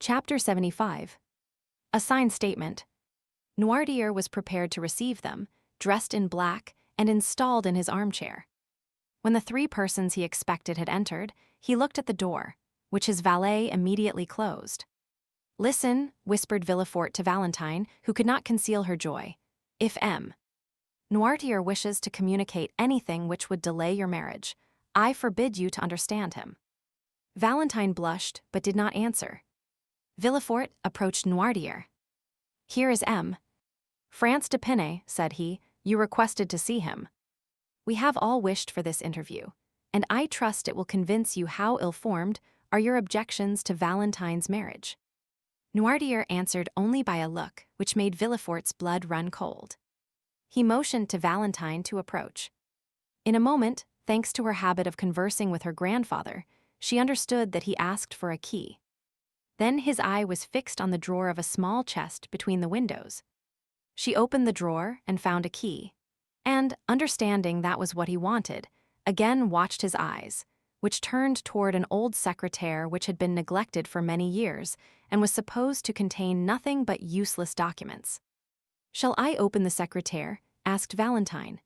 Chapter 75. A signed statement. Noirtier was prepared to receive them, dressed in black and installed in his armchair. When the three persons he expected had entered, he looked at the door, which his valet immediately closed. "Listen," whispered Villefort to Valentine, who could not conceal her joy. "If M. Noirtier wishes to communicate anything which would delay your marriage, I forbid you to understand him." Valentine blushed but did not answer. Villefort approached Noirtier. "Here is M. France d'Épinay," said he, "you requested to see him. We have all wished for this interview, and I trust it will convince you how ill-formed are your objections to Valentine's marriage." Noirtier answered only by a look which made Villefort's blood run cold. He motioned to Valentine to approach. In a moment, thanks to her habit of conversing with her grandfather, she understood that he asked for a key. Then his eye was fixed on the drawer of a small chest between the windows. She opened the drawer and found a key, and, understanding that was what he wanted, again watched his eyes, which turned toward an old secretaire which had been neglected for many years and was supposed to contain nothing but useless documents. "Shall I open the secretaire?" asked Valentine.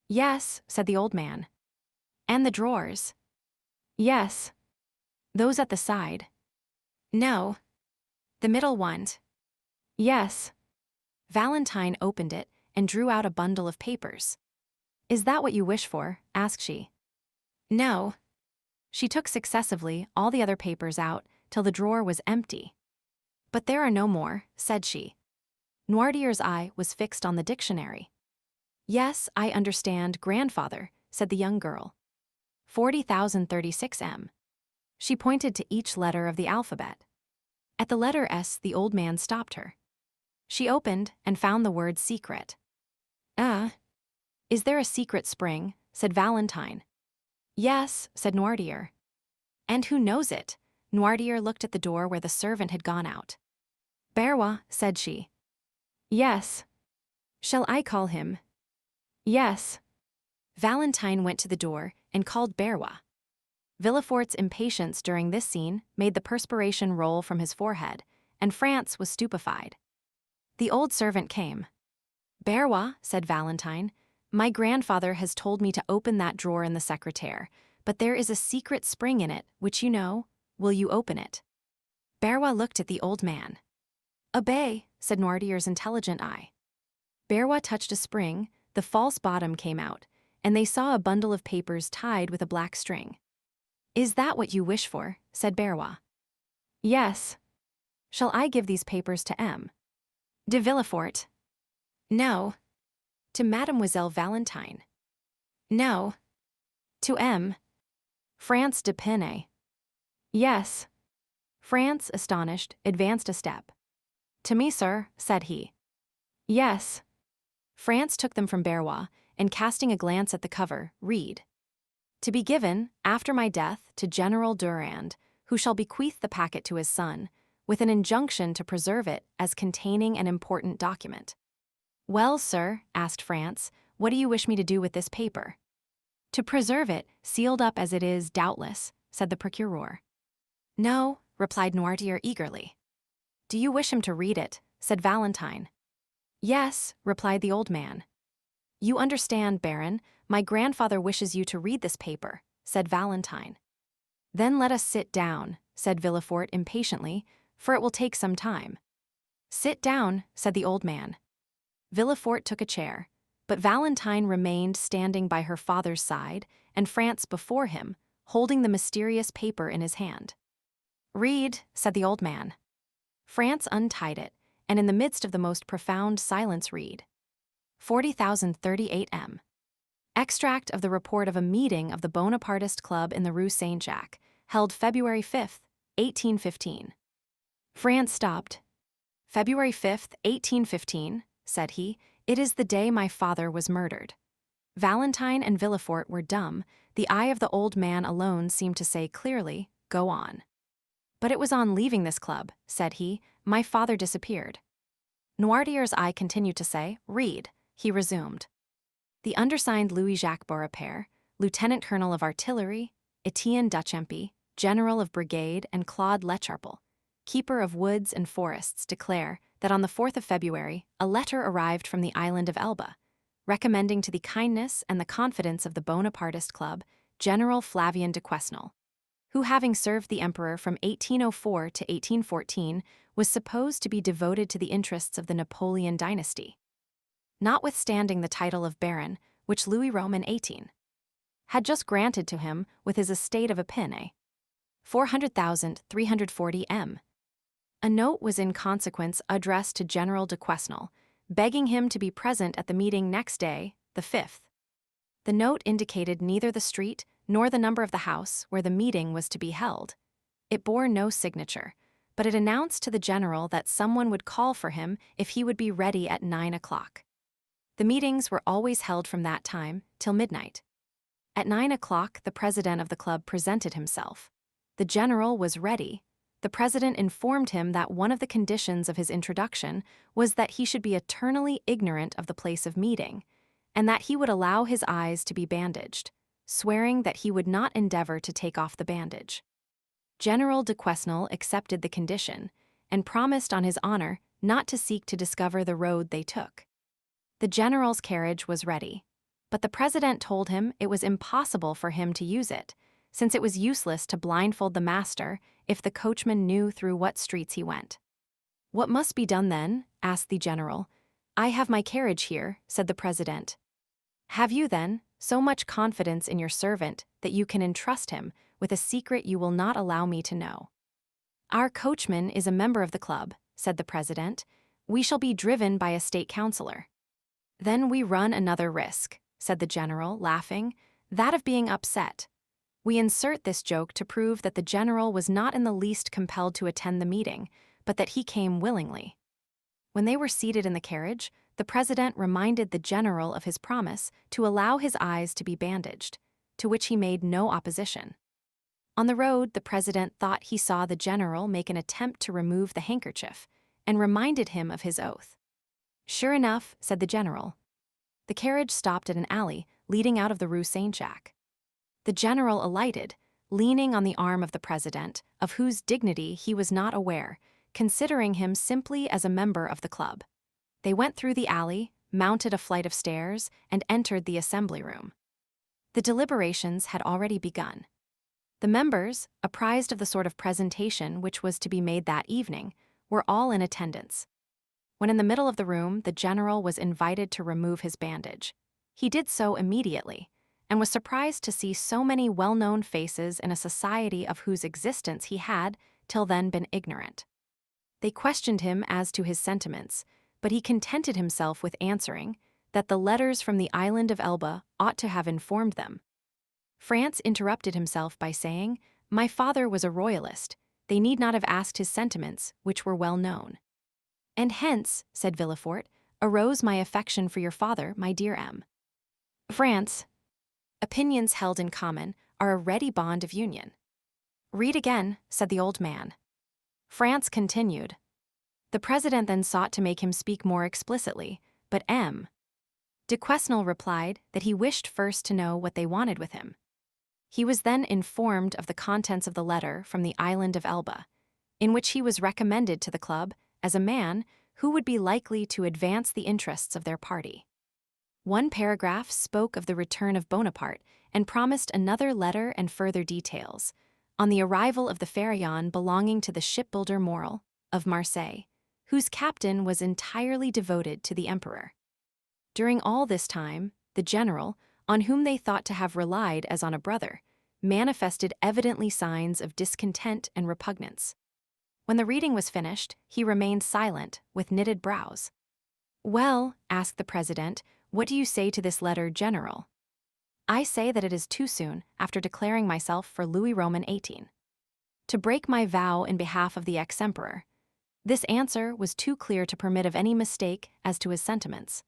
"Yes," said the old man. "And the drawers?" "Yes." "Those at the side?" "No." "The middle ones?" "Yes." Valentine opened it and drew out a bundle of papers. "Is that what you wish for?" asked she. "No." She took successively all the other papers out till the drawer was empty. "But there are no more," said she. Noirtier's eye was fixed on the dictionary. "Yes, I understand, grandfather," said the young girl. 40,036 M. She pointed to each letter of the alphabet. At the letter S, the old man stopped her. She opened and found the word secret. "Is there a secret spring?" said Valentine. "Yes," said Noirtier. "And who knows it?" Noirtier looked at the door where the servant had gone out. "Barrois," said she. "Yes." "Shall I call him?" "Yes." Valentine went to the door and called Barrois. Villefort's impatience during this scene made the perspiration roll from his forehead, and France was stupefied. The old servant came. "Barrois," said Valentine, "my grandfather has told me to open that drawer in the secretaire, but there is a secret spring in it, which you know. Will you open it?" Barrois looked at the old man. "Obey," said Noirtier's intelligent eye. Barrois touched a spring, the false bottom came out, and they saw a bundle of papers tied with a black string. "Is that what you wish for?" said Barrois. "Yes." "Shall I give these papers to M. de Villefort?" "No." "To Mademoiselle Valentine?" "No." "To M. France d'Épinay?" "Yes." France, astonished, advanced a step. "To me, sir," said he. "Yes." France took them from Barrois, and casting a glance at the cover, read, "To be given, after my death, to General Durand, who shall bequeath the packet to his son, with an injunction to preserve it as containing an important document." "Well, sir," asked France, "what do you wish me to do with this paper?" "To preserve it, sealed up as it is, doubtless," said the procureur. "No," replied Noirtier eagerly. "Do you wish him to read it?" said Valentine. "Yes," replied the old man. "You understand, Baron, my grandfather wishes you to read this paper," said Valentine. "Then let us sit down," said Villefort impatiently, "for it will take some time." "Sit down," said the old man. Villefort took a chair, but Valentine remained standing by her father's side and France before him, holding the mysterious paper in his hand. "Read," said the old man. France untied it, and in the midst of the most profound silence read, 40,038 M. Extract of the report of a meeting of the Bonapartist Club in the Rue Saint-Jacques, held February 5, 1815. France stopped. "February 5, 1815, said he, "it is the day my father was murdered." Valentine and Villefort were dumb. The eye of the old man alone seemed to say clearly, "Go on." "But it was on leaving this club," said he, "my father disappeared." Noirtier's eye continued to say, "Read." He resumed. "The undersigned Louis-Jacques Beaurepaire, Lieutenant Colonel of Artillery, Etienne Duchampy, General of Brigade, and Claude Lecharpel, keeper of woods and forests, declare that on the 4th of February, a letter arrived from the island of Elba, recommending to the kindness and the confidence of the Bonapartist club General Flavien de Quesnel, who, having served the emperor from 1804 to 1814, was supposed to be devoted to the interests of the Napoleon dynasty. Notwithstanding the title of baron, which Louis Roman XVIII had just granted to him with his estate of Epine, 400,340 m. A note was in consequence addressed to General de Quesnel, begging him to be present at the meeting next day, the 5th. The note indicated neither the street nor the number of the house where the meeting was to be held. It bore no signature, but it announced to the general that someone would call for him if he would be ready at 9 o'clock. The meetings were always held from that time till midnight. At 9 o'clock, the president of the club presented himself. The general was ready. The president informed him that one of the conditions of his introduction was that he should be eternally ignorant of the place of meeting, and that he would allow his eyes to be bandaged, swearing that he would not endeavor to take off the bandage. General de Quesnel accepted the condition, and promised on his honor not to seek to discover the road they took. The general's carriage was ready, but the president told him it was impossible for him to use it, since it was useless to blindfold the master if the coachman knew through what streets he went. "What must be done then?" asked the general. "I have my carriage here," said the president. "Have you, then, so much confidence in your servant that you can entrust him with a secret you will not allow me to know?" "Our coachman is a member of the club," said the president. "We shall be driven by a state councillor." "Then we run another risk," said the general, laughing, "that of being upset. We insert this joke to prove that the general was not in the least compelled to attend the meeting, but that he came willingly." When they were seated in the carriage, the president reminded the general of his promise to allow his eyes to be bandaged, to which he made no opposition. On the road, the president thought he saw the general make an attempt to remove the handkerchief, and reminded him of his oath. "Sure enough," said the general. The carriage stopped at an alley leading out of the Rue Saint-Jacques. The general alighted, leaning on the arm of the president, of whose dignity he was not aware, considering him simply as a member of the club. They went through the alley, mounted a flight of stairs, and entered the assembly room. The deliberations had already begun. The members, apprised of the sort of presentation which was to be made that evening, were all in attendance. When in the middle of the room, the general was invited to remove his bandage. He did so immediately, and was surprised to see so many well-known faces in a society of whose existence he had, till then, been ignorant. They questioned him as to his sentiments, but he contented himself with answering that the letters from the island of Elba ought to have informed them. France interrupted himself by saying, "My father was a royalist. They need not have asked his sentiments, which were well known." "And hence," said Villefort, "arose my affection for your father, my dear M. France. Opinions held in common are a ready bond of union." "Read again," said the old man. France continued. The president then sought to make him speak more explicitly, but M. de Quesnel replied that he wished first to know what they wanted with him. He was then informed of the contents of the letter from the island of Elba, in which he was recommended to the club as a man who would be likely to advance the interests of their party. One paragraph spoke of the return of Bonaparte and promised another letter and further details on the arrival of the Pharaon belonging to the shipbuilder Morel of Marseilles, whose captain was entirely devoted to the emperor. During all this time, the general, on whom they thought to have relied as on a brother, manifested evidently signs of discontent and repugnance. When the reading was finished, he remained silent, with knitted brows. "Well," asked the president, "what do you say to this letter, General?" "I say that it is too soon, after declaring myself for Louis Roman XVIII, to break my vow in behalf of the ex-emperor." This answer was too clear to permit of any mistake as to his sentiments.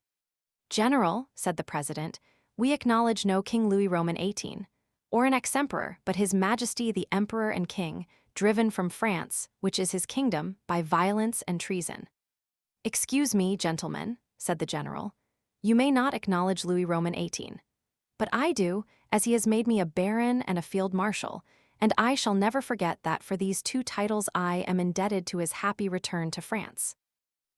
"General," said the president, "we acknowledge no King Louis Roman XVIII, or an ex-emperor, but His Majesty the Emperor and King, driven from France, which is his kingdom, by violence and treason." "Excuse me, gentlemen," said the general. "You may not acknowledge Louis Roman XVIII, but I do, as he has made me a baron and a field marshal, and I shall never forget that for these 2 titles I am indebted to his happy return to France."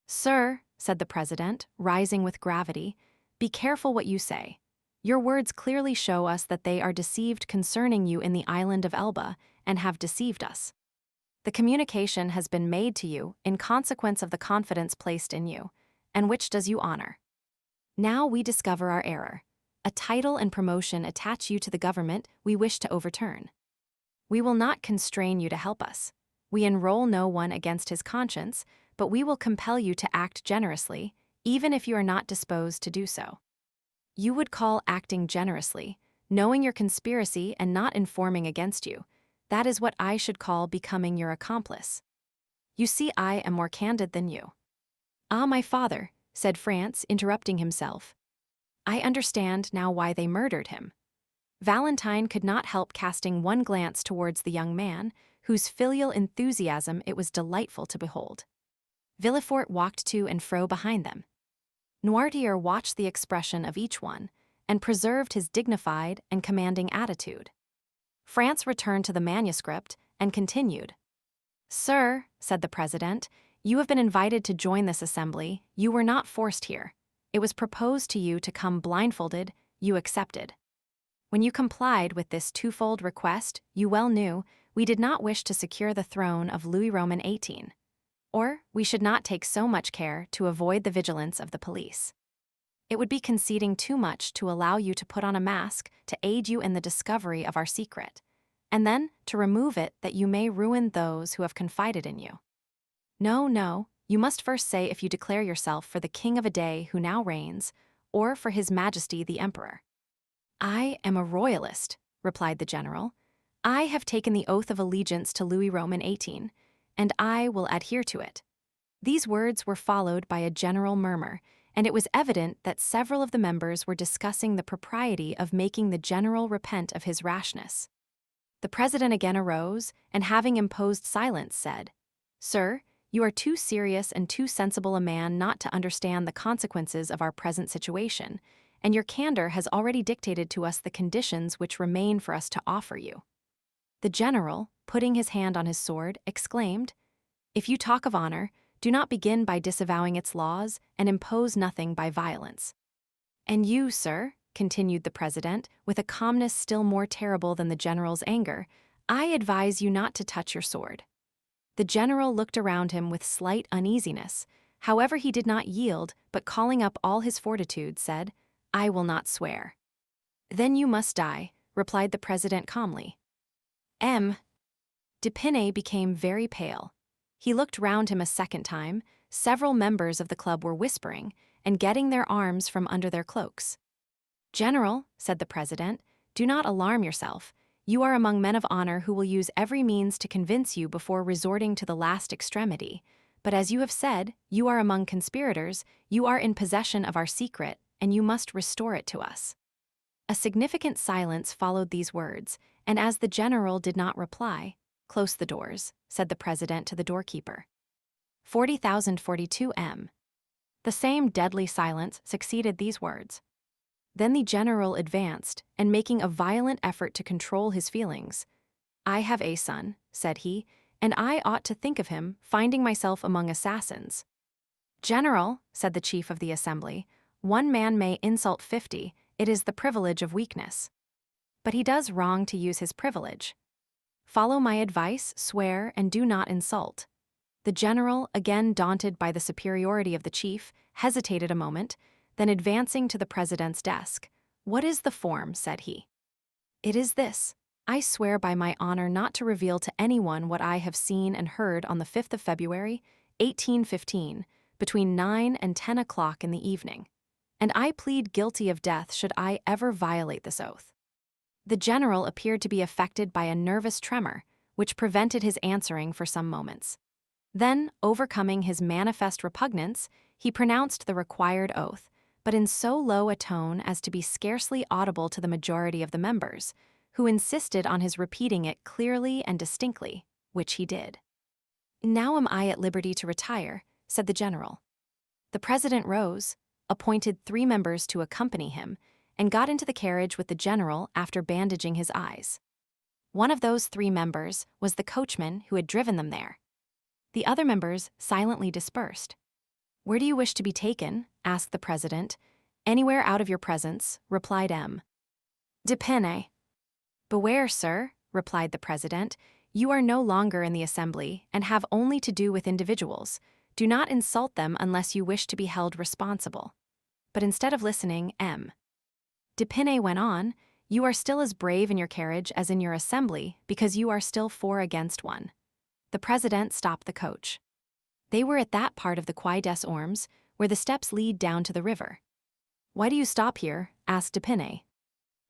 "Sir," said the president, rising with gravity, "be careful what you say. Your words clearly show us that they are deceived concerning you in the island of Elba, and have deceived us. The communication has been made to you in consequence of the confidence placed in you, and which does you honor. Now we discover our error. A title and promotion attach you to the government we wish to overturn. We will not constrain you to help us. We enroll no one against his conscience, but we will compel you to act generously, even if you are not disposed to do so. You would call acting generously, knowing your conspiracy and not informing against you. That is what I should call becoming your accomplice. You see, I am more candid than you." "Ah, my father," said France, interrupting himself. "I understand now why they murdered him." Valentine could not help casting one glance towards the young man, whose filial enthusiasm it was delightful to behold. Villefort walked to and fro behind them. Noirtier watched the expression of each one, and preserved his dignified and commanding attitude. France returned to the manuscript and continued. "Sir," said the president, "you have been invited to join this assembly. You were not forced here. It was proposed to you to come blindfolded. You accepted. When you complied with this twofold request, you well knew we did not wish to secure the throne of Louis Roman XVIII, or we should not take so much care to avoid the vigilance of the police. It would be conceding too much to allow you to put on a mask to aid you in the discovery of our secret, and then to remove it that you may ruin those who have confided in you. No, no, you must first say if you declare yourself for the king of a day who now reigns, or for his majesty the emperor." "I am a royalist," replied the general. "I have taken the oath of allegiance to Louis Roman XVIII, and I will adhere to it." These words were followed by a general murmur, and it was evident that several of the members were discussing the propriety of making the general repent of his rashness. The president again arose, and having imposed silence, said, "Sir, you are too serious and too sensible a man not to understand the consequences of our present situation, and your candor has already dictated to us the conditions which remain for us to offer you." The general, putting his hand on his sword, exclaimed, "If you talk of honor, do not begin by disavowing its laws, and impose nothing by violence." "And you, sir," continued the president, with a calmness still more terrible than the general's anger, "I advise you not to touch your sword." The general looked around him with slight uneasiness. However, he did not yield, but calling up all his fortitude, said, "I will not swear." "Then you must die," replied the president calmly. M. D'Épinay became very pale. He looked round him a second time. Several members of the club were whispering, and getting their arms from under their cloaks. "General," said the president, "do not alarm yourself. You are among men of honor who will use every means to convince you before resorting to the last extremity. But as you have said, you are among conspirators, you are in possession of our secret, and you must restore it to us." A significant silence followed these words, and as the general did not reply, "Close the doors," said the president to the doorkeeper. 40,042 M. The same deadly silence succeeded these words. Then the general advanced, and making a violent effort to control his feelings, "I have a son," said he, "and I ought to think of him, finding myself among assassins." "General," said the chief of the assembly, "one man may insult 50, it is the privilege of weakness. But he does wrong to use his privilege. Follow my advice, swear, and do not insult." The general, again daunted by the superiority of the chief, hesitated a moment, then advancing to the president's desk, "What is the form?" said he. "It is this. I swear by my honor not to reveal to anyone what I have seen and heard on the 5th of February, 1815, between 9 and 10 o'clock in the evening. And I plead guilty of death should I ever violate this oath." The general appeared to be affected by a nervous tremor, which prevented his answering for some moments. Then, overcoming his manifest repugnance, he pronounced the required oath, but in so low a tone as to be scarcely audible to the majority of the members, who insisted on his repeating it clearly and distinctly, which he did. "Now am I at liberty to retire," said the general. The president rose, appointed 3 members to accompany him, and got into the carriage with the general after bandaging his eyes. One of those 3 members was the coachman who had driven them there. The other members silently dispersed. "Where do you wish to be taken?" asked the president. "Anywhere out of your presence," replied M. Depene. "Beware, sir," replied the president. "You are no longer in the assembly and have only to do with individuals. Do not insult them unless you wish to be held responsible." But instead of listening, M. Depene went on, "You are still as brave in your carriage as in your assembly because you are still 4 against 1. The president stopped the coach. They were at that part of the Quai des Ormes where the steps lead down to the river. "Why do you stop here?" asked Depene.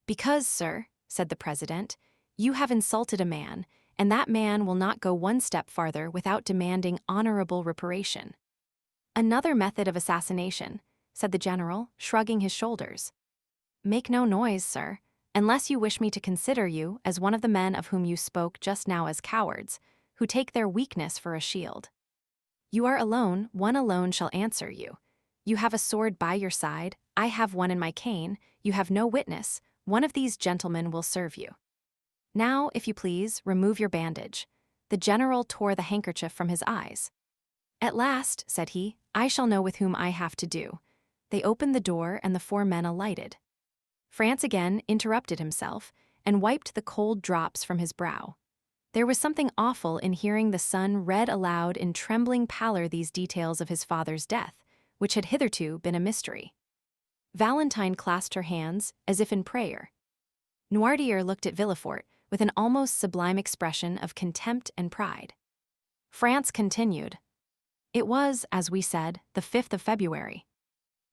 "Because, sir," said the president, "you have insulted a man, and that man will not go 1 step farther without demanding honorable reparation." "Another method of assassination," said the general, shrugging his shoulders. "Make no noise, sir, unless you wish me to consider you as one of the men of whom you spoke just now as cowards, who take their weakness for a shield. You are alone, one alone shall answer you. You have a sword by your side, I have one in my cane, you have no witness, one of these gentlemen will serve you. Now, if you please, remove your bandage." The general tore the handkerchief from his eyes. "At last," said he, "I shall know with whom I have to do." They opened the door and the 4 men alighted. France again interrupted himself and wiped the cold drops from his brow. There was something awful in hearing the son read aloud in trembling pallor these details of his father's death, which had hitherto been a mystery. Valentine clasped her hands as if in prayer. Noirtier looked at Villefort with an almost sublime expression of contempt and pride. France continued. "It was, as we said, the 5th of February.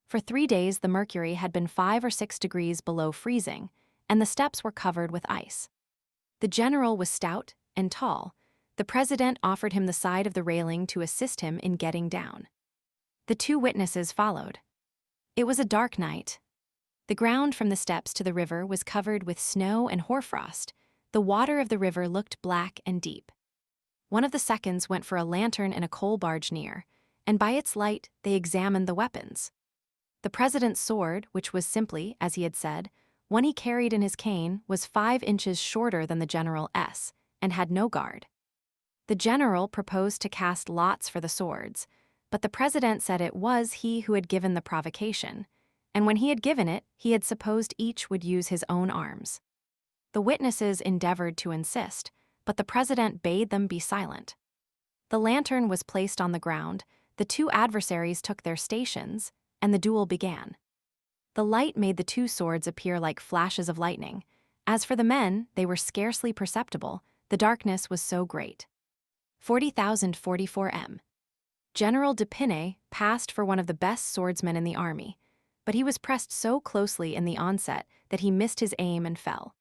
For 3 days the mercury had been 5 or 6 degrees below freezing, and the steps were covered with ice. The general was stout and tall. The president offered him the side of the railing to assist him in getting down. The 2 witnesses followed. It was a dark night. The ground from the steps to the river was covered with snow and hoarfrost. The water of the river looked black and deep. One of the seconds went for a lantern in a coal barge near, and by its light they examined the weapons. The president's sword, which was simply, as he had said, one he carried in his cane, was 5 inches shorter than the general's, and had no guard. The general proposed to cast lots for the swords, but the president said it was he who had given the provocation, and when he had given it, he had supposed each would use his own arms. The witnesses endeavored to insist, but the president bade them be silent. The lantern was placed on the ground, the 2 adversaries took their stations, and the duel began. The light made the 2 swords appear like flashes of lightning. As for the men, they were scarcely perceptible, the darkness was so great. 40,044 m. General Depene passed for one of the best swordsmen in the army, but he was pressed so closely in the onset that he missed his aim and fell.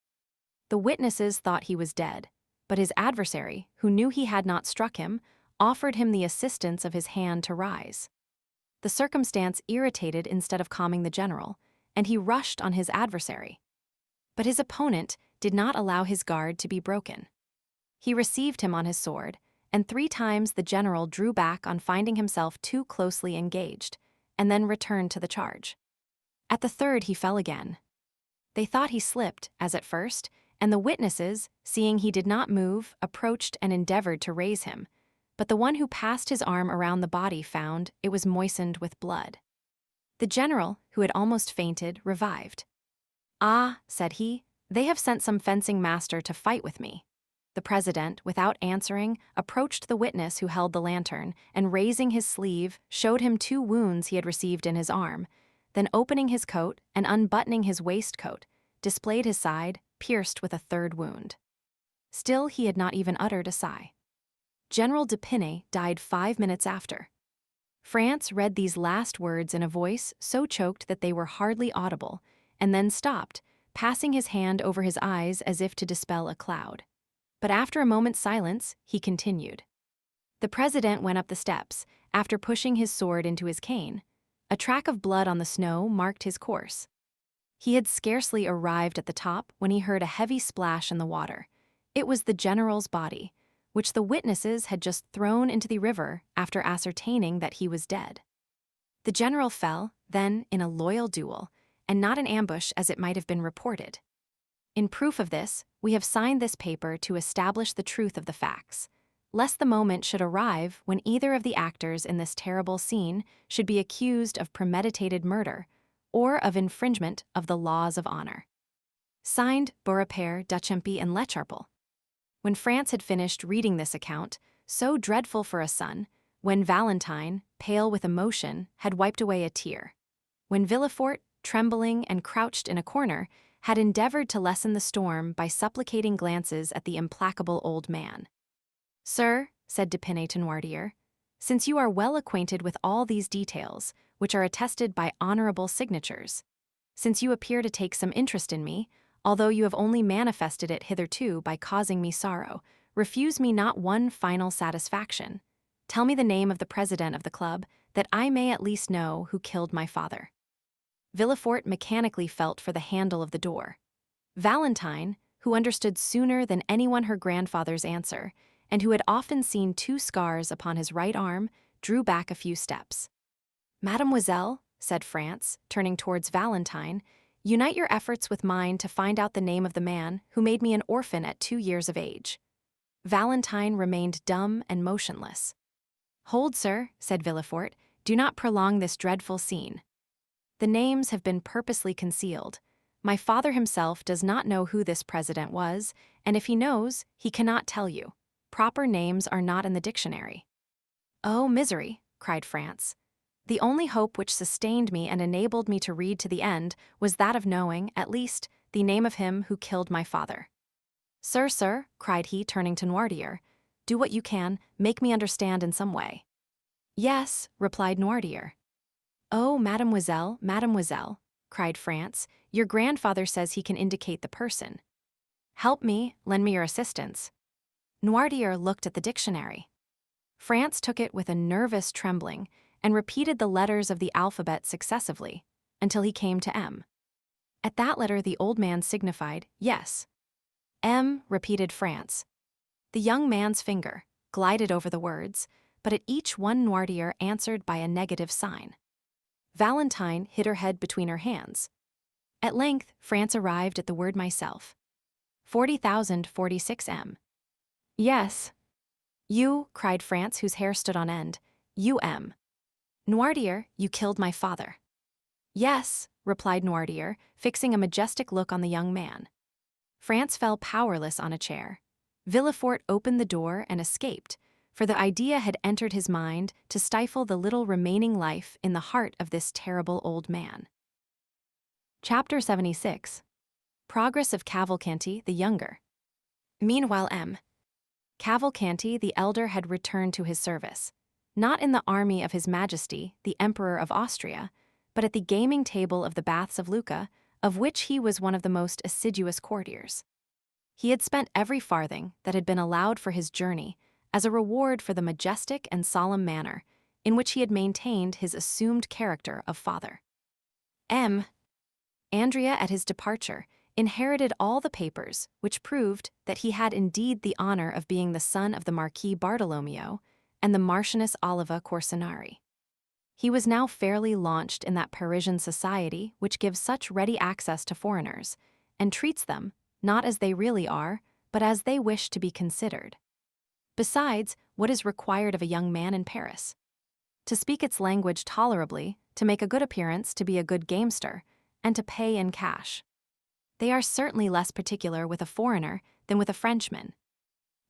The witnesses thought he was dead, but his adversary, who knew he had not struck him, offered him the assistance of his hand to rise. The circumstance irritated instead of calming the general, and he rushed on his adversary. But his opponent did not allow his guard to be broken. He received him on his sword, and 3 times the general drew back on finding himself too closely engaged, and then returned to the charge. At the 3rd he fell again. They thought he slipped, as at first, and the witnesses, seeing he did not move, approached and endeavored to raise him, but the one who passed his arm around the body found it was moistened with blood. The general, who had almost fainted, revived. "Ah," said he, "they have sent some fencing master to fight with me." The president, without answering, approached the witness who held the lantern, and raising his sleeve, showed him 2 wounds he had received in his arm, then opening his coat and unbuttoning his waistcoat, displayed his side, pierced with a 3rd wound. Still he had not even uttered a sigh. General Depene died 5 minutes after. France read these last words in a voice so choked that they were hardly audible, and then stopped, passing his hand over his eyes as if to dispel a cloud. But after a moment's silence, he continued. The president went up the steps, after pushing his sword into his cane. A track of blood on the snow marked his course. He had scarcely arrived at the top when he heard a heavy splash in the water. It was the general's body, which the witnesses had just thrown into the river after ascertaining that he was dead. The general fell, then, in a loyal duel, and not an ambush as it might have been reported. In proof of this, we have signed this paper to establish the truth of the facts, lest the moment should arrive when either of the actors in this terrible scene should be accused of premeditated murder or of infringement of the laws of honor. Signed, Beaurepaire, Duchampy, and Lecharpel. When France had finished reading this account, so dreadful for a son, when Valentine, pale with emotion, had wiped away a tear, when Villefort, trembling and crouched in a corner, had endeavored to lessen the storm by supplicating glances at the implacable old man. "Sir," said d'Épinay to Noirtier, "since you are well acquainted with all these details, which are attested by honorable signatures, since you appear to take some interest in me, although you have only manifested it hitherto by causing me sorrow, refuse me not one final satisfaction. Tell me the name of the president of the club, that I may at least know who killed my father." Villefort mechanically felt for the handle of the door. Valentine, who understood sooner than anyone her grandfather's answer, and who had often seen 2 scars upon his right arm, drew back a few steps. "Mademoiselle," said France, turning towards Valentine, "unite your efforts with mine to find out the name of the man who made me an orphan at 2 years of age." Valentine remained dumb and motionless. "Hold, sir," said Villefort, "do not prolong this dreadful scene. The names have been purposely concealed. My father himself does not know who this president was, and if he knows, he cannot tell you. Proper names are not in the dictionary." "Oh, misery!" cried France. "The only hope which sustained me and enabled me to read to the end was that of knowing, at least, the name of him who killed my father." Sir," cried he, turning to Noirtier, "do what you can, make me understand in some way." "Yes," replied Noirtier. "Oh, mademoiselle, mademoiselle," cried France, "your grandfather says he can indicate the person. Help me, lend me your assistance." Noirtier looked at the dictionary. France took it with a nervous trembling and repeated the letters of the alphabet successively until he came to M. At that letter the old man signified yes. "M," repeated France. The young man's finger glided over the words, but at each one Noirtier answered by a negative sign. Valentine hid her head between her hands. At length, France arrived at the word myself. 40,046 M. "Yes." "You," cried France, whose hair stood on end. "You, M. Noirtier, you killed my father." "Yes," replied Noirtier, fixing a majestic look on the young man. France fell powerless on a chair. Villefort opened the door and escaped, for the idea had entered his mind to stifle the little remaining life in the heart of this terrible old man. Chapter 76. Progress of Cavalcanti the Younger. Meanwhile Cavalcanti the elder had returned to his service, not in the army of His Majesty, the Emperor of Austria, but at the gaming table of the Baths of Lucca, of which he was one of the most assiduous courtiers. He had spent every farthing that had been allowed for his journey as a reward for the majestic and solemn manner in which he had maintained his assumed character of father. Andrea, at his departure, inherited all the papers which proved that he had indeed the honor of being the son of the Marquis Bartolomeo and the Marchioness Oliva Corsinari. He was now fairly launched in that Parisian society which gives such ready access to foreigners, and treats them, not as they really are, but as they wish to be considered. Besides, what is required of a young man in Paris? To speak its language tolerably, to make a good appearance, to be a good gamester, and to pay in cash. They are certainly less particular with a foreigner than with a Frenchman.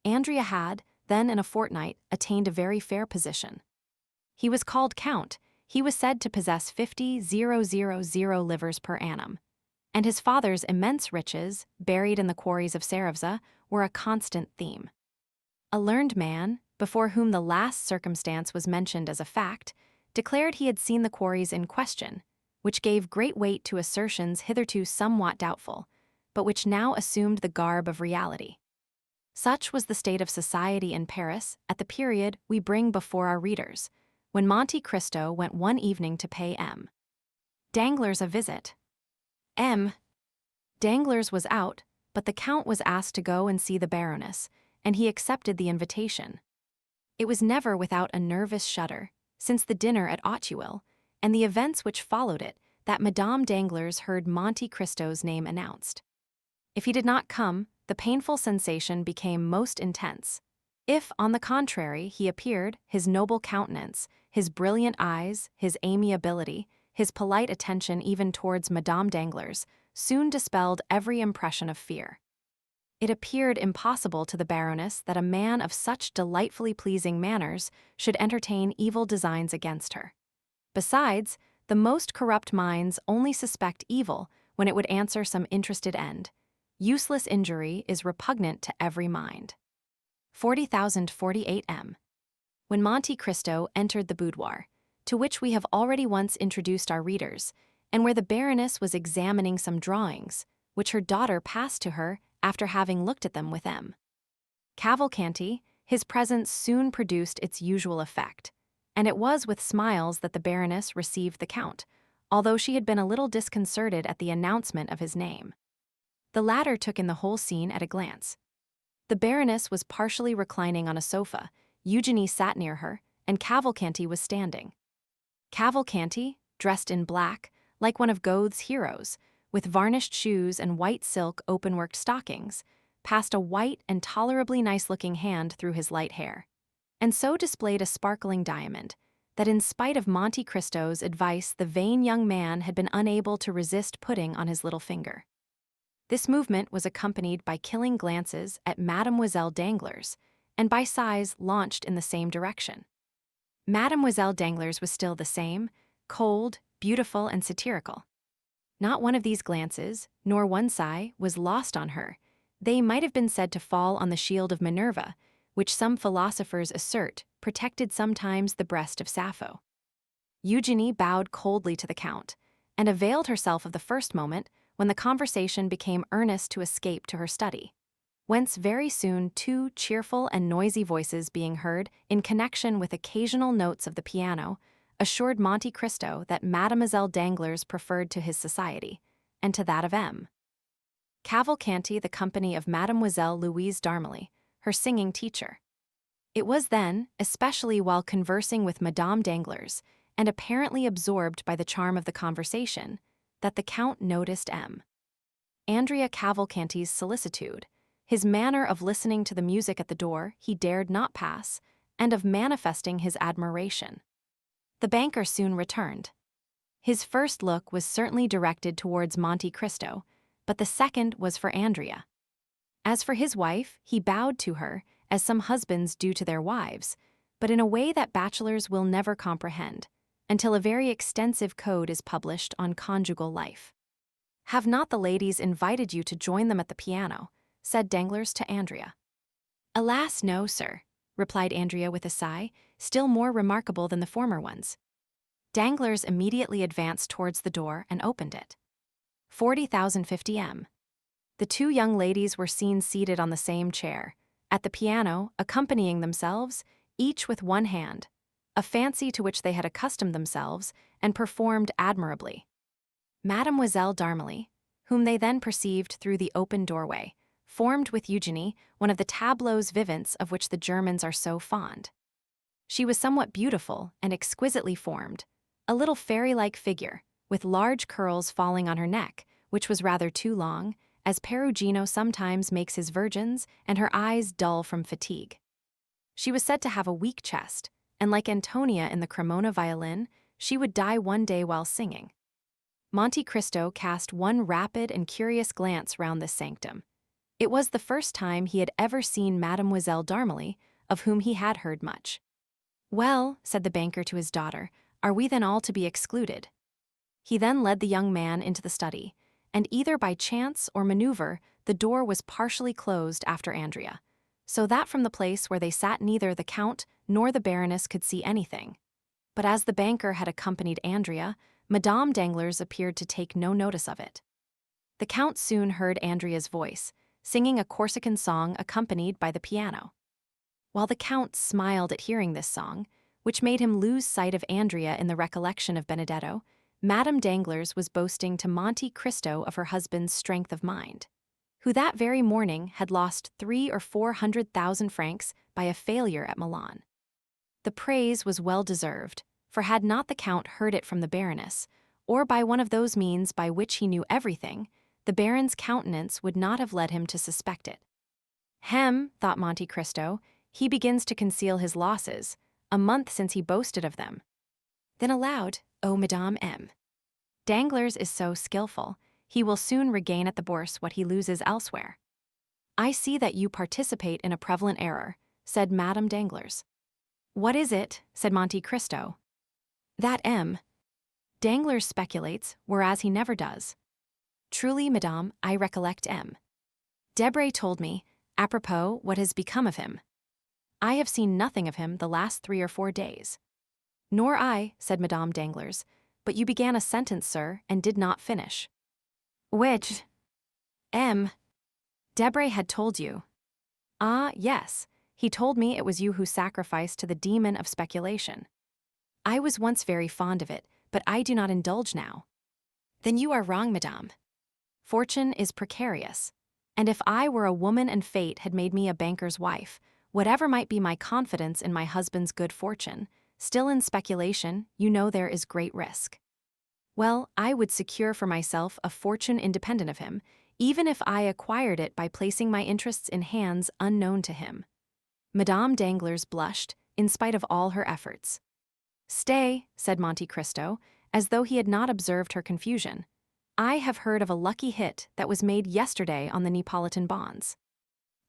Andrea had, then in a fortnight, attained a very fair position. He was called Count, he was said to possess 50,000 livres per annum, and his father's immense riches, buried in the quarries of Sarevza, were a constant theme. A learned man, before whom the last circumstance was mentioned as a fact, declared he had seen the quarries in question, which gave great weight to assertions hitherto somewhat doubtful, but which now assumed the garb of reality. Such was the state of society in Paris at the period we bring before our readers, when Monte Cristo went one evening to pay M. Danglars a visit. Danglars was out, but the Count was asked to go and see the Baroness, and he accepted the invitation. It was never without a nervous shudder, since the dinner at Auteuil, and the events which followed it, that Madame Danglars heard Monte Cristo's name announced. If he did not come, the painful sensation became most intense. If, on the contrary, he appeared, his noble countenance, his brilliant eyes, his amiability, his polite attention even towards Madame Danglars, soon dispelled every impression of fear. It appeared impossible to the Baroness that a man of such delightfully pleasing manners should entertain evil designs against her. Besides, the most corrupt minds only suspect evil when it would answer some interested end. Useless injury is repugnant to every mind. 40,048 M. When Monte Cristo entered the boudoir, to which we have already once introduced our readers, and where the Baroness was examining some drawings, which her daughter passed to her after having looked at them with M. Cavalcanti, his presence soon produced its usual effect, and it was with smiles that the Baroness received the Count, although she had been a little disconcerted at the announcement of his name. The latter took in the whole scene at a glance. The Baroness was partially reclining on a sofa, Eugenie sat near her, and Cavalcanti was standing. Cavalcanti, dressed in black, like one of Goethe's heroes, with varnished shoes and white silk open-worked stockings, passed a white and tolerably nice-looking hand through his light hair, and so displayed a sparkling diamond, that in spite of Monte Cristo's advice the vain young man had been unable to resist putting on his little finger. This movement was accompanied by killing glances at Mademoiselle Danglars, and by sighs launched in the same direction. Mademoiselle Danglars was still the same, cold, beautiful, and satirical. Not one of these glances, nor one sigh, was lost on her. They might have been said to fall on the shield of Minerva, which some philosophers assert protected sometimes the breast of Sappho. Eugenie bowed coldly to the Count, and availed herself of the first moment when the conversation became earnest to escape to her study, whence very soon two cheerful and noisy voices being heard in connection with occasional notes of the piano assured Monte Cristo that Mademoiselle Danglars preferred to his society, and to that of M. Cavalcanti the company of Mademoiselle Louise d'Armilly, her singing teacher. It was then, especially while conversing with Madame Danglars, and apparently absorbed by the charm of the conversation, that the Count noticed M. Andrea Cavalcanti's solicitude, his manner of listening to the music at the door he dared not pass, and of manifesting his admiration. The banker soon returned. His first look was certainly directed towards Monte Cristo, but the second was for Andrea. As for his wife, he bowed to her, as some husbands do to their wives, but in a way that bachelors will never comprehend, until a very extensive code is published on conjugal life. "Have not the ladies invited you to join them at the piano?" said Danglars to Andrea. "Alas, no, sir," replied Andrea with a sigh, still more remarkable than the former ones. Danglars immediately advanced towards the door and opened it. 40,050 M. The two young ladies were seen seated on the same chair, at the piano, accompanying themselves, each with one hand, a fancy to which they had accustomed themselves and performed admirably. Mademoiselle d'Armilly, whom they then perceived through the open doorway, formed with Eugenie one of the tableaux vivants of which the Germans are so fond. She was somewhat beautiful and exquisitely formed, a little fairy-like figure, with large curls falling on her neck, which was rather too long, as Perugino sometimes makes his virgins, and her eyes dull from fatigue. She was said to have a weak chest, and like Antonia in the Cremona violin, she would die one day while singing. Monte Cristo cast one rapid and curious glance round this sanctum. It was the first time he had ever seen Mademoiselle d'Armilly, of whom he had heard much. "Well," said the banker to his daughter, "are we then all to be excluded?" He then led the young man into the study, and either by chance or maneuver the door was partially closed after Andrea, so that from the place where they sat neither the Count nor the Baroness could see anything. But as the banker had accompanied Andrea, Madame Danglars appeared to take no notice of it. The Count soon heard Andrea's voice, singing a Corsican song accompanied by the piano. While the Count smiled at hearing this song, which made him lose sight of Andrea in the recollection of Benedetto, Madame Danglars was boasting to Monte Cristo of her husband's strength of mind, who that very morning had lost 300,000 or 400,000 francs by a failure at Milan. The praise was well deserved, for had not the Count heard it from the Baroness, or by one of those means by which he knew everything, the Baron's countenance would not have led him to suspect it. Hem, thought Monte Cristo, he begins to conceal his losses, a month since he boasted of them. Then aloud, "Oh, Madame M. Danglars is so skillful, he will soon regain at the Bourse what he loses elsewhere." "I see that you participate in a prevalent error," said Madame Danglars. "What is it?" said Monte Cristo. "That M. Danglars speculates, whereas he never does." "Truly, Madame, I recollect M. Debray told me, apropos, what has become of him. I have seen nothing of him the last 3 or 4 days." "Nor I," said Madame Danglars, "but you began a sentence, sir, and did not finish." "Which?" "M. Debray had told you." "Ah, yes, he told me it was you who sacrificed to the demon of speculation." "I was once very fond of it, but I do not indulge now." "Then you are wrong, Madame. Fortune is precarious, and if I were a woman and fate had made me a banker's wife, whatever might be my confidence in my husband's good fortune, still in speculation, you know there is great risk. Well, I would secure for myself a fortune independent of him, even if I acquired it by placing my interests in hands unknown to him." Madame Danglars blushed, in spite of all her efforts. "Stay," said Monte Cristo, as though he had not observed her confusion. "I have heard of a lucky hit that was made yesterday on the Neapolitan bonds."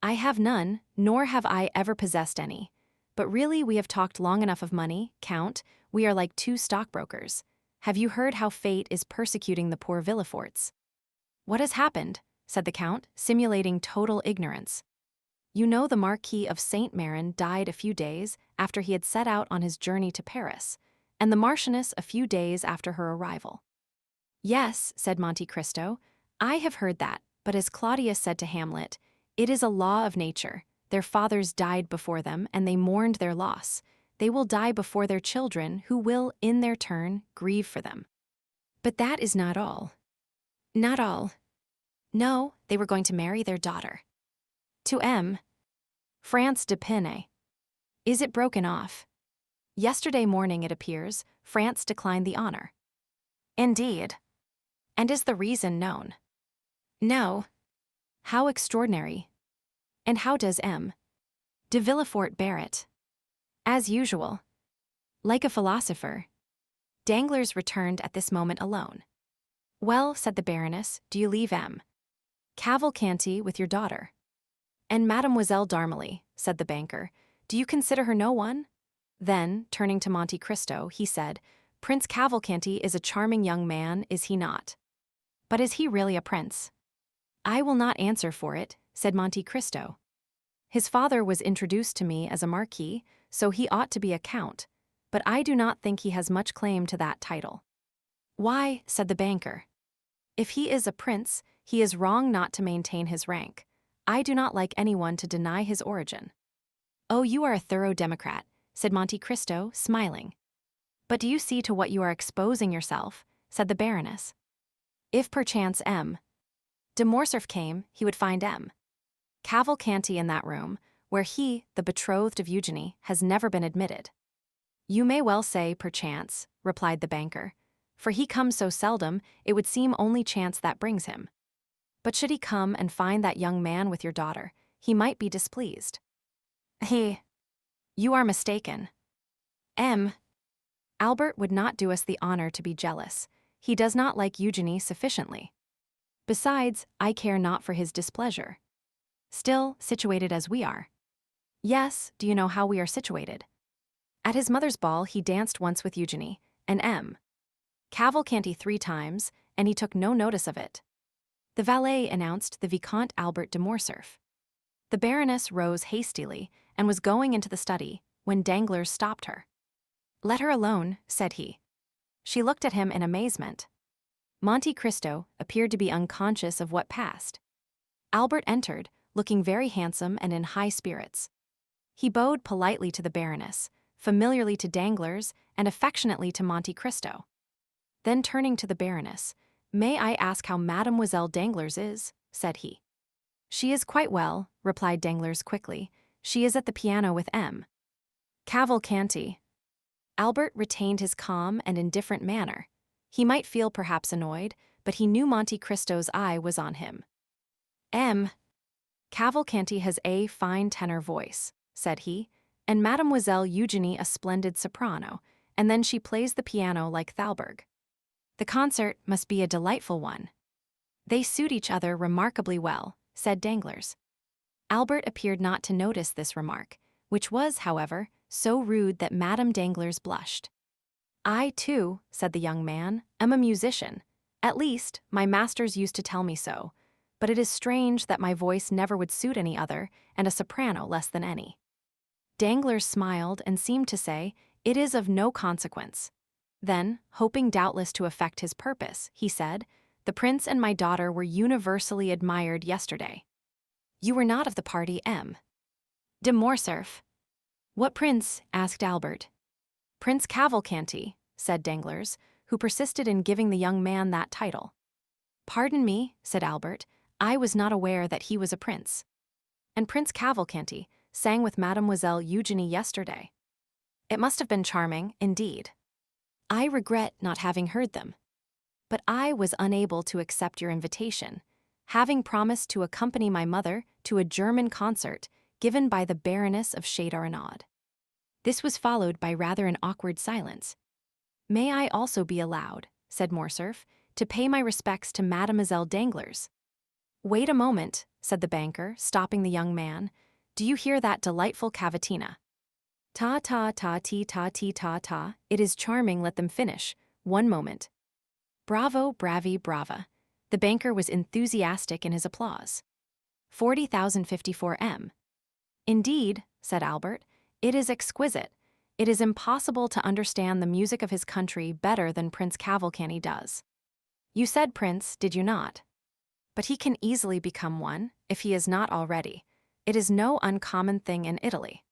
"I have none, nor have I ever possessed any. But really we have talked long enough of money, Count, we are like 2 stockbrokers. Have you heard how fate is persecuting the poor Villeforts?" "What has happened?" said the Count, simulating total ignorance. "You know the Marquis of Saint-Méran died a few days after he had set out on his journey to Paris, and the Marchioness a few days after her arrival." "Yes," said Monte Cristo, "I have heard that, but as Claudius said to Hamlet, it is a law of nature. Their fathers died before them, and they mourned their loss. They will die before their children, who will, in their turn, grieve for them." "But that is not all." "Not all?" "No, they were going to marry their daughter." "To M. France d'Épinay." "Is it broken off?" "Yesterday morning, it appears, France declined the honor." "Indeed? And is the reason known?" "No." "How extraordinary! And how does M. de Villefort bear it?" "As usual. Like a philosopher." Danglars returned at this moment alone. "Well," said the Baroness, "do you leave M. Cavalcanti with your daughter?" "And Mademoiselle d'Armilly," said the banker, "do you consider her no one?" Then, turning to Monte Cristo, he said, "Prince Cavalcanti is a charming young man, is he not? But is he really a prince?" "I will not answer for it," said Monte Cristo. "His father was introduced to me as a marquis, so he ought to be a count, but I do not think he has much claim to that title." "Why?" said the banker. "If he is a prince, he is wrong not to maintain his rank. I do not like anyone to deny his origin." "Oh, you are a thorough democrat," said Monte Cristo, smiling. "But do you see to what you are exposing yourself?" said the Baroness. "If perchance M. de Morcerf came, he would find M. Cavalcanti in that room, where he, the betrothed of Eugenie, has never been admitted." "You may well say perchance," replied the banker, "for he comes so seldom, it would seem only chance that brings him. But should he come and find that young man with your daughter, he might be displeased." "You are mistaken. M. Albert would not do us the honor to be jealous. He does not like Eugenie sufficiently. Besides, I care not for his displeasure. Still, situated as we are." "Yes, do you know how we are situated?" "At his mother's ball he danced once with Eugenie, and M. Cavalcanti 3 times, and he took no notice of it." The valet announced the Vicomte Albert de Morcerf. The Baroness rose hastily and was going into the study when Danglars stopped her. "Let her alone," said he. She looked at him in amazement. Monte Cristo appeared to be unconscious of what passed. Albert entered, looking very handsome and in high spirits. He bowed politely to the Baroness, familiarly to Danglars, and affectionately to Monte Cristo. Then turning to the Baroness, "May I ask how Mademoiselle Danglars is?" said he. "She is quite well," replied Danglars quickly. "She is at the piano with M. Cavalcanti." Albert retained his calm and indifferent manner. He might feel perhaps annoyed, but he knew Monte Cristo's eye was on him. Cavalcanti has a fine tenor voice," said he, "and Mademoiselle Eugenie a splendid soprano, and then she plays the piano like Thalberg. The concert must be a delightful one." "They suit each other remarkably well," said Danglars. Albert appeared not to notice this remark, which was, however, so rude that Madame Danglars blushed. "I, too," said the young man, "am a musician. At least, my masters used to tell me so, but it is strange that my voice never would suit any other, and a soprano less than any." Danglars smiled and seemed to say, "It is of no consequence." Then, hoping doubtless to effect his purpose, he said, "The prince and my daughter were universally admired yesterday." "You were not of the party, de Morcerf." "What prince?" asked Albert. "Prince Cavalcanti," said Danglars, who persisted in giving the young man that title. "Pardon me," said Albert, "I was not aware that he was a prince." "And Prince Cavalcanti sang with Mademoiselle Eugenie yesterday. It must have been charming, indeed. I regret not having heard them. But I was unable to accept your invitation, having promised to accompany my mother to a German concert given by the Baroness of Châteaurenaud." This was followed by rather an awkward silence. "May I also be allowed," said Morcerf, "to pay my respects to Mademoiselle Danglars?" "Wait a moment," said the banker, stopping the young man. "Do you hear that delightful cavatina? Ta ta ta ti ta ti ta ta, it is charming, let them finish. One moment. Bravo, bravi, brava." The banker was enthusiastic in his applause. 40,054 m. "Indeed," said Albert, "it is exquisite. It is impossible to understand the music of his country better than Prince Cavalcanti does." "You said prince, did you not? But he can easily become one, if he is not already. It is no uncommon thing in Italy.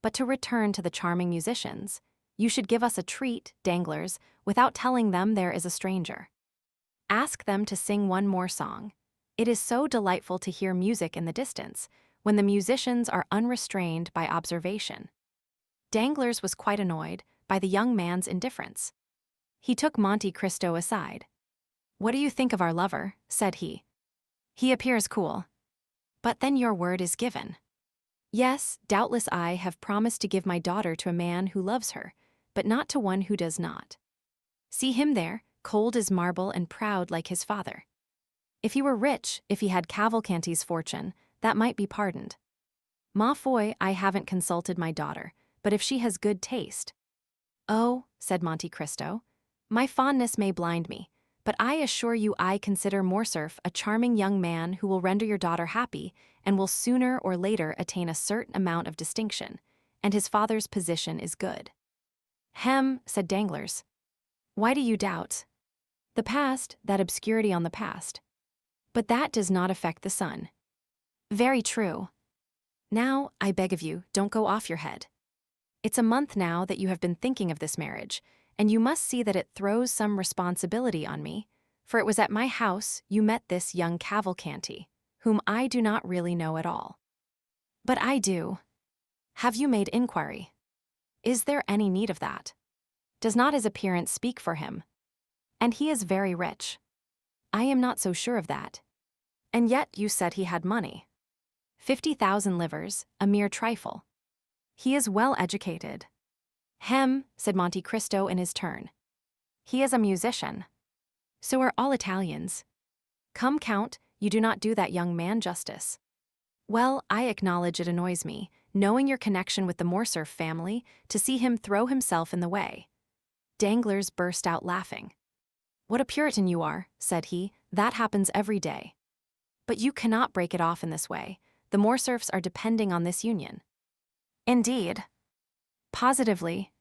But to return to the charming musicians, you should give us a treat, Danglars, without telling them there is a stranger. Ask them to sing one more song. It is so delightful to hear music in the distance, when the musicians are unrestrained by observation." Danglars was quite annoyed by the young man's indifference. He took Monte Cristo aside. "What do you think of our lover?" said he. "He appears cool. But then your word is given." "Yes, doubtless I have promised to give my daughter to a man who loves her, but not to one who does not. See him there, cold as marble and proud like his father. If he were rich, if he had Cavalcanti's fortune, that might be pardoned. Ma foi, I haven't consulted my daughter, but if she has good taste—" "Oh," said Monte Cristo, "my fondness may blind me, but I assure you I consider Morcerf a charming young man who will render your daughter happy and will sooner or later attain a certain amount of distinction, and his father's position is good." Said Danglars. "Why do you doubt?" "The past, that obscurity on the past. But that does not affect the son." "Very true. Now, I beg of you, don't go off your head. It's a month now that you have been thinking of this marriage, and you must see that it throws some responsibility on me, for it was at my house you met this young Cavalcanti, whom I do not really know at all." "But I do." "Have you made inquiry? Is there any need of that? Does not his appearance speak for him? And he is very rich." "I am not so sure of that. And yet you said he had money." 50,000 livres, a mere trifle. "He is well educated." Said Monte Cristo in his turn. "He is a musician." "So are all Italians." "Come, Count, you do not do that young man justice." "Well, I acknowledge it annoys me, knowing your connection with the Morcerf family, to see him throw himself in the way." Danglars burst out laughing. "What a Puritan you are," said he, "that happens every day. But you cannot break it off in this way. The Morcerfs are depending on this union." "Indeed?" "Positively."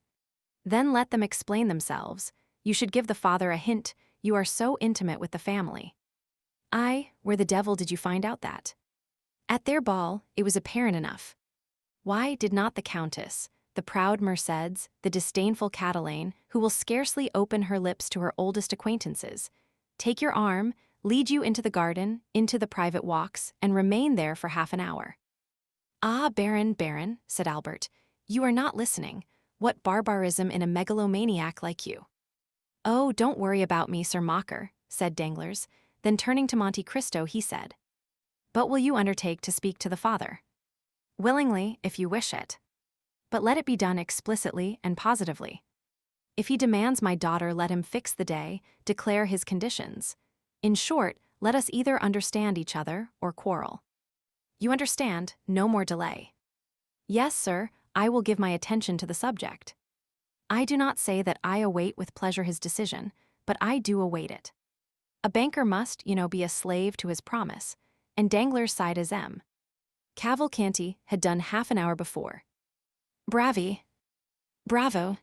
"Then let them explain themselves. You should give the father a hint, you are so intimate with the family." Where the devil did you find out that?" "At their ball, it was apparent enough. Why did not the Countess, the proud Mercédès, the disdainful Catalane, who will scarcely open her lips to her oldest acquaintances, take your arm, lead you into the garden, into the private walks, and remain there for half an hour?" "Ah, Baron," said Albert, "you are not listening. What barbarism in a megalomaniac like you!" "Oh, don't worry about me, Sir Mocker," said Danglars. Then turning to Monte Cristo, he said, "But will you undertake to speak to the father?" "Willingly, if you wish it. But let it be done explicitly and positively. If he demands my daughter, let him fix the day, declare his conditions. In short, let us either understand each other or quarrel. You understand, no more delay." "Yes, sir, I will give my attention to the subject. I do not say that I await with pleasure his decision, but I do await it. A banker must, be a slave to his promise," and Danglars sighed as M. Cavalcanti had done half an hour before. "Bravi! Bravo!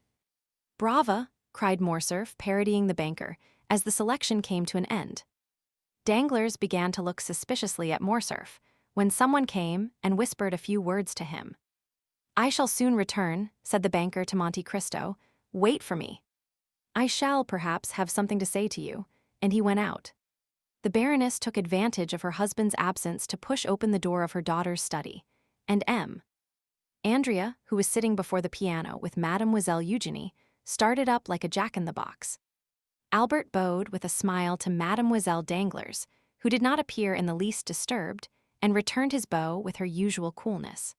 Brava!" cried Morcerf, parodying the banker, as the selection came to an end. Danglars began to look suspiciously at Morcerf, when someone came and whispered a few words to him. "I shall soon return," said the banker to Monte Cristo. "Wait for me. I shall, perhaps, have something to say to you," and he went out. The Baroness took advantage of her husband's absence to push open the door of her daughter's study, and Andrea, who was sitting before the piano with Mademoiselle Eugénie, started up like a jack-in-the-box. Albert bowed with a smile to Mademoiselle Danglars, who did not appear in the least disturbed, and returned his bow with her usual coolness.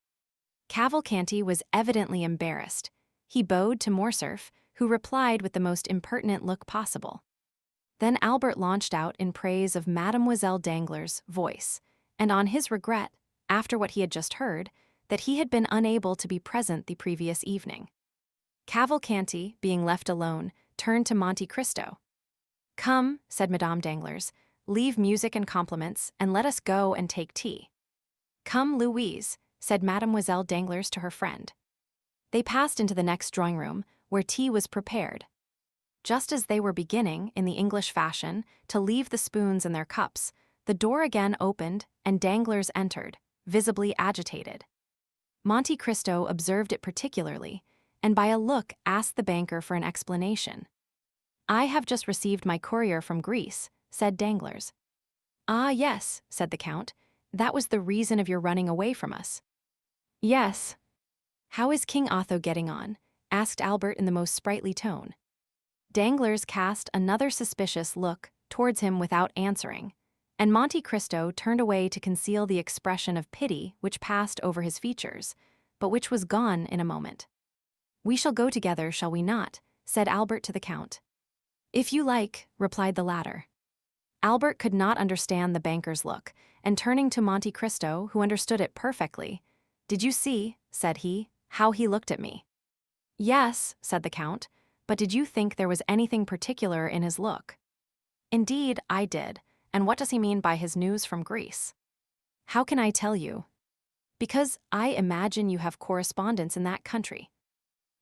Cavalcanti was evidently embarrassed. He bowed to Morcerf, who replied with the most impertinent look possible. Then Albert launched out in praise of Mademoiselle Danglars' voice, and on his regret, after what he had just heard, that he had been unable to be present the previous evening. Cavalcanti, being left alone, turned to Monte Cristo. "Come," said Madame Danglars, "leave music and compliments, and let us go and take tea." "Come, Louise," said Mademoiselle Danglars to her friend. They passed into the next drawing-room, where tea was prepared. Just as they were beginning, in the English fashion, to leave the spoons in their cups, the door again opened and Danglars entered, visibly agitated. Monte Cristo observed it particularly, and by a look asked the banker for an explanation. "I have just received my courier from Greece," said Danglars. "Ah, yes," said the count. "That was the reason of your running away from us." "Yes." "How is King Otho getting on?" asked Albert in the most sprightly tone. Danglars cast another suspicious look towards him without answering, and Monte Cristo turned away to conceal the expression of pity which passed over his features, but which was gone in a moment. "We shall go together, shall we not?" said Albert to the count. "If you like," replied the latter. Albert could not understand the banker's look, and turning to Monte Cristo, who understood it perfectly, "Did you see," said he, "how he looked at me?" "Yes," said the count, "but did you think there was anything particular in his look?" "Indeed, I did. And what does he mean by his news from Greece?" "How can I tell you?" "Because I imagine you have correspondents in that country."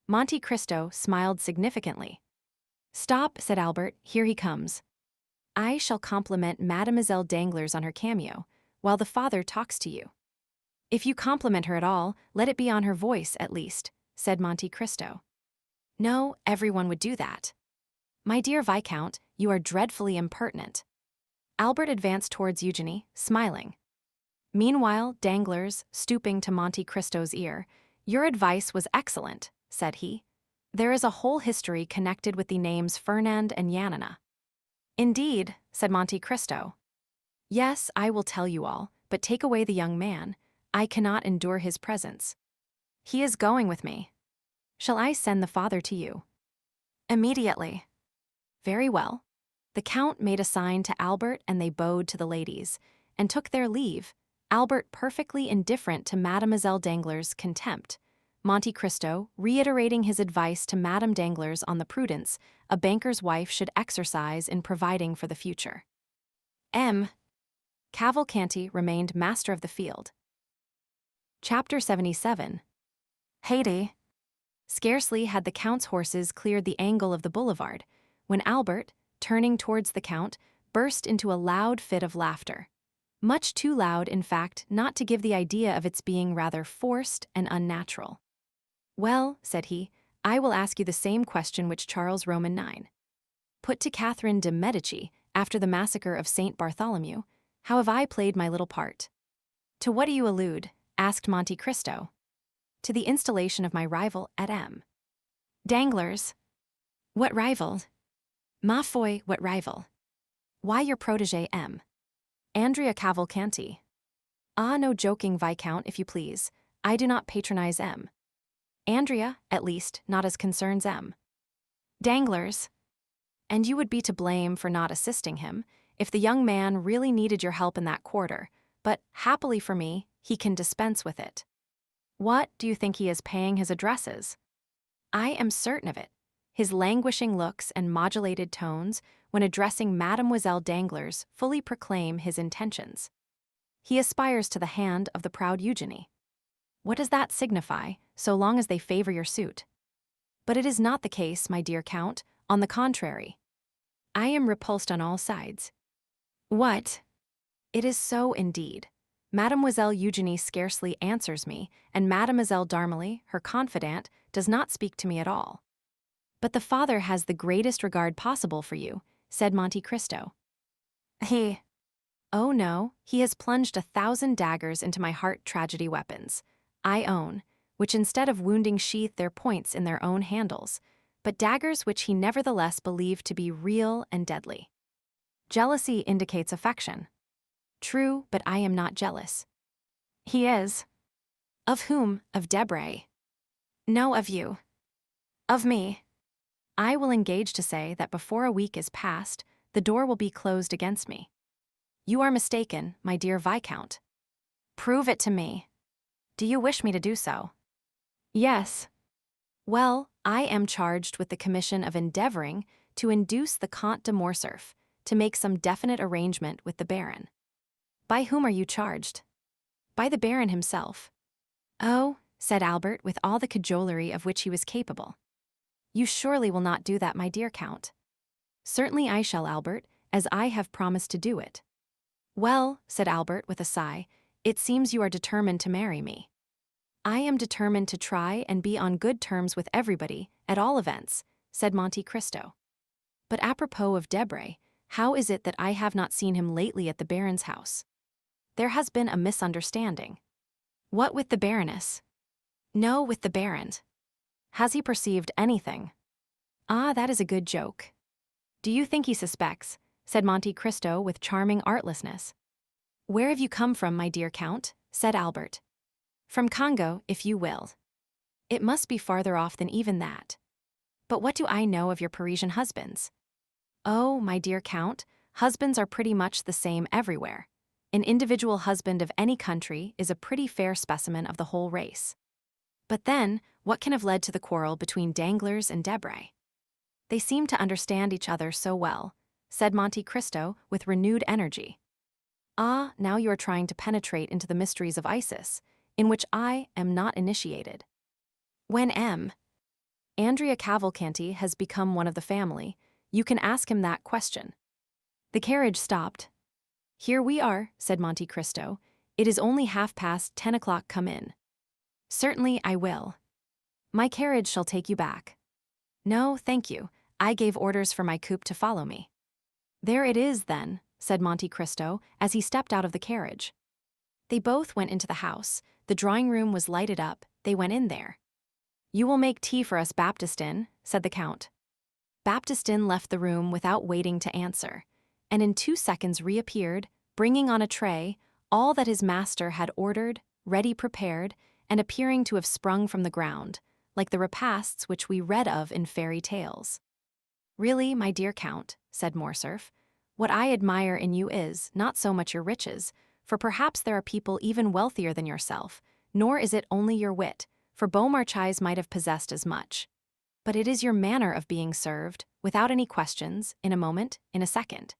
Monte Cristo smiled significantly. "Stop," said Albert, "here he comes. I shall compliment Mademoiselle Danglars on her cameo, while the father talks to you." "If you compliment her at all, let it be on her voice, at least," said Monte Cristo. "No, everyone would do that." "My dear Viscount, you are dreadfully impertinent." Albert advanced towards Eugénie, smiling. Meanwhile, Danglars, stooping to Monte Cristo's ear, "Your advice was excellent," said he. "There is a whole history connected with the names Fernand and Yanina." "Indeed," said Monte Cristo. "Yes, I will tell you all, but take away the young man. I cannot endure his presence." "He is going with me." "Shall I send the father to you?" "Immediately." "Very well." The count made a sign to Albert and they bowed to the ladies, and took their leave, Albert perfectly indifferent to Mademoiselle Danglars' contempt, Monte Cristo reiterating his advice to Madame Danglars on the prudence a banker's wife should exercise in providing for the future. Cavalcanti remained master of the field. Chapter 77. Haydée. Scarcely had the count's horses cleared the angle of the boulevard, when Albert, turning towards the count, burst into a loud fit of laughter. Much too loud, in fact, not to give the idea of its being rather forced and unnatural. "Well," said he, "I will ask you the same question which Charles Roman IX put to Catherine de' Medici after the massacre of St. Bartholomew. How have I played my little part?" "To what do you allude?" asked Monte Cristo. "To the installation of my rival at Danglars." "What rival?" "Ma foi, what rival?" Why your protégé M. Andrea Cavalcanti. Ah, no joking, Viscount, if you please. I do not patronize M. Andrea, at least, not as concerns M. Danglars. And you would be to blame for not assisting him, if the young man really needed your help in that quarter, but, happily for me, he can dispense with it. What do you think he is paying his addresses? I am certain of it. His languishing looks and modulated tones, when addressing Mademoiselle Danglars, fully proclaim his intentions. He aspires to the hand of the proud Eugenie. What does that signify, so long as they favor your suit? But it is not the case, my dear Count, on the contrary. I am repulsed on all sides. What? It is so indeed. Mademoiselle Eugenie scarcely answers me, and Mademoiselle d'Armilly, her confidante, does not speak to me at all. But the father has the greatest regard possible for you, said Monte Cristo. Oh no, he has plunged 1,000 daggers into my heart tragedy weapons, I own, which instead of wounding sheathe their points in their own handles, but daggers which he nevertheless believed to be real and deadly. Jealousy indicates affection. True, but I am not jealous. He is. Of whom? Of Debray. No, of you. Of me. I will engage to say that before a week is past, the door will be closed against me. You are mistaken, my dear Viscount. Prove it to me. Do you wish me to do so? Yes. Well, I am charged with the commission of endeavoring to induce the Comte de Morcerf to make some definite arrangement with the Baron. By whom are you charged? By the Baron himself. Oh, said Albert with all the cajolery of which he was capable. You surely will not do that, my dear Count. Certainly I shall, Albert, as I have promised to do it. Well, said Albert with a sigh, it seems you are determined to marry me. I am determined to try and be on good terms with everybody, at all events, said Monte Cristo. But apropos of Debray, how is it that I have not seen him lately at the Baron's house? There has been a misunderstanding. What with the Baroness? No, with the Baron. Has he perceived anything? Ah, that is a good joke. Do you think he suspects? Said Monte Cristo with charming artlessness. Where have you come from, my dear Count? Said Albert. From Congo, if you will. It must be farther off than even that. But what do I know of your Parisian husbands? Oh, my dear Count, husbands are pretty much the same everywhere. An individual husband of any country is a pretty fair specimen of the whole race. But then, what can have led to the quarrel between Danglars and Debray? They seem to understand each other so well, said Monte Cristo with renewed energy. Ah, now you are trying to penetrate into the mysteries of Isis, in which I am not initiated. When Andrea Cavalcanti has become one of the family, you can ask him that question. The carriage stopped. Here we are, said Monte Cristo. It is only 10:30. Come in. Certainly I will. My carriage shall take you back. No, thank you. I gave orders for my coupe to follow me. There it is, then, said Monte Cristo as he stepped out of the carriage. They both went into the house. The drawing-room was lighted up. They went in there. You will make tea for us, Baptistin, said the Count. Baptistin left the room without waiting to answer, and in 2 seconds reappeared, bringing on a tray all that his master had ordered, ready prepared, and appearing to have sprung from the ground, like the repasts which we read of in fairy tales. Really, my dear Count, said Morcerf, what I admire in you is not so much your riches, for perhaps there are people even wealthier than yourself, nor is it only your wit, for Beaumarchais might have possessed as much. But it is your manner of being served, without any questions, in a moment, in a second.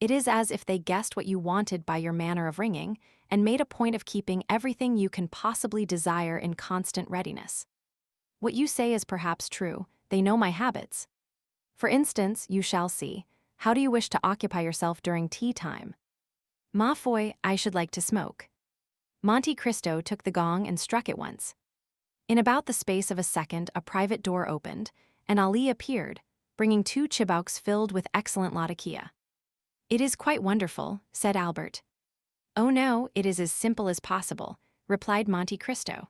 It is as if they guessed what you wanted by your manner of ringing, and made a point of keeping everything you can possibly desire in constant readiness. What you say is perhaps true, they know my habits. For instance, you shall see, how do you wish to occupy yourself during tea time? Ma foi, I should like to smoke. Monte Cristo took the gong and struck it once. In about the space of a second a private door opened, and Ali appeared, bringing 2 chibouques filled with excellent latakia. It is quite wonderful, said Albert. Oh no, it is as simple as possible, replied Monte Cristo.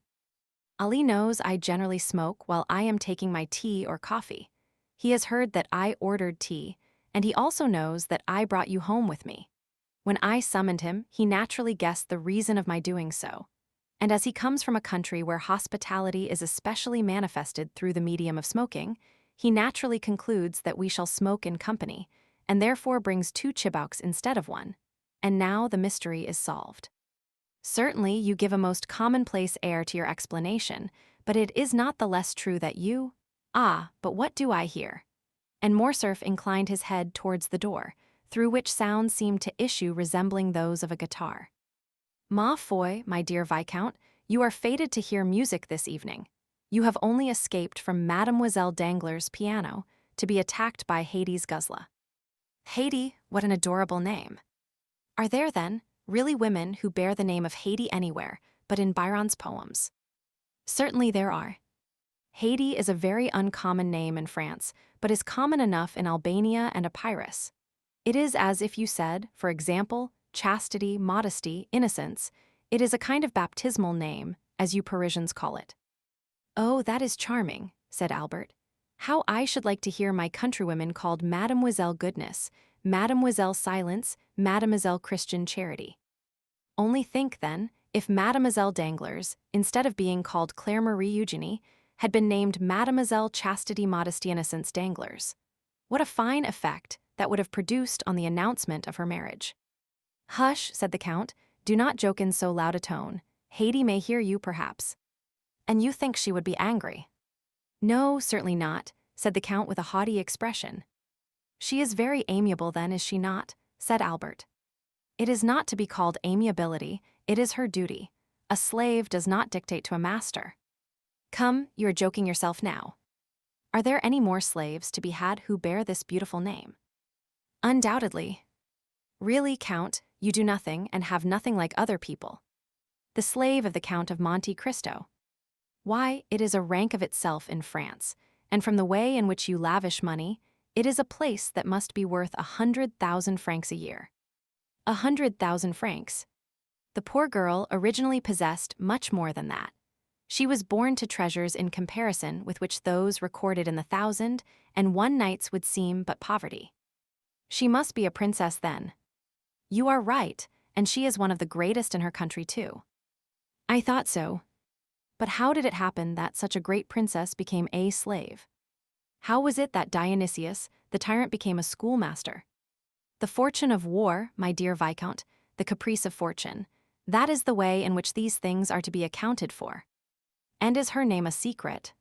Ali knows I generally smoke while I am taking my tea or coffee. He has heard that I ordered tea, and he also knows that I brought you home with me. When I summoned him, he naturally guessed the reason of my doing so. And as he comes from a country where hospitality is especially manifested through the medium of smoking, he naturally concludes that we shall smoke in company, and therefore brings 2 chibouks instead of 1. And now the mystery is solved. Certainly, you give a most commonplace air to your explanation, but it is not the less true that you— Ah, but what do I hear? And Morcerf inclined his head towards the door, through which sounds seemed to issue resembling those of a guitar. Ma foi, my dear Viscount, you are fated to hear music this evening. You have only escaped from Mademoiselle Danglars' piano to be attacked by Hades Guzla. Haidee, what an adorable name. Are there, then, really women who bear the name of Haidee anywhere but in Byron's poems? Certainly there are. Haidee is a very uncommon name in France, but is common enough in Albania and Epirus. It is as if you said, for example, chastity, modesty, innocence. It is a kind of baptismal name, as you Parisians call it. Oh, that is charming, said Albert. How I should like to hear my countrywomen called Mademoiselle Goodness, Mademoiselle Silence, Mademoiselle Christian Charity. Only think, then, if Mademoiselle Danglars, instead of being called Claire Marie Eugenie, had been named Mademoiselle Chastity Modesty Innocence Danglars. What a fine effect that would have produced on the announcement of her marriage. Hush, said the Count, do not joke in so loud a tone. Haidee may hear you, perhaps. And you think she would be angry? No, certainly not, said the Count with a haughty expression. She is very amiable then, is she not? Said Albert. It is not to be called amiability, it is her duty. A slave does not dictate to a master. Come, you are joking yourself now. Are there any more slaves to be had who bear this beautiful name? Undoubtedly. Really, Count, you do nothing and have nothing like other people. The slave of the Count of Monte Cristo. Why, it is a rank of itself in France, and from the way in which you lavish money, it is a place that must be worth 100,000 francs a year. 100,000 francs. The poor girl originally possessed much more than that. She was born to treasures in comparison with which those recorded in the 1,001 nights would seem but poverty. She must be a princess then. You are right, and she is one of the greatest in her country too. I thought so. But how did it happen that such a great princess became a slave? How was it that Dionysius, the tyrant, became a schoolmaster? The fortune of war, my dear Viscount, the caprice of fortune, that is the way in which these things are to be accounted for. And is her name a secret?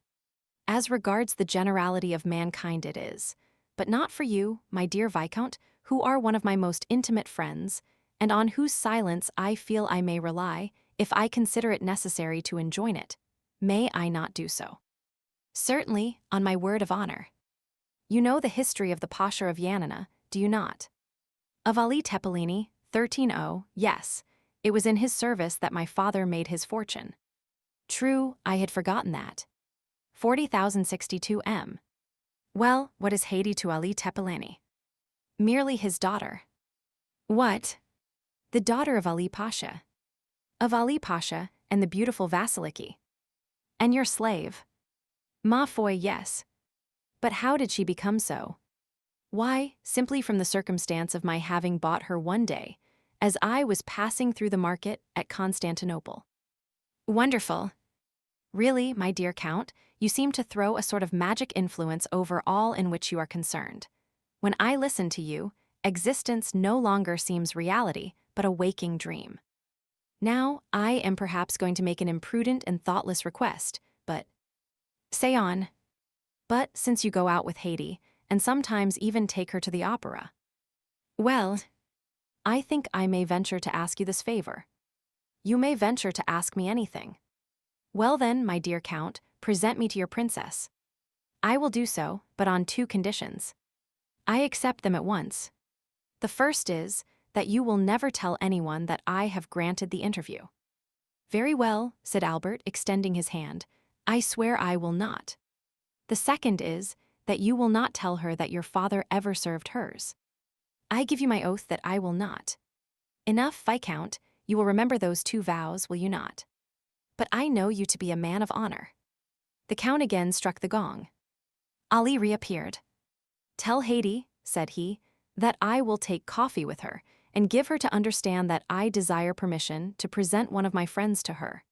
As regards the generality of mankind it is, but not for you, my dear Viscount, who are one of my most intimate friends, and on whose silence I feel I may rely, if I consider it necessary to enjoin it. May I not do so? Certainly, on my word of honor. You know the history of the Pasha of Yanina, do you not? Of Ali Tepelini, 13-0, yes, it was in his service that my father made his fortune. True, I had forgotten that. 40,062 m. Well, what is Haidee to Ali Tepelini? Merely his daughter. What? The daughter of Ali Pasha. Of Ali Pasha and the beautiful Vasiliki. And your slave. Ma foi, yes. But how did she become so? Why, simply from the circumstance of my having bought her one day, as I was passing through the market at Constantinople. Wonderful. Really, my dear Count, you seem to throw a sort of magic influence over all in which you are concerned. When I listen to you, existence no longer seems reality, but a waking dream. Now, I am perhaps going to make an imprudent and thoughtless request, but— Say on. But since you go out with Haidee, and sometimes even take her to the opera. Well, I think I may venture to ask you this favor. You may venture to ask me anything. Well then, my dear Count, present me to your princess. I will do so, but on 2 conditions. I accept them at once. The first is that you will never tell anyone that I have granted the interview. Very well, said Albert, extending his hand. I swear I will not. The second is that you will not tell her that your father ever served hers. I give you my oath that I will not. Enough, Viscount, you will remember those 2 vows, will you not? But I know you to be a man of honor. The Count again struck the gong. Ali reappeared. Tell Haidee, said he, "that I will take coffee with her, and give her to understand that I desire permission to present one of my friends to her."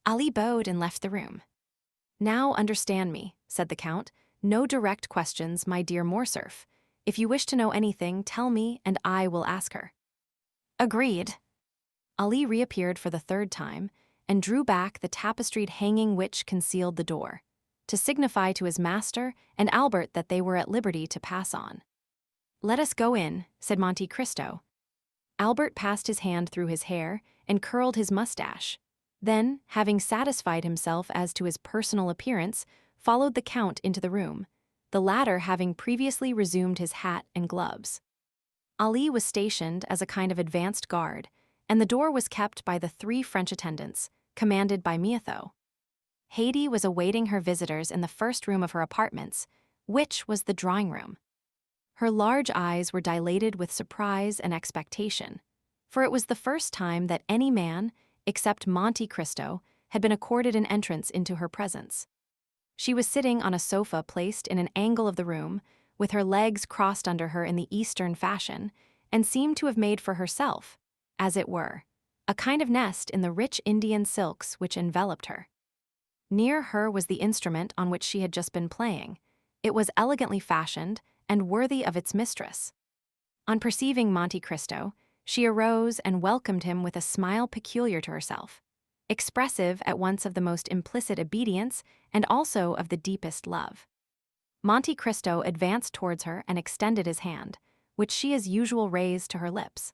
Ali bowed and left the room. "Now understand me," said the Count. "No direct questions, my dear Morcerf. If you wish to know anything, tell me, and I will ask her." "Agreed." Ali reappeared for the third time, and drew back the tapestried hanging which concealed the door, to signify to his master and Albert that they were at liberty to pass on. "Let us go in," said Monte Cristo. Albert passed his hand through his hair and curled his mustache. Then, having satisfied himself as to his personal appearance, followed the Count into the room, the latter having previously resumed his hat and gloves. Ali was stationed as a kind of advanced guard, and the door was kept by the 3 French attendants, commanded by Mietho. Haydée was awaiting her visitors in the first room of her apartments, which was the drawing-room. Her large eyes were dilated with surprise and expectation, for it was the first time that any man, except Monte Cristo, had been accorded an entrance into her presence. She was sitting on a sofa placed in an angle of the room, with her legs crossed under her in the Eastern fashion, and seemed to have made for herself, as it were, a kind of nest in the rich Indian silks which enveloped her. Near her was the instrument on which she had just been playing. It was elegantly fashioned and worthy of its mistress. On perceiving Monte Cristo, she arose and welcomed him with a smile peculiar to herself, expressive at once of the most implicit obedience and also of the deepest love. Monte Cristo advanced towards her and extended his hand, which she as usual raised to her lips.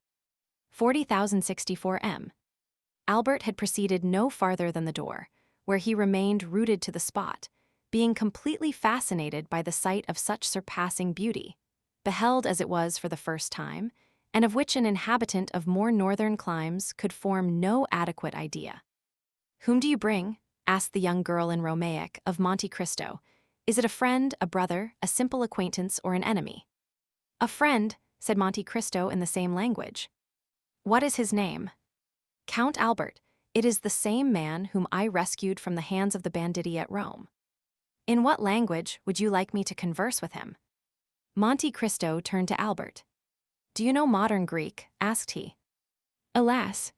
40,064 m. Albert had proceeded no farther than the door, where he remained rooted to the spot, being completely fascinated by the sight of such surpassing beauty, beheld as it was for the first time, and of which an inhabitant of more northern climes could form no adequate idea. "Whom do you bring?" asked the young girl in Romaic of Monte Cristo. "Is it a friend, a brother, a simple acquaintance, or an enemy?" "A friend," said Monte Cristo in the same language. "What is his name?" "Count Albert. It is the same man whom I rescued from the hands of the banditti at Rome." "In what language would you like me to converse with him?" Monte Cristo turned to Albert. "Do you know modern Greek?" asked he. "Alas!"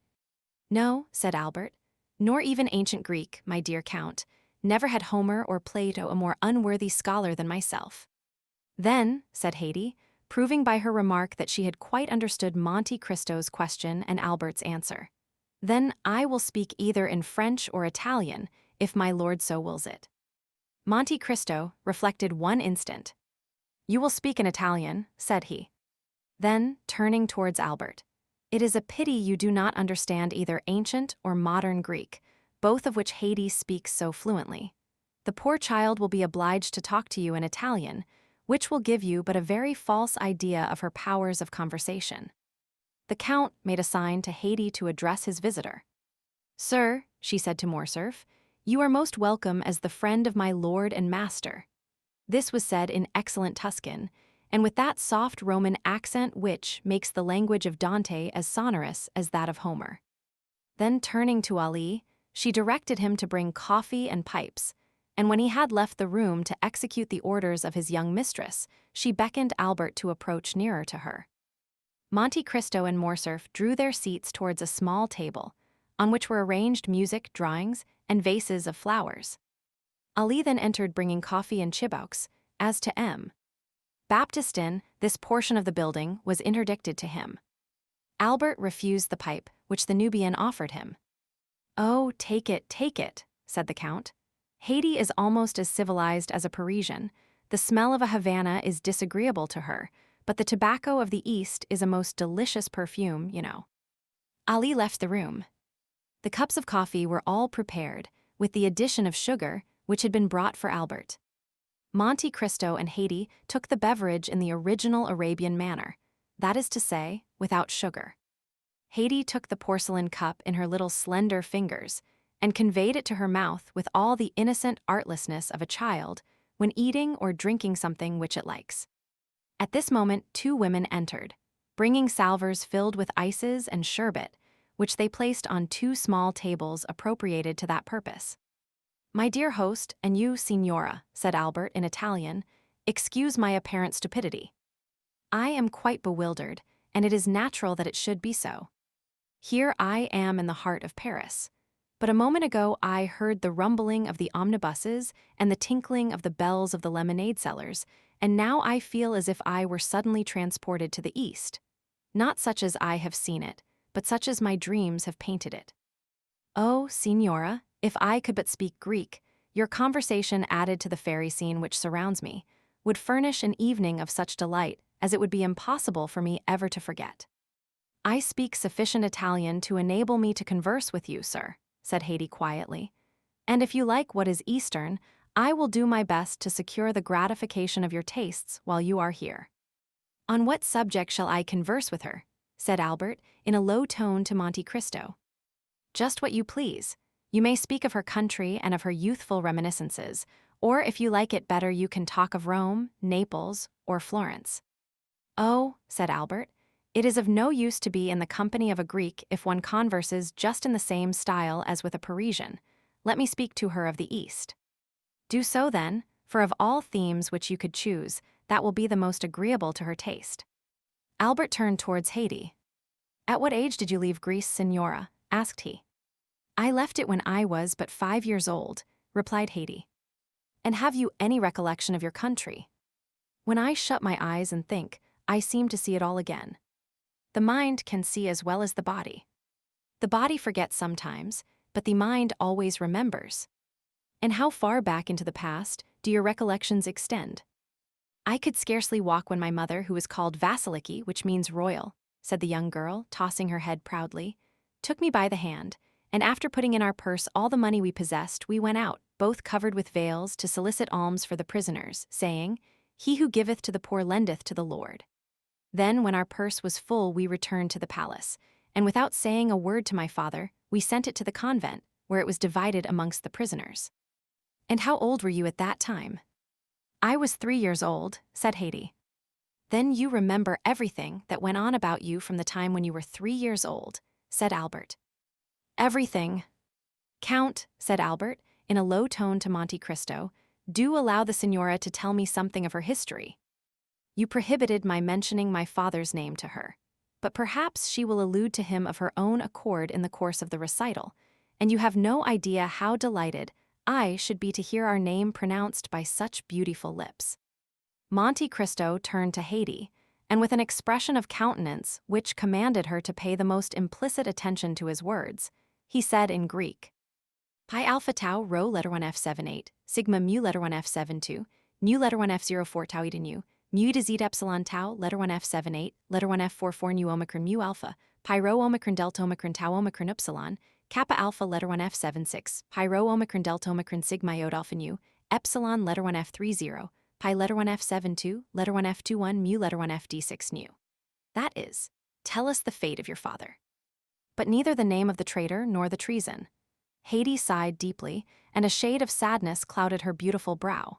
"No," said Albert, "nor even ancient Greek, my dear Count. Never had Homer or Plato a more unworthy scholar than myself." "Then," said Haydée, proving by her remark that she had quite understood Monte Cristo's question and Albert's answer, "then I will speak either in French or Italian, if my lord so wills it." Monte Cristo reflected one instant. "You will speak in Italian," said he. Then, turning towards Albert, "It is a pity you do not understand either ancient or modern Greek, both of which Haydée speaks so fluently. The poor child will be obliged to talk to you in Italian, which will give you but a very false idea of her powers of conversation." The Count made a sign to Haydée to address his visitor. "Sir," she said to Morcerf, "you are most welcome as the friend of my lord and master." This was said in excellent Tuscan, and with that soft Roman accent which makes the language of Dante as sonorous as that of Homer. Then turning to Ali, she directed him to bring coffee and pipes, and when he had left the room to execute the orders of his young mistress, she beckoned Albert to approach nearer to her. Monte Cristo and Morcerf drew their seats towards a small table, on which were arranged music, drawings, and vases of flowers. Ali then entered bringing coffee and chibouques, as to M. Baptistin, this portion of the building was interdicted to him. Albert refused the pipe which the Nubian offered him. "Oh, take it," said the Count. "Haydée is almost as civilized as a Parisian. The smell of a Havana is disagreeable to her, but the tobacco of the East is a most delicious perfume, you know." Ali left the room. The cups of coffee were all prepared, with the addition of sugar, which had been brought for Albert. Monte Cristo and Haydée took the beverage in the original Arabian manner, that is to say, without sugar. Haydée took the porcelain cup in her little slender fingers and conveyed it to her mouth with all the innocent artlessness of a child when eating or drinking something which it likes. At this moment 2 women entered, bringing salvers filled with ices and sherbet, which they placed on 2 small tables appropriated to that purpose. "My dear host, and you, signora," said Albert in Italian, "excuse my apparent stupidity." I am quite bewildered, and it is natural that it should be so. Here I am in the heart of Paris. But a moment ago I heard the rumbling of the omnibuses and the tinkling of the bells of the lemonade sellers, and now I feel as if I were suddenly transported to the East. Not such as I have seen it, but such as my dreams have painted it. Oh, Signora, if I could but speak Greek, your conversation added to the fairy scene which surrounds me, would furnish an evening of such delight as it would be impossible for me ever to forget. I speak sufficient Italian to enable me to converse with you, sir, said Haydée quietly. And if you like what is Eastern, I will do my best to secure the gratification of your tastes while you are here. On what subject shall I converse with her? Said Albert, in a low tone to Monte Cristo. Just what you please. You may speak of her country and of her youthful reminiscences, or if you like it better you can talk of Rome, Naples, or Florence. Oh, said Albert, it is of no use to be in the company of a Greek if one converses just in the same style as with a Parisian. Let me speak to her of the East. Do so then, for of all themes which you could choose, that will be the most agreeable to her taste. Albert turned towards Haydée. At what age did you leave Greece, Signora? Asked he. I left it when I was but 5 years old, replied Haydée. And have you any recollection of your country? When I shut my eyes and think, I seem to see it all again. The mind can see as well as the body. The body forgets sometimes, but the mind always remembers. And how far back into the past do your recollections extend? I could scarcely walk when my mother, who is called Vasiliki, which means royal, said the young girl, tossing her head proudly, took me by the hand, and after putting in our purse all the money we possessed, we went out, both covered with veils, to solicit alms for the prisoners, saying, He who giveth to the poor lendeth to the Lord. Then, when our purse was full, we returned to the palace, and without saying a word to my father, we sent it to the convent, where it was divided amongst the prisoners. And how old were you at that time? I was 3 years old, said Haydée. Then you remember everything that went on about you from the time when you were 3 years old, said Albert. Everything. Count, said Albert, in a low tone to Monte Cristo, do allow the Signora to tell me something of her history. You prohibited my mentioning my father's name to her, but perhaps she will allude to him of her own accord in the course of the recital, and you have no idea how delighted I should be to hear our name pronounced by such beautiful lips. Monte Cristo turned to Haydée, and with an expression of countenance which commanded her to pay the most implicit attention to his words, he said in Greek, Pi alpha tau rho letter 1 f78, sigma mu letter 1 f72, nu letter 1 f04 tau eta nu, mu to z epsilon tau letter 1 f78, letter 1 f44 nu omicron mu alpha, pi rho omicron delta omicron tau omicron upsilon, kappa alpha letter 1 f76, pi rho omicron delta omicron sigma iod alpha nu, epsilon letter 1 f30, pi letter 1 f72, letter 1 f21 mu letter 1 fd6 nu. That is, tell us the fate of your father. But neither the name of the traitor nor the treason. Haydée sighed deeply, and a shade of sadness clouded her beautiful brow.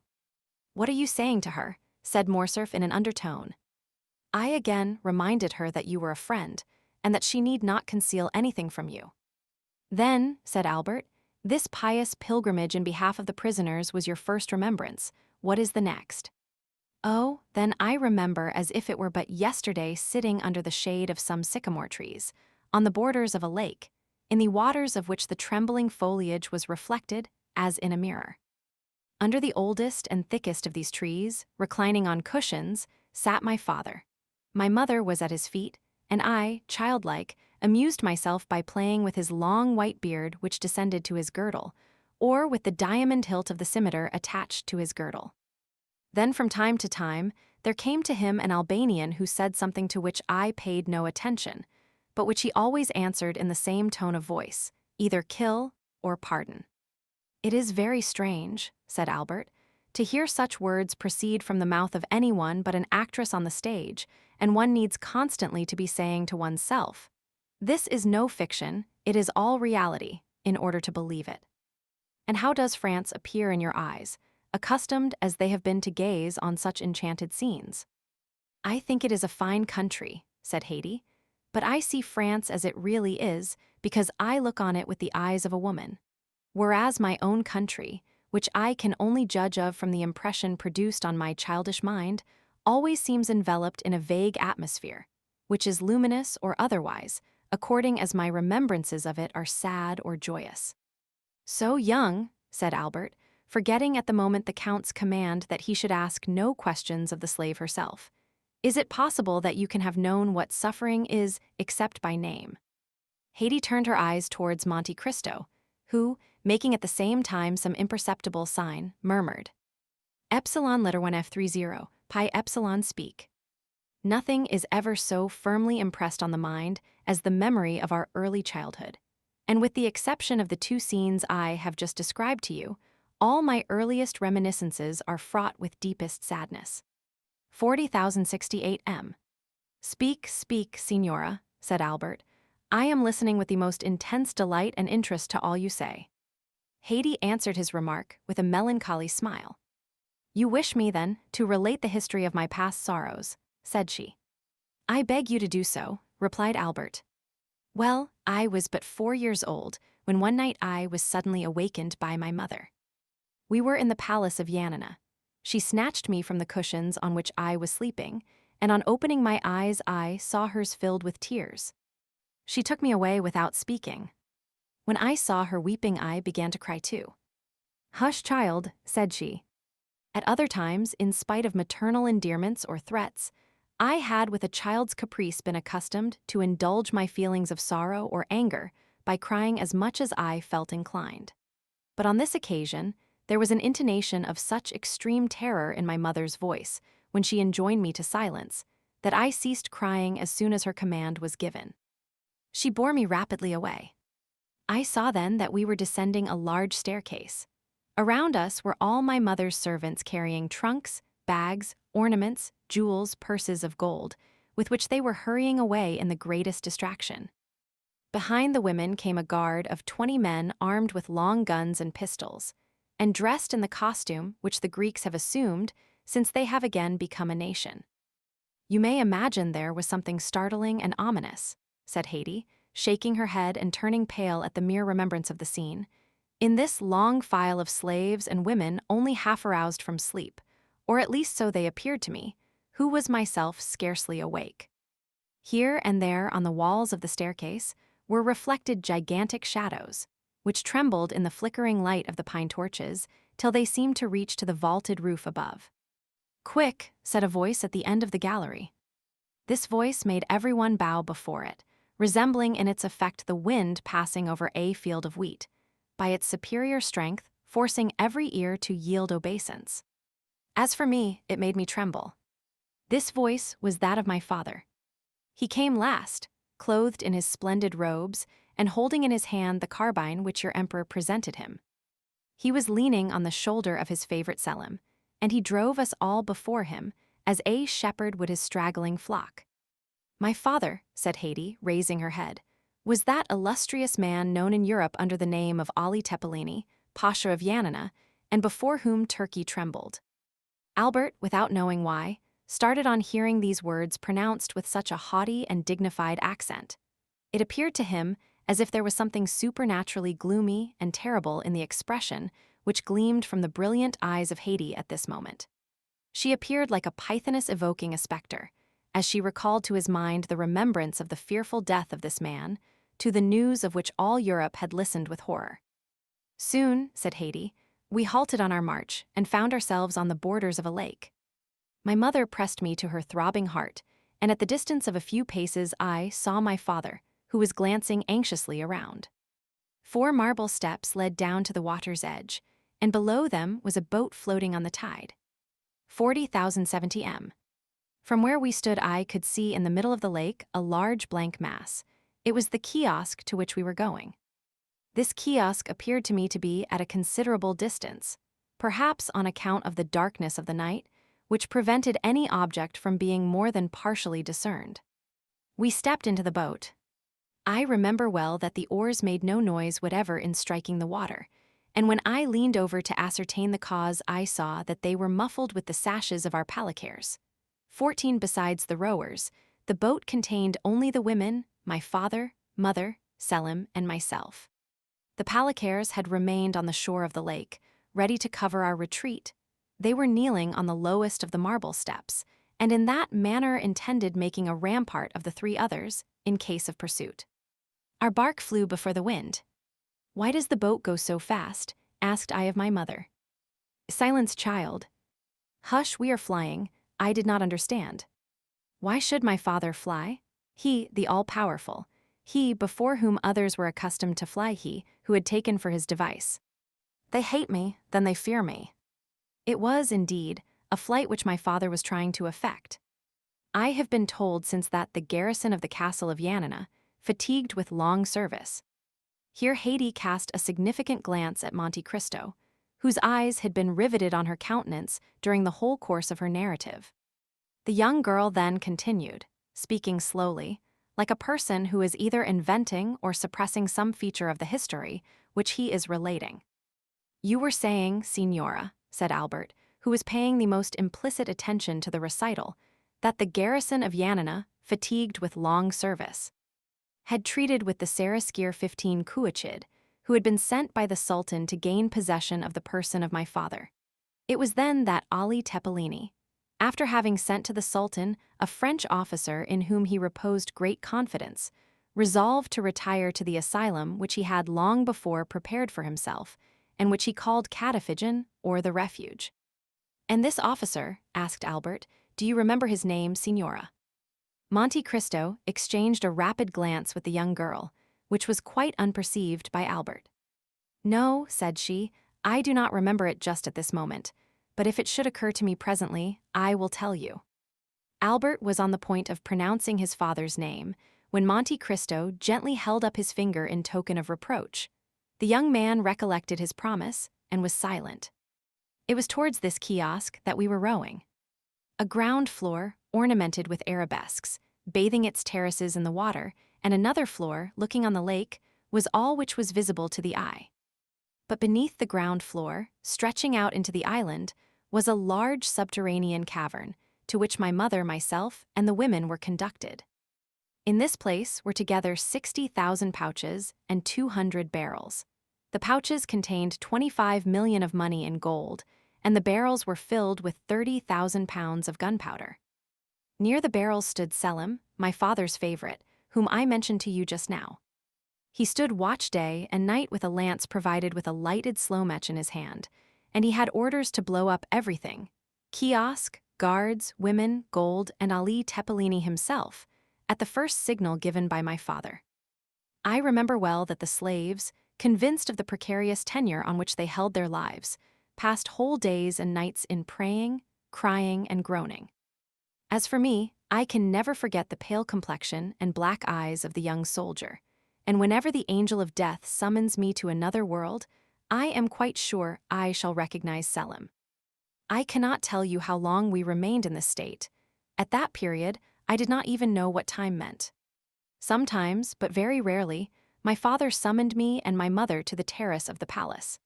What are you saying to her? Said Morcerf in an undertone. I again reminded her that you were a friend, and that she need not conceal anything from you. Then, said Albert, this pious pilgrimage in behalf of the prisoners was your first remembrance. What is the next? Oh, then I remember as if it were but yesterday sitting under the shade of some sycamore trees, on the borders of a lake, in the waters of which the trembling foliage was reflected as in a mirror. Under the oldest and thickest of these trees, reclining on cushions, sat my father. My mother was at his feet, and I, childlike, amused myself by playing with his long white beard which descended to his girdle, or with the diamond hilt of the scimitar attached to his girdle. Then from time to time, there came to him an Albanian who said something to which I paid no attention, but which he always answered in the same tone of voice, either kill or pardon. It is very strange, said Albert, to hear such words proceed from the mouth of anyone but an actress on the stage, and one needs constantly to be saying to oneself, this is no fiction, it is all reality, in order to believe it. And how does France appear in your eyes, accustomed as they have been to gaze on such enchanted scenes? I think it is a fine country, said Haydée, but I see France as it really is because I look on it with the eyes of a woman. Whereas my own country, which I can only judge of from the impression produced on my childish mind, always seems enveloped in a vague atmosphere, which is luminous or otherwise, according as my remembrances of it are sad or joyous. So young, said Albert, forgetting at the moment the Count's command that he should ask no questions of the slave herself. Is it possible that you can have known what suffering is except by name? Haydée turned her eyes towards Monte Cristo, who, making at the same time some imperceptible sign, murmured, Epsilon letter 1F30, pi epsilon speak. Nothing is ever so firmly impressed on the mind as the memory of our early childhood, and with the exception of the two scenes I have just described to you, all my earliest reminiscences are fraught with deepest sadness. 40,068 M. Speak, speak, signora, said Albert. I am listening with the most intense delight and interest to all you say. Haydée answered his remark with a melancholy smile. You wish me, then, to relate the history of my past sorrows, said she. I beg you to do so, replied Albert. Well, I was but 4 years old when one night I was suddenly awakened by my mother. We were in the palace of Yanina. She snatched me from the cushions on which I was sleeping, and on opening my eyes I saw hers filled with tears. She took me away without speaking. When I saw her weeping I began to cry too. Hush, child, said she. At other times, in spite of maternal endearments or threats, I had with a child's caprice been accustomed to indulge my feelings of sorrow or anger by crying as much as I felt inclined. But on this occasion, there was an intonation of such extreme terror in my mother's voice, when she enjoined me to silence, that I ceased crying as soon as her command was given. She bore me rapidly away. I saw then that we were descending a large staircase. Around us were all my mother's servants carrying trunks, bags, ornaments, jewels, purses of gold, with which they were hurrying away in the greatest distraction. Behind the women came a guard of 20 men armed with long guns and pistols, and dressed in the costume which the Greeks have assumed since they have again become a nation. You may imagine there was something startling and ominous, said Haydée, shaking her head and turning pale at the mere remembrance of the scene, in this long file of slaves and women only half aroused from sleep, or at least so they appeared to me, who was myself scarcely awake. Here and there on the walls of the staircase were reflected gigantic shadows, which trembled in the flickering light of the pine torches till they seemed to reach to the vaulted roof above. Quick, said a voice at the end of the gallery. This voice made everyone bow before it, resembling in its effect the wind passing over a field of wheat, by its superior strength forcing every ear to yield obeisance. As for me, it made me tremble. This voice was that of my father. He came last, clothed in his splendid robes, and holding in his hand the carbine which your emperor presented him. He was leaning on the shoulder of his favorite Selim, and he drove us all before him, as a shepherd would his straggling flock. My father, said Haydée, raising her head, was that illustrious man known in Europe under the name of Ali Tepelini, Pasha of Yanina, and before whom Turkey trembled. Albert, without knowing why, started on hearing these words pronounced with such a haughty and dignified accent. It appeared to him as if there was something supernaturally gloomy and terrible in the expression which gleamed from the brilliant eyes of Haydée at this moment. She appeared like a pythoness evoking a spectre, as she recalled to his mind the remembrance of the fearful death of this man, to the news of which all Europe had listened with horror. Soon, said Haydée, we halted on our march and found ourselves on the borders of a lake. My mother pressed me to her throbbing heart, and at the distance of a few paces I saw my father, who was glancing anxiously around. 4 marble steps led down to the water's edge, and below them was a boat floating on the tide. 40,070 M. From where we stood I could see in the middle of the lake a large blank mass. It was the kiosk to which we were going. This kiosk appeared to me to be at a considerable distance, perhaps on account of the darkness of the night, which prevented any object from being more than partially discerned. We stepped into the boat. I remember well that the oars made no noise whatever in striking the water, and when I leaned over to ascertain the cause I saw that they were muffled with the sashes of our palicares. 14 besides the rowers, the boat contained only the women, my father, mother, Selim, and myself. The palicares had remained on the shore of the lake, ready to cover our retreat. They were kneeling on the lowest of the marble steps, and in that manner intended making a rampart of the 3 others, in case of pursuit. Our bark flew before the wind. "Why does the boat go so fast?" asked I of my mother. "Silence, child." "Hush, we are flying." I did not understand. Why should my father fly? He, the all-powerful. He, before whom others were accustomed to fly, he, who had taken for his device. "They hate me, then they fear me." It was, indeed, a flight which my father was trying to effect. I have been told since that the garrison of the castle of Yanina, fatigued with long service. Here Haydée cast a significant glance at Monte Cristo, whose eyes had been riveted on her countenance during the whole course of her narrative. The young girl then continued, speaking slowly, like a person who is either inventing or suppressing some feature of the history which he is relating. "You were saying, Signora," said Albert, who was paying the most implicit attention to the recital, "that the garrison of Yanina, fatigued with long service, had treated with the Saraskir 15 Kuachid, who had been sent by the Sultan to gain possession of the person of my father. It was then that Ali Tepelini, after having sent to the Sultan a French officer in whom he reposed great confidence, resolved to retire to the asylum which he had long before prepared for himself, and which he called Cataphygin, or the Refuge." "And this officer," asked Albert, "do you remember his name, Signora?" Monte Cristo exchanged a rapid glance with the young girl, which was quite unperceived by Albert. "No," said she, "I do not remember it just at this moment, but if it should occur to me presently, I will tell you." Albert was on the point of pronouncing his father's name, when Monte Cristo gently held up his finger in token of reproach. The young man recollected his promise and was silent. It was towards this kiosk that we were rowing. A ground floor, ornamented with arabesques, bathing its terraces in the water, and another floor, looking on the lake, was all which was visible to the eye. But beneath the ground floor, stretching out into the island, was a large subterranean cavern, to which my mother, myself, and the women were conducted. In this place were together 60,000 pouches and 200 barrels. The pouches contained 25 million of money in gold, and the barrels were filled with 30,000 pounds of gunpowder. Near the barrels stood Selim, my father's favorite, whom I mentioned to you just now. He stood watch day and night with a lance provided with a lighted slow match in his hand, and he had orders to blow up everything: kiosk, guards, women, gold, and Ali Tepelini himself, at the first signal given by my father. I remember well that the slaves, convinced of the precarious tenure on which they held their lives, passed whole days and nights in praying, crying, and groaning. As for me, I can never forget the pale complexion and black eyes of the young soldier, and whenever the angel of death summons me to another world, I am quite sure I shall recognize Selim. I cannot tell you how long we remained in this state. At that period, I did not even know what time meant. Sometimes, but very rarely, my father summoned me and my mother to the terrace of the palace.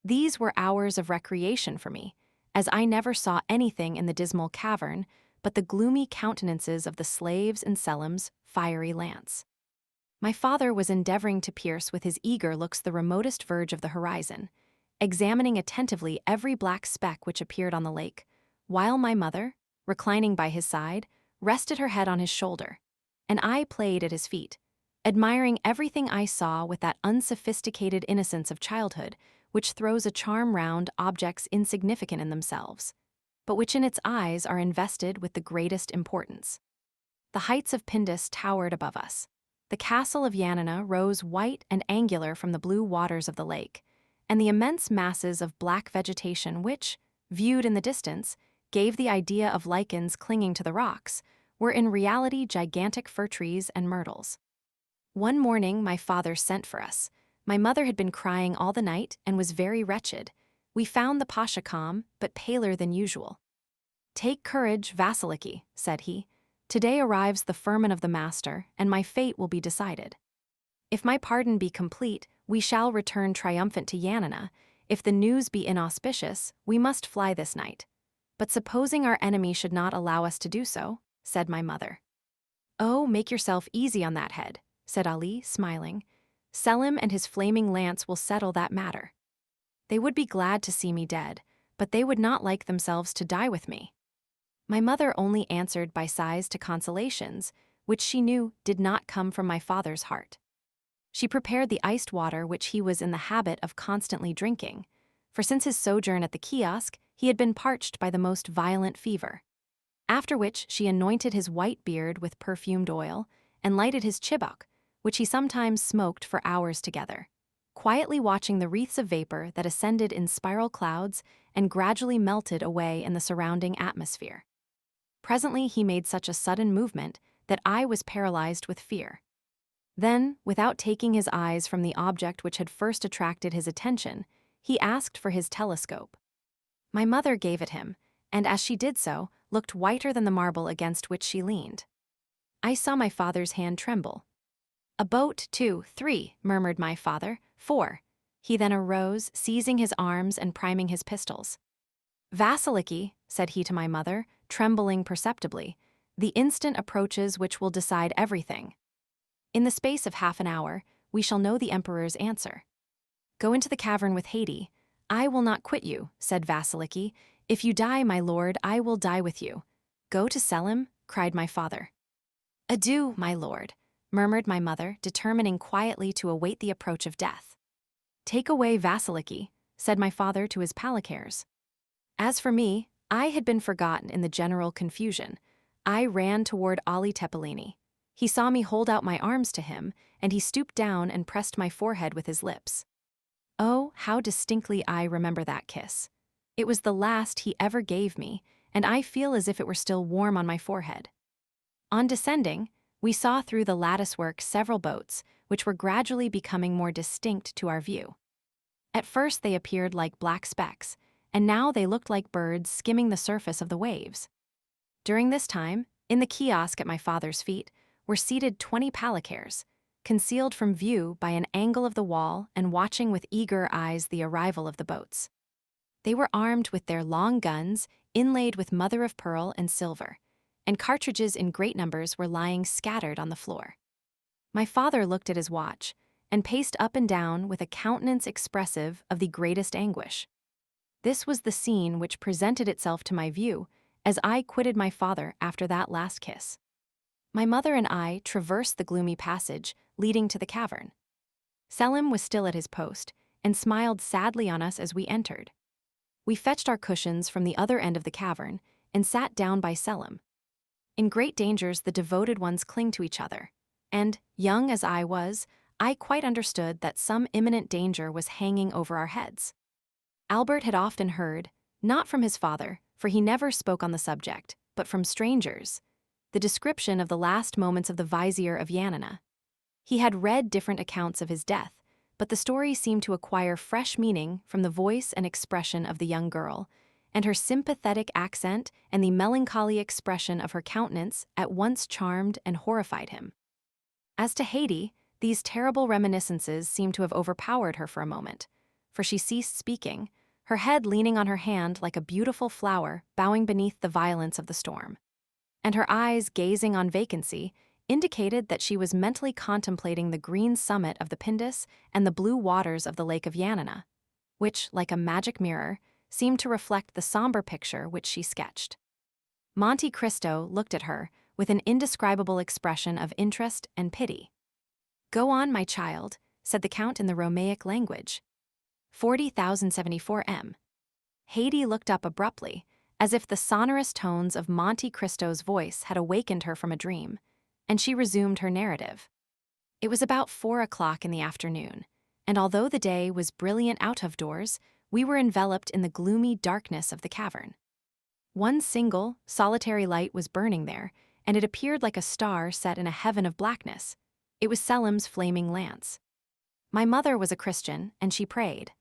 These were hours of recreation for me, as I never saw anything in the dismal cavern but the gloomy countenances of the slaves and Selim's fiery lance. My father was endeavoring to pierce with his eager looks the remotest verge of the horizon, examining attentively every black speck which appeared on the lake, while my mother, reclining by his side, rested her head on his shoulder, and I played at his feet, admiring everything I saw with that unsophisticated innocence of childhood which throws a charm round objects insignificant in themselves, but which in its eyes are invested with the greatest importance. The heights of Pindus towered above us. The castle of Yanina rose white and angular from the blue waters of the lake, and the immense masses of black vegetation which, viewed in the distance, gave the idea of lichens clinging to the rocks, were in reality gigantic fir trees and myrtles. One morning my father sent for us. My mother had been crying all the night and was very wretched. We found the Pasha calm, but paler than usual. "Take courage, Vasiliki," said he. "Today arrives the firman of the master, and my fate will be decided. If my pardon be complete, we shall return triumphant to Yanina. If the news be inauspicious, we must fly this night. But supposing our enemy should not allow us to do so," said my mother. "Oh, make yourself easy on that head," said Ali, smiling. "Selim and his flaming lance will settle that matter. They would be glad to see me dead, but they would not like themselves to die with me." My mother only answered by sighs to consolations, which she knew did not come from my father's heart. She prepared the iced water which he was in the habit of constantly drinking, for since his sojourn at the kiosk, he had been parched by the most violent fever. After which she anointed his white beard with perfumed oil and lighted his chibok, which he sometimes smoked for hours together, quietly watching the wreaths of vapor that ascended in spiral clouds and gradually melted away in the surrounding atmosphere. Presently he made such a sudden movement that I was paralyzed with fear. Then, without taking his eyes from the object which had first attracted his attention, he asked for his telescope. My mother gave it him, and as she did so, looked whiter than the marble against which she leaned. I saw my father's hand tremble. "A boat, 2, 3, murmured my father, 4. He then arose, seizing his arms and priming his pistols. "Vasiliki," said he to my mother, trembling perceptibly, "the instant approaches which will decide everything. In the space of half an hour, we shall know the emperor's answer. Go into the cavern with Haydée. I will not quit you," said Vasiliki. "If you die, my lord, I will die with you." "Go to Selim?" cried my father. "Adieu, my lord," murmured my mother, determining quietly to await the approach of death. "Take away Vasiliki," said my father to his palicares. As for me, I had been forgotten in the general confusion. I ran toward Ali Tepelini. He saw me hold out my arms to him, and he stooped down and pressed my forehead with his lips. Oh, how distinctly I remember that kiss. It was the last he ever gave me, and I feel as if it were still warm on my forehead. On descending, we saw through the latticework several boats, which were gradually becoming more distinct to our view. At first they appeared like black specks, and now they looked like birds skimming the surface of the waves. During this time, in the kiosk at my father's feet, were seated 20 palicares, concealed from view by an angle of the wall and watching with eager eyes the arrival of the boats. They were armed with their long guns, inlaid with mother-of-pearl and silver, and cartridges in great numbers were lying scattered on the floor. My father looked at his watch, and paced up and down with a countenance expressive of the greatest anguish. This was the scene which presented itself to my view as I quitted my father after that last kiss. My mother and I traversed the gloomy passage leading to the cavern. Selim was still at his post, and smiled sadly on us as we entered. We fetched our cushions from the other end of the cavern, and sat down by Selim. In great dangers the devoted ones cling to each other, and, young as I was, I quite understood that some imminent danger was hanging over our heads. Albert had often heard, not from his father, for he never spoke on the subject, but from strangers, the description of the last moments of the vizier of Yanina. He had read different accounts of his death, but the story seemed to acquire fresh meaning from the voice and expression of the young girl, and her sympathetic accent and the melancholy expression of her countenance at once charmed and horrified him. As to Haydée, these terrible reminiscences seemed to have overpowered her for a moment, for she ceased speaking, her head leaning on her hand like a beautiful flower bowing beneath the violence of the storm. And her eyes, gazing on vacancy, indicated that she was mentally contemplating the green summit of the Pindus and the blue waters of the lake of Yanina, which, like a magic mirror, seemed to reflect the somber picture which she sketched. Monte Cristo looked at her with an indescribable expression of interest and pity. "Go on, my child," said the Count in the Romaic language. 40,074 m. Haydée looked up abruptly, as if the sonorous tones of Monte Cristo's voice had awakened her from a dream, and she resumed her narrative. It was about 4 o'clock in the afternoon, and although the day was brilliant out of doors, we were enveloped in the gloomy darkness of the cavern. One single, solitary light was burning there, and it appeared like a star set in a heaven of blackness. It was Selim's flaming lance. My mother was a Christian, and she prayed.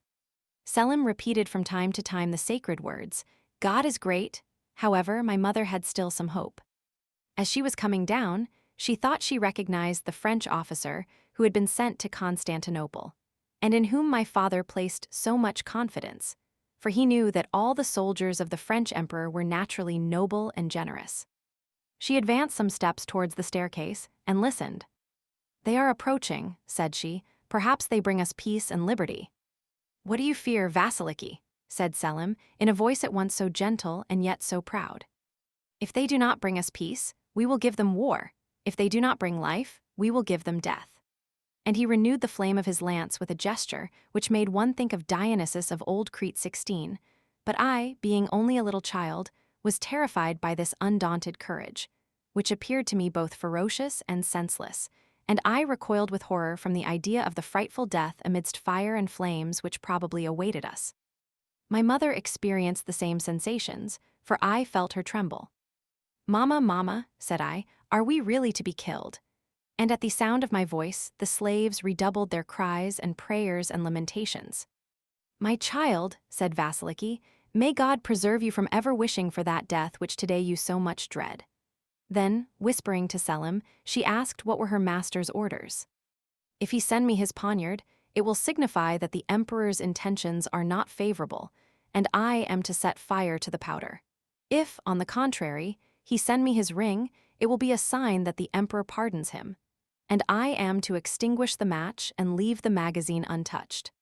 Selim repeated from time to time the sacred words, "God is great." However, my mother had still some hope. As she was coming down, she thought she recognized the French officer who had been sent to Constantinople, and in whom my father placed so much confidence, for he knew that all the soldiers of the French emperor were naturally noble and generous. She advanced some steps towards the staircase and listened. "They are approaching," said she. "Perhaps they bring us peace and liberty." "What do you fear, Vasiliki?" said Selim, in a voice at once so gentle and yet so proud. If they do not bring us peace, we will give them war. If they do not bring life, we will give them death." And he renewed the flame of his lance with a gesture which made one think of Dionysus of old Crete 16. But I, being only a little child, was terrified by this undaunted courage, which appeared to me both ferocious and senseless, and I recoiled with horror from the idea of the frightful death amidst fire and flames which probably awaited us. My mother experienced the same sensations, for I felt her tremble. "Mamma, mamma," said I, "are we really to be killed?" And at the sound of my voice, the slaves redoubled their cries and prayers and lamentations. "My child," said Vasiliki, "may God preserve you from ever wishing for that death which today you so much dread." Then, whispering to Selim, she asked what were her master's orders. "If he send me his poniard, it will signify that the emperor's intentions are not favorable, and I am to set fire to the powder. If, on the contrary, he send me his ring, it will be a sign that the emperor pardons him, and I am to extinguish the match and leave the magazine untouched."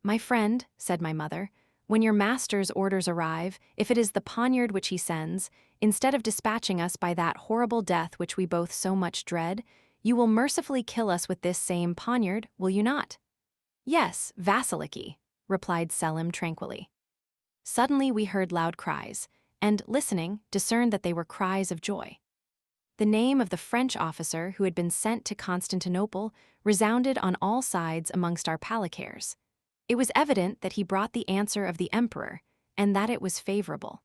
"My friend," said my mother, "when your master's orders arrive, if it is the poniard which he sends, instead of dispatching us by that horrible death which we both so much dread, you will mercifully kill us with this same poniard, will you not?" "Yes, Vasiliki," replied Selim tranquilly. Suddenly we heard loud cries, and, listening, discerned that they were cries of joy. The name of the French officer who had been sent to Constantinople resounded on all sides amongst our palicares. It was evident that he brought the answer of the emperor, and that it was favorable.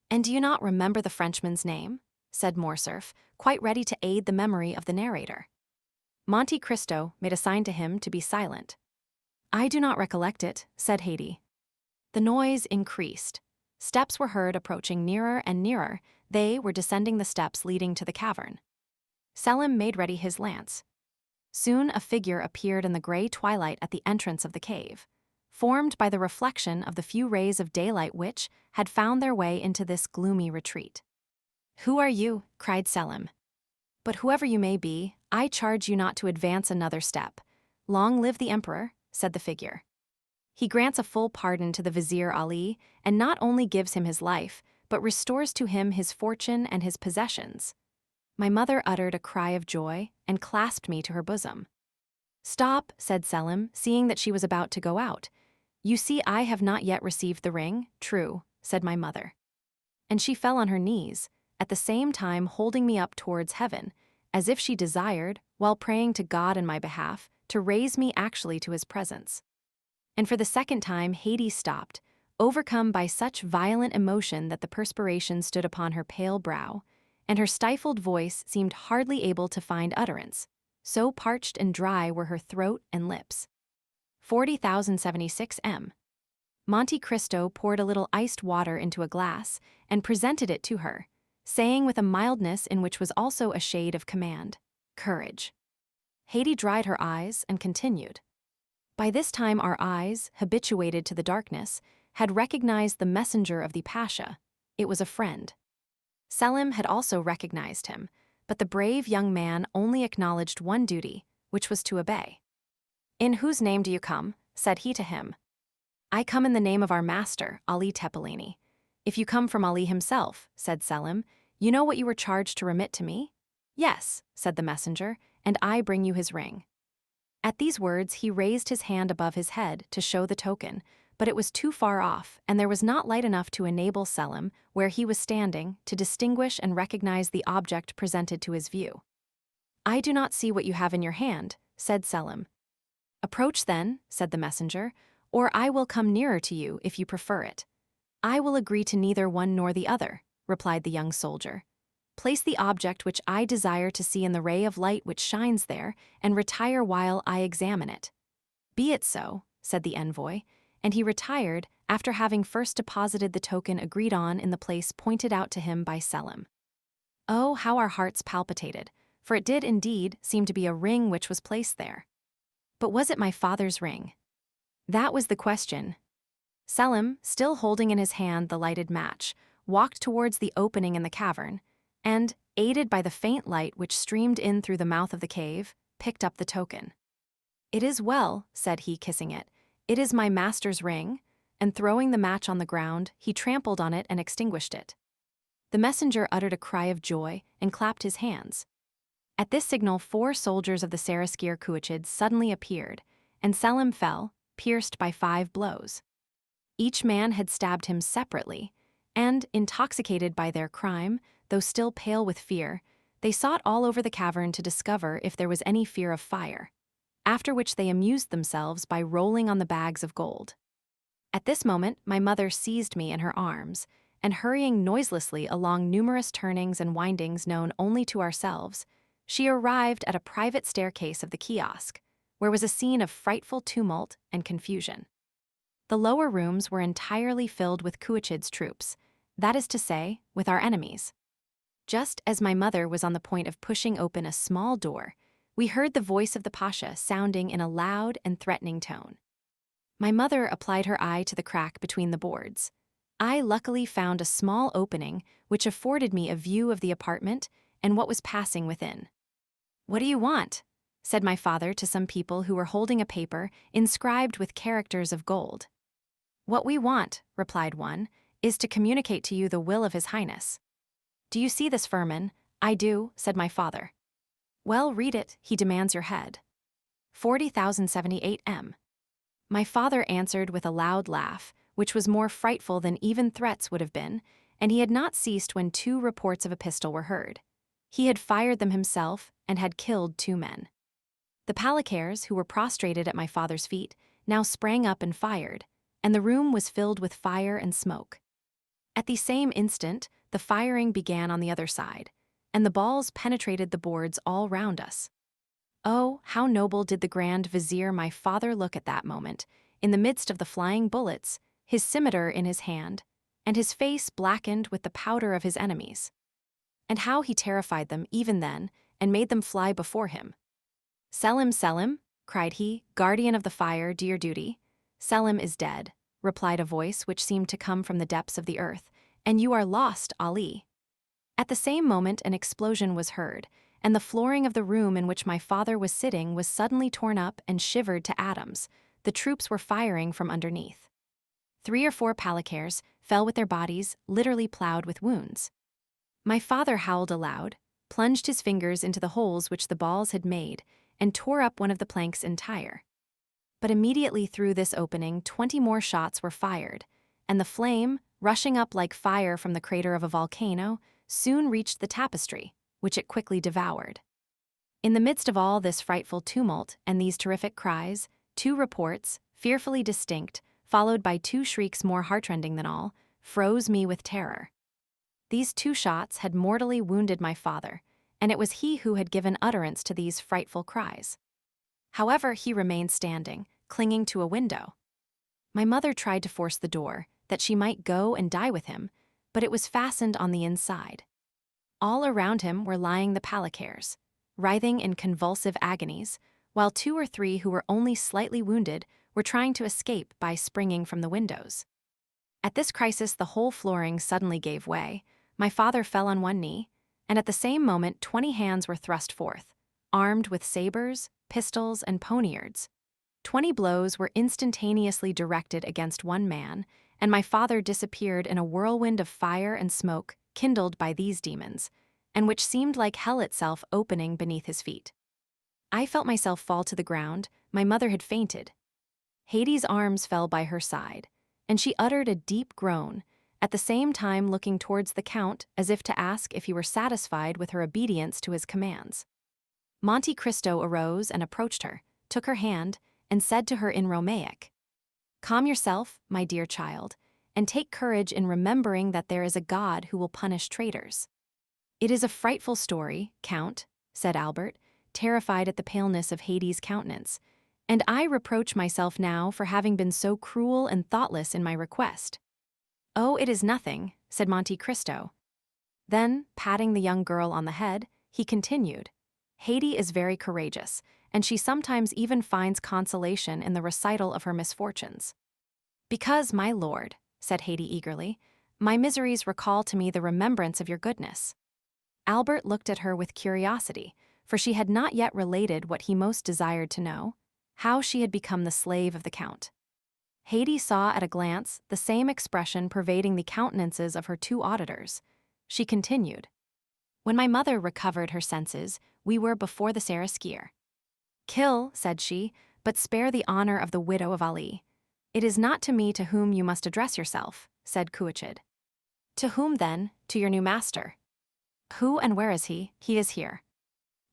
"And do you not remember the Frenchman's name?" said Morcerf, quite ready to aid the memory of the narrator. Monte Cristo made a sign to him to be silent. "I do not recollect it," said Haydée. The noise increased. Steps were heard approaching nearer and nearer. They were descending the steps leading to the cavern. Selim made ready his lance. Soon a figure appeared in the gray twilight at the entrance of the cave, formed by the reflection of the few rays of daylight which had found their way into this gloomy retreat. "Who are you?" cried Selim. "But whoever you may be, I charge you not to advance another step. Long live the emperor," said the figure. "He grants a full pardon to the Vizier Ali, and not only gives him his life, but restores to him his fortune and his possessions." My mother uttered a cry of joy and clasped me to her bosom. "Stop," said Selim, seeing that she was about to go out. "You see I have not yet received the ring." "True," said my mother. And she fell on her knees, at the same time holding me up towards heaven, as if she desired, while praying to God in my behalf, to raise me actually to his presence. And for the second time Haydée stopped, overcome by such violent emotion that the perspiration stood upon her pale brow, and her stifled voice seemed hardly able to find utterance, so parched and dry were her throat and lips. 40,076 m. Monte Cristo poured a little iced water into a glass and presented it to her, saying with a mildness in which was also a shade of command, "Courage." Haydée dried her eyes and continued. By this time our eyes, habituated to the darkness, had recognized the messenger of the Pasha. It was a friend. Selim had also recognized him, but the brave young man only acknowledged one duty, which was to obey. "In whose name do you come?" said he to him. "I come in the name of our master, Ali Tepelini." "If you come from Ali himself," said Selim, "you know what you were charged to remit to me?" "Yes," said the messenger, "and I bring you his ring." At these words he raised his hand above his head to show the token, but it was too far off, and there was not light enough to enable Selim, where he was standing, to distinguish and recognize the object presented to his view. "I do not see what you have in your hand," said Selim. "Approach then," said the messenger, "or I will come nearer to you if you prefer it." "I will agree to neither one nor the other," replied the young soldier. "Place the object which I desire to see in the ray of light which shines there, and retire while I examine it." "Be it so," said the envoy, and he retired after having first deposited the token agreed on in the place pointed out to him by Selim. Oh, how our hearts palpitated, for it did indeed seem to be a ring which was placed there. But was it my father's ring? That was the question. Selim, still holding in his hand the lighted match, walked towards the opening in the cavern, and, aided by the faint light which streamed in through the mouth of the cave, picked up the token. "It is well," said he, kissing it. "It is my master's ring," and throwing the match on the ground, he trampled on it and extinguished it. The messenger uttered a cry of joy and clapped his hands. At this signal, 4 soldiers of the Saraskir Kuachids suddenly appeared, and Selim fell, pierced by 5 blows. Each man had stabbed him separately, and, intoxicated by their crime, though still pale with fear, they sought all over the cavern to discover if there was any fear of fire, after which they amused themselves by rolling on the bags of gold. At this moment, my mother seized me in her arms, and hurrying noiselessly along numerous turnings and windings known only to ourselves, she arrived at a private staircase of the kiosk, where was a scene of frightful tumult and confusion. The lower rooms were entirely filled with Kuachid's troops, that is to say, with our enemies. Just as my mother was on the point of pushing open a small door, we heard the voice of the Pasha sounding in a loud and threatening tone. My mother applied her eye to the crack between the boards. I luckily found a small opening which afforded me a view of the apartment and what was passing within. "What do you want?" said my father to some people who were holding a paper inscribed with characters of gold. "What we want," replied one, "is to communicate to you the will of His Highness." "Do you see this firman?" "I do," said my father. "Well, read it. He demands your head." 40,078 M. My father answered with a loud laugh, which was more frightful than even threats would have been, and he had not ceased when 2 reports of a pistol were heard. He had fired them himself and had killed 2 men. The Palicaires, who were prostrated at my father's feet, now sprang up and fired, and the room was filled with fire and smoke. At the same instant, the firing began on the other side, and the balls penetrated the boards all round us. Oh, how noble did the Grand Vizier my father look at that moment, in the midst of the flying bullets, his scimitar in his hand, and his face blackened with the powder of his enemies. And how he terrified them even then, and made them fly before him. "Selim, Selim," cried he, "guardian of the fire, do your duty." "Selim is dead," replied a voice which seemed to come from the depths of the earth, "and you are lost, Ali." At the same moment an explosion was heard, and the flooring of the room in which my father was sitting was suddenly torn up and shivered to atoms. The troops were firing from underneath. 3 or 4 Palicaires fell with their bodies literally plowed with wounds. My father howled aloud, plunged his fingers into the holes which the balls had made, and tore up one of the planks entire. But immediately through this opening 20 more shots were fired, and the flame, rushing up like fire from the crater of a volcano, soon reached the tapestry, which it quickly devoured. In the midst of all this frightful tumult and these terrific cries, 2 reports, fearfully distinct, followed by 2 shrieks more heartrending than all, froze me with terror. These 2 shots had mortally wounded my father, and it was he who had given utterance to these frightful cries. However, he remained standing, clinging to a window. My mother tried to force the door, that she might go and die with him, but it was fastened on the inside. All around him were lying the Palicaires, writhing in convulsive agonies, while 2 or 3 who were only slightly wounded were trying to escape by springing from the windows. At this crisis the whole flooring suddenly gave way, my father fell on one knee, and at the same moment 20 hands were thrust forth, armed with sabers, pistols, and poniards. 20 blows were instantaneously directed against one man, and my father disappeared in a whirlwind of fire and smoke kindled by these demons, and which seemed like hell itself opening beneath his feet. I felt myself fall to the ground. My mother had fainted. Hades' arms fell by her side, and she uttered a deep groan, at the same time looking towards the Count as if to ask if he were satisfied with her obedience to his commands. Monte Cristo arose and approached her, took her hand, and said to her in Romaic, "Calm yourself, my dear child, and take courage in remembering that there is a God who will punish traitors." "It is a frightful story, Count," said Albert, terrified at the paleness of Hades' countenance, "and I reproach myself now for having been so cruel and thoughtless in my request." "Oh, it is nothing," said Monte Cristo. Then, patting the young girl on the head, he continued, "Haydée is very courageous, and she sometimes even finds consolation in the recital of her misfortunes." "Because, my lord," said Haydée eagerly, "my miseries recall to me the remembrance of your goodness." Albert looked at her with curiosity, for she had not yet related what he most desired to know, how she had become the slave of the Count. Haydée saw at a glance the same expression pervading the countenances of her 2 auditors. she continued. When my mother recovered her senses, we were before the Seraskier. Kill, said she, but spare the honor of the widow of Ali. It is not to me to whom you must address yourself, said Couchid. To whom then? To your new master. Who and where is he? He is here.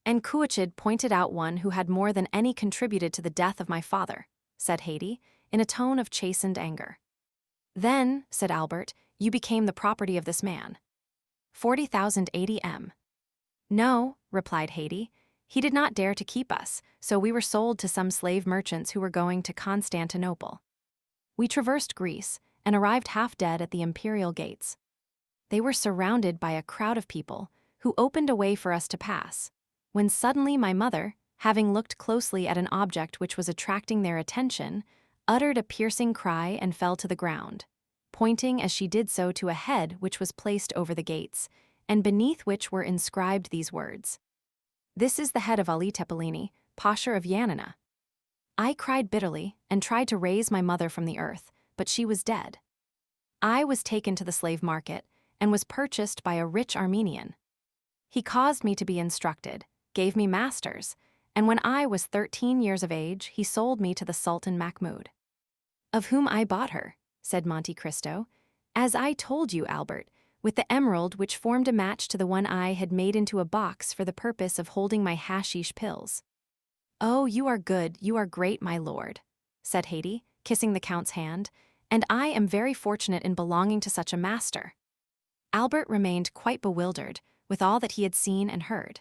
And Couchid pointed out one who had more than any contributed to the death of my father, said Haydée, in a tone of chastened anger. Then, said Albert, you became the property of this man. 40,000 ADM. No, replied Haydée, he did not dare to keep us, so we were sold to some slave merchants who were going to Constantinople. We traversed Greece and arrived half dead at the imperial gates. They were surrounded by a crowd of people who opened a way for us to pass, when suddenly my mother, having looked closely at an object which was attracting their attention, uttered a piercing cry and fell to the ground, pointing as she did so to a head which was placed over the gates, and beneath which were inscribed these words: This is the head of Ali Tepelini, Pasha of Yanina. I cried bitterly and tried to raise my mother from the earth, but she was dead. I was taken to the slave market and was purchased by a rich Armenian. He caused me to be instructed, gave me masters, and when I was 13 years of age, he sold me to the Sultan Mahmud. Of whom I bought her, said Monte Cristo, as I told you, Albert, with the emerald which formed a match to the one I had made into a box for the purpose of holding my hashish pills. Oh, you are good, you are great, my lord, said Haydée, kissing the Count's hand, and I am very fortunate in belonging to such a master. Albert remained quite bewildered with all that he had seen and heard.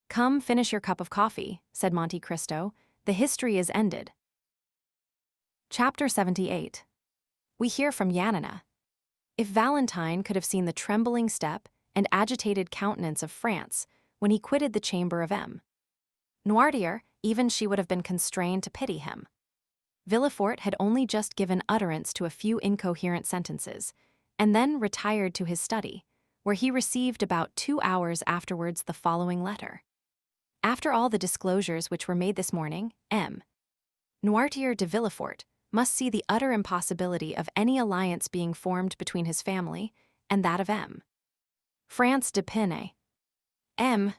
Come, finish your cup of coffee, said Monte Cristo. The history is ended. Chapter 78. We hear from Yanina. If Valentine could have seen the trembling step and agitated countenance of France when he quitted the chamber of M. Noirtier, even she would have been constrained to pity him. Villefort had only just given utterance to a few incoherent sentences, and then retired to his study, where he received about 2 hours afterwards the following letter. After all the disclosures which were made this morning, M. Noirtier de Villefort must see the utter impossibility of any alliance being formed between his family and that of M. France d'Épinay. M.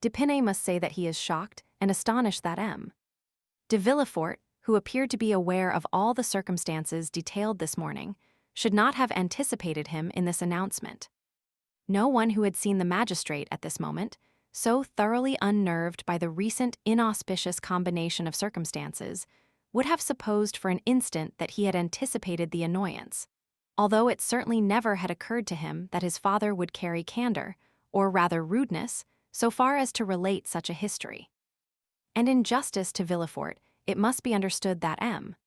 d'Épinay must say that he is shocked and astonished that M. de Villefort, who appeared to be aware of all the circumstances detailed this morning, should not have anticipated him in this announcement. No one who had seen the magistrate at this moment, so thoroughly unnerved by the recent inauspicious combination of circumstances, would have supposed for an instant that he had anticipated the annoyance, although it certainly never had occurred to him that his father would carry candor, or rather rudeness, so far as to relate such a history. And in justice to Villefort, it must be understood that M.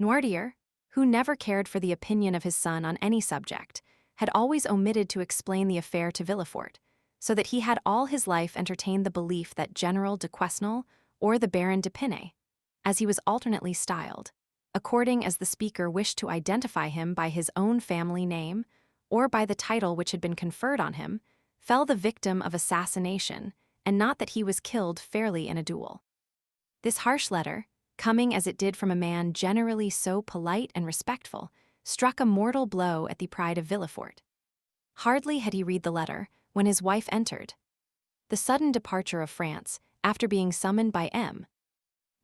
Noirtier, who never cared for the opinion of his son on any subject, had always omitted to explain the affair to Villefort, so that he had all his life entertained the belief that General de Quesnel, or the Baron d'Épinay, as he was alternately styled, according as the speaker wished to identify him by his own family name, or by the title which had been conferred on him, fell the victim of assassination, and not that he was killed fairly in a duel. This harsh letter, coming as it did from a man generally so polite and respectful, struck a mortal blow at the pride of Villefort. Hardly had he read the letter when his wife entered. The sudden departure of France, after being summoned by M.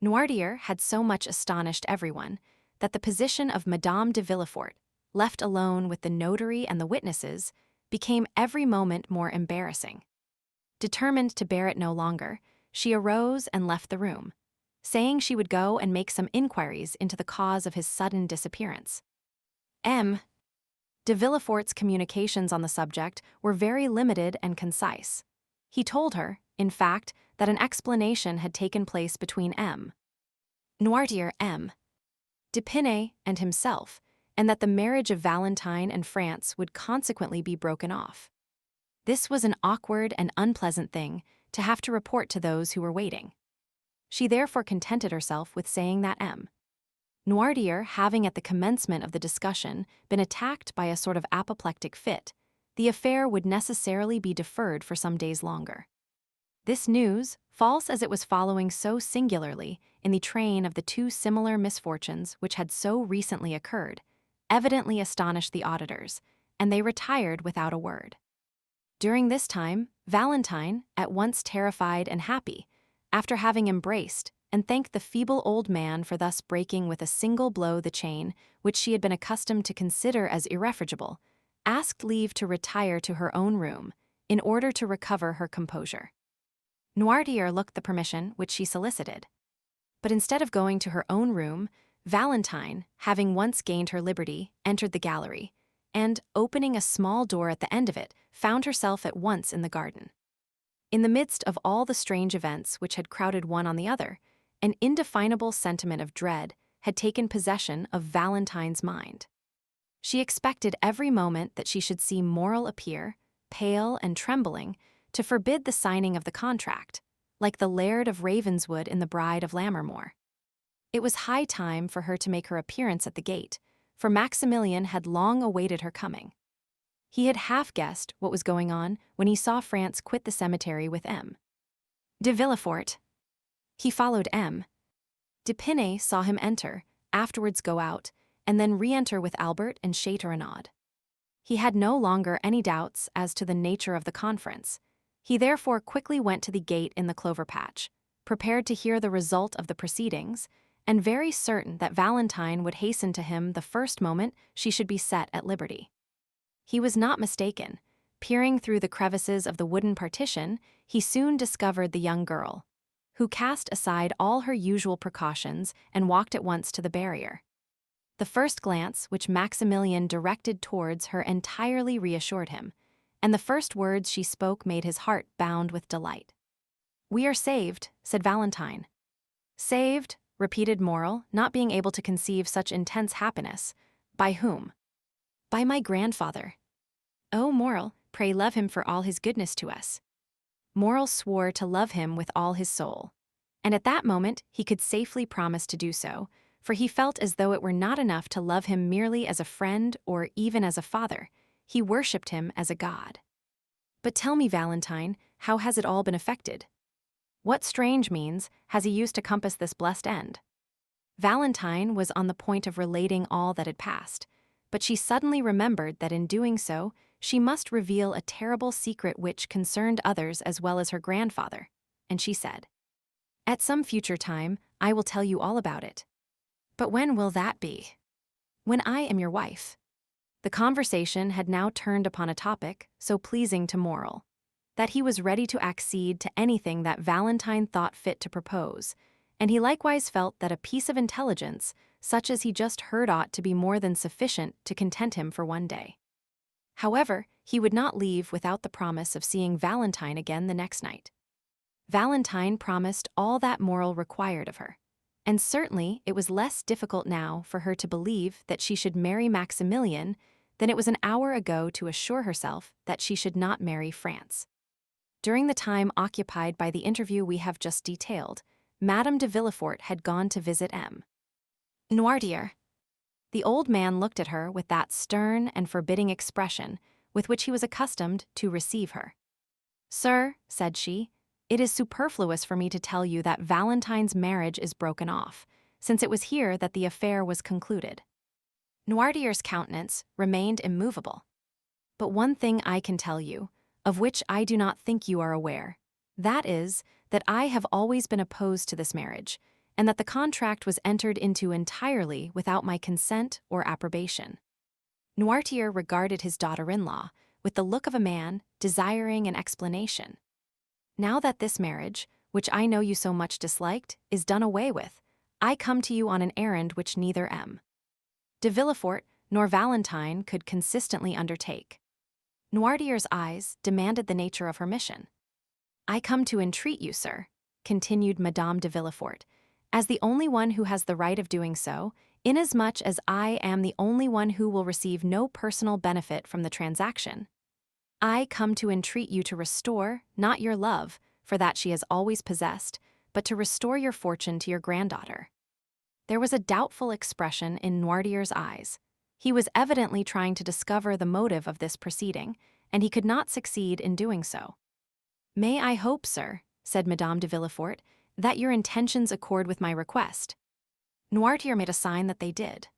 Noirtier, had so much astonished everyone that the position of Madame de Villefort, left alone with the notary and the witnesses, became every moment more embarrassing. Determined to bear it no longer, she arose and left the room, saying she would go and make some inquiries into the cause of his sudden disappearance. M. de Villefort's communications on the subject were very limited and concise. He told her, in fact, that an explanation had taken place between M. Noirtier, M. d'Épinay, and himself, and that the marriage of Valentine and France would consequently be broken off. This was an awkward and unpleasant thing to have to report to those who were waiting. She therefore contented herself with saying that M. Noirtier, having at the commencement of the discussion been attacked by a sort of apoplectic fit, the affair would necessarily be deferred for some days longer. This news, false as it was following so singularly in the train of the two similar misfortunes which had so recently occurred, evidently astonished the auditors, and they retired without a word. During this time, Valentine, at once terrified and happy, after having embraced and thanked the feeble old man for thus breaking with a single blow the chain which she had been accustomed to consider as irrefragable, asked leave to retire to her own room in order to recover her composure. Noirtier looked the permission which she solicited. But instead of going to her own room, Valentine, having once gained her liberty, entered the gallery, and, opening a small door at the end of it, found herself at once in the garden. In the midst of all the strange events which had crowded one on the other, an indefinable sentiment of dread had taken possession of Valentine's mind. She expected every moment that she should see Morrel appear, pale and trembling, to forbid the signing of the contract, like the Laird of Ravenswood in The Bride of Lammermoor. It was high time for her to make her appearance at the gate, for Maximilian had long awaited her coming. He had half guessed what was going on when he saw France quit the cemetery with M. de Villefort. He followed M. de Pinay saw him enter, afterwards go out, and then re-enter with Albert and Châteaurenaud. He had no longer any doubts as to the nature of the conference. He therefore quickly went to the gate in the clover patch, prepared to hear the result of the proceedings, and very certain that Valentine would hasten to him the first moment she should be set at liberty. He was not mistaken. Peering through the crevices of the wooden partition, he soon discovered the young girl, who cast aside all her usual precautions and walked at once to the barrier. The first glance which Maximilian directed towards her entirely reassured him, and the first words she spoke made his heart bound with delight. "We are saved," said Valentine. "Saved," repeated Morrel, not being able to conceive such intense happiness. "By whom?" "By my grandfather." "Oh, Morrel, pray love him for all his goodness to us." Morrel swore to love him with all his soul, and at that moment he could safely promise to do so, for he felt as though it were not enough to love him merely as a friend or even as a father. He worshipped him as a god. "But tell me, Valentine, how has it all been effected? What strange means has he used to compass this blessed end?" Valentine was on the point of relating all that had passed, but she suddenly remembered that in doing so, she must reveal a terrible secret which concerned others as well as her grandfather, and she said, "At some future time, I will tell you all about it." "But when will that be?" "When I am your wife." The conversation had now turned upon a topic so pleasing to Morrel, that he was ready to accede to anything that Valentine thought fit to propose, and he likewise felt that a piece of intelligence, such as he just heard, ought to be more than sufficient to content him for one day. However, he would not leave without the promise of seeing Valentine again the next night. Valentine promised all that Morrel required of her, and certainly it was less difficult now for her to believe that she should marry Maximilian than it was an hour ago to assure herself that she should not marry France. During the time occupied by the interview we have just detailed, Madame de Villefort had gone to visit M. Noirtier. The old man looked at her with that stern and forbidding expression with which he was accustomed to receive her. "Sir," said she, "it is superfluous for me to tell you that Valentine's marriage is broken off, since it was here that the affair was concluded." Noirtier's countenance remained immovable. "But one thing I can tell you, of which I do not think you are aware, that is, that I have always been opposed to this marriage, and that the contract was entered into entirely without my consent or approbation." Noirtier regarded his daughter-in-law with the look of a man desiring an explanation. "Now that this marriage, which I know you so much disliked, is done away with, I come to you on an errand which neither M. de Villefort nor Valentine could consistently undertake." Noirtier's eyes demanded the nature of her mission. "I come to entreat you, sir," continued Madame de Villefort, "as the only one who has the right of doing so, inasmuch as I am the only one who will receive no personal benefit from the transaction. I come to entreat you to restore, not your love, for that she has always possessed, but to restore your fortune to your granddaughter." There was a doubtful expression in Noirtier's eyes. He was evidently trying to discover the motive of this proceeding, and he could not succeed in doing so. "May I hope, sir," said Madame de Villefort, "that your intentions accord with my request?" Noirtier made a sign that they did.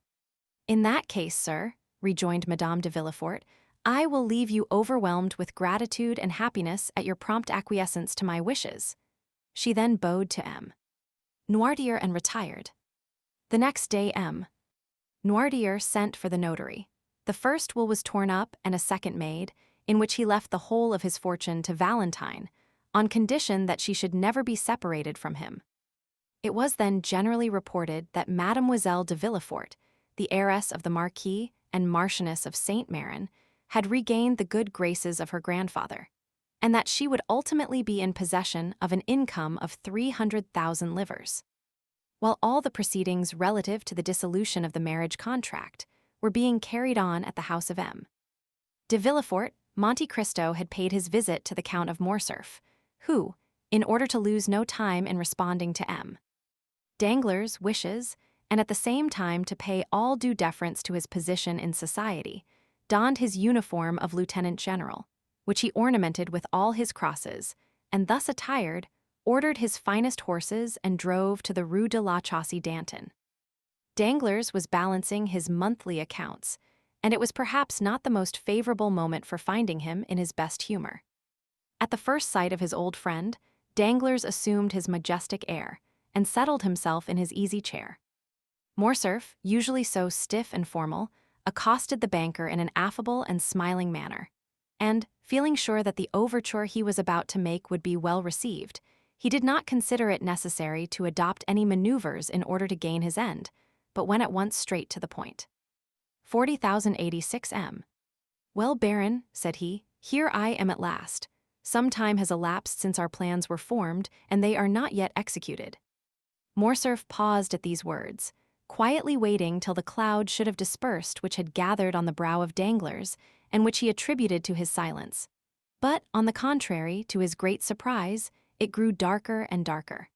"In that case, sir," rejoined Madame de Villefort, I will leave you overwhelmed with gratitude and happiness at your prompt acquiescence to my wishes." She then bowed to M. Noirtier and retired. The next day Noirtier sent for the notary. The first will was torn up and a second made, in which he left the whole of his fortune to Valentine, on condition that she should never be separated from him. It was then generally reported that Mademoiselle de Villefort, the heiress of the Marquis and Marchioness of Saint-Méran, had regained the good graces of her grandfather, and that she would ultimately be in possession of an income of 300,000 livres. While all the proceedings relative to the dissolution of the marriage contract were being carried on at the house of M. de Villefort, Monte Cristo had paid his visit to the Count of Morcerf, who, in order to lose no time in responding to M. Danglars' wishes, and at the same time to pay all due deference to his position in society, donned his uniform of lieutenant general, which he ornamented with all his crosses, and thus attired, ordered his finest horses and drove to the Rue de la Chaussée-d'Antin. Danglars was balancing his monthly accounts, and it was perhaps not the most favorable moment for finding him in his best humor. At the first sight of his old friend, Danglars assumed his majestic air and settled himself in his easy chair. Morcerf, usually so stiff and formal, accosted the banker in an affable and smiling manner, and, feeling sure that the overture he was about to make would be well received, he did not consider it necessary to adopt any maneuvers in order to gain his end, but went at once straight to the point. 40,086 M. "Well, Baron," said he, "here I am at last. Some time has elapsed since our plans were formed, and they are not yet executed." Morcerf paused at these words, quietly waiting till the cloud should have dispersed which had gathered on the brow of Danglars, and which he attributed to his silence. But, on the contrary, to his great surprise, it grew darker and darker.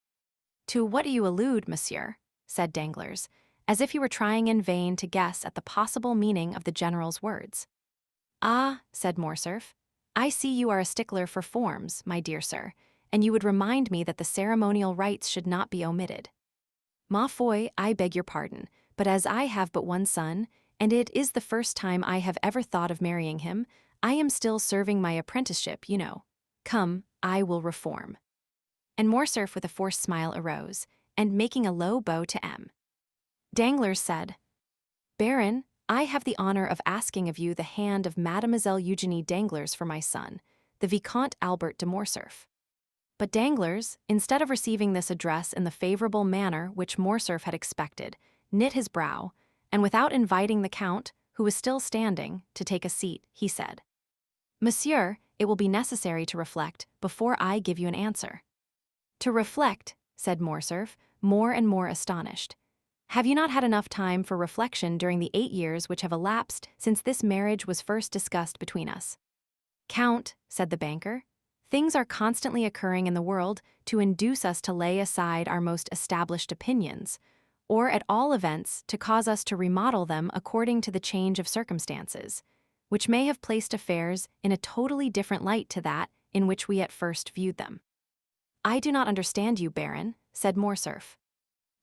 "To what do you allude, monsieur?" said Danglars, as if he were trying in vain to guess at the possible meaning of the general's words. "Ah," said Morcerf, "I see you are a stickler for forms, my dear sir, and you would remind me that the ceremonial rites should not be omitted. Ma foi, I beg your pardon, but as I have but one son, and it is the first time I have ever thought of marrying him, I am still serving my apprenticeship, you know. Come, I will reform." And Morcerf with a forced smile arose, and making a low bow to M. Danglars said, "Baron, I have the honor of asking of you the hand of Mademoiselle Eugénie Danglars for my son, the Vicomte Albert de Morcerf." But Danglars, instead of receiving this address in the favorable manner which Morcerf had expected, knit his brow, and without inviting the Count, who was still standing, to take a seat, he said, "Monsieur, it will be necessary to reflect before I give you an answer." "To reflect," said Morcerf, more and more astonished. "Have you not had enough time for reflection during the 8 years which have elapsed since this marriage was first discussed between us?" "Count," said the banker, "things are constantly occurring in the world to induce us to lay aside our most established opinions, or at all events to cause us to remodel them according to the change of circumstances, which may have placed affairs in a totally different light to that in which we at first viewed them." "I do not understand you, Baron," said Morcerf.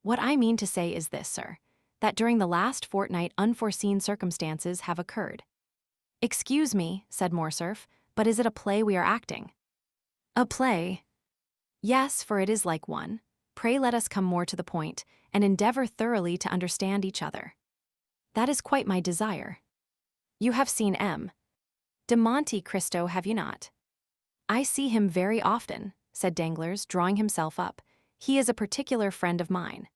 "What I mean to say is this, sir, that during the last fortnight unforeseen circumstances have occurred." "Excuse me," said Morcerf, "but is it a play we are acting?" "A play?" "Yes, for it is like one. Pray let us come more to the point, and endeavor thoroughly to understand each other." "That is quite my desire." "You have seen M. de Monte Cristo, have you not?" "I see him very often," said Danglars, drawing himself up. "He is a particular friend of mine."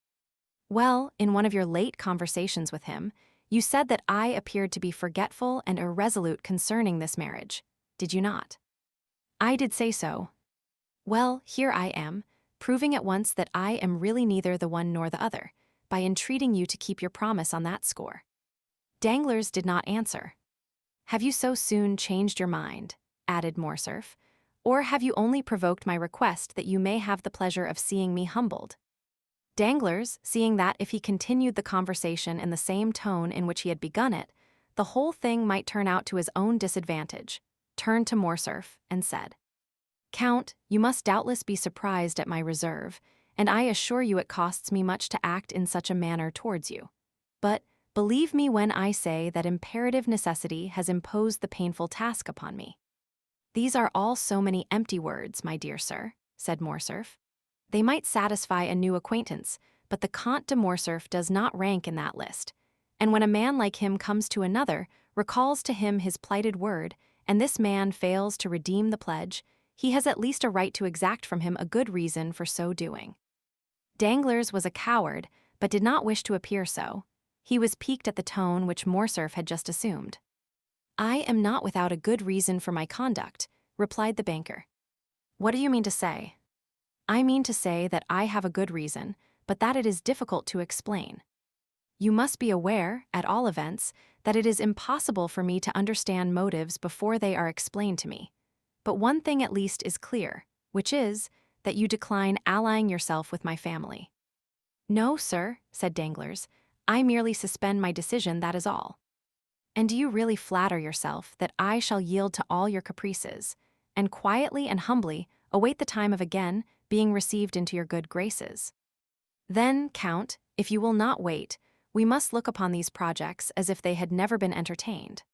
"Well, in one of your late conversations with him, you said that I appeared to be forgetful and irresolute concerning this marriage, did you not?" "I did say so." "Well, here I am, proving at once that I am really neither the one nor the other, by entreating you to keep your promise on that score." Danglars did not answer. "Have you so soon changed your mind?" added Morcerf, "or have you only provoked my request that you may have the pleasure of seeing me humbled?" Danglars, seeing that if he continued the conversation in the same tone in which he had begun it, the whole thing might turn out to his own disadvantage, turned to Morcerf and said, "Count, you must doubtless be surprised at my reserve, and I assure you it costs me much to act in such a manner towards you. But, Believe me when I say that imperative necessity has imposed the painful task upon me." "These are all so many empty words, my dear sir," said Morcerf. "They might satisfy a new acquaintance, but the Comte de Morcerf does not rank in that list. And when a man like him comes to another, recalls to him his plighted word, and this man fails to redeem the pledge, he has at least a right to exact from him a good reason for so doing." Danglars was a coward, but did not wish to appear so. He was piqued at the tone which Morcerf had just assumed. "I am not without a good reason for my conduct," replied the banker. "What do you mean to say?" "I mean to say that I have a good reason, but that it is difficult to explain. You must be aware, at all events, that it is impossible for me to understand motives before they are explained to me. But one thing at least is clear, which is, that you decline allying yourself with my family." "No, sir," said Danglars. "I merely suspend my decision, that is all." "And do you really flatter yourself that I shall yield to all your caprices, and quietly and humbly await the time of again being received into your good graces? Then, Count, if you will not wait, we must look upon these projects as if they had never been entertained."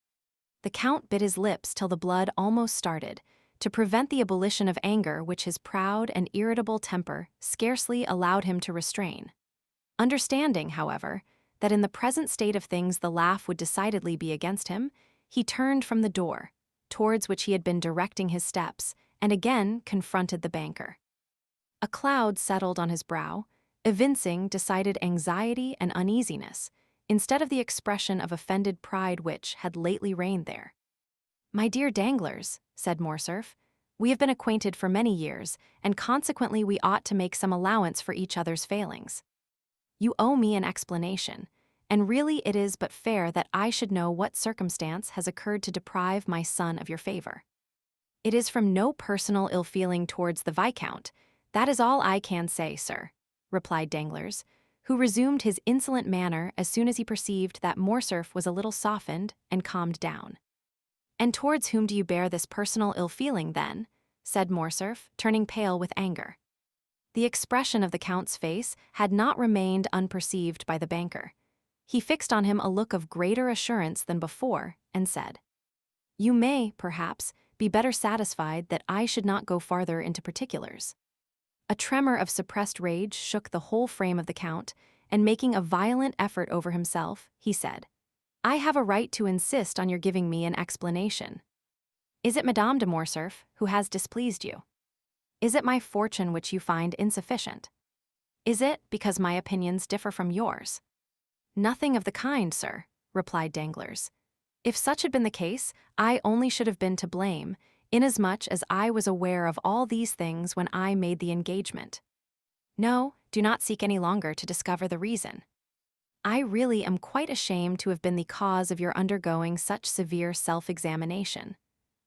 The Count bit his lips till the blood almost started, to prevent the ebullition of anger which his proud and irritable temper scarcely allowed him to restrain. Understanding, however, that in the present state of things the laugh would decidedly be against him, he turned from the door, towards which he had been directing his steps, and again confronted the banker. A cloud settled on his brow, evincing decided anxiety and uneasiness, instead of the expression of offended pride which had lately reigned there. "My dear Danglars," said Morcerf, "we have been acquainted for many years, and consequently we ought to make some allowance for each other's failings. You owe me an explanation, and really it is but fair that I should know what circumstance has occurred to deprive my son of your favor." "It is from no personal ill-feeling towards the Viscount, that is all I can say, sir," replied Danglars, who resumed his insolent manner as soon as he perceived that Morcerf was a little softened and calmed down. "And towards whom do you bear this personal ill-feeling, then?" said Morcerf, turning pale with anger. The expression of the Count's face had not remained unperceived by the banker. He fixed on him a look of greater assurance than before, and said, "You may, perhaps, be better satisfied that I should not go farther into particulars." A tremor of suppressed rage shook the whole frame of the Count, and making a violent effort over himself, he said, "I have a right to insist on your giving me an explanation. Is it Madame de Morcerf who has displeased you? Is it my fortune which you find insufficient? Is it because my opinions differ from yours?" "Nothing of the kind, sir," replied Danglars. "If such had been the case, I only should have been to blame, inasmuch as I was aware of all these things when I made the engagement. No, do not seek any longer to discover the reason. I really am quite ashamed to have been the cause of your undergoing such severe self-examination.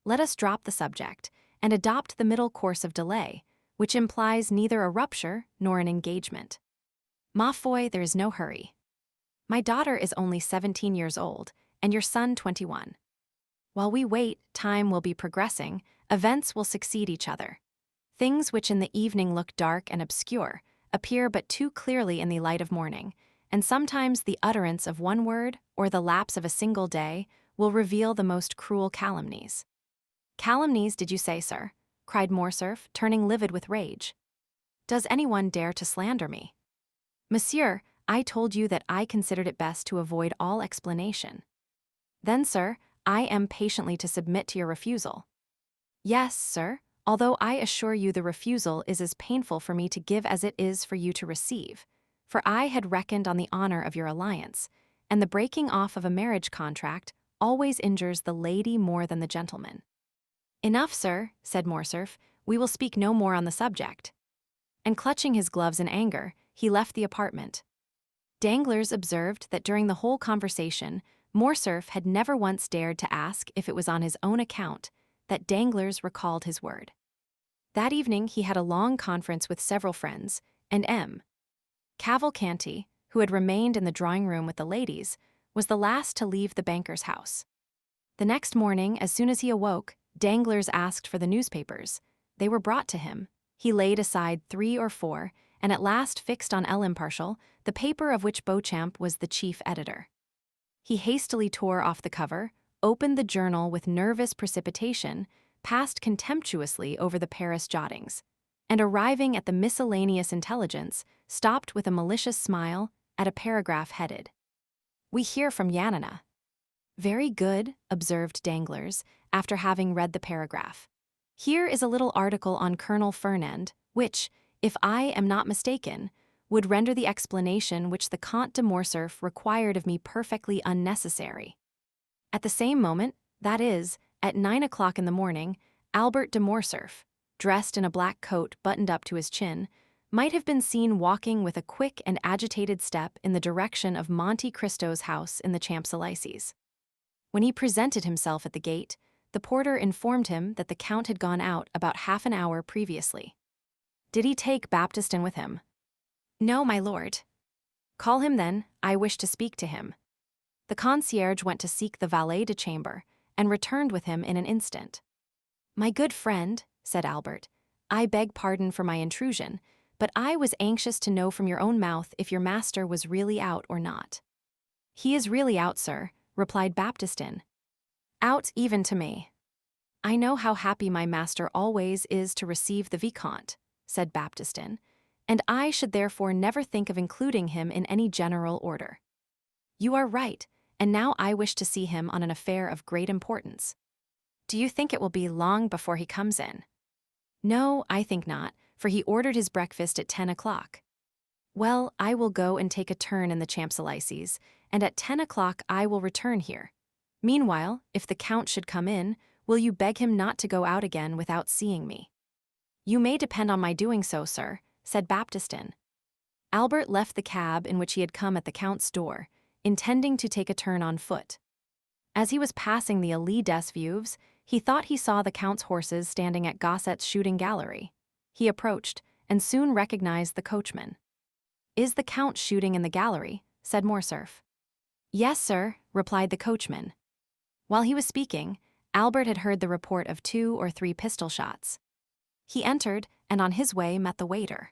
Let us drop the subject, and adopt the middle course of delay, which implies neither a rupture nor an engagement. Ma foi, there is no hurry. My daughter is only 17 years old, and your son 21. While we wait, time will be progressing, events will succeed each other. Things which in the evening look dark and obscure appear but too clearly in the light of morning, and sometimes the utterance of one word or the lapse of a single day will reveal the most cruel calumnies." "Calumnies, did you say, sir?" cried Morcerf, turning livid with rage. "Does anyone dare to slander me?" "Monsieur, I told you that I considered it best to avoid all explanation." "Then, sir, I am patiently to submit to your refusal." "Yes, sir, although I assure you the refusal is as painful for me to give as it is for you to receive, for I had reckoned on the honor of your alliance, and the breaking off of a marriage contract always injures the lady more than the gentleman." "Enough, sir," said Morcerf, "we will speak no more on the subject." And clutching his gloves in anger, he left the apartment. Danglars observed that during the whole conversation, Morcerf had never once dared to ask if it was on his own account that Danglars recalled his word. That evening he had a long conference with several friends, and M. Cavalcanti, who had remained in the drawing-room with the ladies, was the last to leave the banker's house. The next morning, as soon as he awoke, Danglars asked for the newspapers. They were brought to him. He laid aside 3 or 4, and at last fixed on L'Impartial, the paper of which Beauchamp was the chief editor. He hastily tore off the cover, opened the journal with nervous precipitation, passed contemptuously over the Paris jottings, and arriving at the miscellaneous intelligence, stopped with a malicious smile at a paragraph headed, "We hear from Yanina." "Very good," observed Danglars, after having read the paragraph. "Here is a little article on Colonel Fernand, which, if I am not mistaken, would render the explanation which the Count de Morcerf required of me perfectly unnecessary." At the same moment, that is, at 9 o'clock in the morning, Albert de Morcerf, dressed in a black coat buttoned up to his chin, might have been seen walking with a quick and agitated step in the direction of Monte Cristo's house in the Champs-Élysées. When he presented himself at the gate, the porter informed him that the Count had gone out about half an hour previously. "Did he take Baptistin with him?" "No, my lord." "Call him then, I wish to speak to him." The concierge went to seek the valet de chambre, and returned with him in an instant. "My good friend," said Albert, "I beg pardon for my intrusion, but I was anxious to know from your own mouth if your master was really out or not." "He is really out, sir," replied Baptistin. "Out even to me." "I know how happy my master always is to receive the Vicomte," said Baptistin, "and I should therefore never think of including him in any general order." "You are right, and now I wish to see him on an affair of great importance." "Do you think it will be long before he comes in?" "No, I think not, for he ordered his breakfast at 10 o'clock. "Well, I will go and take a turn in the Champs-Élysées, and at 10 o'clock I will return here. Meanwhile, if the Count should come in, will you beg him not to go out again without seeing me?" "You may depend on my doing so, sir," said Baptistin. Albert left the cab in which he had come at the Count's door, intending to take a turn on foot. As he was passing the Allée des Veuves, he thought he saw the Count's horses standing at Gosset's shooting gallery. He approached, and soon recognized the coachman. "Is the Count shooting in the gallery?" said Morcerf. "Yes, sir," replied the coachman. While he was speaking, Albert had heard the report of 2 or 3 pistol shots. He entered, and on his way met the waiter.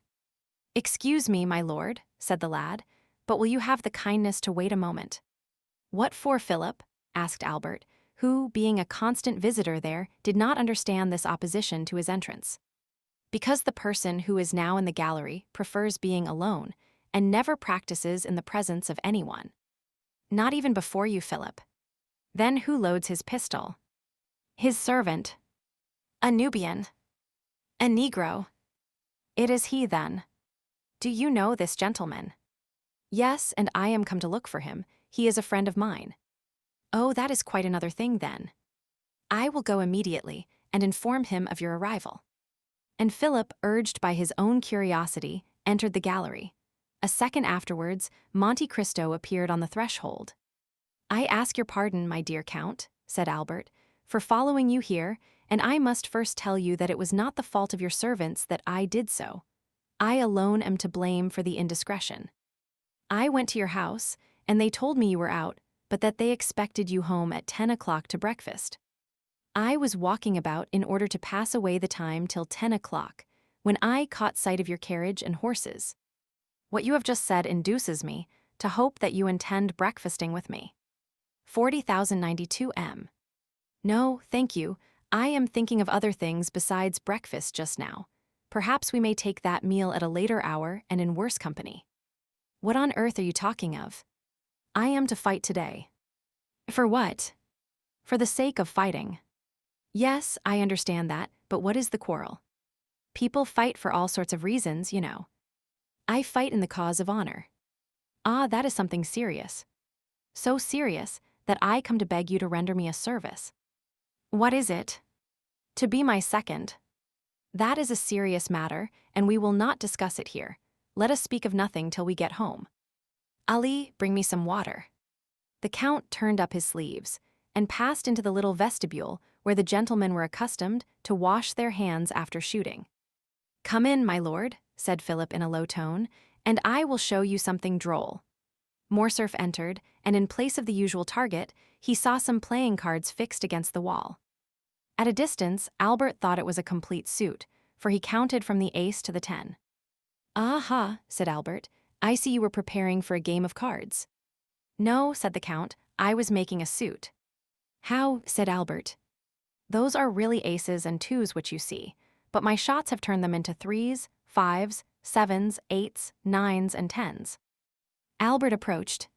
"Excuse me, my lord," said the lad, "but will you have the kindness to wait a moment?" "What for, Philip?" asked Albert, who, being a constant visitor there, did not understand this opposition to his entrance. "Because the person who is now in the gallery prefers being alone, and never practices in the presence of anyone." "Not even before you, Philip." "Then who loads his pistol?" "His servant." "A Nubian." "A Negro." "It is he, then." "Do you know this gentleman?" "Yes, and I am come to look for him. He is a friend of mine." "Oh, that is quite another thing, then." "I will go immediately, and inform him of your arrival." And Philip, urged by his own curiosity, entered the gallery. A second afterwards, Monte Cristo appeared on the threshold. "I ask your pardon, my dear Count," said Albert, "for following you here, and I must first tell you that it was not the fault of your servants that I did so. I alone am to blame for the indiscretion. I went to your house, and they told me you were out, but that they expected you home at 10 o'clock to breakfast. I was walking about in order to pass away the time till 10 o'clock, when I caught sight of your carriage and horses. What you have just said induces me to hope that you intend breakfasting with me." 40,092 M. "No, thank you. I am thinking of other things besides breakfast just now. Perhaps we may take that meal at a later hour and in worse company." "What on earth are you talking of?" "I am to fight today." "For what?" "For the sake of fighting." "Yes, I understand that, but what is the quarrel?" "People fight for all sorts of reasons, you know." "I fight in the cause of honor." "Ah, that is something serious." "So serious that I come to beg you to render me a service." "What is it?" "To be my second." "That is a serious matter, and we will not discuss it here. Let us speak of nothing till we get home. Ali, bring me some water." The Count turned up his sleeves, and passed into the little vestibule where the gentlemen were accustomed to wash their hands after shooting. "Come in, my lord," said Philip in a low tone, "and I will show you something droll." Morcerf entered, and in place of the usual target, he saw some playing cards fixed against the wall. At a distance, Albert thought it was a complete suit, for he counted from the ace to the 10. "Aha," said Albert, "I see you were preparing for a game of cards." "No," said the Count, I was making a suit. How? Said Albert. Those are really aces and twos which you see, but my shots have turned them into threes, fives, sevens, eights, nines, and tens. Albert approached.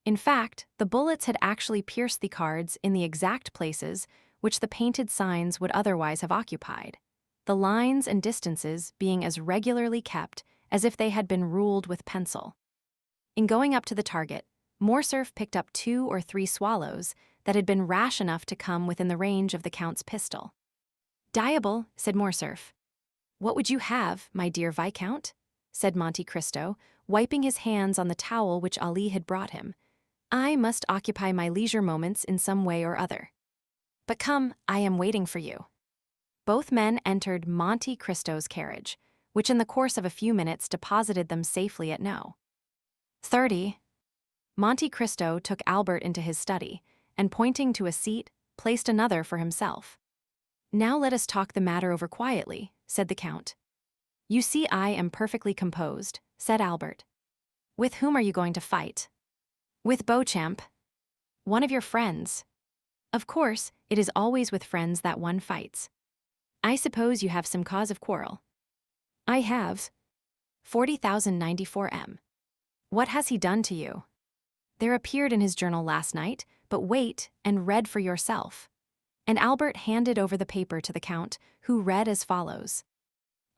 In fact, the bullets had actually pierced the cards in the exact places which the painted signs would otherwise have occupied, the lines and distances being as regularly kept as if they had been ruled with pencil. In going up to the target, Morcerf picked up 2 or 3 swallows that had been rash enough to come within the range of the Count's pistol. Diable, said Morcerf. What would you have, my dear Viscount? Said Monte Cristo, wiping his hands on the towel which Ali had brought him. I must occupy my leisure moments in some way or other. But come, I am waiting for you. Both men entered Monte Cristo's carriage, which in the course of a few minutes deposited them safely at No. 30. Monte Cristo took Albert into his study, and pointing to a seat, placed another for himself. Now let us talk the matter over quietly, said the Count. You see I am perfectly composed, said Albert. With whom are you going to fight? With Beauchamp. One of your friends. Of course, it is always with friends that one fights. I suppose you have some cause of quarrel. I have. 40,094 M. What has he done to you? There appeared in his journal last night, but wait and read for yourself. And Albert handed over the paper to the Count, who read as follows.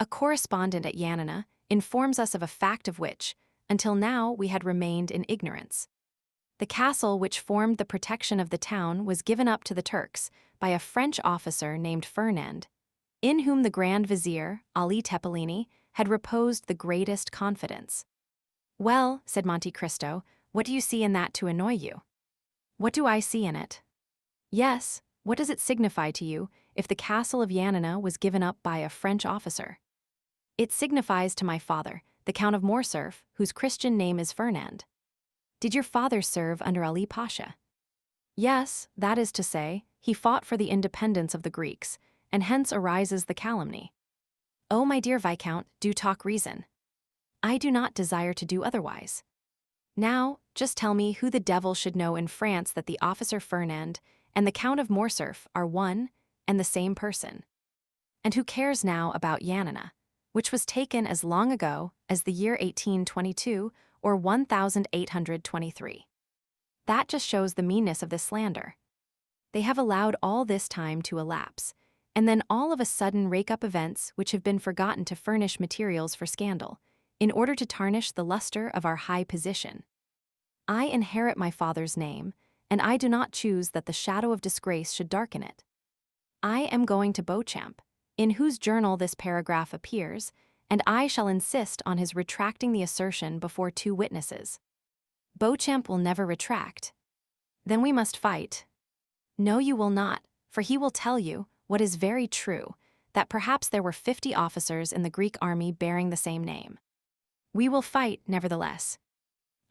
A correspondent at Yanina informs us of a fact of which, until now, we had remained in ignorance. The castle which formed the protection of the town was given up to the Turks by a French officer named Fernand, in whom the Grand Vizier, Ali Tepelini, had reposed the greatest confidence. Well, said Monte Cristo, what do you see in that to annoy you? What do I see in it? Yes, what does it signify to you if the castle of Yanina was given up by a French officer? It signifies to my father, the Count of Morcerf, whose Christian name is Fernand. Did your father serve under Ali Pasha? Yes, that is to say, he fought for the independence of the Greeks, and hence arises the calumny. Oh, my dear Viscount, do talk reason. I do not desire to do otherwise. Now, just tell me who the devil should know in France that the officer Fernand and the Count of Morcerf are one and the same person. And who cares now about Yanina, which was taken as long ago as the year 1822 or 1823. That just shows the meanness of this slander. They have allowed all this time to elapse, and then all of a sudden rake up events which have been forgotten to furnish materials for scandal, in order to tarnish the luster of our high position. I inherit my father's name, and I do not choose that the shadow of disgrace should darken it. I am going to Beauchamp, in whose journal this paragraph appears, and I shall insist on his retracting the assertion before 2 witnesses. Beauchamp will never retract. Then we must fight. No, you will not, for he will tell you, what is very true, that perhaps there were 50 officers in the Greek army bearing the same name. We will fight, nevertheless.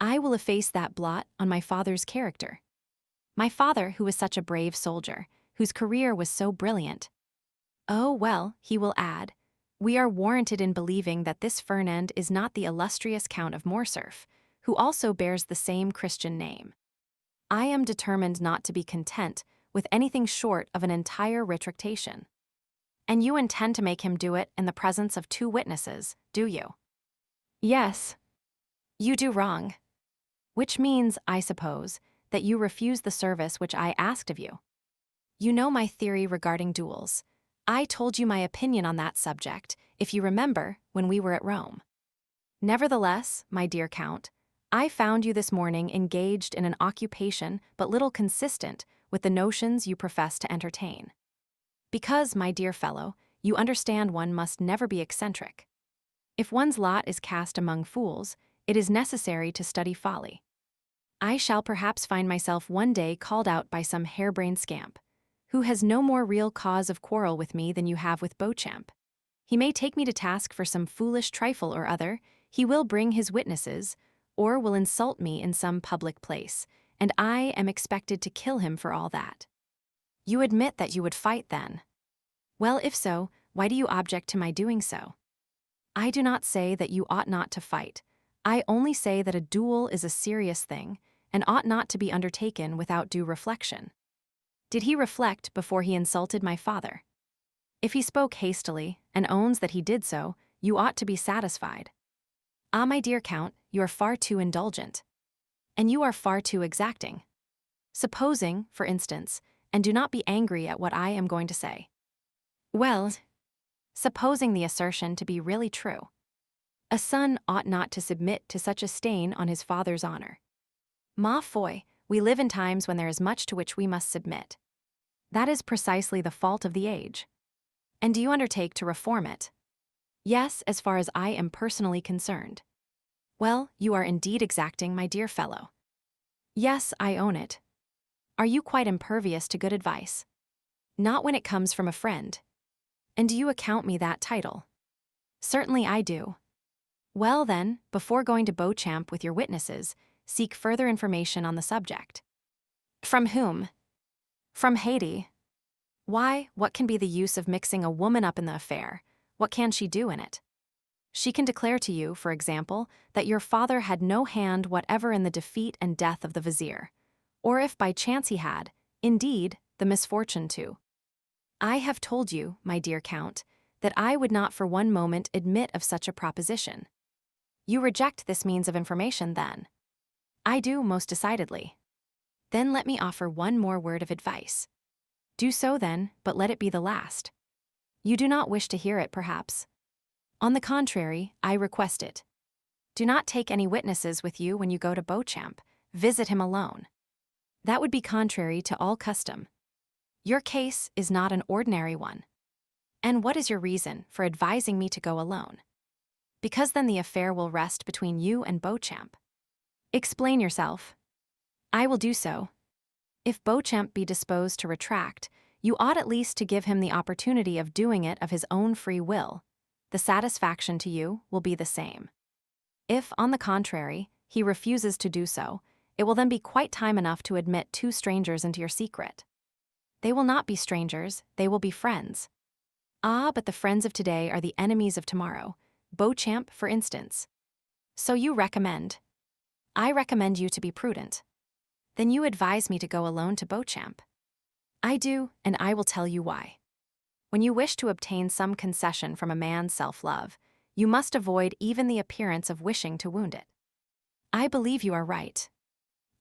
I will efface that blot on my father's character. My father, who was such a brave soldier, whose career was so brilliant. Oh, well, he will add, we are warranted in believing that this Fernand is not the illustrious Count of Morcerf, who also bears the same Christian name. I am determined not to be content with anything short of an entire retractation. And you intend to make him do it in the presence of 2 witnesses, do you? Yes. You do wrong. Which means, I suppose, that you refuse the service which I asked of you. You know my theory regarding duels. I told you my opinion on that subject, if you remember, when we were at Rome. Nevertheless, my dear Count, I found you this morning engaged in an occupation but little consistent with the notions you profess to entertain. Because, my dear fellow, you understand one must never be eccentric. If one's lot is cast among fools, it is necessary to study folly. I shall perhaps find myself one day called out by some harebrained scamp, who has no more real cause of quarrel with me than you have with Beauchamp. He may take me to task for some foolish trifle or other, he will bring his witnesses, or will insult me in some public place, and I am expected to kill him for all that. You admit that you would fight then. Well, if so, why do you object to my doing so? I do not say that you ought not to fight. I only say that a duel is a serious thing, and ought not to be undertaken without due reflection. Did he reflect before he insulted my father? If he spoke hastily, and owns that he did so, you ought to be satisfied. Ah, my dear Count, you are far too indulgent. And you are far too exacting. Supposing, for instance, and do not be angry at what I am going to say. Well, supposing the assertion to be really true, a son ought not to submit to such a stain on his father's honor. Ma foi, we live in times when there is much to which we must submit. That is precisely the fault of the age. And do you undertake to reform it? Yes, as far as I am personally concerned. Well, you are indeed exacting, my dear fellow. Yes, I own it. Are you quite impervious to good advice? Not when it comes from a friend. And do you account me that title? Certainly I do. Well then, before going to Beauchamp with your witnesses, seek further information on the subject. From whom? From Haiti. Why, what can be the use of mixing a woman up in the affair? What can she do in it? She can declare to you, for example, that your father had no hand whatever in the defeat and death of the vizier, or if by chance he had, indeed, the misfortune to. I have told you, my dear Count, that I would not for one moment admit of such a proposition. You reject this means of information, then? I do, most decidedly. Then let me offer one more word of advice. Do so then, but let it be the last. You do not wish to hear it, perhaps. On the contrary, I request it. Do not take any witnesses with you when you go to Beauchamp. Visit him alone. That would be contrary to all custom. Your case is not an ordinary one. And what is your reason for advising me to go alone? Because then the affair will rest between you and Beauchamp. Explain yourself. I will do so. If Beauchamp be disposed to retract, you ought at least to give him the opportunity of doing it of his own free will. The satisfaction to you will be the same. If, on the contrary, he refuses to do so, it will then be quite time enough to admit two strangers into your secret. They will not be strangers, they will be friends. Ah, but the friends of today are the enemies of tomorrow. Beauchamp, for instance. So you recommend. I recommend you to be prudent. Then you advise me to go alone to Beauchamp. I do, and I will tell you why. When you wish to obtain some concession from a man's self-love, you must avoid even the appearance of wishing to wound it. I believe you are right.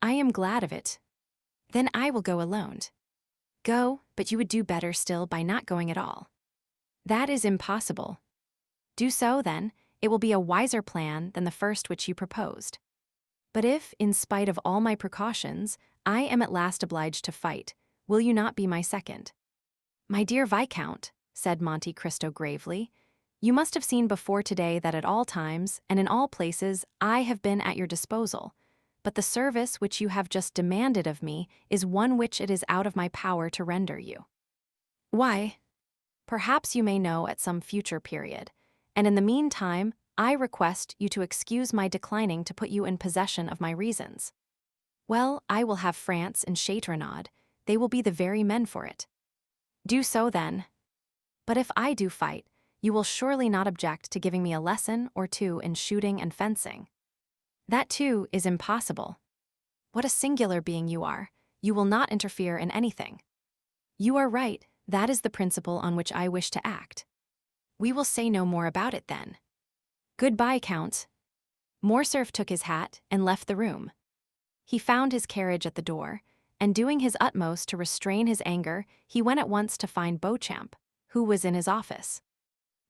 I am glad of it. Then I will go alone. Go, but you would do better still by not going at all. That is impossible. Do so, then, it will be a wiser plan than the first which you proposed. But if, in spite of all my precautions, I am at last obliged to fight, will you not be my second? My dear Viscount, said Monte Cristo gravely, you must have seen before today that at all times, and in all places, I have been at your disposal, but the service which you have just demanded of me is one which it is out of my power to render you. Why? Perhaps you may know at some future period, and in the meantime, I request you to excuse my declining to put you in possession of my reasons. Well, I will have France and Châteaurenaud. They will be the very men for it. Do so, then. But if I do fight, you will surely not object to giving me a lesson or two in shooting and fencing. That, too, is impossible. What a singular being you are. You will not interfere in anything. You are right. That is the principle on which I wish to act. We will say no more about it, then. Goodbye, Count. Morcerf took his hat and left the room. He found his carriage at the door, and doing his utmost to restrain his anger, he went at once to find Beauchamp, who was in his office.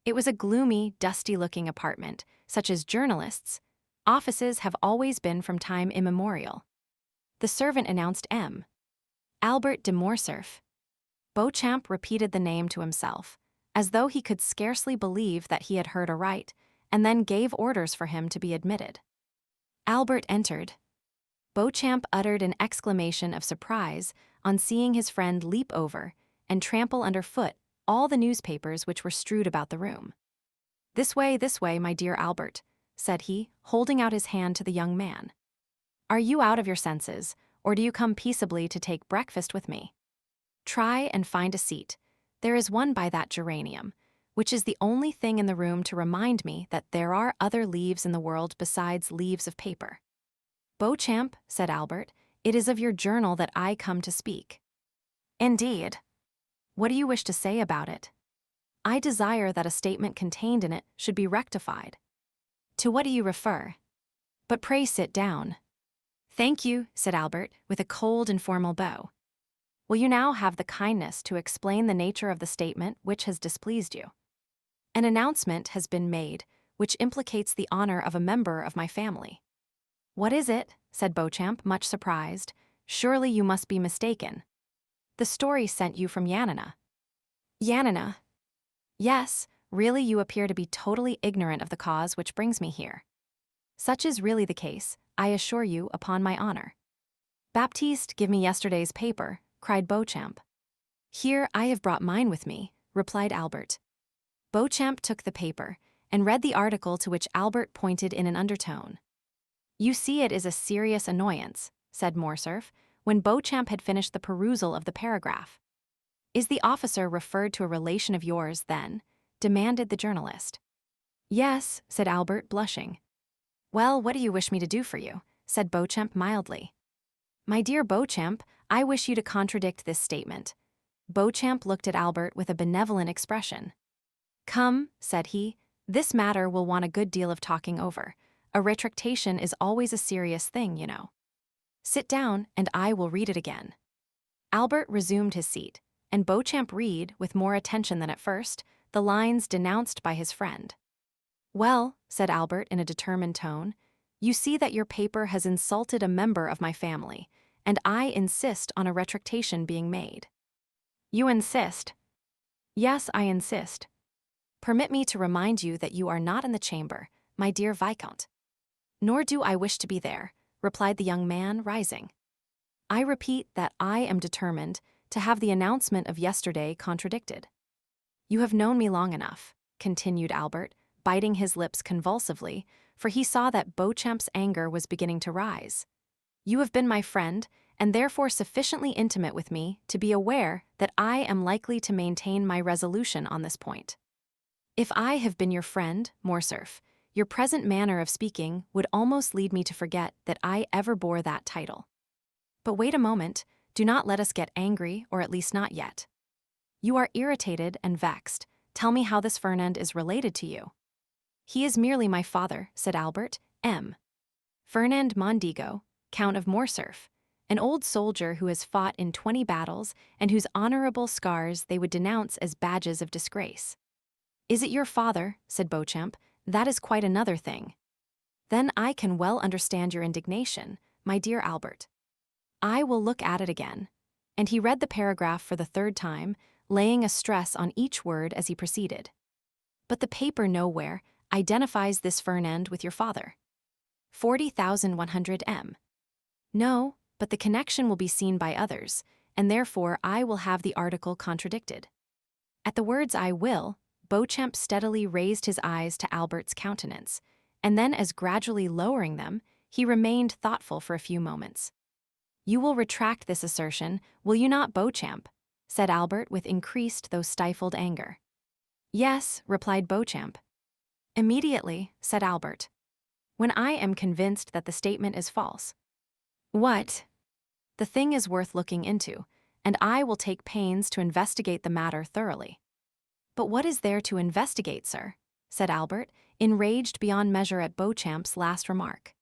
It was a gloomy, dusty-looking apartment, such as journalists' offices have always been from time immemorial. The servant announced M. Albert de Morcerf. Beauchamp repeated the name to himself, as though he could scarcely believe that he had heard aright, and then gave orders for him to be admitted. Albert entered. Beauchamp uttered an exclamation of surprise on seeing his friend leap over and trample underfoot all the newspapers which were strewed about the room. This way, my dear Albert," said he, holding out his hand to the young man. "Are you out of your senses, or do you come peaceably to take breakfast with me? Try and find a seat. There is one by that geranium, which is the only thing in the room to remind me that there are other leaves in the world besides leaves of paper. Beauchamp, said Albert, it is of your journal that I come to speak. Indeed. What do you wish to say about it? I desire that a statement contained in it should be rectified. To what do you refer? But pray sit down. Thank you, said Albert, with a cold and formal bow. Will you now have the kindness to explain the nature of the statement which has displeased you? An announcement has been made which implicates the honor of a member of my family. What is it? Said Beauchamp, much surprised. Surely you must be mistaken. The story sent you from Yanina. Yanina? Yes, really you appear to be totally ignorant of the cause which brings me here. Such is really the case, I assure you, upon my honor. Baptiste, give me yesterday's paper, cried Beauchamp. Here, I have brought mine with me, replied Albert. Beauchamp took the paper and read the article to which Albert pointed in an undertone. You see it is a serious annoyance, said Morcerf, when Beauchamp had finished the perusal of the paragraph. Is the officer referred to a relation of yours, then? Demanded the journalist. Yes, said Albert, blushing. Well, what do you wish me to do for you? Said Beauchamp mildly. My dear Beauchamp, I wish you to contradict this statement. Beauchamp looked at Albert with a benevolent expression. Come, said he, this matter will want a good deal of talking over. A retractation is always a serious thing, you know. Sit down, and I will read it again. Albert resumed his seat, and Beauchamp read, with more attention than at first, the lines denounced by his friend. Well, said Albert in a determined tone, you see that your paper has insulted a member of my family, and I insist on a retractation being made. You insist? Yes, I insist. Permit me to remind you that you are not in the chamber, my dear Viscount. Nor do I wish to be there, replied the young man, rising. I repeat that I am determined to have the announcement of yesterday contradicted. You have known me long enough, continued Albert, biting his lips convulsively, for he saw that Beauchamp's anger was beginning to rise. You have been my friend, and therefore sufficiently intimate with me to be aware that I am likely to maintain my resolution on this point. If I have been your friend, Morcerf, your present manner of speaking would almost lead me to forget that I ever bore that title. But wait a moment, do not let us get angry, or at least not yet. You are irritated and vexed. Tell me how this Fernand is related to you. He is merely my father, said Albert, M. Fernand Mondego, Count of Morcerf, an old soldier who has fought in 20 battles and whose honorable scars they would denounce as badges of disgrace. Is it your father? Said Beauchamp. That is quite another thing. Then I can well understand your indignation, my dear Albert. I will look at it again. And he read the paragraph for the third time, laying a stress on each word as he proceeded. But the paper nowhere identifies this Fernand with your father. 40,100 M. No, but the connection will be seen by others, and therefore I will have the article contradicted. At the words I will, Beauchamp steadily raised his eyes to Albert's countenance, and then as gradually lowering them, he remained thoughtful for a few moments. You will retract this assertion, will you not, Beauchamp? Said Albert with increased though stifled anger. Yes, replied Beauchamp. Immediately, said Albert. When I am convinced that the statement is false. What? The thing is worth looking into, and I will take pains to investigate the matter thoroughly. But what is there to investigate, sir? Said Albert, enraged beyond measure at Beauchamp's last remark.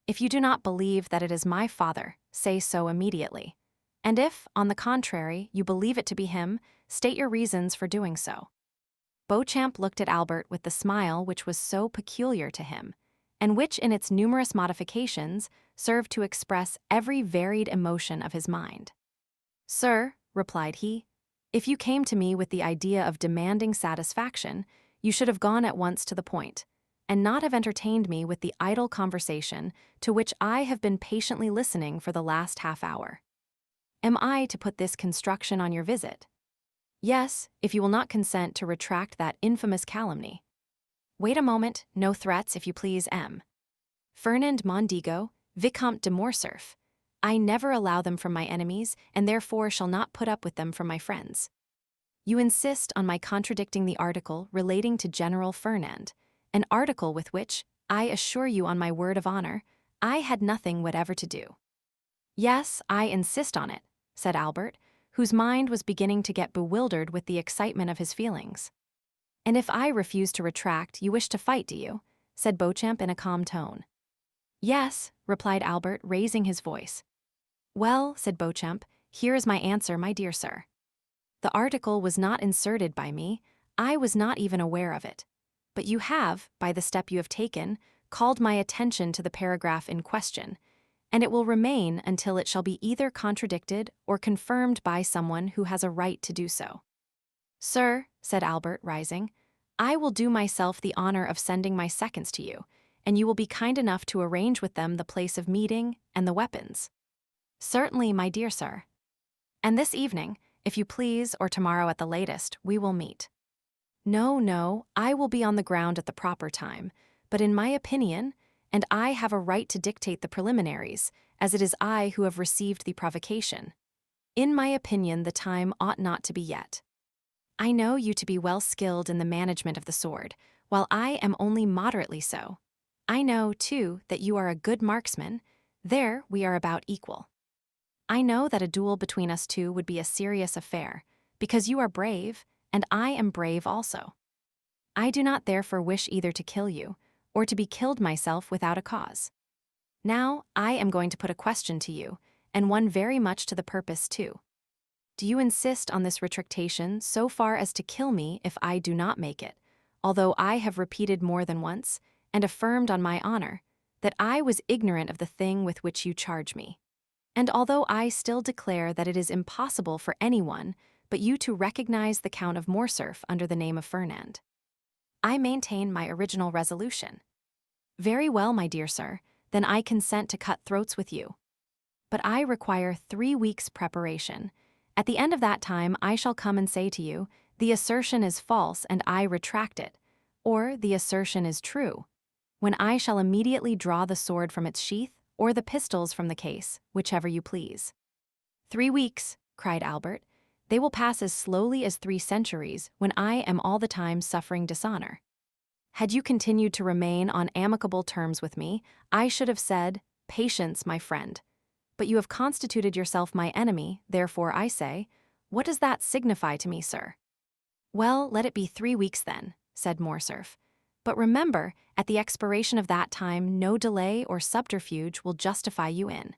If you do not believe that it is my father, say so immediately. And if, on the contrary, you believe it to be him, state your reasons for doing so. Beauchamp looked at Albert with the smile which was so peculiar to him, and which in its numerous modifications served to express every varied emotion of his mind. Sir, replied he, if you came to me with the idea of demanding satisfaction, you should have gone at once to the point, and not have entertained me with the idle conversation to which I have been patiently listening for the last half-hour. Am I to put this construction on your visit? Yes, if you will not consent to retract that infamous calumny. Wait a moment, no threats, if you please, M. Fernand Mondego, Vicomte de Morcerf. I never allow them from my enemies, and therefore shall not put up with them from my friends. You insist on my contradicting the article relating to General Fernand, an article with which, I assure you on my word of honor, I had nothing whatever to do. Yes, I insist on it, said Albert, whose mind was beginning to get bewildered with the excitement of his feelings. And if I refuse to retract, you wish to fight, do you? Said Beauchamp in a calm tone. Yes, replied Albert, raising his voice. Well, said Beauchamp, here is my answer, my dear sir. The article was not inserted by me, I was not even aware of it. But you have, by the step you have taken, called my attention to the paragraph in question, and it will remain until it shall be either contradicted or confirmed by someone who has a right to do so. Sir, said Albert, rising, I will do myself the honor of sending my seconds to you, and you will be kind enough to arrange with them the place of meeting and the weapons. Certainly, my dear sir. And this evening, if you please, or tomorrow at the latest, we will meet. No, I will be on the ground at the proper time, but in my opinion, and I have a right to dictate the preliminaries, as it is I who have received the provocation. In my opinion, the time ought not to be yet. I know you to be well skilled in the management of the sword, while I am only moderately so. I know, too, that you are a good marksman. There we are about equal. I know that a duel between us two would be a serious affair, because you are brave, and I am brave also. I do not therefore wish either to kill you, or to be killed myself without a cause. Now, I am going to put a question to you, and one very much to the purpose too. Do you insist on this retractation so far as to kill me if I do not make it, although I have repeated more than once, and affirmed on my honor, that I was ignorant of the thing with which you charge me? And although I still declare that it is impossible for anyone but you to recognize the Count of Morcerf under the name of Fernand, I maintain my original resolution. Very well, my dear sir, then I consent to cut throats with you. But I require 3 weeks' preparation. At the end of that time, I shall come and say to you, the assertion is false and I retract it, or the assertion is true, when I shall immediately draw the sword from its sheath or the pistols from the case, whichever you please. 3 weeks, cried Albert. They will pass as slowly as 3 centuries when I am all the time suffering dishonor. Had you continued to remain on amicable terms with me, I should have said, patience, my friend. But you have constituted yourself my enemy, therefore I say, what does that signify to me, sir? Well, let it be 3 weeks then, said Morcerf. But remember, at the expiration of that time, no delay or subterfuge will justify you in.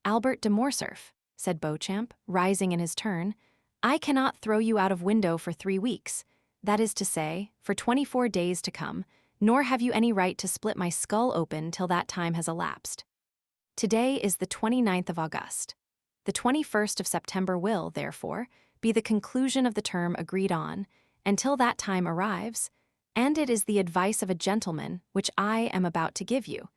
Albert de Morcerf, said Beauchamp, rising in his turn, I cannot throw you out of window for 3 weeks, that is to say, for 24 days to come, nor have you any right to split my skull open till that time has elapsed. Today is the 29th of August. The 21st of September will, therefore, be the conclusion of the term agreed on, until that time arrives, and it is the advice of a gentleman which I am about to give you.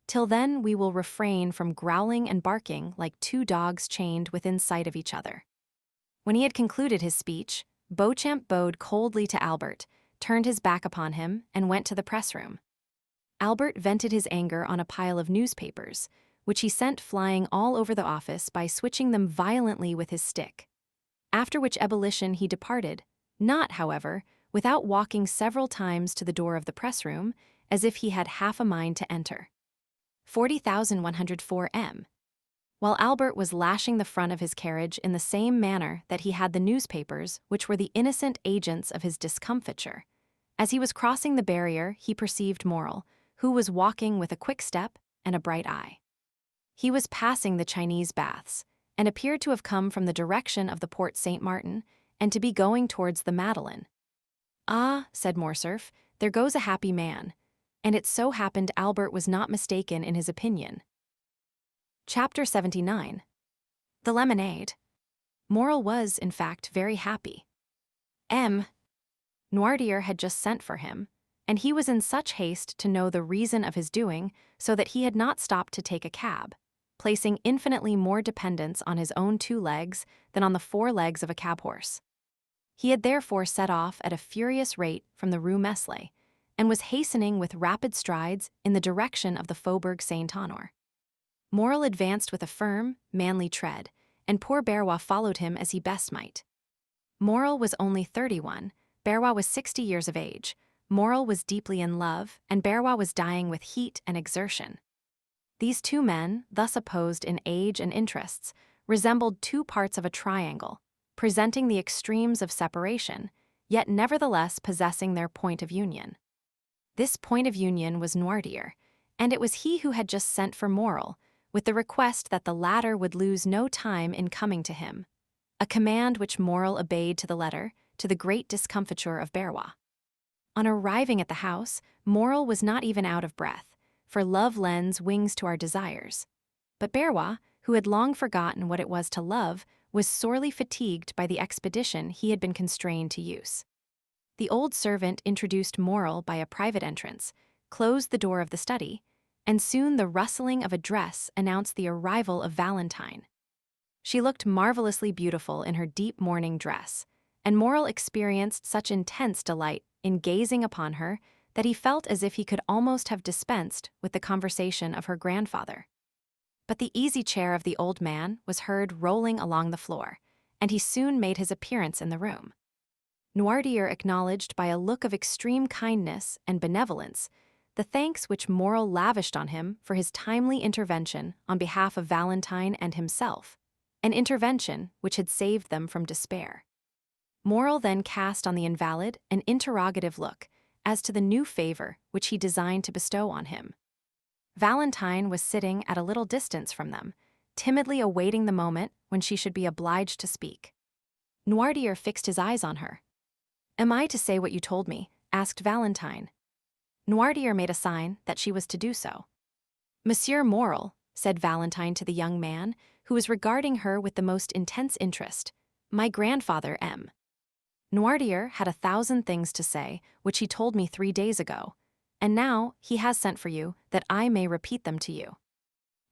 Till then we will refrain from growling and barking like 2 dogs chained within sight of each other. When he had concluded his speech, Beauchamp bowed coldly to Albert, turned his back upon him, and went to the press-room. Albert vented his anger on a pile of newspapers, which he sent flying all over the office by switching them violently with his stick. After which ebullition he departed, not, however, without walking several times to the door of the press-room, as if he had half a mind to enter. 40,104 M. While Albert was lashing the front of his carriage in the same manner that he had the newspapers, which were the innocent agents of his discomfiture, as he was crossing the barrier, he perceived Morel, who was walking with a quick step and a bright eye. He was passing the Chinese baths, and appeared to have come from the direction of the Porte Saint-Martin, and to be going towards the Madeleine. Ah, said Morcerf, there goes a happy man. And it so happened Albert was not mistaken in his opinion. Chapter 79. The Lemonade. Morel was, in fact, very happy. Noirtier had just sent for him, and he was in such haste to know the reason of his doing, so that he had not stopped to take a cab, placing infinitely more dependence on his own 2 legs than on the 4 legs of a cab-horse. He had therefore set off at a furious rate from the Rue Meslay, and was hastening with rapid strides in the direction of the Faubourg Saint-Honor. Morel advanced with a firm, manly tread, and poor Barrois followed him as he best might. Morel was only 31, Barrois was 60 years of age, Morel was deeply in love, and Berrois was dying with heat and exertion. These two men, thus opposed in age and interests, resembled two parts of a triangle, presenting the extremes of separation, yet nevertheless possessing their point of union. This point of union was Noirtier, and it was he who had just sent for Morel, with the request that the latter would lose no time in coming to him, a command which Morel obeyed to the letter, to the great discomfiture of Berrois. On arriving at the house, Morel was not even out of breath, for love lends wings to our desires. But Berrois, who had long forgotten what it was to love, was sorely fatigued by the expedition he had been constrained to use. The old servant introduced Morel by a private entrance, closed the door of the study, and soon the rustling of a dress announced the arrival of Valentine. She looked marvelously beautiful in her deep mourning dress, and Morel experienced such intense delight in gazing upon her that he felt as if he could almost have dispensed with the conversation of her grandfather. But the easy chair of the old man was heard rolling along the floor, and he soon made his appearance in the room. Noirtier acknowledged by a look of extreme kindness and benevolence the thanks which Morel lavished on him for his timely intervention on behalf of Valentine and himself, an intervention which had saved them from despair. Morel then cast on the invalid an interrogative look as to the new favor which he designed to bestow on him. Valentine was sitting at a little distance from them, timidly awaiting the moment when she should be obliged to speak. Noirtier fixed his eyes on her. "Am I to say what you told me?" asked Valentine. Noirtier made a sign that she was to do so. "Monsieur Morel," said Valentine to the young man, who was regarding her with the most intense interest, "my grandfather M." Noirtier had 1,000 things to say, which he told me 3 days ago, and now he has sent for you that I may repeat them to you.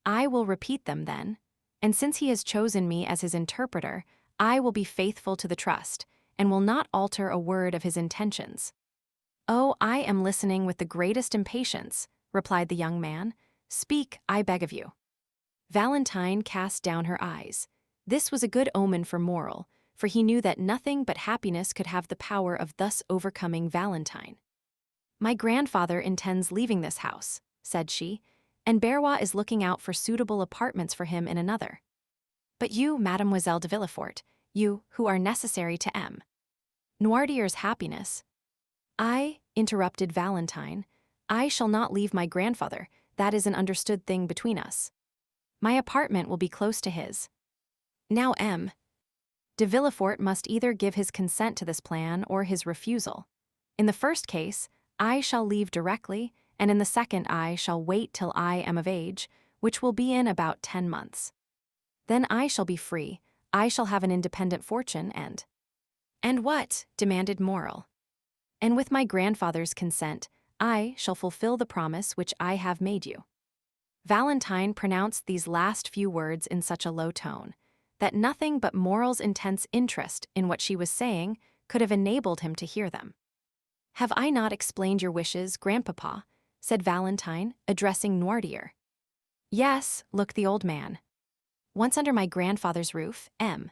I will repeat them then, and since he has chosen me as his interpreter, I will be faithful to the trust, and will not alter a word of his intentions." "Oh, I am listening with the greatest impatience," replied the young man. "Speak, I beg of you." Valentine cast down her eyes. This was a good omen for Morel, for he knew that nothing but happiness could have the power of thus overcoming Valentine. "My grandfather intends leaving this house," said she, "and Berrois is looking out for suitable apartments for him in another. But you, Mademoiselle de Villefort, you, who are necessary to M. Noirtier's happiness—" "I," interrupted Valentine, "I shall not leave my grandfather, that is an understood thing between us. My apartment will be close to his. Now M. de Villefort must either give his consent to this plan or his refusal. In the first case, I shall leave directly, and in the second I shall wait till I am of age, which will be in about 10 months. Then I shall be free, I shall have an independent fortune and—" "And what?" demanded Morel. "And with my grandfather's consent, I shall fulfill the promise which I have made you." Valentine pronounced these last few words in such a low tone that nothing but Morel's intense interest in what she was saying could have enabled him to hear them. "Have I not explained your wishes, grandpapa?" said Valentine, addressing Noirtier. "Yes," looked the old man. "Once under my grandfather's roof, M.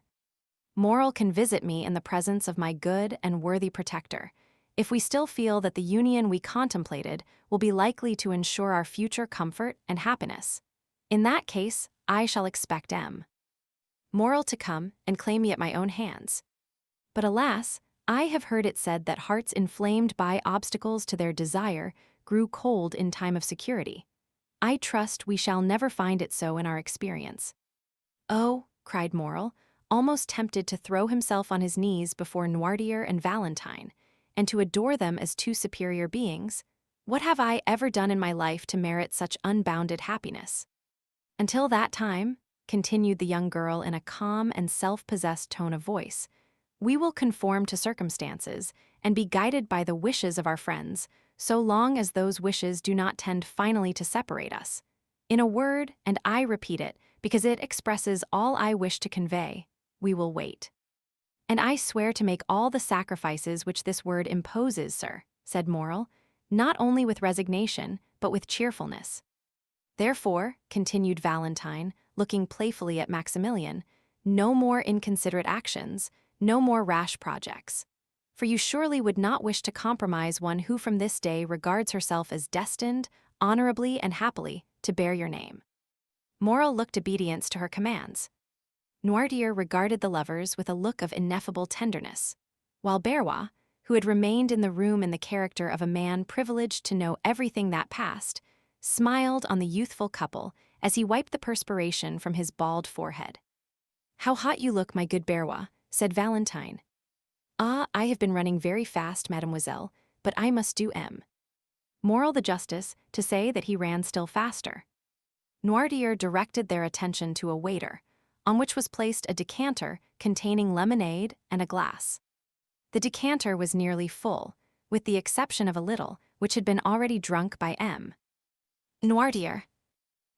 Morel can visit me in the presence of my good and worthy protector, if we still feel that the union we contemplated will be likely to ensure our future comfort and happiness. In that case, I shall expect M. Morel to come and claim me at my own hands. But alas, I have heard it said that hearts inflamed by obstacles to their desire grew cold in time of security. I trust we shall never find it so in our experience." "Oh," cried Morel, almost tempted to throw himself on his knees before Noirtier and Valentine, and to adore them as two superior beings, "what have I ever done in my life to merit such unbounded happiness?" "Until that time," continued the young girl in a calm and self-possessed tone of voice, "we will conform to circumstances and be guided by the wishes of our friends, so long as those wishes do not tend finally to separate us. In a word, and I repeat it because it expresses all I wish to convey, we will wait." "And I swear to make all the sacrifices which this word imposes, sir," said Morel, "not only with resignation, but with cheerfulness. Therefore," continued Valentine, looking playfully at Maximilian, "no more inconsiderate actions, no more rash projects. for you surely would not wish to compromise one who from this day regards herself as destined, honorably and happily, to bear your name." Morel looked obedience to her commands. Noirtier regarded the lovers with a look of ineffable tenderness, while Berrois, who had remained in the room in the character of a man privileged to know everything that passed, smiled on the youthful couple as he wiped the perspiration from his bald forehead. "How hot you look, my good Berrois," said Valentine. "Ah, I have been running very fast, mademoiselle, but I must do Morel the justice to say that he ran still faster." Noirtier directed their attention to a waiter, on which was placed a decanter containing lemonade and a glass. The decanter was nearly full, with the exception of a little, which had been already drunk by Noirtier.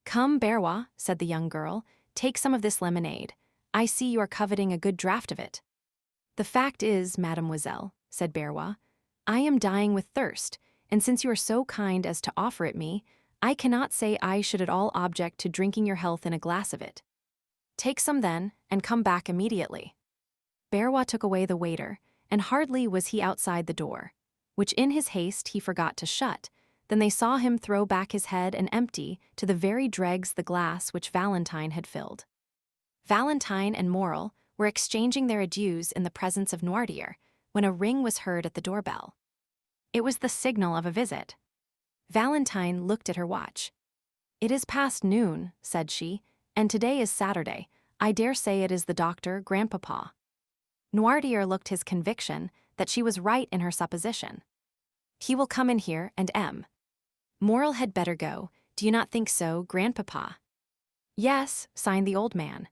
"Come, Berrois," said the young girl, "take some of this lemonade. I see you are coveting a good draught of it." "The fact is, mademoiselle," said Berrois, "I am dying with thirst, and since you are so kind as to offer it me, I cannot say I should at all object to drinking your health in a glass of it." "Take some then, and come back immediately." Berrois took away the waiter, and hardly was he outside the door, which in his haste he forgot to shut, than they saw him throw back his head and empty to the very dregs the glass which Valentine had filled. Valentine and Morel were exchanging their adieus in the presence of Noirtier when a ring was heard at the doorbell. It was the signal of a visit. Valentine looked at her watch. "It is past noon," said she, "and today is Saturday. I dare say it is the doctor, grandpapa." Noirtier looked his conviction that she was right in her supposition. "He will come in here, and Morel had better go. Do you not think so, grandpapa?" "Yes," signed the old man.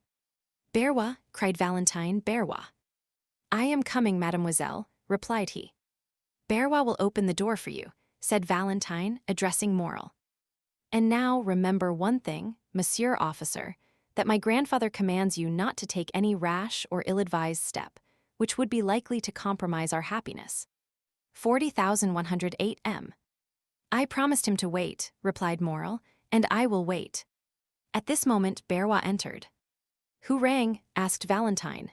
"Berrois," cried Valentine, "Berrois." "I am coming, mademoiselle," replied he. "Berrois will open the door for you," said Valentine, addressing Morel. "And now remember one thing, monsieur officer, that my grandfather commands you not to take any rash or ill-advised step, which would be likely to compromise our happiness. 40,108 "I promised him to wait," replied Morel, "and I will wait." At this moment Berrois entered. "Who rang?" asked Valentine.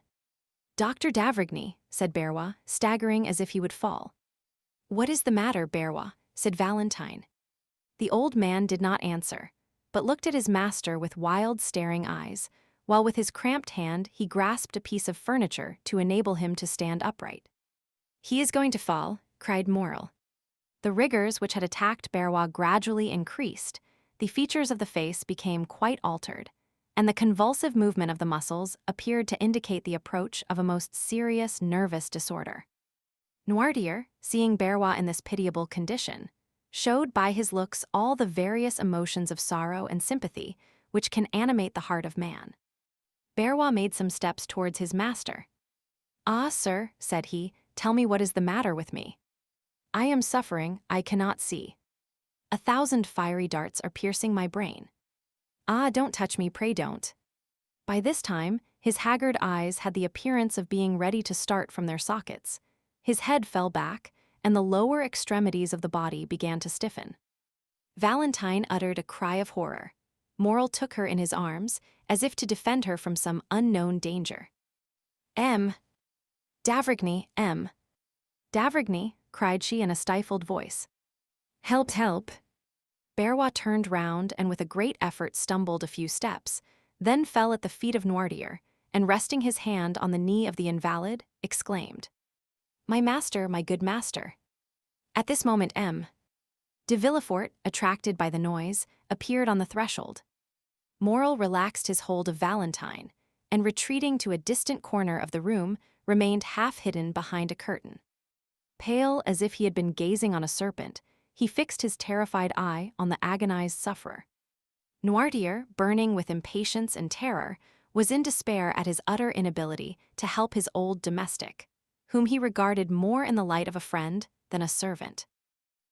"Dr. d'Avrigny," said Berrois, staggering as if he would fall. "What is the matter, Berrois?" said Valentine. The old man did not answer, but looked at his master with wild, staring eyes, while with his cramped hand he grasped a piece of furniture to enable him to stand upright. "He is going to fall," cried Morel. The rigors which had attacked Berrois gradually increased, the features of the face became quite altered, and the convulsive movement of the muscles appeared to indicate the approach of a most serious nervous disorder. Noirtier, seeing Berrois in this pitiable condition, showed by his looks all the various emotions of sorrow and sympathy which can animate the heart of man. Berrois made some steps towards his master. "Ah, sir," said he, "tell me what is the matter with me. I am suffering, I cannot see. 1,000 fiery darts are piercing my brain. Ah, don't touch me, pray don't." By this time, his haggard eyes had the appearance of being ready to start from their sockets. His head fell back, and the lower extremities of the body began to stiffen. Valentine uttered a cry of horror. Morel took her in his arms, as if to defend her from some unknown danger. "D'Avrigny, D'Avrigny," cried she in a stifled voice. "Help, help." Berrois turned round and with a great effort stumbled a few steps, then fell at the feet of Noirtier, and resting his hand on the knee of the invalid, exclaimed, "My master, my good master." At this moment de Villefort, attracted by the noise, appeared on the threshold. Morel relaxed his hold of Valentine, and retreating to a distant corner of the room, remained half hidden behind a curtain. Pale as if he had been gazing on a serpent, he fixed his terrified eye on the agonized sufferer. Noirtier, burning with impatience and terror, was in despair at his utter inability to help his old domestic, whom he regarded more in the light of a friend than a servant.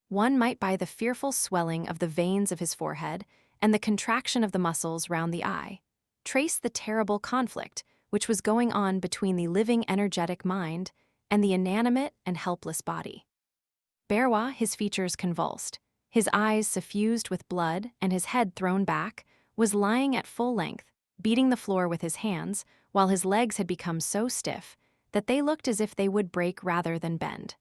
One might by the fearful swelling of the veins of his forehead and the contraction of the muscles round the eye, trace the terrible conflict which was going on between the living energetic mind and the inanimate and helpless body. Berrois, his features convulsed, his eyes suffused with blood and his head thrown back, was lying at full length, beating the floor with his hands, while his legs had become so stiff that they looked as if they would break rather than bend.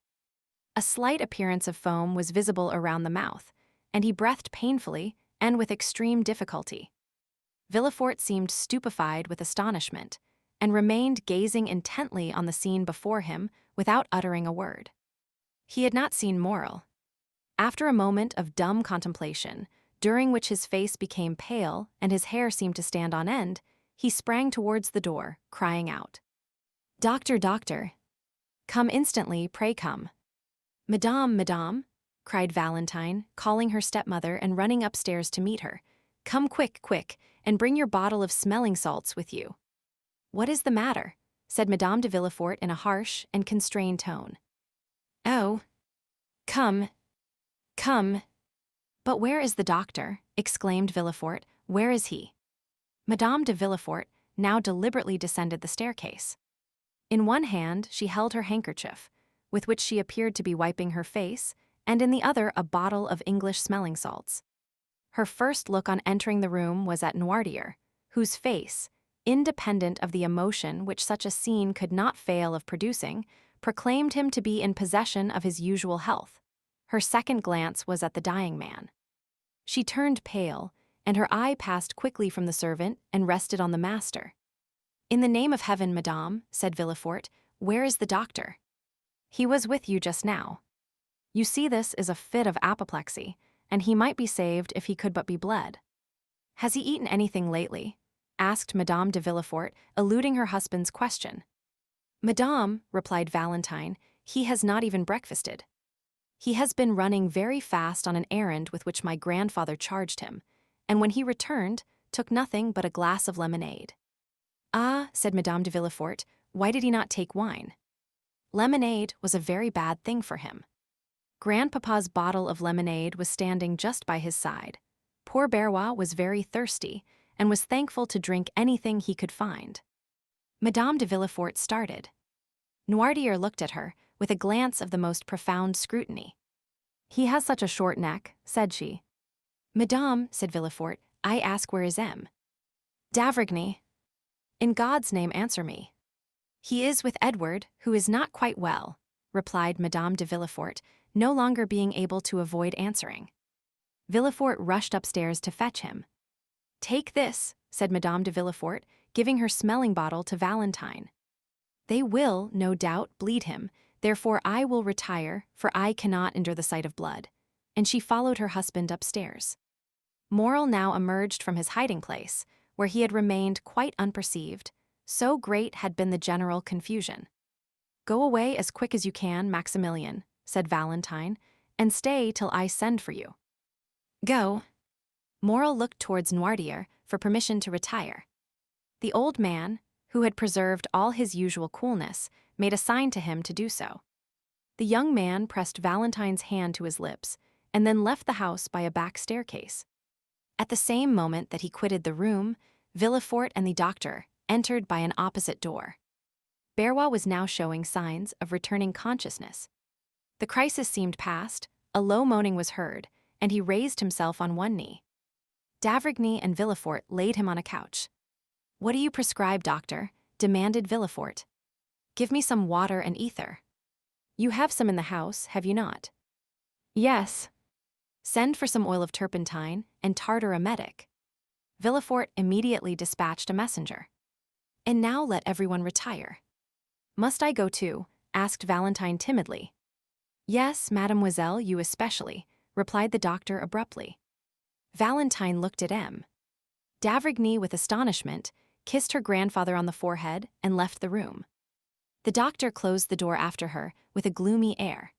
A slight appearance of foam was visible around the mouth, and he breathed painfully and with extreme difficulty. Villefort seemed stupefied with astonishment, and remained gazing intently on the scene before him without uttering a word. He had not seen Morel. After a moment of dumb contemplation, during which his face became pale and his hair seemed to stand on end, he sprang towards the door, crying out, "Doctor, doctor! Come instantly, pray come." "Madame, madame," cried Valentine, calling her stepmother and running upstairs to meet her. "Come quick, quick, and bring your bottle of smelling salts with you." "What is the matter?" said Madame de Villefort in a harsh and constrained tone. "Oh, come, come." "But where is the doctor?" exclaimed Villefort. "Where is he?" Madame de Villefort now deliberately descended the staircase. In one hand she held her handkerchief, with which she appeared to be wiping her face, and in the other a bottle of English smelling salts. Her first look on entering the room was at Noirtier, whose face, independent of the emotion which such a scene could not fail of producing, proclaimed him to be in possession of his usual health. Her second glance was at the dying man. She turned pale, and her eye passed quickly from the servant and rested on the master. "In the name of heaven, madame," said Villefort, "where is the doctor?" "He was with you just now. You see, this is a fit of apoplexy, and he might be saved if he could but be bled." "Has he eaten anything lately?" asked Madame de Villefort, eluding her husband's question. "Madame," replied Valentine, "he has not even breakfasted. He has been running very fast on an errand with which my grandfather charged him, and when he returned, took nothing but a glass of lemonade." "Ah," said Madame de Villefort, "why did he not take wine?" Lemonade was a very bad thing for him. Grandpapa's bottle of lemonade was standing just by his side. Poor Barrois was very thirsty, and was thankful to drink anything he could find. Madame de Villefort started. Noirtier looked at her, with a glance of the most profound scrutiny. "He has such a short neck," said she. "Madame," said Villefort, "I ask where is M. d'Avrigny? In God's name answer me." "He is with Edward, who is not quite well," replied Madame de Villefort, no longer being able to avoid answering. Villefort rushed upstairs to fetch him. "Take this," said Madame de Villefort, giving her smelling bottle to Valentine. "They will, no doubt, bleed him, therefore I will retire, for I cannot endure the sight of blood." And she followed her husband upstairs. Morel now emerged from his hiding-place, where he had remained quite unperceived, so great had been the general confusion. "Go away as quick as you can, Maximilian," said Valentine, "and stay till I send for you." "Go." Morel looked towards Noirtier for permission to retire. The old man, who had preserved all his usual coolness, made a sign to him to do so. The young man pressed Valentine's hand to his lips, and then left the house by a back staircase. At the same moment that he quitted the room, Villefort and the doctor entered by an opposite door. Barrois was now showing signs of returning consciousness. The crisis seemed past, a low moaning was heard, and he raised himself on one knee. D'Avrigny and Villefort laid him on a couch. "What do you prescribe, doctor?" demanded Villefort. "Give me some water and ether." "You have some in the house, have you not?" "Yes." "Send for some oil of turpentine and tartar emetic." Villefort immediately dispatched a messenger. "And now let everyone retire." "Must I go too?" asked Valentine timidly. "Yes, mademoiselle, you especially," replied the doctor abruptly. Valentine looked at M. D'Avrigny, with astonishment, kissed her grandfather on the forehead and left the room. The doctor closed the door after her with a gloomy air.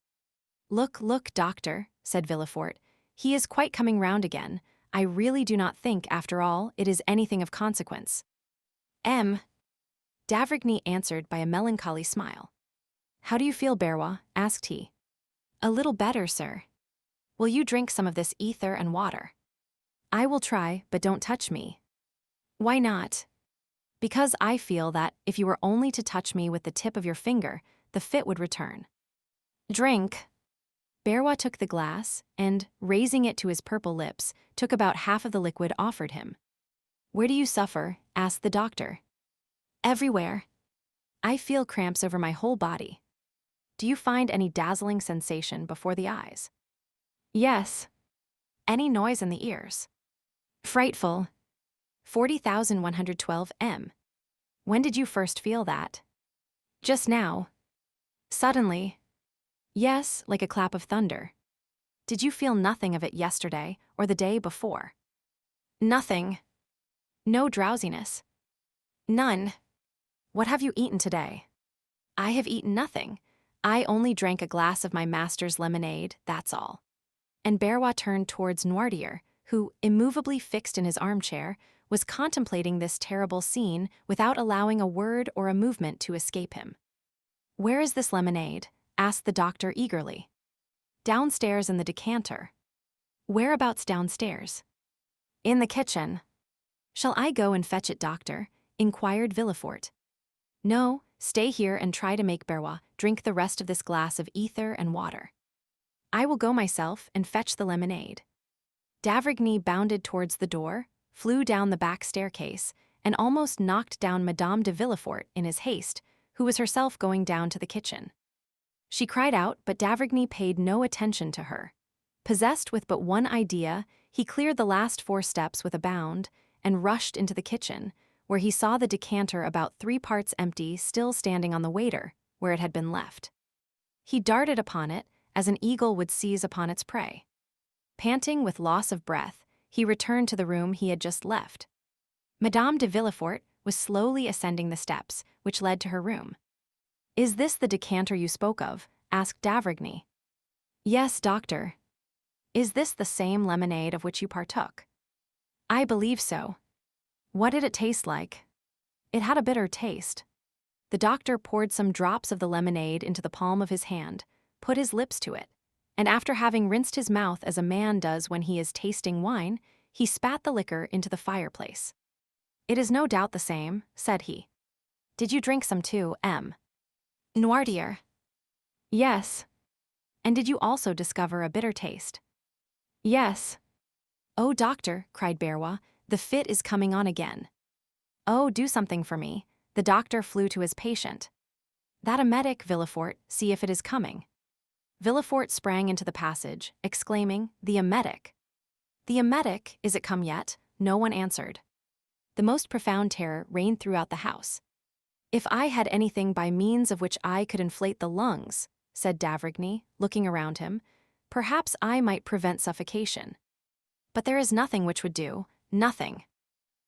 "Look, look, doctor," said Villefort. "He is quite coming round again. I really do not think, after all, it is anything of consequence." "M." D'Avrigny answered by a melancholy smile. "How do you feel, Barrois?" asked he. "A little better, sir." "Will you drink some of this ether and water?" "I will try, but don't touch me." "Why not?" "Because I feel that, if you were only to touch me with the tip of your finger, the fit would return." "Drink." Barrois took the glass, and, raising it to his purple lips, took about half of the liquid offered him. "Where do you suffer?" asked the doctor. "Everywhere." I feel cramps over my whole body. Do you find any dazzling sensation before the eyes? Yes. Any noise in the ears? Frightful. 40,112 m. When did you first feel that? Just now. Suddenly. Yes, like a clap of thunder. Did you feel nothing of it yesterday or the day before? Nothing. No drowsiness? None. What have you eaten today? I have eaten nothing. I only drank a glass of my master's lemonade, that's all. And Berrois turned towards Noirtier, who, immovably fixed in his armchair, was contemplating this terrible scene without allowing a word or a movement to escape him. Where is this lemonade? Asked the doctor eagerly. Downstairs in the decanter. Whereabouts downstairs? In the kitchen. Shall I go and fetch it, doctor? Inquired Villefort. No, stay here and try to make Berrois drink the rest of this glass of ether and water. I will go myself and fetch the lemonade. D'avrigny bounded towards the door, flew down the back staircase, and almost knocked down Madame de Villefort in his haste, who was herself going down to the kitchen. She cried out, but D'avrigny paid no attention to her. Possessed with but one idea, he cleared the last 4 steps with a bound and rushed into the kitchen, where he saw the decanter about 3 parts empty still standing on the waiter, where it had been left. He darted upon it, as an eagle would seize upon its prey. Panting with loss of breath, he returned to the room he had just left. Madame de Villefort was slowly ascending the steps, which led to her room. Is this the decanter you spoke of? Asked D'avrigny. Yes, doctor. Is this the same lemonade of which you partook? I believe so. What did it taste like? It had a bitter taste. The doctor poured some drops of the lemonade into the palm of his hand, put his lips to it, and after having rinsed his mouth as a man does when he is tasting wine, he spat the liquor into the fireplace. It is no doubt the same, said he. Did you drink some too, M? Noirtier. Yes. And did you also discover a bitter taste? Yes. Oh, doctor, cried Berrois, the fit is coming on again. Oh, do something for me. The doctor flew to his patient. That emetic, Villefort, see if it is coming. Villefort sprang into the passage, exclaiming, the emetic. The emetic, is it come yet? No one answered. The most profound terror reigned throughout the house. If I had anything by means of which I could inflate the lungs, said D'avrigny, looking around him, perhaps I might prevent suffocation. But there is nothing which would do, nothing.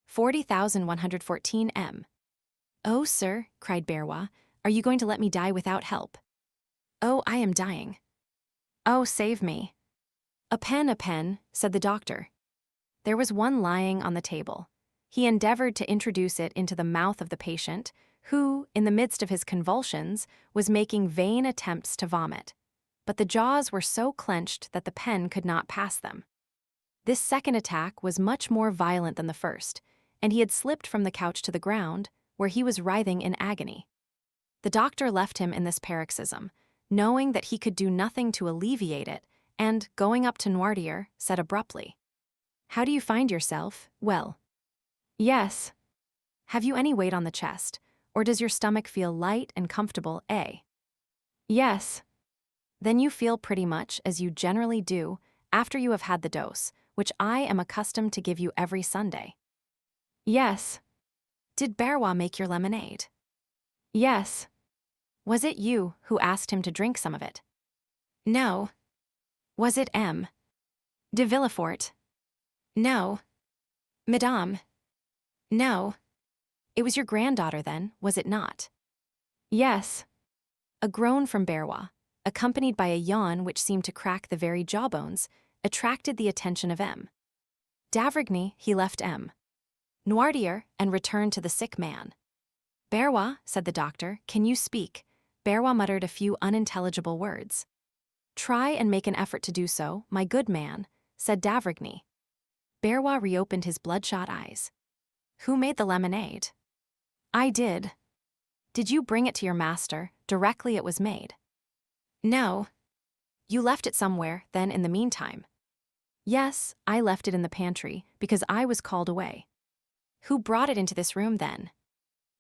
40,114 m. Oh, sir, cried Berrois, are you going to let me die without help? Oh, I am dying. Oh, save me. A pen, said the doctor. There was one lying on the table. He endeavored to introduce it into the mouth of the patient, who, in the midst of his convulsions, was making vain attempts to vomit. But the jaws were so clenched that the pen could not pass them. This second attack was much more violent than the first, and he had slipped from the couch to the ground, where he was writhing in agony. The doctor left him in this paroxysm, knowing that he could do nothing to alleviate it, and, going up to Noirtier, said abruptly, How do you find yourself? Well. Yes. Have you any weight on the chest, or does your stomach feel light and comfortable, eh? Yes. Then you feel pretty much as you generally do after you have had the dose, which I am accustomed to give you every Sunday. Yes. Did Berrois make your lemonade? Yes. Was it you who asked him to drink some of it? No. Was it M. de Villefort? No. Madame? No. It was your granddaughter then, was it not? Yes. A groan from Berrois, accompanied by a yawn which seemed to crack the very jawbones, attracted the attention of M. D'avrigny, he left M. Noirtier, and returned to the sick man. Berrois, said the doctor, can you speak? Berrois muttered a few unintelligible words. Try and make an effort to do so, my good man, said D'avrigny. Berrois reopened his bloodshot eyes. Who made the lemonade? I did. Did you bring it to your master directly it was made? No. You left it somewhere, then, in the meantime? Yes, I left it in the pantry, because I was called away. Who brought it into this room, then?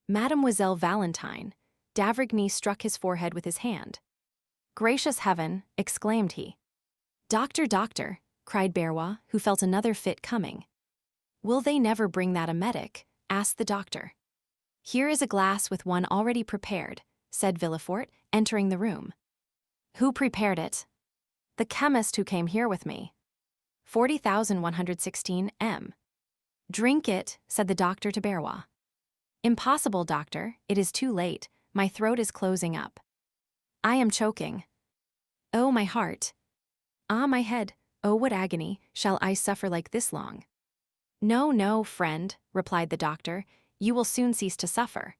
Mademoiselle Valentine. D'avrigny struck his forehead with his hand. "Gracious heaven," exclaimed he. "Doctor, doctor," cried Barrois, who felt another fit coming. "Will they never bring that emetic?" asked the doctor. "Here is a glass with one already prepared," said Villefort, entering the room. "Who prepared it?" "The chemist who came here with me." 40,116 M. "Drink it," said the doctor to Barrois. "Impossible, doctor, it is too late, my throat is closing up. I am choking. Oh, my heart. Ah, my head, oh, what agony, shall I suffer like this long?" "No, no, friend," replied the doctor, "you will soon cease to suffer."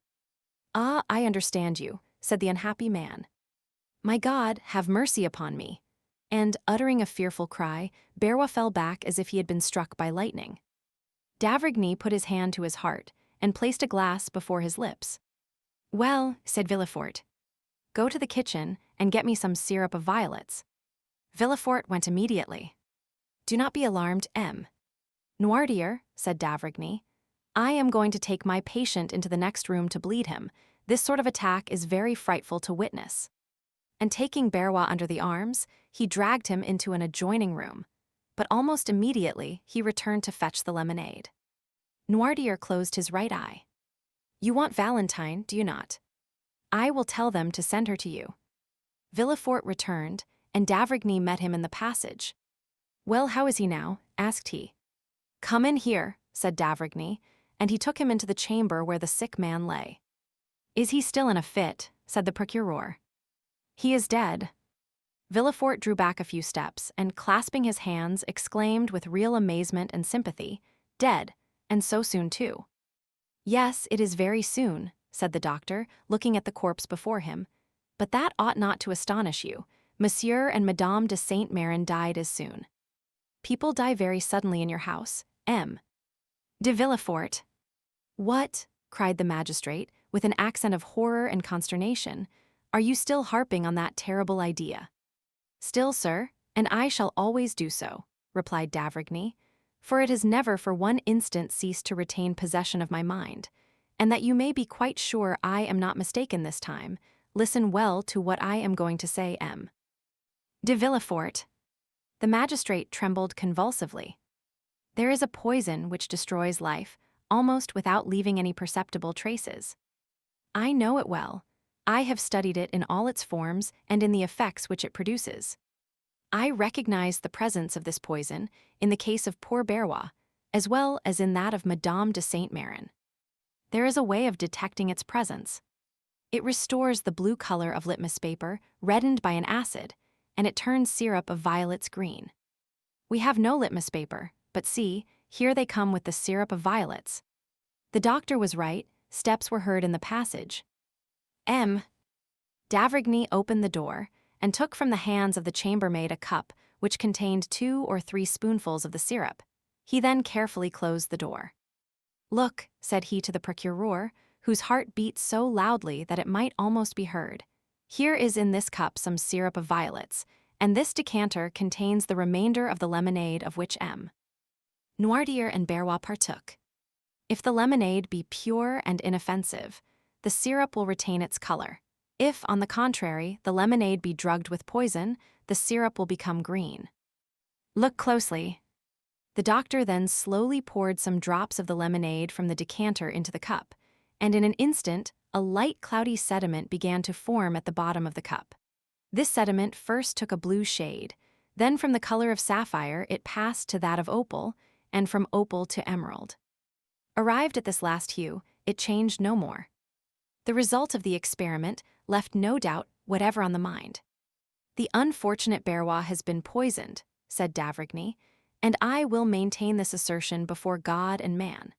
"Ah, I understand you," said the unhappy man. "My God, have mercy upon me." And, uttering a fearful cry, Barrois fell back as if he had been struck by lightning. D'avrigny put his hand to his heart and placed a glass before his lips. "Well," said Villefort, "go to the kitchen and get me some syrup of violets." Villefort went immediately. "Do not be alarmed, M. Noirtier," said D'avrigny, "I am going to take my patient into the next room to bleed him. This sort of attack is very frightful to witness." And taking Barrois under the arms, he dragged him into an adjoining room. But almost immediately he returned to fetch the lemonade. Noirtier closed his right eye. "You want Valentine, do you not? I will tell them to send her to you." Villefort returned, and D'avrigny met him in the passage. "Well, how is he now?" asked he. "Come in here," said D'avrigny, and he took him into the chamber where the sick man lay. "Is he still in a fit?" said the procureur. "He is dead." Villefort drew back a few steps, and clasping his hands, exclaimed with real amazement and sympathy, "Dead, and so soon too." "Yes, it is very soon," said the doctor, looking at the corpse before him, "but that ought not to astonish you. Monsieur and Madame de Saint-Méran died as soon. People die very suddenly in your house, M. de Villefort." "What?" cried the magistrate, with an accent of horror and consternation. "Are you still harping on that terrible idea?" "Still, sir, and I shall always do so," replied D'avrigny, "for it has never for one instant ceased to retain possession of my mind. And that you may be quite sure I am not mistaken this time, listen well to what I am going to say, M. de Villefort." The magistrate trembled convulsively. "There is a poison which destroys life, almost without leaving any perceptible traces. I know it well. I have studied it in all its forms and in the effects which it produces. I recognize the presence of this poison in the case of poor Barrois, as well as in that of Madame de Saint-Méran. There is a way of detecting its presence. It restores the blue color of litmus paper, reddened by an acid, and it turns syrup of violets green. We have no litmus paper, but see, here they come with the syrup of violets." The doctor was right, steps were heard in the passage. M. D'avrigny opened the door, and took from the hands of the chambermaid a cup which contained 2 or 3 spoonfuls of the syrup. He then carefully closed the door. "Look," said he to the procureur, whose heart beat so loudly that it might almost be heard, "here is in this cup some syrup of violets, and this decanter contains the remainder of the lemonade of which M. Noirtier and Barrois partook. If the lemonade be pure and inoffensive, the syrup will retain its color. If, on the contrary, the lemonade be drugged with poison, the syrup will become green. Look closely." The doctor then slowly poured some drops of the lemonade from the decanter into the cup, and in an instant, a light cloudy sediment began to form at the bottom of the cup. This sediment first took a blue shade, then from the color of sapphire it passed to that of opal, and from opal to emerald. Arrived at this last hue, it changed no more. The result of the experiment left no doubt whatever on the mind. "The unfortunate Barrois has been poisoned," said D'avrigny, "and I will maintain this assertion before God and man."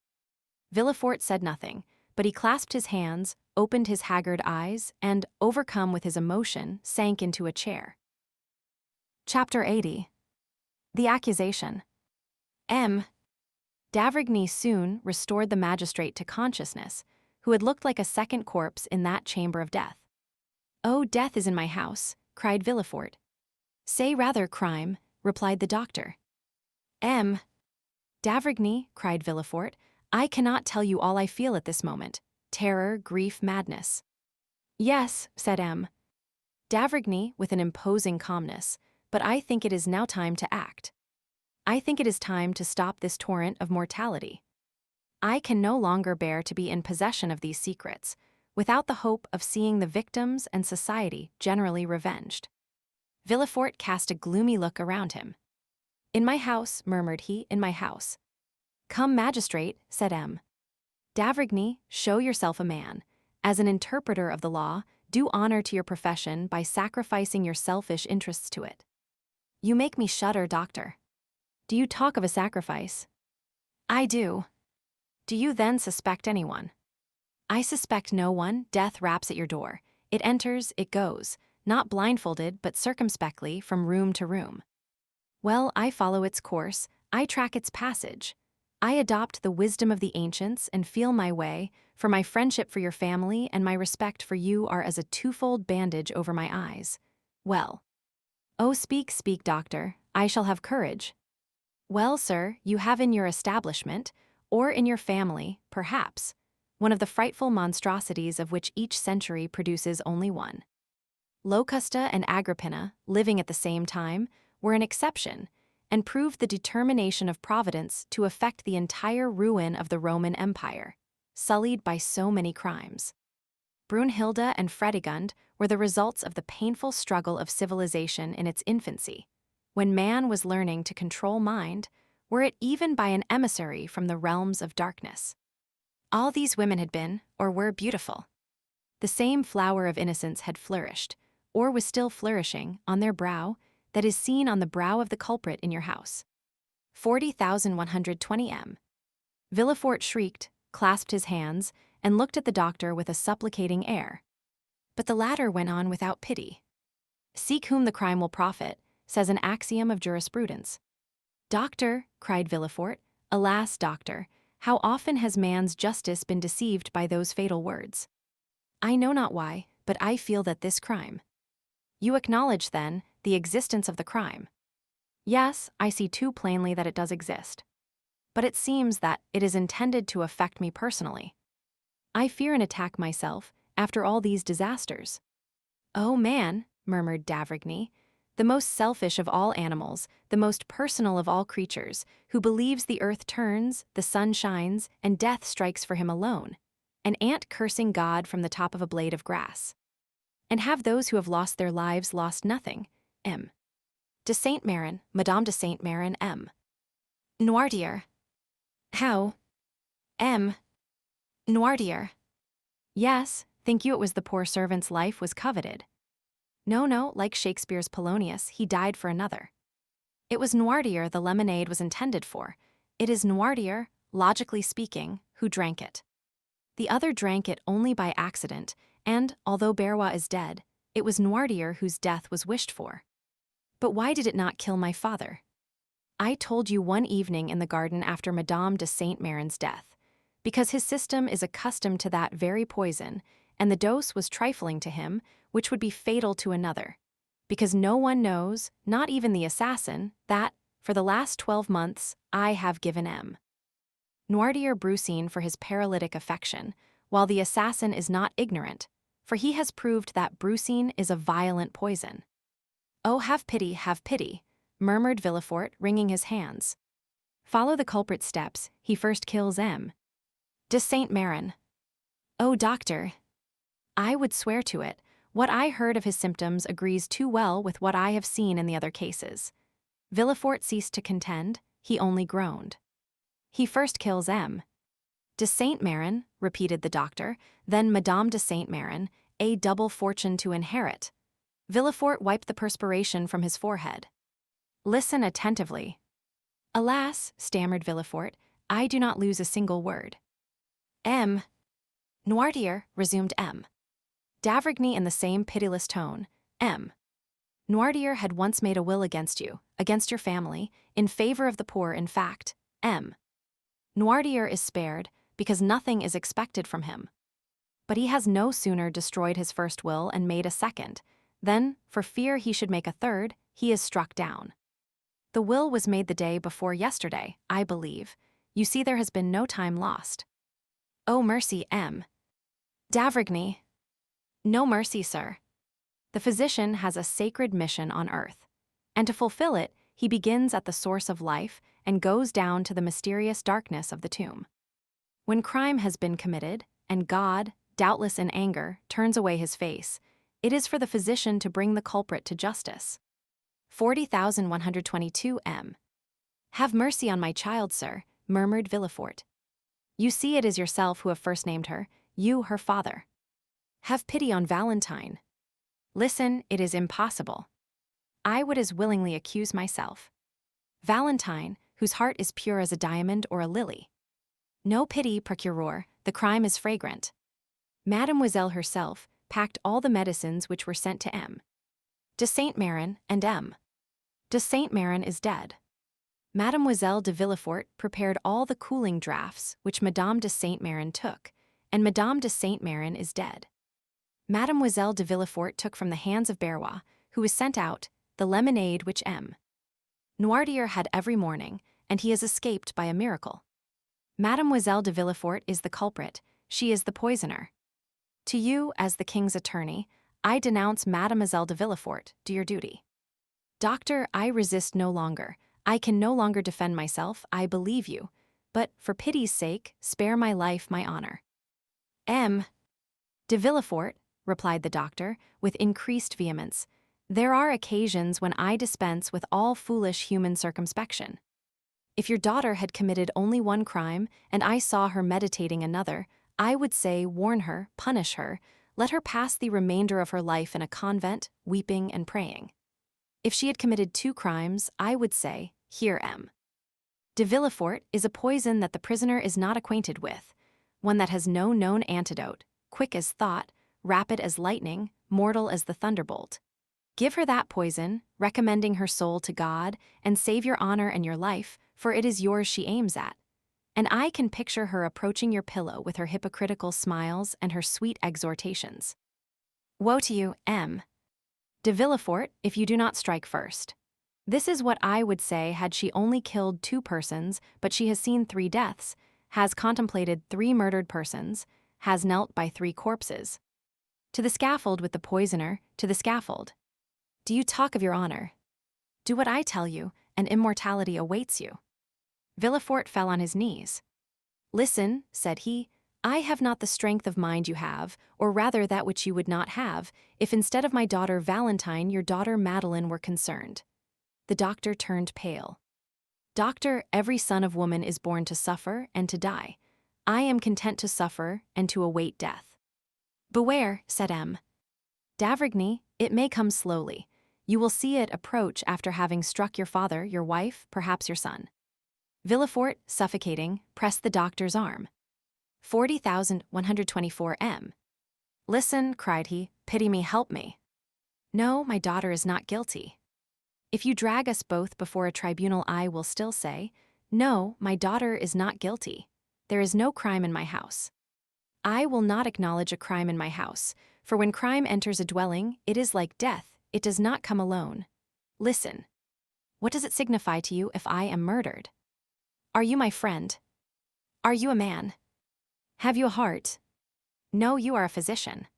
Villefort said nothing, but he clasped his hands, opened his haggard eyes, and, overcome with his emotion, sank into a chair. Chapter 80. The Accusation. M. D'avrigny soon restored the magistrate to consciousness, who had looked like a second corpse in that chamber of death. "Oh, death is in my house," cried Villefort. "Say rather crime," replied the doctor. M. D'avrigny, cried Villefort, "I cannot tell you all I feel at this moment. Terror, grief, madness." Yes, said M. D'avrigny with an imposing calmness, but I think it is now time to act. I think it is time to stop this torrent of mortality. I can no longer bear to be in possession of these secrets, without the hope of seeing the victims and society generally revenged. Villefort cast a gloomy look around him. In my house, murmured he, in my house. Come, magistrate, said M. D'avrigny, show yourself a man. As an interpreter of the law, do honor to your profession by sacrificing your selfish interests to it. You make me shudder, doctor. Do you talk of a sacrifice? I do. Do you then suspect anyone? I suspect no one. Death raps at your door. It enters, it goes, not blindfolded but circumspectly from room to room. Well, I follow its course, I track its passage. I adopt the wisdom of the ancients and feel my way, for my friendship for your family and my respect for you are as a twofold bandage over my eyes. Well. Oh, speak, speak, doctor, I shall have courage. Well, sir, you have in your establishment, or in your family, perhaps, one of the frightful monstrosities of which each century produces only one. Locusta and Agrippina, living at the same time, were an exception, and proved the determination of Providence to effect the entire ruin of the Roman Empire, sullied by so many crimes. Brunhilde and Fredegund were the results of the painful struggle of civilization in its infancy, when man was learning to control mind, were it even by an emissary from the realms of darkness. All these women had been, or were, beautiful. The same flower of innocence had flourished, or was still flourishing, on their brow, that is seen on the brow of the culprit in your house. 40,120 M. Villefort shrieked, clasped his hands, and looked at the doctor with a supplicating air. But the latter went on without pity. Seek whom the crime will profit, says an axiom of jurisprudence. Doctor, cried Villefort, alas, doctor, how often has man's justice been deceived by those fatal words? I know not why, but I feel that this crime. You acknowledge, then, the existence of the crime. Yes, I see too plainly that it does exist. But it seems that it is intended to affect me personally. I fear an attack myself, after all these disasters. Oh, man, murmured d'Avrigny, the most selfish of all animals, the most personal of all creatures, who believes the earth turns, the sun shines, and death strikes for him alone, an ant cursing God from the top of a blade of grass. And have those who have lost their lives lost nothing? M. De Saint-Méran, Madame de Saint-Méran, M. Noirtier. How? M. Noirtier. Yes, think you it was the poor servant's life was coveted? No, like Shakespeare's Polonius, he died for another. It was Noirtier the lemonade was intended for. It is Noirtier, logically speaking, who drank it. The other drank it only by accident, and, although Berrois is dead, it was Noirtier whose death was wished for. But why did it not kill my father? I told you one evening in the garden after Madame de Saint-Méran's death, because his system is accustomed to that very poison, and the dose was trifling to him, which would be fatal to another, because no one knows, not even the assassin, that, for the last 12 months, I have given M. Noirtier brucine for his paralytic affection, while the assassin is not ignorant, for he has proved that brucine is a violent poison. Oh, have pity, murmured Villefort, wringing his hands. Follow the culprit's steps, he first kills M. De Saint-Méran. Oh, doctor. I would swear to it, what I heard of his symptoms agrees too well with what I have seen in the other cases. Villefort ceased to contend, he only groaned. He first kills M. De Saint-Méran, repeated the doctor, then Madame de Saint-Méran, a double fortune to inherit. Villefort wiped the perspiration from his forehead. Listen attentively. Alas, stammered Villefort, I do not lose a single word. M. Noirtier, resumed M. D'Avrigny in the same pitiless tone, M. Noirtier had once made a will against you, against your family, in favor of the poor, in fact, M. Noirtier is spared, because nothing is expected from him. But he has no sooner destroyed his first will and made a second, then, for fear he should make a third, he is struck down. The will was made the day before yesterday, I believe. You see there has been no time lost. Oh mercy, M. D'Avrigny. No mercy, sir. The physician has a sacred mission on earth, and to fulfill it, he begins at the source of life and goes down to the mysterious darkness of the tomb. When crime has been committed, and God, doubtless in anger, turns away his face, it is for the physician to bring the culprit to justice. 40,122 M. Have mercy on my child, sir, murmured Villefort. You see it is yourself who have first named her, you her father. Have pity on Valentine. Listen, it is impossible. I would as willingly accuse myself. Valentine, whose heart is pure as a diamond or a lily. No pity, procureur, the crime is fragrant. Mademoiselle herself packed all the medicines which were sent to M. de Saint-Méran and M. de Saint-Méran is dead. Mademoiselle de Villefort prepared all the cooling draughts which Madame de Saint-Méran took, and Madame de Saint-Méran is dead. Mademoiselle de Villefort took from the hands of Barrois, who was sent out, the lemonade which M. Noirtier had every morning, and he has escaped by a miracle. Mademoiselle de Villefort is the culprit, she is the poisoner. To you, as the king's attorney, I denounce Mademoiselle de Villefort, do your duty. Doctor, I resist no longer, I can no longer defend myself, I believe you, but, for pity's sake, spare my life, my honor. M. de Villefort, replied the doctor, with increased vehemence, there are occasions when I dispense with all foolish human circumspection. If your daughter had committed only one crime, and I saw her meditating another, I would say, warn her, punish her, let her pass the remainder of her life in a convent, weeping and praying. If she had committed 2 crimes, I would say, here M. de Villefort is a poison that the prisoner is not acquainted with, one that has no known antidote, quick as thought, rapid as lightning, mortal as the thunderbolt. Give her that poison, recommending her soul to God, and save your honor and your life, for it is yours she aims at. And I can picture her approaching your pillow with her hypocritical smiles and her sweet exhortations. Woe to you, M. de Villefort, if you do not strike first. This is what I would say had she only killed 2 persons, but she has seen 3 deaths, has contemplated 3 murdered persons, has knelt by 3 corpses. To the scaffold with the poisoner, to the scaffold. Do you talk of your honor? Do what I tell you, and immortality awaits you. Villefort fell on his knees. Listen, said he, I have not the strength of mind you have, or rather that which you would not have, if instead of my daughter Valentine your daughter Madeleine were concerned. The doctor turned pale. Doctor, every son of woman is born to suffer and to die. I am content to suffer and to await death. Beware, said M. d'Avrigny, it may come slowly. You will see it approach after having struck your father, your wife, perhaps your son. Villefort, suffocating, pressed the doctor's arm. 40,124 M. Listen, cried he, pity me, help me. No, my daughter is not guilty. If you drag us both before a tribunal, I will still say, no, my daughter is not guilty. There is no crime in my house. I will not acknowledge a crime in my house, for when crime enters a dwelling, it is like death, it does not come alone. Listen. What does it signify to you if I am murdered? Are you my friend? Are you a man? Have you a heart? No, you are a physician.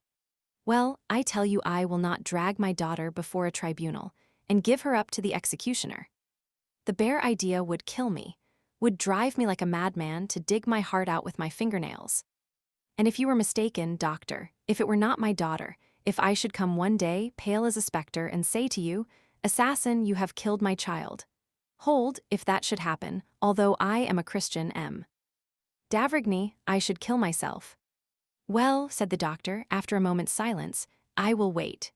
Well, I tell you I will not drag my daughter before a tribunal and give her up to the executioner. The bare idea would kill me, would drive me like a madman to dig my heart out with my fingernails. And if you were mistaken, doctor, if it were not my daughter, if I should come one day, pale as a specter, and say to you, assassin, you have killed my child. Hold, if that should happen, although I am a Christian M. d'Avrigny, I should kill myself. Well, said the doctor, after a moment's silence, I will wait.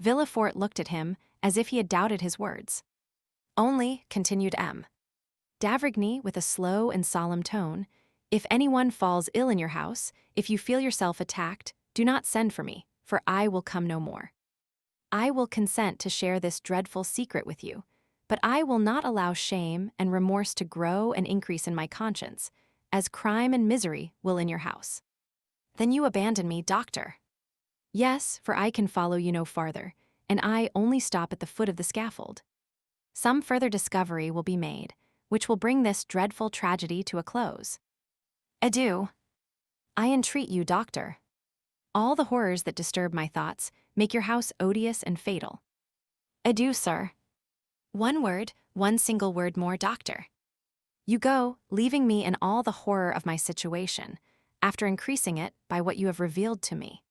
Villefort looked at him, as if he had doubted his words. Only, continued M. d'Avrigny, with a slow and solemn tone, if anyone falls ill in your house, if you feel yourself attacked, do not send for me, for I will come no more. I will consent to share this dreadful secret with you, but I will not allow shame and remorse to grow and increase in my conscience, as crime and misery will in your house. Then you abandon me, doctor. Yes, for I can follow you no farther, and I only stop at the foot of the scaffold. Some further discovery will be made, which will bring this dreadful tragedy to a close. Adieu. I entreat you, doctor. All the horrors that disturb my thoughts make your house odious and fatal. Adieu, sir. One single word more, doctor. You go, leaving me in all the horror of my situation, after increasing it by what you have revealed to me.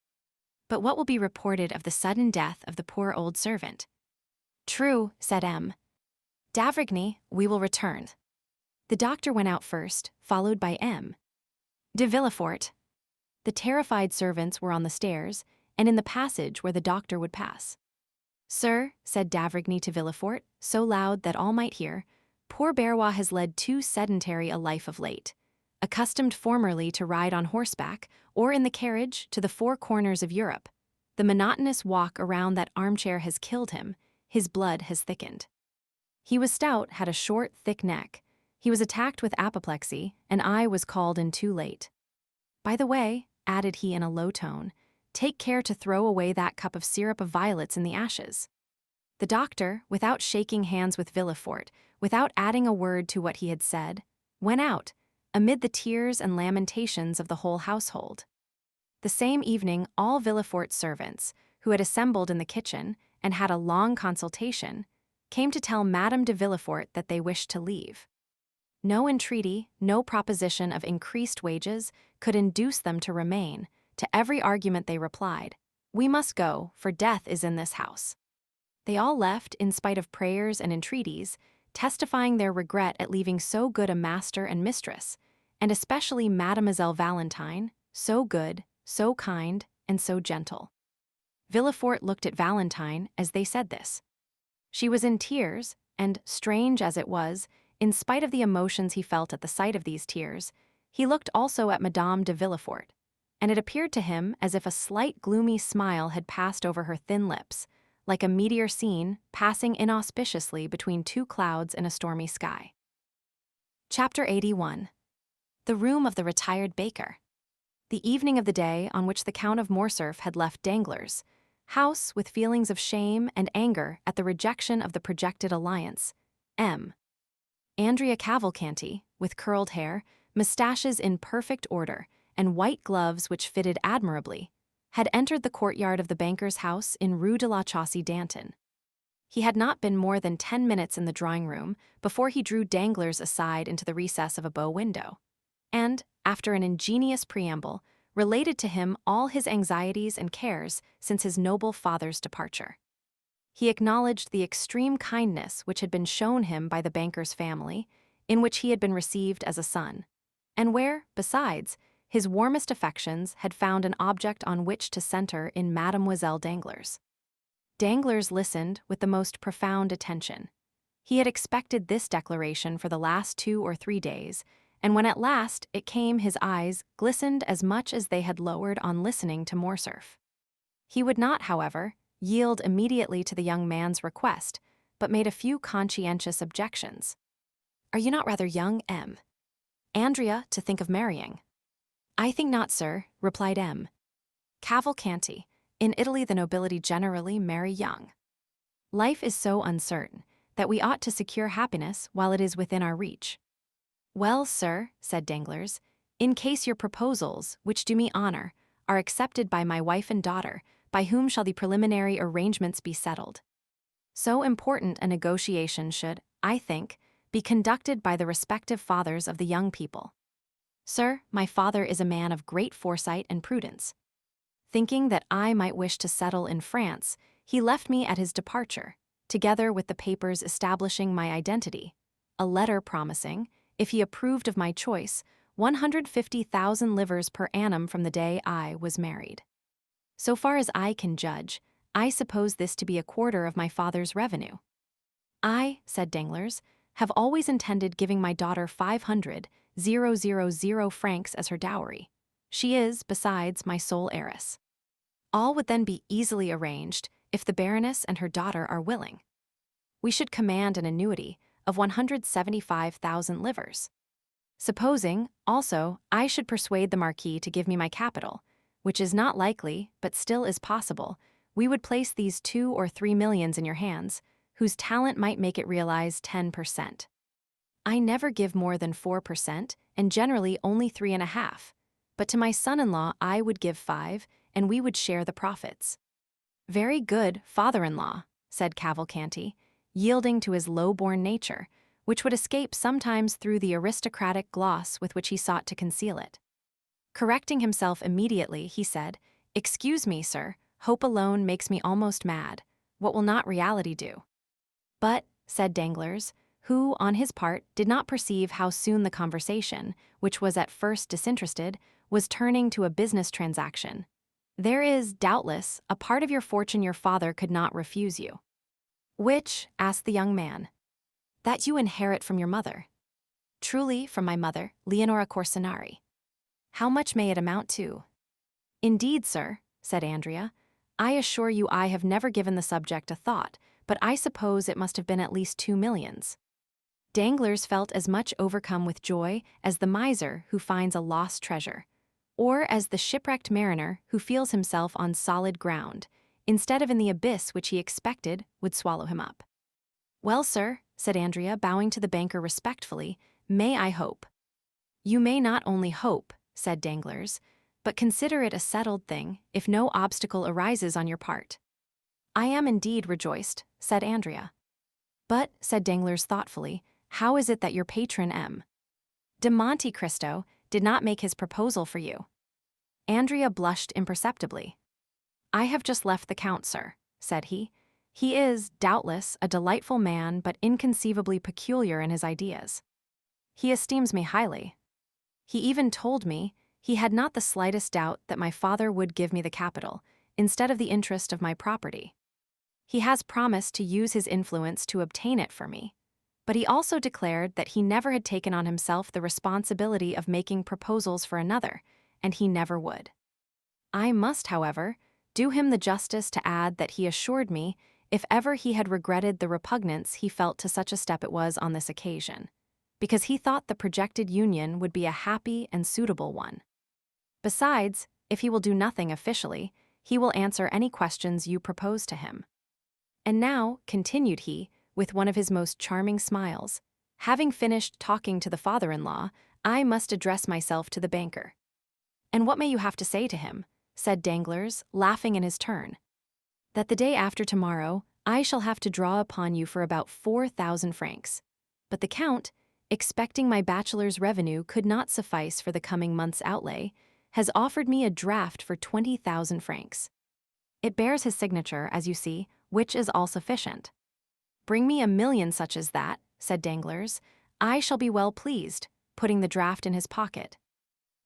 But what will be reported of the sudden death of the poor old servant? True, said M. D'Avrigny, we will return. The doctor went out first, followed by M. de Villefort. The terrified servants were on the stairs, and in the passage where the doctor would pass. Sir, said d'Avrigny to Villefort, so loud that all might hear, poor Barrois has led too sedentary a life of late. Accustomed formerly to ride on horseback, or in the carriage, to the four corners of Europe, the monotonous walk around that armchair has killed him, his blood has thickened. He was stout, had a short, thick neck. He was attacked with apoplexy, and I was called in too late. By the way, added he in a low tone, take care to throw away that cup of syrup of violets in the ashes. The doctor, without shaking hands with Villefort, without adding a word to what he had said, went out, amid the tears and lamentations of the whole household. The same evening all Villefort's servants, who had assembled in the kitchen and had a long consultation, came to tell Madame de Villefort that they wished to leave. No entreaty, no proposition of increased wages could induce them to remain. To every argument they replied, "We must go, for death is in this house." They all left in spite of prayers and entreaties, testifying their regret at leaving so good a master and mistress, and especially Mademoiselle Valentine, so good, so kind, and so gentle. Villefort looked at Valentine as they said this. She was in tears, and, strange as it was, in spite of the emotions he felt at the sight of these tears, he looked also at Madame de Villefort, and it appeared to him as if a slight gloomy smile had passed over her thin lips, like a meteor scene passing inauspiciously between two clouds in a stormy sky. Chapter 81. The room of the retired baker. The evening of the day on which the Count of Morcerf had left Danglars' house with feelings of shame and anger at the rejection of the projected alliance, M. Andrea Cavalcanti, with curled hair, moustaches in perfect order, and white gloves which fitted admirably, had entered the courtyard of the banker's house in Rue de la Chaussée-d'Antin. He had not been more than 10 minutes in the drawing-room before he drew Danglars aside into the recess of a bow window, and, after an ingenious preamble, related to him all his anxieties and cares since his noble father's departure. He acknowledged the extreme kindness which had been shown him by the banker's family, in which he had been received as a son, and where, besides, his warmest affections had found an object on which to center in Mademoiselle Danglars. Danglars listened with the most profound attention. He had expected this declaration for the last 2 or 3 days, and when at last it came his eyes glistened as much as they had lowered on listening to Morcerf. He would not, however, yield immediately to the young man's request, but made a few conscientious objections. "Are you not rather young, M. Andrea, to think of marrying?" "I think not, sir," replied M. Cavalcanti. "In Italy the nobility generally marry young. Life is so uncertain that we ought to secure happiness while it is within our reach." "Well, sir," said Danglars, "in case your proposals, which do me honor, are accepted by my wife and daughter, by whom shall the preliminary arrangements be settled? So important a negotiation should, I think, be conducted by the respective fathers of the young people. Sir, my father is a man of great foresight and prudence. Thinking that I might wish to settle in France, he left me at his departure, together with the papers establishing my identity, a letter promising, if he approved of my choice, 150,000 livres per annum from the day I was married. So far as I can judge, I suppose this to be a quarter of my father's revenue. I, said Danglars, have always intended giving my daughter 500,000 francs as her dowry. She is, besides, my sole heiress. All would then be easily arranged if the Baroness and her daughter are willing. We should command an annuity of 175,000 livres. Supposing, also, I should persuade the Marquis to give me my capital, which is not likely, but still is possible, we would place these 2 or 3 millions in your hands, whose talent might make it realize 10%. I never give more than 4%, and generally only 3.5%, but to my son-in-law I would give 5%, and we would share the profits. Very good, father-in-law, said Cavalcanti, yielding to his low-born nature, which would escape sometimes through the aristocratic gloss with which he sought to conceal it. Correcting himself immediately, he said, "Excuse me, sir, hope alone makes me almost mad. What will not reality do?" "But," said Danglars, who, on his part, did not perceive how soon the conversation, which was at first disinterested, was turning to a business transaction, "there is, doubtless, a part of your fortune your father could not refuse you." "Which?" asked the young man. "That you inherit from your mother." "Truly, from my mother, Leonora Corsinari." "How much may it amount to?" "Indeed, sir," said Andrea, "I assure you I have never given the subject a thought, but I suppose it must have been at least 2 millions. Danglars felt as much overcome with joy as the miser who finds a lost treasure, or as the shipwrecked mariner who feels himself on solid ground, instead of in the abyss which he expected would swallow him up. "Well, sir," said Andrea, bowing to the banker respectfully, "may I hope?" "You may not only hope," said Danglars, "but consider it a settled thing if no obstacle arises on your part." "I am indeed rejoiced," said Andrea. "But," said Danglars thoughtfully, "how is it that your patron de Monte Cristo did not make his proposal for you?" Andrea blushed imperceptibly. "I have just left the count, sir," said he. "He is, doubtless, a delightful man but inconceivably peculiar in his ideas. He esteems me highly. He even told me he had not the slightest doubt that my father would give me the capital, instead of the interest of my property. He has promised to use his influence to obtain it for me, but he also declared that he never had taken on himself the responsibility of making proposals for another, and he never would. I must, however, do him the justice to add that he assured me if ever he had regretted the repugnance he felt to such a step it was on this occasion, because he thought the projected union would be a happy and suitable one. Besides, if he will do nothing officially, he will answer any questions you propose to him. And now," continued he, with one of his most charming smiles, "having finished talking to the father-in-law, I must address myself to the banker." "And what may you have to say to him?" said Danglars, laughing in his turn. "That the day after tomorrow I shall have to draw upon you for about 4,000 francs. But the count, expecting my bachelor's revenue could not suffice for the coming month's outlay, has offered me a draft for 20,000 francs. It bears his signature, as you see, which is all sufficient." "Bring me 1,000,000 such as that," said Danglars. "I shall be well pleased," putting the draft in his pocket.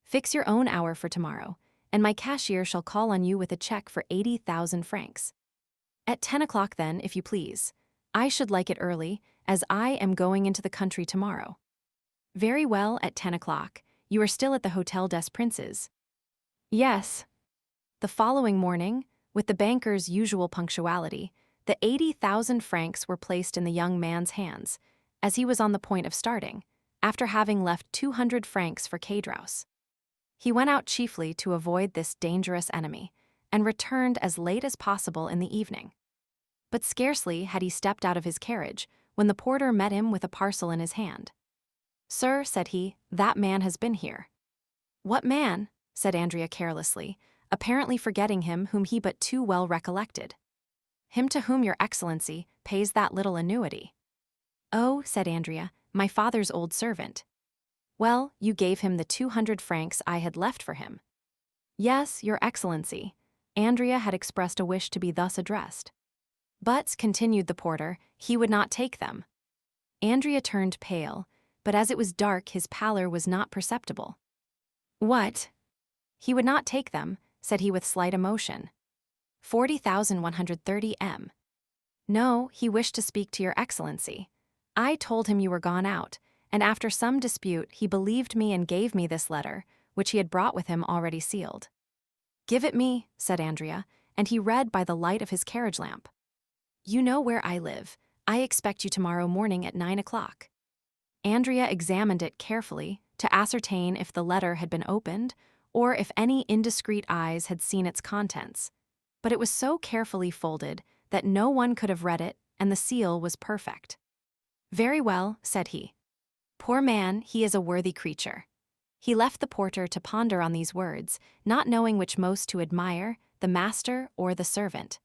"Fix your own hour for tomorrow, and my cashier shall call on you with a check for 80,000 francs. At 10 o'clock then, if you please. I should like it early, as I am going into the country tomorrow." "Very well, at 10 o'clock. You are still at the Hôtel des Princes?" "Yes." The following morning, with the banker's usual punctuality, the 80,000 francs were placed in the young man's hands, as he was on the point of starting, after having left 200 francs for Cadraus. He went out chiefly to avoid this dangerous enemy, and returned as late as possible in the evening. But scarcely had he stepped out of his carriage, when the porter met him with a parcel in his hand. "Sir," said he, "that man has been here." "What man?" said Andrea carelessly, apparently forgetting him whom he but too well recollected. "Him to whom your excellency pays that little annuity." "Oh," said Andrea, "my father's old servant." "Well, you gave him the 200 francs I had left for him." "Yes, your excellency." Andrea had expressed a wish to be thus addressed. "But," continued the porter, "he would not take them." Andrea turned pale, but as it was dark his pallor was not perceptible. "What?" "He would not take them," said he with slight emotion. 40,130 M. "No, he wished to speak to your excellency. I told him you were gone out, and after some dispute he believed me and gave me this letter, which he had brought with him already sealed." "Give it me," said Andrea, and he read by the light of his carriage lamp. "You know where I live. I expect you tomorrow morning at 9 o'clock." Andrea examined it carefully to ascertain if the letter had been opened, or if any indiscreet eyes had seen its contents, but it was so carefully folded that no one could have read it, and the seal was perfect. "Very well," said he. "Poor man, he is a worthy creature. He left the porter to ponder on these words, not knowing which most to admire, the master or the servant.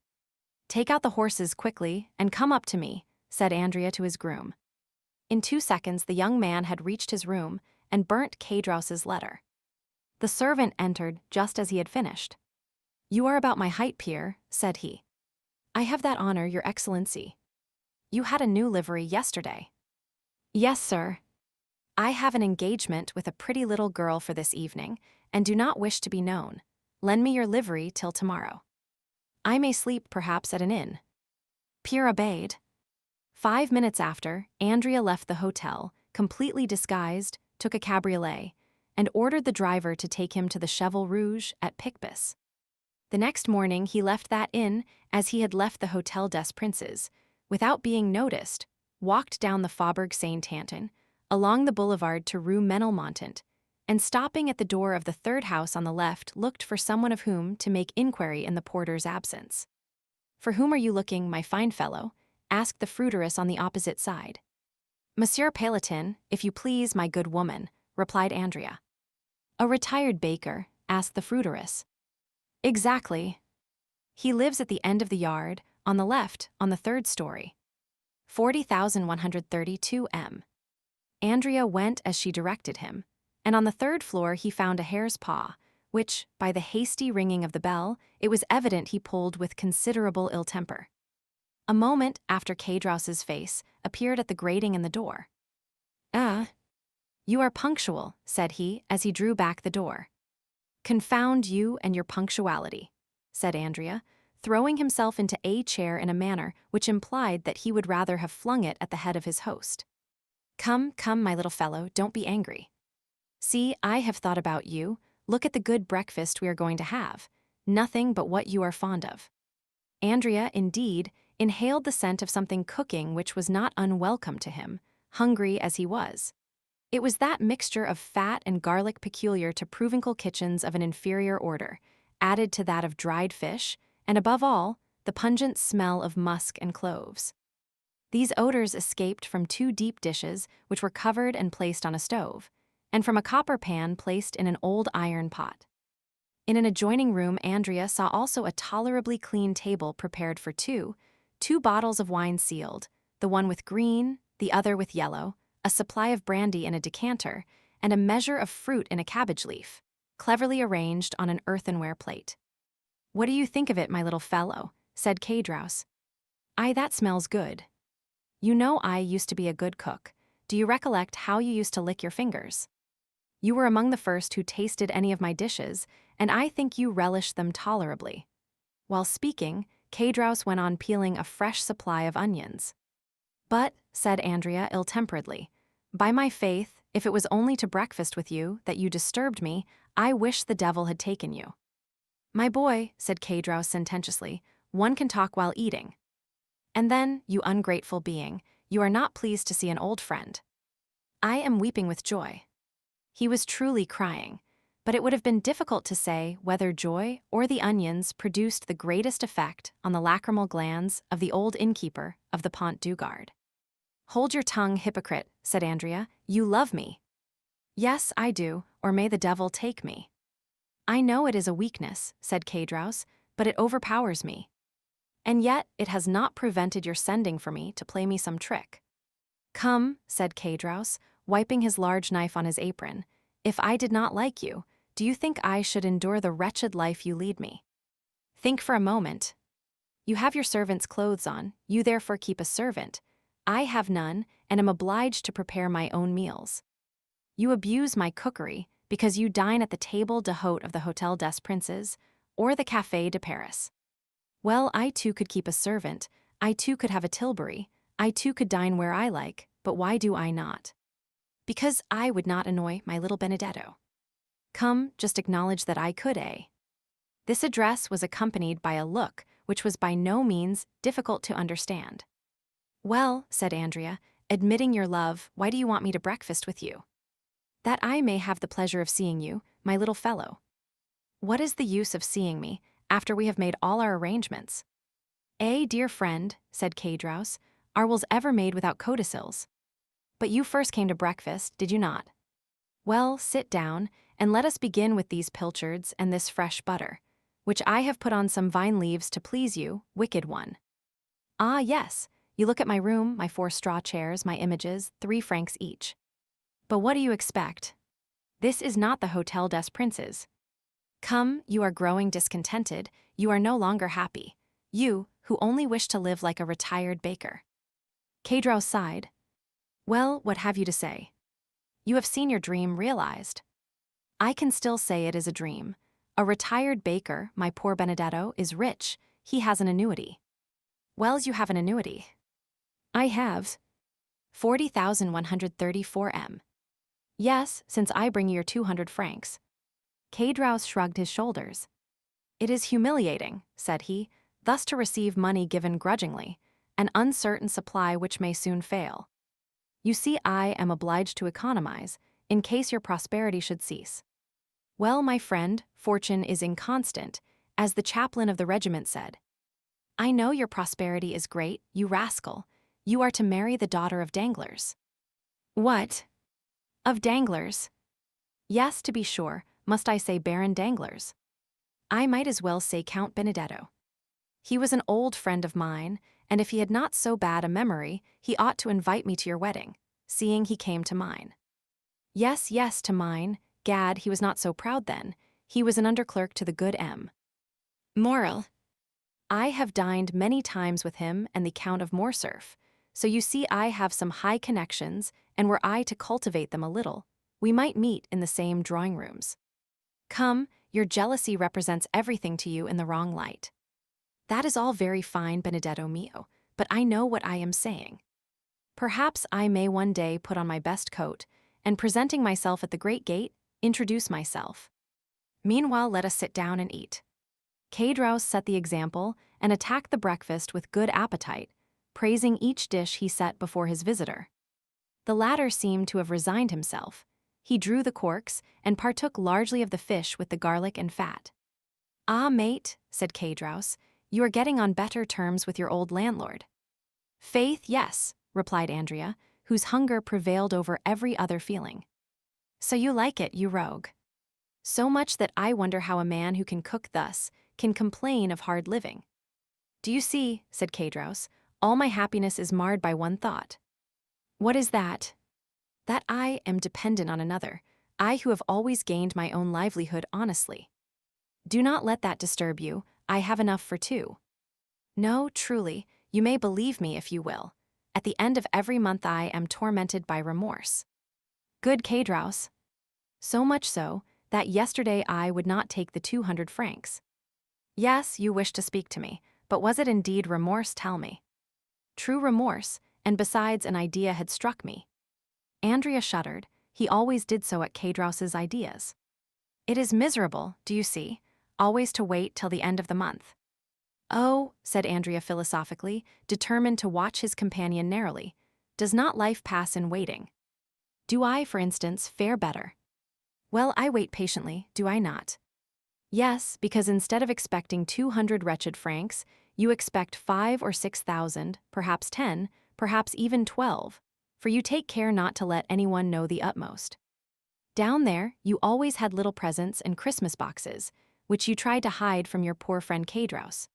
"Take out the horses quickly and come up to me," said Andrea to his groom. In 2 seconds the young man had reached his room and burnt Caedros's letter. The servant entered just as he had finished. "You are about my height, Pierre," said he. "I have that honor, your excellency." "You had a new livery yesterday." "Yes, sir." "I have an engagement with a pretty little girl for this evening, and do not wish to be known. Lend me your livery till tomorrow. I may sleep perhaps at an inn." Pierre obeyed. 5 minutes after, Andrea left the hotel, completely disguised, took a cabriolet, and ordered the driver to take him to the Cheval Rouge at Picpus. The next morning he left that inn as he had left the Hôtel des Princes, without being noticed, walked down the Faubourg Saint-Antoine, along the boulevard to Rue Menilmontant, and stopping at the door of the third house on the left looked for someone of whom to make inquiry in the porter's absence. "For whom are you looking, my fine fellow?" asked the fruiteress on the opposite side. "Monsieur Palatin, if you please, my good woman," replied Andrea. "A retired baker?" asked the fruiteress. "Exactly. He lives at the end of the yard, on the left, on the third story. 40,132 m." Andrea went as she directed him, and on the third floor he found a hare's paw, which, by the hasty ringing of the bell, it was evident he pulled with considerable ill temper. A moment after Caedros's face appeared at the grating in the door. "Ah, you are punctual," said he as he drew back the door. "Confound you and your punctuality," said Andrea, throwing himself into a chair in a manner which implied that he would rather have flung it at the head of his host. "Come, come, my little fellow, don't be angry. See, I have thought about you. Look at the good breakfast we are going to have. Nothing but what you are fond of." Andrea, indeed, inhaled the scent of something cooking which was not unwelcome to him, hungry as he was. It was that mixture of fat and garlic peculiar to provincial kitchens of an inferior order, added to that of dried fish, and above all, the pungent smell of musk and cloves. These odors escaped from 2 deep dishes which were covered and placed on a stove, and from a copper pan placed in an old iron pot. In an adjoining room Andrea saw also a tolerably clean table prepared for two bottles of wine sealed, the one with green, the other with yellow, a supply of brandy in a decanter, and a measure of fruit in a cabbage leaf, cleverly arranged on an earthenware plate. "What do you think of it, my little fellow?" said Caedros. "Aye, that smells good. You know I used to be a good cook. Do you recollect how you used to lick your fingers? You were among the first who tasted any of my dishes, and I think you relished them tolerably." While speaking, Caedros went on peeling a fresh supply of onions. "But," said Andrea ill-temperedly, "by my faith, if it was only to breakfast with you that you disturbed me, I wish the devil had taken you." "My boy," said Caedros sententiously, "one can talk while eating. And then, you ungrateful being, you are not pleased to see an old friend." "I am weeping with joy." He was truly crying, but it would have been difficult to say whether joy or the onions produced the greatest effect on the lacrimal glands of the old innkeeper of the Pont du Gard. "Hold your tongue, hypocrite," said Andrea. "You love me." "Yes, I do, or may the devil take me." "I know it is a weakness," said Caedros, "but it overpowers me. And yet it has not prevented your sending for me to play me some trick." "Come," said Caedros, wiping his large knife on his apron, "if I did not like you, do you think I should endure the wretched life you lead me? Think for a moment. You have your servant's clothes on, you therefore keep a servant. I have none, and am obliged to prepare my own meals. You abuse my cookery, because you dine at the table d'hôte of the Hôtel des Princes, or the Café de Paris. Well, I too could keep a servant, I too could have a tilbury, I too could dine where I like, but why do I not? Because I would not annoy my little Benedetto. Come, just acknowledge that I could, eh?" This address was accompanied by a look which was by no means difficult to understand. "Well," said Andrea, "admitting your love, why do you want me to breakfast with you?" "That I may have the pleasure of seeing you, my little fellow." "What is the use of seeing me, after we have made all our arrangements?" Dear friend," said Caedros, "are wills ever made without codicils? But you first came to breakfast, did you not?" Well, sit down, and let us begin with these pilchards and this fresh butter, which I have put on some vine leaves to please you, wicked one. Ah, yes, you look at my room, my 4 straw chairs, my images, 3 francs each. But what do you expect? This is not the Hotel des Princes. Come, you are growing discontented, you are no longer happy. You, who only wish to live like a retired baker. Cadraus sighed. Well, what have you to say? You have seen your dream realized. I can still say it is a dream. A retired baker, my poor Benedetto, is rich. He has an annuity. Wells, you have an annuity. I have 40,134 M. Yes, since I bring you your 200 francs. Cadraus shrugged his shoulders. It is humiliating, said he, thus to receive money given grudgingly, an uncertain supply which may soon fail. You see, I am obliged to economize, in case your prosperity should cease. Well, my friend, fortune is inconstant, as the chaplain of the regiment said. I know your prosperity is great, you rascal. You are to marry the daughter of Danglars. What? Of Danglars? Yes, to be sure, must I say Baron Danglars? I might as well say Count Benedetto. He was an old friend of mine, and if he had not so bad a memory, he ought to invite me to your wedding, seeing he came to mine. Yes, yes, to mine. Gad, he was not so proud then. He was an underclerk to the good M. Moral. I have dined many times with him and the Count of Morcerf, so you see I have some high connections, and were I to cultivate them a little, we might meet in the same drawing rooms. Come, your jealousy represents everything to you in the wrong light. That is all very fine, Benedetto mio, but I know what I am saying. Perhaps I may one day put on my best coat, and presenting myself at the great gate, introduce myself. Meanwhile, let us sit down and eat. Cadraus set the example and attacked the breakfast with good appetite, praising each dish he set before his visitor. The latter seemed to have resigned himself. He drew the corks and partook largely of the fish with the garlic and fat. Ah, mate, said Cadraus, you are getting on better terms with your old landlord. Faith, yes, replied Andrea, whose hunger prevailed over every other feeling. So you like it, you rogue. So much that I wonder how a man who can cook thus can complain of hard living. Do you see, said Cadraus, all my happiness is marred by one thought. What is that? That I am dependent on another, I who have always gained my own livelihood honestly. Do not let that disturb you, I have enough for 2. No, truly, you may believe me if you will. At the end of every month I am tormented by remorse. Good Cadraus. So much so, that yesterday I would not take the 200 francs. Yes, you wished to speak to me, but was it indeed remorse, tell me? True remorse, and besides an idea had struck me. Andrea shuddered, he always did so at Cadraus's ideas. It is miserable, do you see, always to wait till the end of the month. Oh, said Andrea philosophically, determined to watch his companion narrowly, does not life pass in waiting? Do I, for instance, fare better? Well, I wait patiently, do I not? Yes, because instead of expecting 200 wretched francs, you expect 5 or 6,000, perhaps 10, perhaps even 12, for you take care not to let anyone know the utmost. Down there, you always had little presents and Christmas boxes, which you tried to hide from your poor friend Cadraus.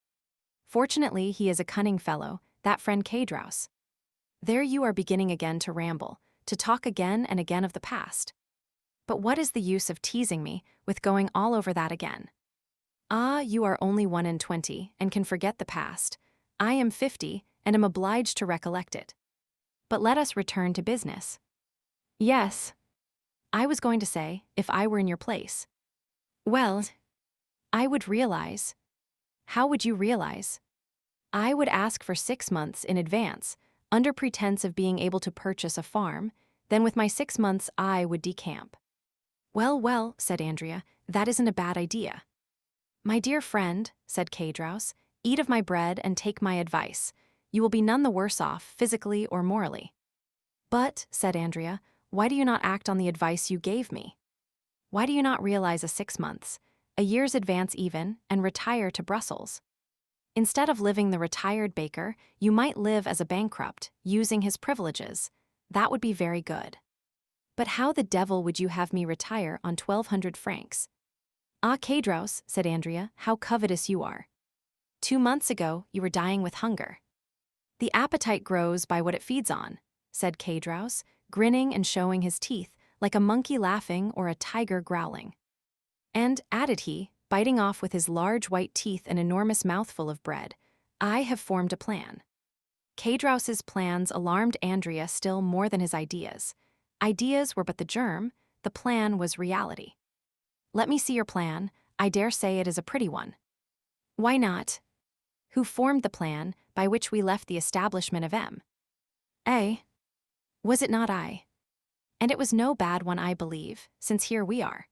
Fortunately, he is a cunning fellow, that friend Cadraus. There you are beginning again to ramble, to talk again and again of the past. But what is the use of teasing me with going all over that again? Ah, you are only 21 and can forget the past. I am 50 and am obliged to recollect it. But let us return to business. Yes. I was going to say, if I were in your place. Well, I would realize. How would you realize? I would ask for 6 months in advance, under pretense of being able to purchase a farm, then with my 6 months I would decamp. Well, well, said Andrea, that isn't a bad idea. My dear friend, said Cadraus, eat of my bread and take my advice. You will be none the worse off, physically or morally. But, said Andrea, why do you not act on the advice you gave me? Why do you not realize a 6 months, a year's advance even, and retire to Brussels? Instead of living the retired baker, you might live as a bankrupt, using his privileges. That would be very good. But how the devil would you have me retire on 1,200 francs? Ah, Caedros, said Andrea, how covetous you are. 2 months ago, you were dying with hunger. The appetite grows by what it feeds on, said Caedros, grinning and showing his teeth, like a monkey laughing or a tiger growling. And, added he, biting off with his large white teeth an enormous mouthful of bread, I have formed a plan. Caedros's plans alarmed Andrea still more than his ideas. Ideas were but the germ, the plan was reality. Let me see your plan, I dare say it is a pretty one. Why not? Who formed the plan by which we left the establishment of M? Eh? Was it not I? And it was no bad one, I believe, since here we are.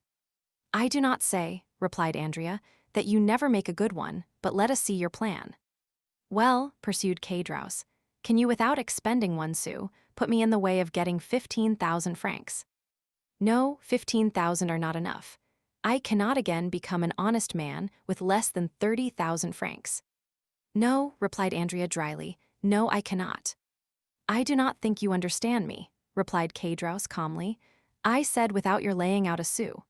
I do not say, replied Andrea, that you never make a good one, but let us see your plan. Well, pursued Caedros, can you without expending 1 sou, put me in the way of getting 15,000 francs? No, 15,000 are not enough. I cannot again become an honest man with less than 30,000 francs. No, replied Andrea dryly, no, I cannot. I do not think you understand me, replied Caedros calmly. I said without your laying out a sou.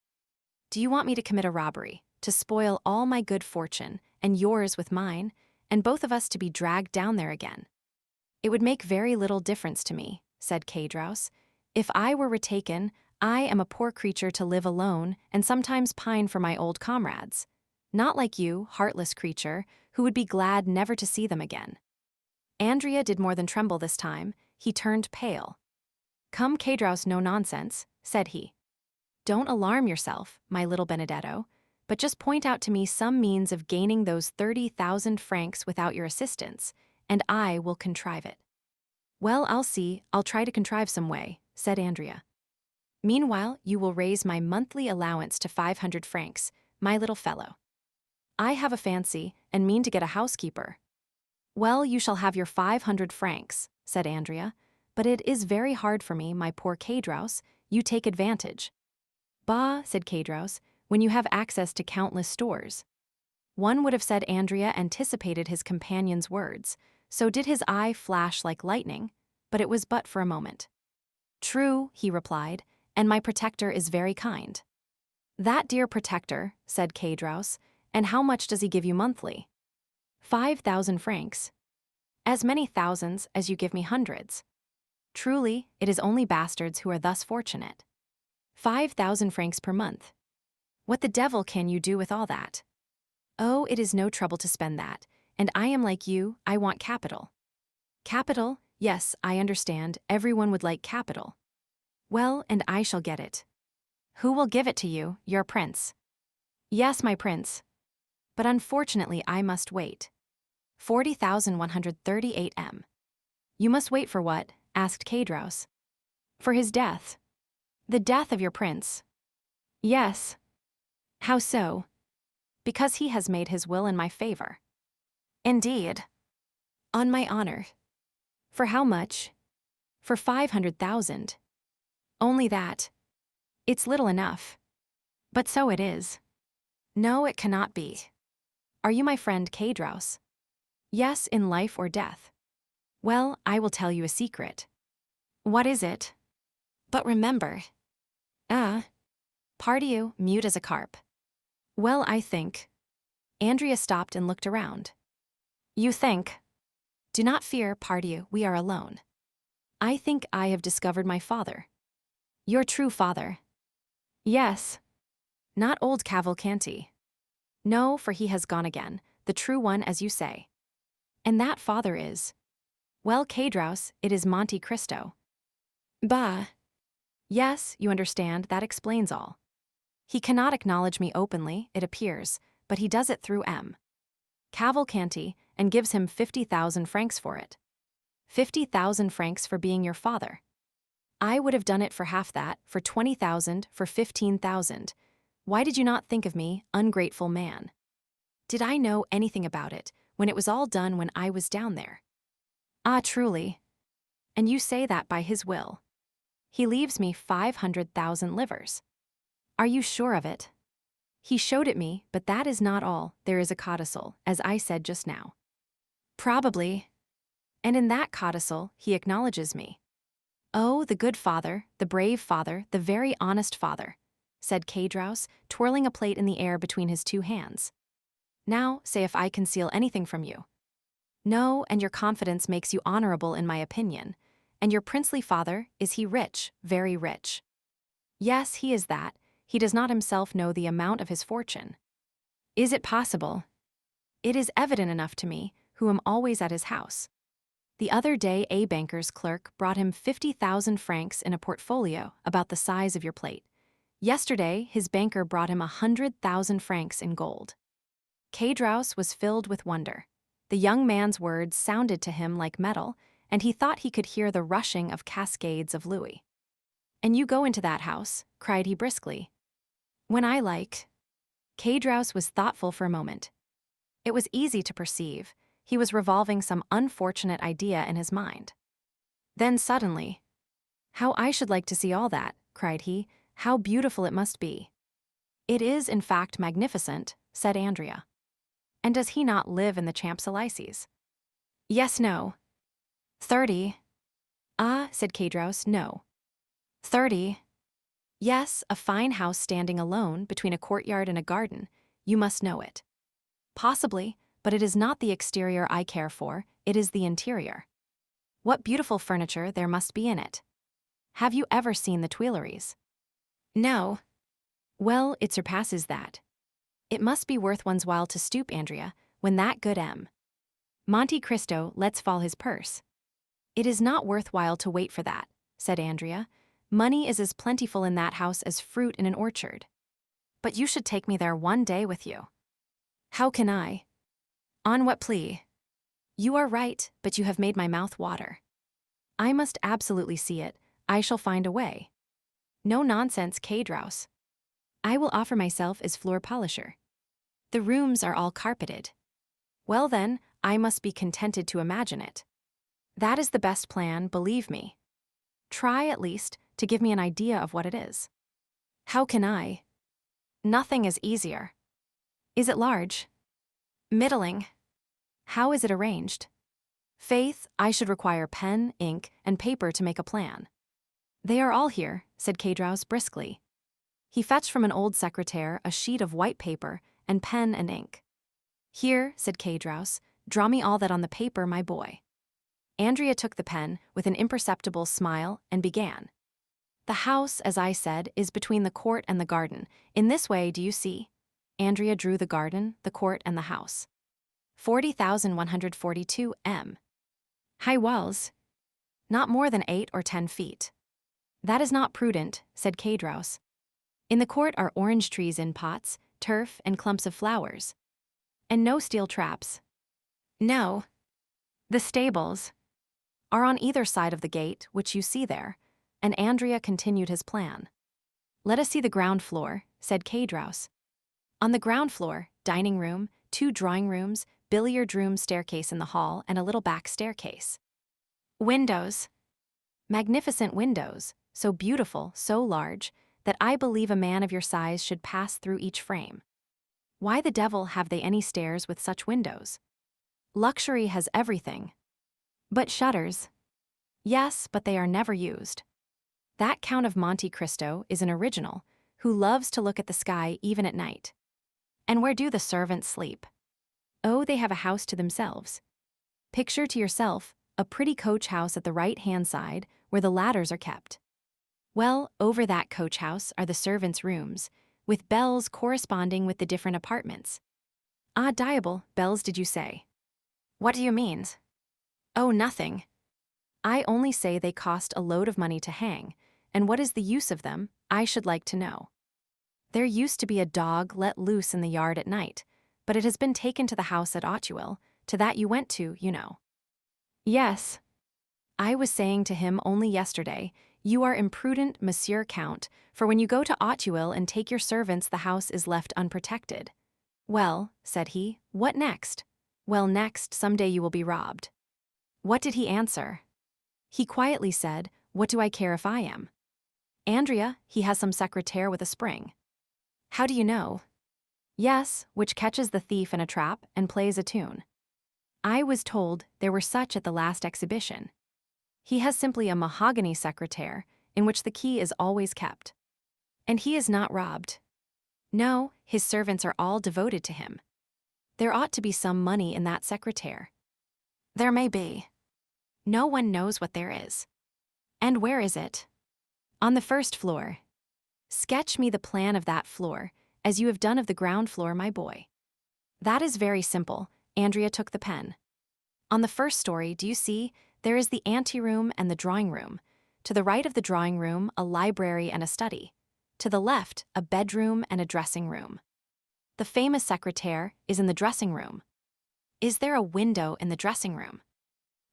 Do you want me to commit a robbery, to spoil all my good fortune, and yours with mine, and both of us to be dragged down there again? It would make very little difference to me, said Caedros. If I were retaken, I am a poor creature to live alone and sometimes pine for my old comrades. Not like you, heartless creature, who would be glad never to see them again. Andrea did more than tremble this time, he turned pale. Come, Caedros, no nonsense, said he. Don't alarm yourself, my little Benedetto, but just point out to me some means of gaining those 30,000 francs without your assistance, and I will contrive it. Well, I'll see, I'll try to contrive some way, said Andrea. Meanwhile, you will raise my monthly allowance to 500 francs, my little fellow. I have a fancy, and mean to get a housekeeper. Well, you shall have your 500 francs, said Andrea, but it is very hard for me, my poor Caedros, you take advantage. Bah, said Caedros, when you have access to countless stores. One would have said Andrea anticipated his companion's words, so did his eye flash like lightning, but it was but for a moment. True, he replied, and my protector is very kind. That dear protector, said Caedros, and how much does he give you monthly? 5,000 francs. As many thousands as you give me hundreds. Truly, it is only bastards who are thus fortunate. 5,000 francs per month. What the devil can you do with all that? Oh, it is no trouble to spend that, and I am like you, I want capital. Capital, yes, I understand, everyone would like capital. Well, and I shall get it. Who will give it to you, your prince? Yes, my prince. But unfortunately I must wait. 40,138 M. You must wait for what? Asked Caedros. For his death. The death of your prince. Yes. How so? Because he has made his will in my favor. Indeed. On my honor. For how much? For 500,000. Only that. It's little enough. But so it is. No, it cannot be. Are you my friend Caedros? Yes, in life or death. Well, I will tell you a secret. What is it? But remember. Pardieu, mute as a carp. Well, I think. Andrea stopped and looked around. You think? Do not fear, pardieu, we are alone. I think I have discovered my father. Your true father? Yes. Not old Cavalcanti. No, for he has gone again, the true one as you say. And that father is? Well, Caedros, it is Monte Cristo. Bah. Yes, you understand, that explains all. He cannot acknowledge me openly, it appears, but he does it through M. Cavalcanti, and gives him 50,000 francs for it. 50,000 francs for being your father. I would have done it for half that, for 20,000, for 15,000. Why did you not think of me, ungrateful man? Did I know anything about it, when it was all done when I was down there? Ah, truly. And you say that by his will. He leaves me 500,000 livres. Are you sure of it? He showed it me, but that is not all, there is a codicil, as I said just now. Probably. And in that codicil, he acknowledges me. Oh, the good father, the brave father, the very honest father, said Kadrouse, twirling a plate in the air between his two hands. Now, say if I conceal anything from you. No, and your confidence makes you honorable in my opinion. And your princely father, is he rich, very rich? Yes, he is that. He does not himself know the amount of his fortune. Is it possible? It is evident enough to me, who am always at his house. The other day a banker's clerk brought him 50,000 francs in a portfolio about the size of your plate. Yesterday, his banker brought him 100,000 francs in gold. Kadrouse was filled with wonder. The young man's words sounded to him like metal, and he thought he could hear the rushing of cascades of louis. And you go into that house, cried he briskly. When I like. Kadrouse was thoughtful for a moment. It was easy to perceive. He was revolving some unfortunate idea in his mind. Then suddenly, how I should like to see all that, cried he. How beautiful it must be. It is, in fact, magnificent, said Andrea. And does he not live in the Champs-Élysées? Yes, no. 30. Ah, said Kadrouse, no. 30. Yes, a fine house standing alone between a courtyard and a garden. You must know it. Possibly, but it is not the exterior I care for, it is the interior. What beautiful furniture there must be in it. Have you ever seen the Tuileries? No. Well, it surpasses that. It must be worth one's while to stoop, Andrea, when that good Monte Cristo lets fall his purse. It is not worth while to wait for that, said Andrea. Money is as plentiful in that house as fruit in an orchard. But you should take me there one day with you. How can I? On what plea? You are right, but you have made my mouth water. I must absolutely see it. I shall find a way. No nonsense, Kadrouse. I will offer myself as floor polisher. The rooms are all carpeted. Well then, I must be contented to imagine it. That is the best plan, believe me. Try, at least, to give me an idea of what it is. How can I? Nothing is easier. Is it large? Middling. How is it arranged? Faith, I should require pen, ink, and paper to make a plan. They are all here, said Kadrouse briskly. He fetched from an old secretaire a sheet of white paper and pen and ink. Here, said Kadrouse, draw me all that on the paper, my boy. Andrea took the pen with an imperceptible smile and began. The house, as I said, is between the court and the garden. In this way, do you see? Andrea drew the garden, the court, and the house. 40,142 m. High walls. Not more than 8 or 10 feet. That is not prudent, said Kadrouse. In the court are orange trees in pots, turf, and clumps of flowers. And no steel traps. No. The stables are on either side of the gate, which you see there, and Andrea continued his plan. Let us see the ground floor, said Kadrouse. On the ground floor, dining room, 2 drawing rooms, billiard room, staircase in the hall, and a little back staircase. Windows. Magnificent windows, so beautiful, so large, that I believe a man of your size should pass through each frame. Why the devil have they any stairs with such windows? Luxury has everything. But shutters. Yes, but they are never used. That Count of Monte Cristo is an original, who loves to look at the sky even at night. And where do the servants sleep? Oh, they have a house to themselves. Picture to yourself a pretty coach house at the right-hand side where the ladders are kept. Well, over that coach house are the servants' rooms, with bells corresponding with the different apartments. Ah, diable, bells did you say? What do you mean? Oh, nothing. I only say they cost a load of money to hang, and what is the use of them, I should like to know. There used to be a dog let loose in the yard at night, but it has been taken to the house at Auteuil, to that you went to, you know. Yes. I was saying to him only yesterday, you are imprudent, Monsieur Count, for when you go to Auteuil and take your servants, the house is left unprotected. Well, said he, what next? Well, next, some day you will be robbed. What did he answer? He quietly said, what do I care if I am? Andrea, he has some secretaire with a spring. How do you know? Yes, which catches the thief in a trap and plays a tune. I was told there were such at the last exhibition. He has simply a mahogany secretaire, in which the key is always kept. And he is not robbed. No, his servants are all devoted to him. There ought to be some money in that secretaire. There may be. No one knows what there is. And where is it? On the first floor. Sketch me the plan of that floor, as you have done of the ground floor, my boy. That is very simple. Andrea took the pen. On the first story, do you see, there is the anteroom and the drawing room. To the right of the drawing room, a library and a study. To the left, a bedroom and a dressing room. The famous secretaire is in the dressing room. Is there a window in the dressing room?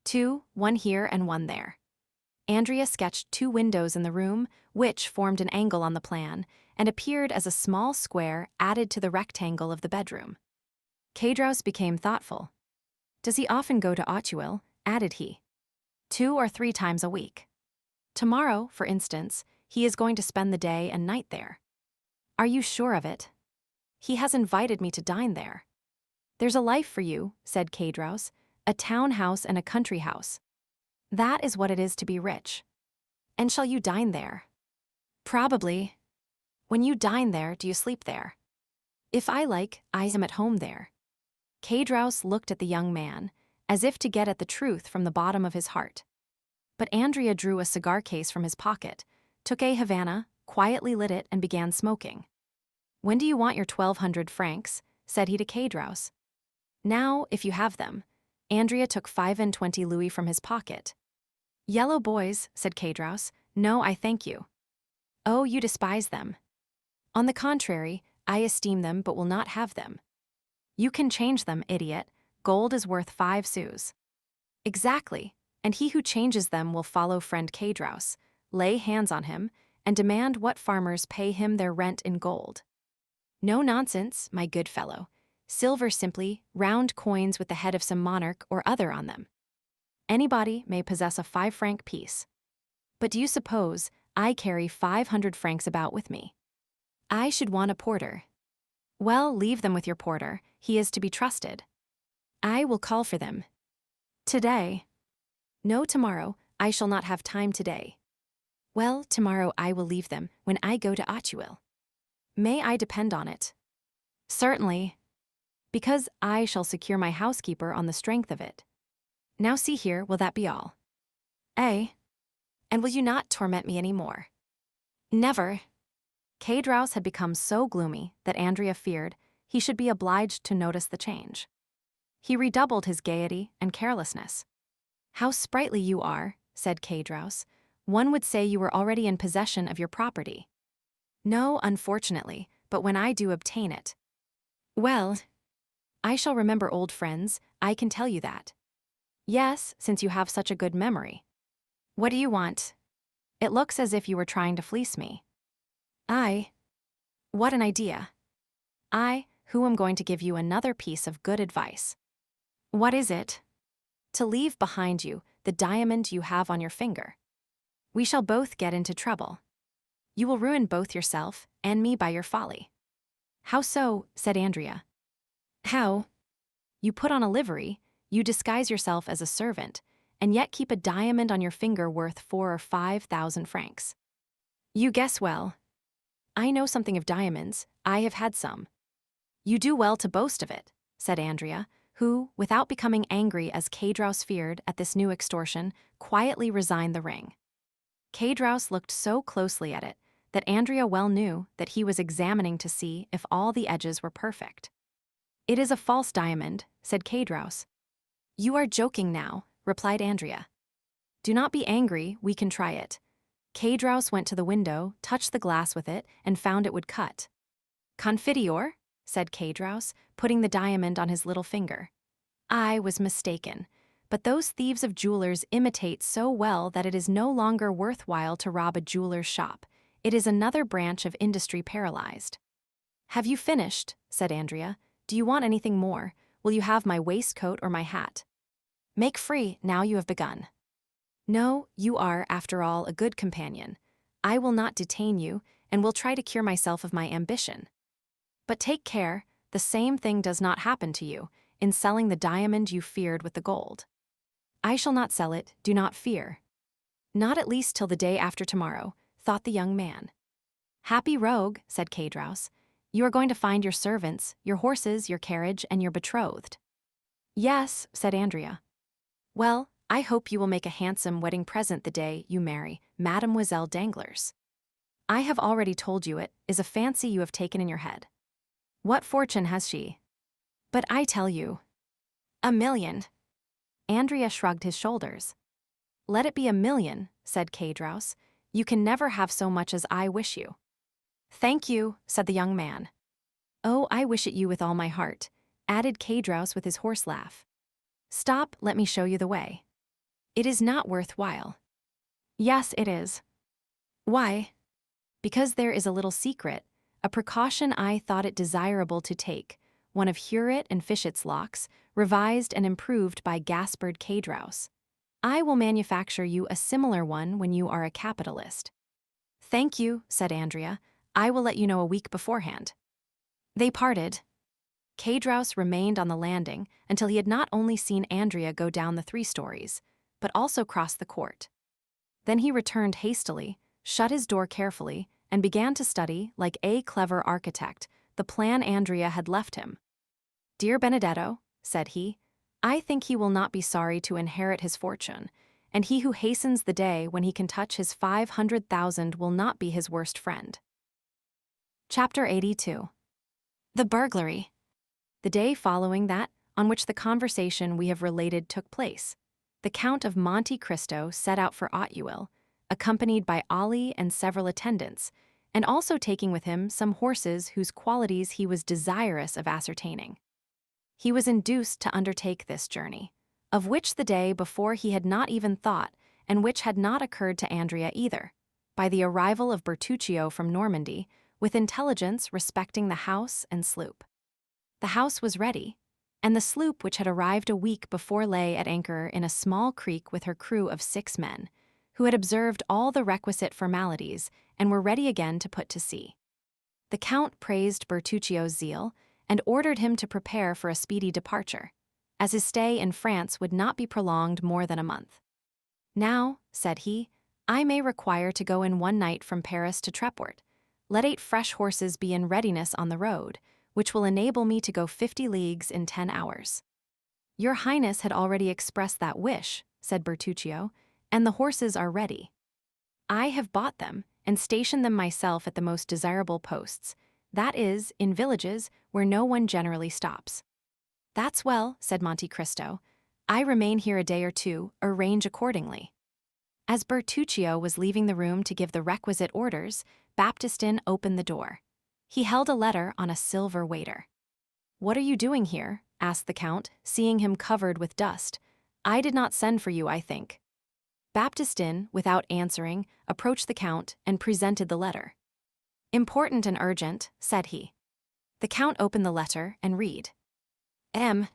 2, one here and one there. Andrea sketched 2 windows in the room, which formed an angle on the plan, and appeared as a small square added to the rectangle of the bedroom. Caedros became thoughtful. Does he often go to Auteuil? Added he. 2 or 3 times a week. Tomorrow, for instance, he is going to spend the day and night there. Are you sure of it? He has invited me to dine there. There's a life for you, said Caedros, a town house and a country house. That is what it is to be rich. And shall you dine there? Probably. When you dine there, do you sleep there? If I like, I am at home there. Caedros looked at the young man, as if to get at the truth from the bottom of his heart. But Andrea drew a cigar case from his pocket, took a Havana, quietly lit it, and began smoking. When do you want your 1,200 francs? Said he to Caedros. Now, if you have them. Andrea took 25 louis from his pocket. Yellow boys, said Caedros. No, I thank you. Oh, you despise them. On the contrary, I esteem them but will not have them. You can change them, idiot. Gold is worth 5 sous. Exactly, and he who changes them will follow friend Caedros, lay hands on him, and demand what farmers pay him their rent in gold. No nonsense, my good fellow. Silver simply, round coins with the head of some monarch or other on them. Anybody may possess a 5-franc piece. But do you suppose I carry 500 francs about with me? I should want a porter. Well, leave them with your porter, he is to be trusted. I will call for them. Today. No, tomorrow, I shall not have time today. Well, tomorrow I will leave them when I go to Auteuil. May I depend on it? Certainly. Because I shall secure my housekeeper on the strength of it. Now see here, will that be all? Eh? And will you not torment me any more? Never. Caedros had become so gloomy that Andrea feared he should be obliged to notice the change. He redoubled his gaiety and carelessness. How sprightly you are, said Caedros. One would say you were already in possession of your property. No, unfortunately, but when I do obtain it. Well, I shall remember old friends, I can tell you that. Yes, since you have such a good memory. What do you want? It looks as if you were trying to fleece me. I? What an idea. I, who am going to give you another piece of good advice. What is it? To leave behind you the diamond you have on your finger. We shall both get into trouble. You will ruin both yourself and me by your folly. How so? Said Andrea. How? You put on a livery, you disguise yourself as a servant, and yet keep a diamond on your finger worth 4,000 or 5,000 francs. You guess well. I know something of diamonds, I have had some. You do well to boast of it, said Andrea, who, without becoming angry as Caedros feared at this new extortion, quietly resigned the ring. Caedros looked so closely at it that Andrea well knew that he was examining to see if all the edges were perfect. It is a false diamond, said Caedros. You are joking now, replied Andrea. Do not be angry, we can try it. Caedros went to the window, touched the glass with it, and found it would cut. Confiteor? Said Caedros, putting the diamond on his little finger. I was mistaken, but those thieves of jewelers imitate so well that it is no longer worthwhile to rob a jeweler's shop. It is another branch of industry paralyzed. Have you finished? Said Andrea. Do you want anything more? Will you have my waistcoat or my hat? Make free, now you have begun. No, you are, after all, a good companion. I will not detain you, and will try to cure myself of my ambition. But take care, the same thing does not happen to you, in selling the diamond you feared with the gold. I shall not sell it, do not fear. Not at least till the day after tomorrow, thought the young man. Happy rogue, said Caedros. You are going to find your servants, your horses, your carriage, and your betrothed. Yes, said Andrea. Well, I hope you will make a handsome wedding present the day you marry Mademoiselle Danglars. I have already told you it is a fancy you have taken in your head. What fortune has she? But I tell you. 1,000,000. Andrea shrugged his shoulders. Let it be 1,000,000, said Caedros. You can never have so much as I wish you. Thank you, said the young man. Oh, I wish it you with all my heart, added Caedros with his horse laugh. Stop, let me show you the way. It is not worth while. Yes, it is. Why? Because there is a little secret, a precaution I thought it desirable to take, one of Huret and Fichet's locks, revised and improved by Gaspard Caedros. I will manufacture you a similar one when you are a capitalist. Thank you, said Andrea. I will let you know a week beforehand. They parted. Caedros remained on the landing until he had not only seen Andrea go down the 3 stories, but also cross the court. Then he returned hastily, shut his door carefully, and began to study, like a clever architect, the plan Andrea had left him. Dear Benedetto, said he, I think he will not be sorry to inherit his fortune, and he who hastens the day when he can touch his 500,000 will not be his worst friend. Chapter 82. The burglary. The day following that on which the conversation we have related took place, the Count of Monte Cristo set out for Auteuil, accompanied by Ali and several attendants, and also taking with him some horses whose qualities he was desirous of ascertaining. He was induced to undertake this journey, of which the day before he had not even thought, and which had not occurred to Andrea either, by the arrival of Bertuccio from Normandy, with intelligence respecting the house and sloop. The house was ready, and the sloop which had arrived a week before lay at anchor in a small creek with her crew of 6 men, who had observed all the requisite formalities and were ready again to put to sea. The Count praised Bertuccio's zeal and ordered him to prepare for a speedy departure, as his stay in France would not be prolonged more than a month. Now, said he, I may require to go in one night from Paris to Treport. Let 8 fresh horses be in readiness on the road, which will enable me to go 50 leagues in 10 hours. Your Highness had already expressed that wish, said Bertuccio, and the horses are ready. I have bought them and stationed them myself at the most desirable posts, that is, in villages where no one generally stops. That's well, said Monte Cristo. I remain here a day or 2, arrange accordingly. As Bertuccio was leaving the room to give the requisite orders, Baptistin opened the door. He held a letter on a silver waiter. What are you doing here? Asked the Count, seeing him covered with dust. I did not send for you, I think. Baptistin, without answering, approached the Count and presented the letter. Important and urgent, said he. The Count opened the letter and read. M.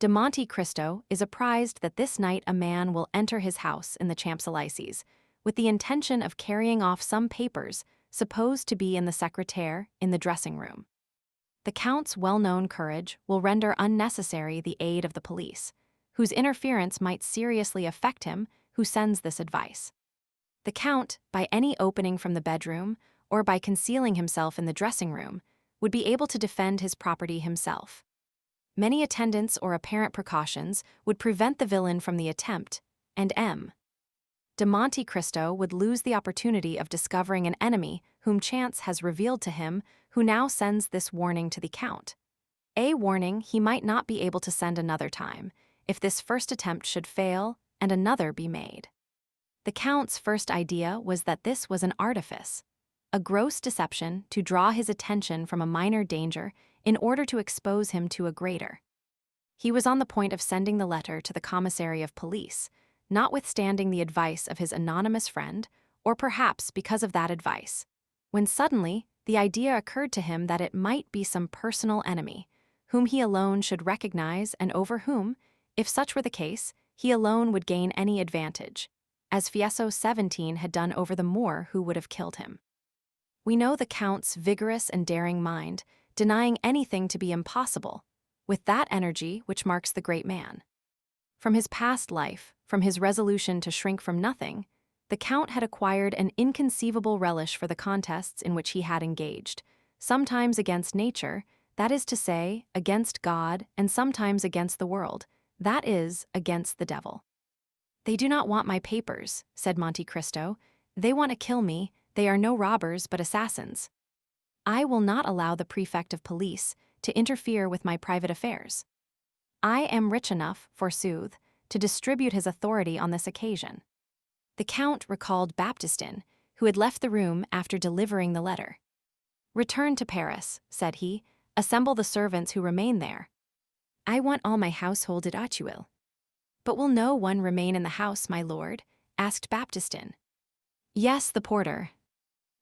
de Monte Cristo is apprised that this night a man will enter his house in the Champs-Élysées, with the intention of carrying off some papers supposed to be in the secrétaire in the dressing-room. The Count's well-known courage will render unnecessary the aid of the police, whose interference might seriously affect him who sends this advice. The Count, by any opening from the bedroom, or by concealing himself in the dressing-room, would be able to defend his property himself. Many attendants or apparent precautions would prevent the villain from the attempt, and M. de Monte Cristo would lose the opportunity of discovering an enemy whom chance has revealed to him, who now sends this warning to the Count. A warning he might not be able to send another time, if this first attempt should fail and another be made. The Count's first idea was that this was an artifice, a gross deception to draw his attention from a minor danger in order to expose him to a greater. He was on the point of sending the letter to the commissary of police, notwithstanding the advice of his anonymous friend, or perhaps because of that advice, when suddenly the idea occurred to him that it might be some personal enemy, whom he alone should recognize and over whom, if such were the case, he alone would gain any advantage, as Fieso 17 had done over the Moor who would have killed him. We know the Count's vigorous and daring mind, denying anything to be impossible, with that energy which marks the great man. From his past life, from his resolution to shrink from nothing, The Count had acquired an inconceivable relish for the contests in which he had engaged, sometimes against nature, that is to say, against God, and sometimes against the world, that is, against the devil. "They do not want my papers," said Monte Cristo. "They want to kill me. They are no robbers but assassins. I will not allow the prefect of police to interfere with my private affairs. I am rich enough, forsooth, to distribute his authority on this occasion." The Count recalled Baptistin, who had left the room after delivering the letter. "Return to Paris," said he. "Assemble the servants who remain there. I want all my household at Auteuil." "But will no one remain in the house, my lord?" asked Baptistin. "Yes, the porter.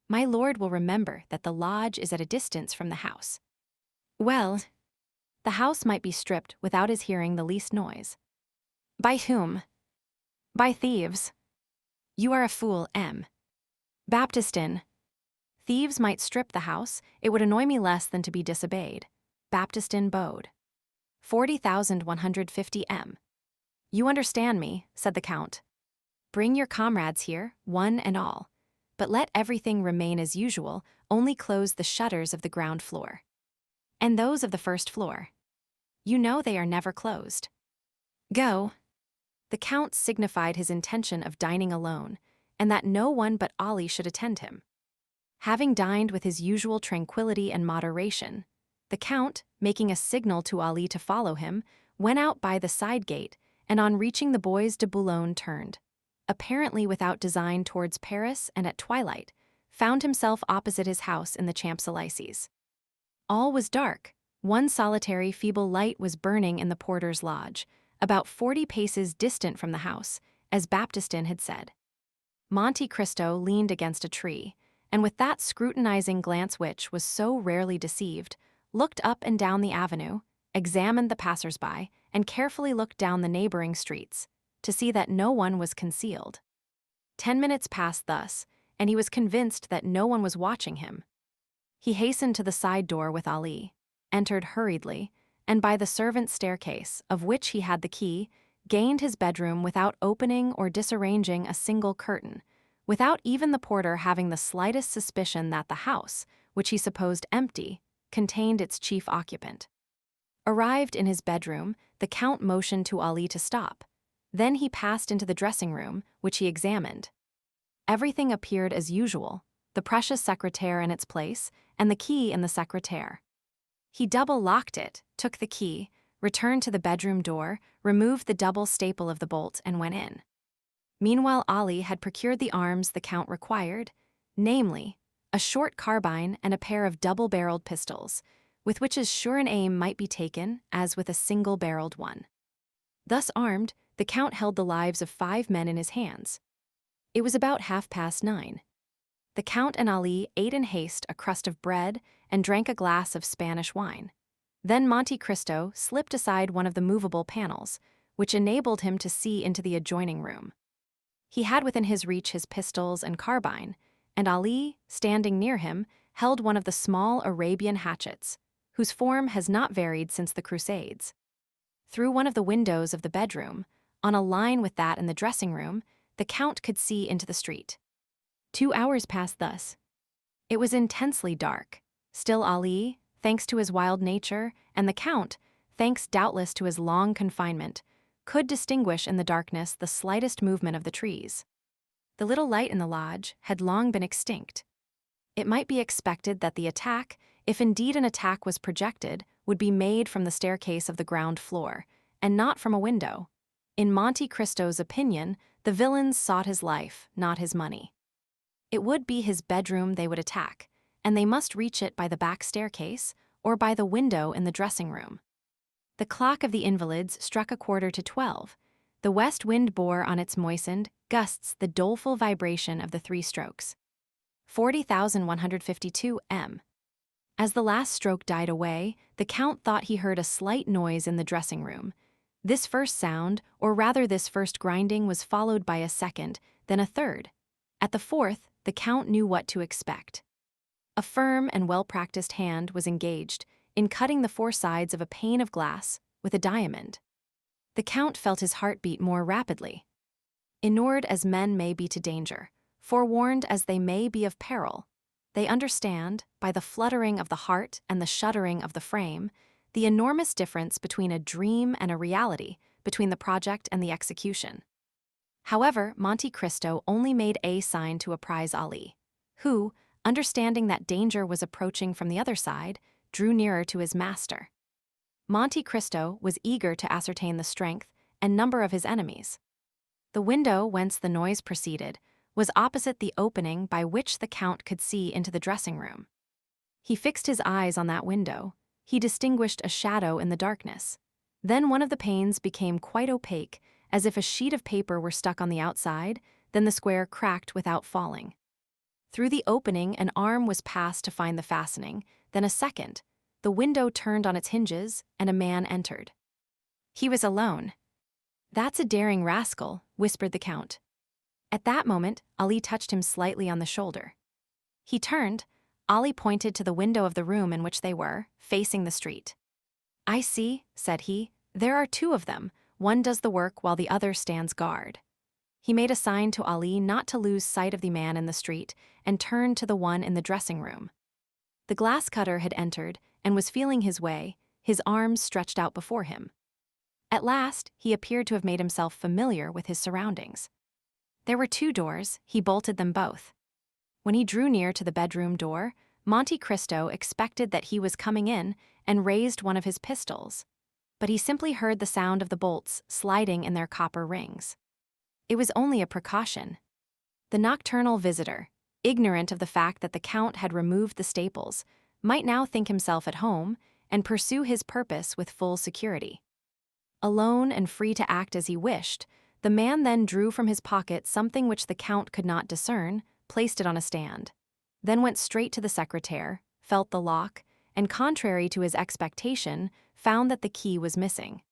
My lord will remember that the lodge is at a distance from the house." "Well, the house might be stripped without his hearing the least noise." "By whom?" "By thieves." "You are a fool, M. Baptistin." "Thieves might strip the house. It would annoy me less than to be disobeyed." Baptistin bowed. 40,150 M. "You understand me," said the Count. "Bring your comrades here, one and all. But let everything remain as usual, only close the shutters of the ground floor." "And those of the first floor?" "You know they are never closed." "Go." The Count signified his intention of dining alone, and that no one but Ali should attend him. Having dined with his usual tranquility and moderation, the Count, making a signal to Ali to follow him, went out by the side gate, and on reaching the Bois de Boulogne turned, apparently without design towards Paris, and at twilight, found himself opposite his house in the Champs-Élysées. All was dark. One solitary feeble light was burning in the porter's lodge, about 40 paces distant from the house, as Baptistin had said. Monte Cristo leaned against a tree, and with that scrutinizing glance which was so rarely deceived, looked up and down the avenue, examined the passers-by, and carefully looked down the neighboring streets, to see that no one was concealed. 10 minutes passed thus, and he was convinced that no one was watching him. He hastened to the side door with Ali, entered hurriedly, and by the servants' staircase, of which he had the key, gained his bedroom without opening or disarranging a single curtain, without even the porter having the slightest suspicion that the house, which he supposed empty, contained its chief occupant. Arrived in his bedroom, the Count motioned to Ali to stop. Then he passed into the dressing-room, which he examined. Everything appeared as usual, the precious secretaire in its place, and the key in the secretaire. He double-locked it, took the key, returned to the bedroom door, removed the double staple of the bolt, and went in. Meanwhile Ali had procured the arms the Count required, namely, a short carbine and a pair of double-barreled pistols, with which as sure an aim might be taken as with a single-barreled one. Thus armed, the Count held the lives of 5 men in his hands. It was about 9:30. The Count and Ali ate in haste a crust of bread and drank a glass of Spanish wine. Then Monte Cristo slipped aside one of the movable panels, which enabled him to see into the adjoining room. He had within his reach his pistols and carbine, and Ali, standing near him, held one of the small Arabian hatchets, whose form has not varied since the Crusades. Through one of the windows of the bedroom, on a line with that in the dressing-room, the Count could see into the street. 2 hours passed thus. It was intensely dark. Still Ali, thanks to his wild nature, and the Count, thanks doubtless to his long confinement, could distinguish in the darkness the slightest movement of the trees. The little light in the lodge had long been extinct. It might be expected that the attack, if indeed an attack was projected, would be made from the staircase of the ground floor, and not from a window. In Monte Cristo's opinion, the villains sought his life, not his money. It would be his bedroom they would attack, and they must reach it by the back staircase or by the window in the dressing-room. The clock of the Invalides struck 11:45. The west wind bore on its moistened gusts the doleful vibration of the 3 strokes. 40,152 M. As the last stroke died away, the Count thought he heard a slight noise in the dressing-room. This first sound, or rather this first grinding, was followed by a second, then a third. At the fourth, the Count knew what to expect. A firm and well-practiced hand was engaged in cutting the 4 sides of a pane of glass with a diamond. The Count felt his heart beat more rapidly. Inured as men may be to danger, forewarned as they may be of peril, they understand, by the fluttering of the heart and the shuddering of the frame, the enormous difference between a dream and a reality, between the project and the execution. However, Monte Cristo only made a sign to apprise Ali, who, understanding that danger was approaching from the other side, drew nearer to his master. Monte Cristo was eager to ascertain the strength and number of his enemies. The window whence the noise proceeded was opposite the opening by which the Count could see into the dressing room. He fixed his eyes on that window. He distinguished a shadow in the darkness. Then one of the panes became quite opaque, as if a sheet of paper were stuck on the outside, then the square cracked without falling. Through the opening an arm was passed to find the fastening, then a second. The window turned on its hinges, and a man entered. He was alone. "That's a daring rascal," whispered the Count. At that moment, Ali touched him slightly on the shoulder. He turned. Ali pointed to the window of the room in which they were, facing the street. "I see," said he. "There are two of them. One does the work while the other stands guard." He made a sign to Ali not to lose sight of the man in the street and turned to the one in the dressing room. The glass cutter had entered and was feeling his way, his arms stretched out before him. At last, he appeared to have made himself familiar with his surroundings. There were two doors, he bolted them both. When he drew near to the bedroom door, Monte Cristo expected that he was coming in and raised one of his pistols, but he simply heard the sound of the bolts sliding in their copper rings. It was only a precaution. The nocturnal visitor, ignorant of the fact that the Count had removed the staples, might now think himself at home and pursue his purpose with full security. Alone and free to act as he wished, the man then drew from his pocket something which the Count could not discern, placed it on a stand, then went straight to the secretaire, felt the lock, and contrary to his expectation, found that the key was missing.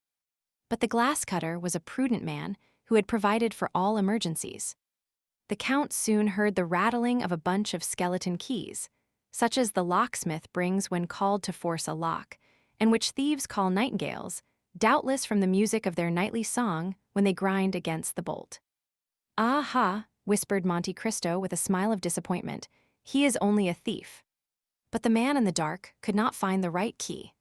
But the glass cutter was a prudent man who had provided for all emergencies. The Count soon heard the rattling of a bunch of skeleton keys, such as the locksmith brings when called to force a lock, and which thieves call nightingales, doubtless from the music of their nightly song when they grind against the bolt. "Ah-ha," whispered Monte Cristo with a smile of disappointment. "He is only a thief." But the man in the dark could not find the right key.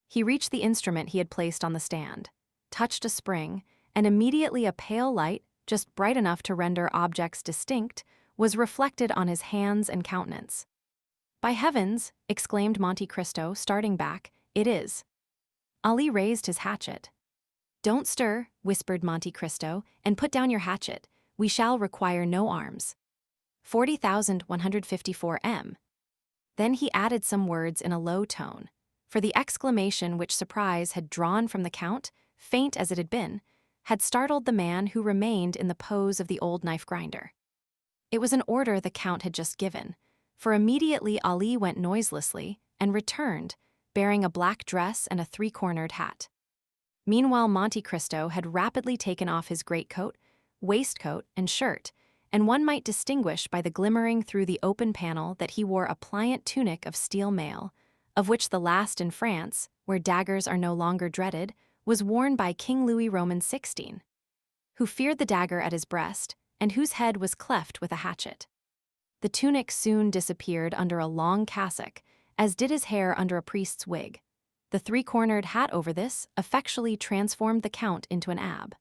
He reached the instrument he had placed on the stand, touched a spring, and immediately a pale light, just bright enough to render objects distinct, was reflected on his hands and countenance. "By heavens," exclaimed Monte Cristo, starting back, "it is." Ali raised his hatchet. "Don't stir," whispered Monte Cristo, "and put down your hatchet. We shall require no arms. 40,154 M. Then he added some words in a low tone, for the exclamation which surprise had drawn from the Count, faint as it had been, had startled the man who remained in the pose of the old knife grinder. It was an order the Count had just given, for immediately Ali went noiselessly and returned, bearing a black dress and a three-cornered hat. Meanwhile, Monte Cristo had rapidly taken off his greatcoat, waistcoat, and shirt, and one might distinguish by the glimmering through the open panel that he wore a pliant tunic of steel mail, of which the last in France, where daggers are no longer dreaded, was worn by King Louis Roman XVI, who feared the dagger at his breast and whose head was cleft with a hatchet. The tunic soon disappeared under a long cassock, as did his hair under a priest's wig. The three-cornered hat over this effectually transformed the Count into an ab.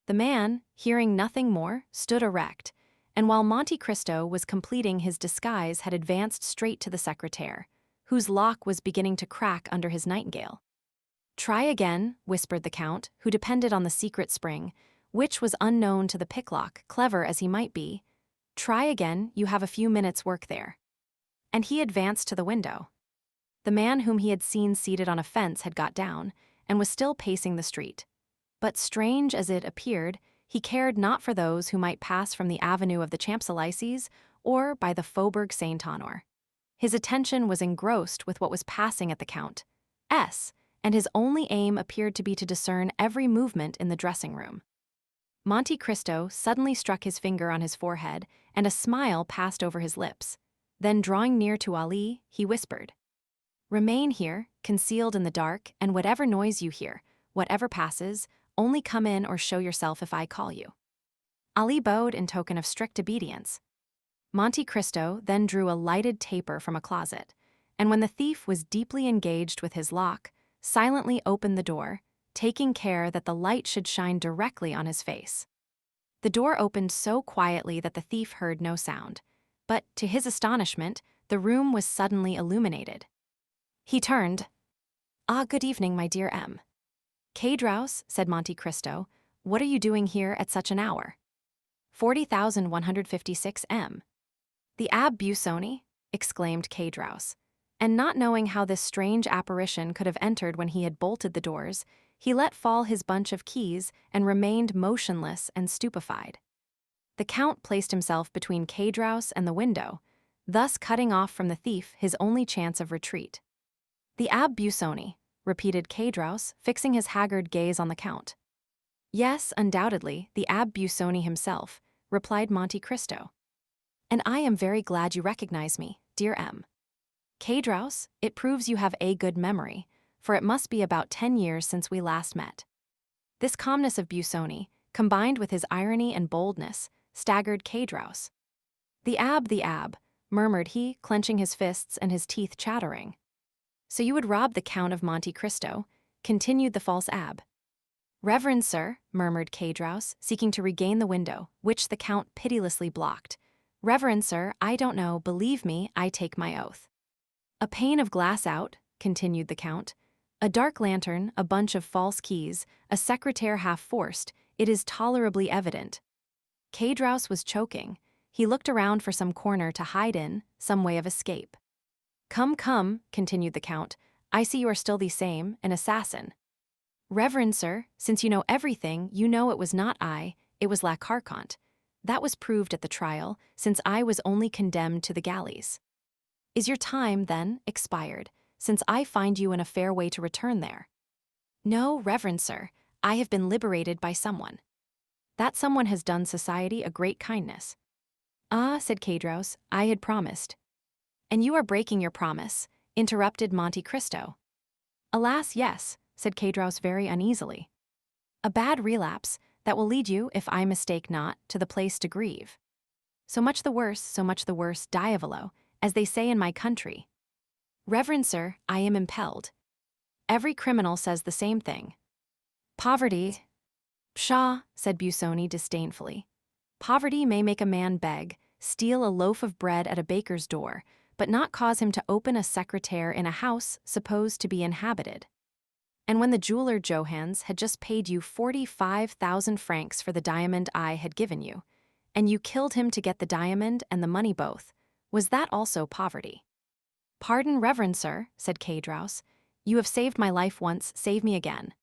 The man, hearing nothing more, stood erect, and while Monte Cristo was completing his disguise had advanced straight to the secretaire, whose lock was beginning to crack under his nightingale. "Try again," whispered the Count, who depended on the secret spring, which was unknown to the picklock, clever as he might be. "Try again, you have a few minutes' work there." And he advanced to the window. The man whom he had seen seated on a fence had got down, and was still pacing the street. But strange as it appeared, he cared not for those who might pass from the avenue of the Champs-Élysées or by the Faubourg Saint-Honor. His attention was engrossed with what was passing at the Count's, and his only aim appeared to be to discern every movement in the dressing-room. Monte Cristo suddenly struck his finger on his forehead, and a smile passed over his lips. Then, drawing near to Ali, he whispered, "Remain here, concealed in the dark, and whatever noise you hear, whatever passes, only come in or show yourself if I call you." Ali bowed in token of strict obedience. Monte Cristo then drew a lighted taper from a closet, and when the thief was deeply engaged with his lock, silently opened the door, taking care that the light should shine directly on his face. The door opened so quietly that the thief heard no sound, but, to his astonishment, the room was suddenly illuminated. He turned. "Ah, good evening, my dear M. Cadraus," said Monte Cristo, "what are you doing here at such an hour?" 40,156 M. "The Abbé Busoni?" exclaimed Cadraus, and not knowing how this strange apparition could have entered when he had bolted the doors, he let fall his bunch of keys and remained motionless and stupefied. The Count placed himself between Cadraus and the window, thus cutting off from the thief his only chance of retreat. "The Abbé Busoni," repeated Cadraus, fixing his haggard gaze on the Count. "Yes, undoubtedly, the Abbé Busoni himself," replied Monte Cristo. "And I am very glad you recognize me, dear M. Cadraus, it proves you have a good memory, for it must be about 10 years since we last met." This calmness of Busoni, combined with his irony and boldness, staggered Cadraus. The Abbé," murmured he, clenching his fists and his teeth chattering. "So you would rob the Count of Monte Cristo?" continued the false Abbé. "Reverend sir," murmured Cadraus, seeking to regain the window, which the Count pitilessly blocked. "Reverend sir, I don't know, believe me, I take my oath." "A pane of glass out," continued the Count, "a dark lantern, a bunch of false keys, a secretaire half forced, it is tolerably evident." Cadraus was choking. He looked around for some corner to hide in, some way of escape. "Come, come," continued the Count, "I see you are still the same, an assassin." "Reverend sir, since you know everything, you know it was not I, it was La Carconte. That was proved at the trial, since I was only condemned to the galleys." "Is your time, then, expired, since I find you in a fair way to return there?" "No, reverend sir, I have been liberated by someone." "That someone has done society a great kindness." "Ah," said Cadraus, "I had promised." "And you are breaking your promise," interrupted Monte Cristo. "Alas, yes," said Cadraus very uneasily. "A bad relapse, that will lead you, if I mistake not, to the place to grieve." So much the worse, diavolo, as they say in my country." "Reverend sir, I am impelled." "Every criminal says the same thing." "Poverty—" "Pshaw," said Busoni disdainfully. "Poverty may make a man beg, steal a loaf of bread at a baker's door, but not cause him to open a secretaire in a house supposed to be inhabited." "And when the jeweler Johans had just paid you 45,000 francs for the diamond I had given you, and you killed him to get the diamond and the money both, was that also poverty?" "Pardon, reverend sir," said Cadraus. "You have saved my life once, save me again."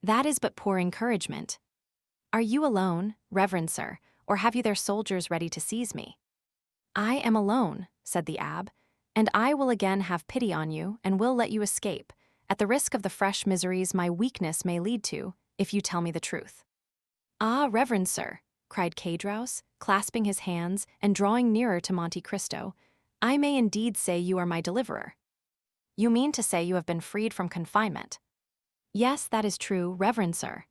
"That is but poor encouragement." "Are you alone, reverend sir, or have you their soldiers ready to seize me?" "I am alone," said the Abbé, "and I will again have pity on you and will let you escape, at the risk of the fresh miseries my weakness may lead to, if you tell me the truth." "Ah, reverend sir," cried Cadraus, clasping his hands and drawing nearer to Monte Cristo, "I may indeed say you are my deliverer." "You mean to say you have been freed from confinement?" "Yes, that is true, reverend sir."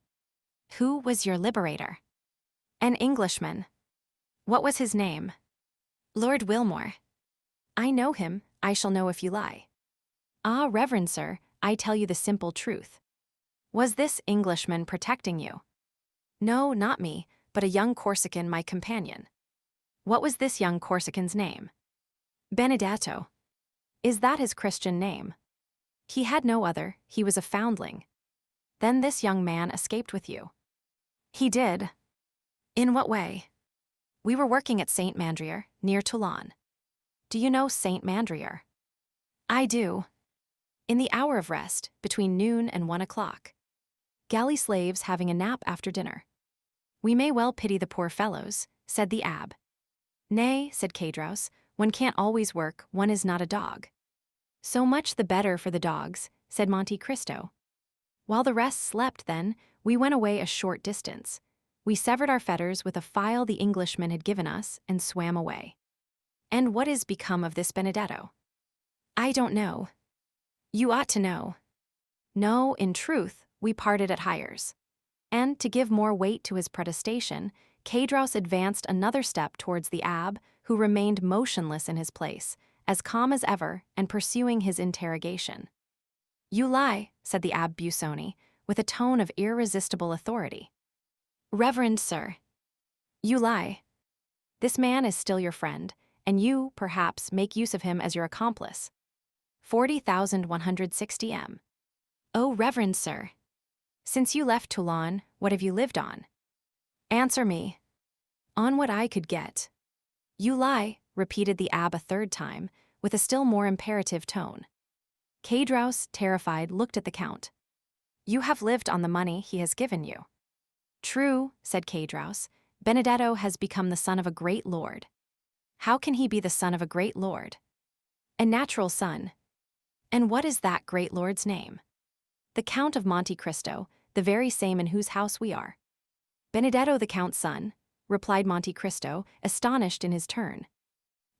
"Who was your liberator?" "An Englishman." "What was his name?" "Lord Wilmore." "I know him, I shall know if you lie." "Ah, reverend sir, I tell you the simple truth." "Was this Englishman protecting you?" "No, not me, but a young Corsican, my companion." "What was this young Corsican's name?" "Benedetto." "Is that his Christian name?" "He had no other, he was a foundling." "Then this young man escaped with you?" "He did." "In what way?" "We were working at Saint Mandrier, near Toulon." "Do you know Saint Mandrier?" "I do." "In the hour of rest, between noon and 1 o'clock." "Galley slaves having a nap after dinner." "We may well pity the poor fellows," said the Abbé. "Nay," said Cadraus, "one can't always work, one is not a dog." "So much the better for the dogs," said Monte Cristo. "While the rest slept, then, we went away a short distance. We severed our fetters with a file the Englishman had given us and swam away." "And what is become of this Benedetto?" "I don't know." "You ought to know." "No, in truth, we parted at Hyères." And, to give more weight to his protestation, Cadros advanced another step towards the abbé, who remained motionless in his place, as calm as ever and pursuing his interrogation. "You lie," said the abbé Busoni, with a tone of irresistible authority. "Reverend sir." "You lie. This man is still your friend, and you, perhaps, make use of him as your accomplice. 40,160 M. "Oh, reverend sir. Since you left Toulon, what have you lived on? Answer me." "On what I could get." "You lie," repeated the abbé a third time, with a still more imperative tone. Cadros, terrified, looked at the count. "You have lived on the money he has given you." "True," said Cadros. "Benedetto has become the son of a great lord." "How can he be the son of a great lord?" "A natural son." "And what is that great lord's name?" "The Count of Monte Cristo, the very same in whose house we are." "Benedetto the count's son?" replied Monte Cristo, astonished in his turn.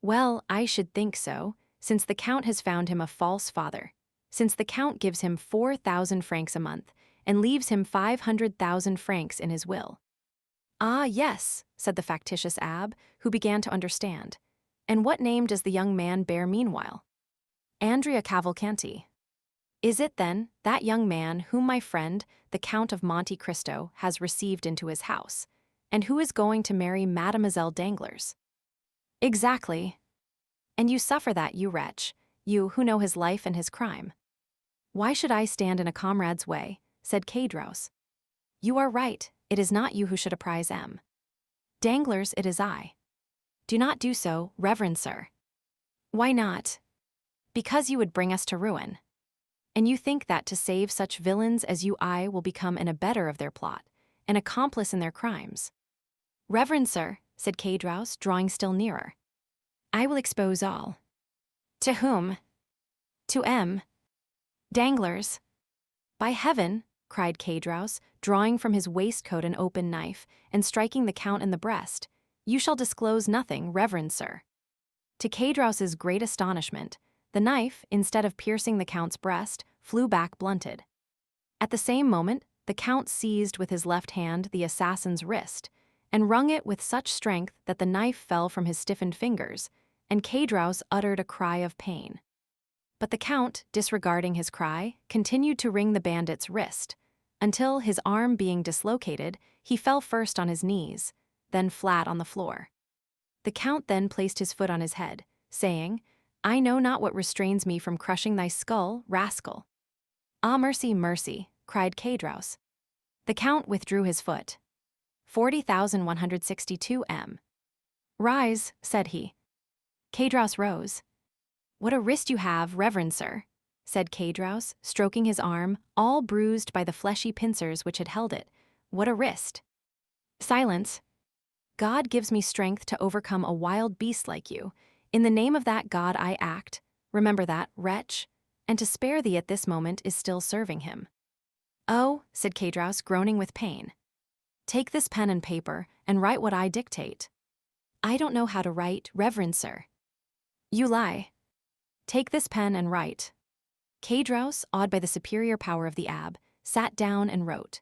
"Well, I should think so, since the count has found him a false father, since the count gives him 4,000 francs a month and leaves him 500,000 francs in his will." "Ah, yes," said the factitious abbé, who began to understand. "And what name does the young man bear meanwhile?" "Andrea Cavalcanti." "Is it, then, that young man whom my friend, the Count of Monte Cristo, has received into his house, and who is going to marry Mademoiselle Danglars?" "Exactly." "And you suffer that, you wretch, you who know his life and his crime." "Why should I stand in a comrade's way?" said Cadros. "You are right, it is not you who should apprise M. Danglars, it is I." "Do not do so, reverend sir." "Why not?" "Because you would bring us to ruin. And you think that to save such villains as you I will become an abettor of their plot, an accomplice in their crimes." "Reverend sir," said Cadros, drawing still nearer, "I will expose all." "To whom?" "To M. Danglars." "By heaven," cried Cadros, drawing from his waistcoat an open knife, and striking the count in the breast, "you shall disclose nothing, reverend sir." To Cadros's great astonishment, the knife, instead of piercing the count's breast, flew back blunted. At the same moment, the count seized with his left hand the assassin's wrist, and wrung it with such strength that the knife fell from his stiffened fingers, and Cadros uttered a cry of pain. But the count, disregarding his cry, continued to wring the bandit's wrist, until, his arm being dislocated, he fell first on his knees, then flat on the floor. The count then placed his foot on his head, saying, "I know not what restrains me from crushing thy skull, rascal." "Ah, mercy, mercy," cried Cadros. The count withdrew his foot. 40,162 M. "Rise," said he. Cadros rose. "What a wrist you have, reverend sir," said Cadros, stroking his arm, all bruised by the fleshy pincers which had held it. "What a wrist." "Silence. God gives me strength to overcome a wild beast like you. In the name of that God I act, remember that, wretch, and to spare thee at this moment is still serving him." "Oh," said Cadros, groaning with pain. "Take this pen and paper, and write what I dictate." "I don't know how to write, reverend sir." "You lie. Take this pen and write." Cadros, awed by the superior power of the abbé, sat down and wrote.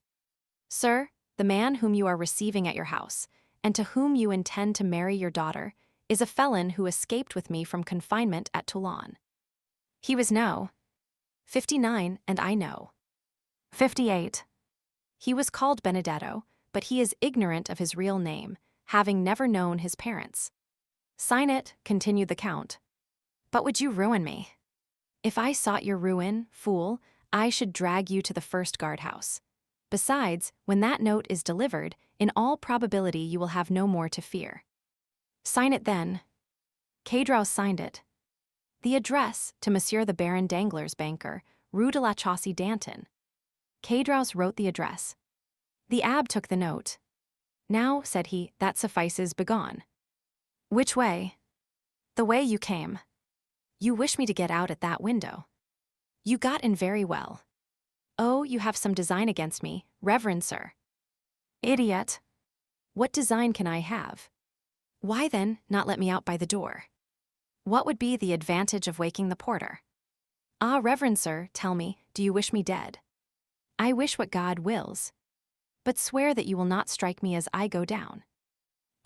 "Sir, the man whom you are receiving at your house, and to whom you intend to marry your daughter, is a felon who escaped with me from confinement at Toulon. He was 59, and I know 58. He was called Benedetto, but he is ignorant of his real name, having never known his parents. Sign it," continued the count. "But would you ruin me?" "If I sought your ruin, fool, I should drag you to the first guardhouse. Besides, when that note is delivered, in all probability you will have no more to fear." "Sign it then." Cadros signed it. "The address, to Monsieur the Baron Danglars, banker, Rue de la Chaussée d'Antin." Cadros wrote the address. The abbé took the note. "Now," said he, "that suffices, begone." "Which way?" "The way you came." "You wish me to get out at that window." "You got in very well." "Oh, you have some design against me, reverend sir." "Idiot." "What design can I have?" "Why, then, not let me out by the door?" "What would be the advantage of waking the porter?" "Ah, reverend sir, tell me, do you wish me dead?" "I wish what God wills." "But swear that you will not strike me as I go down."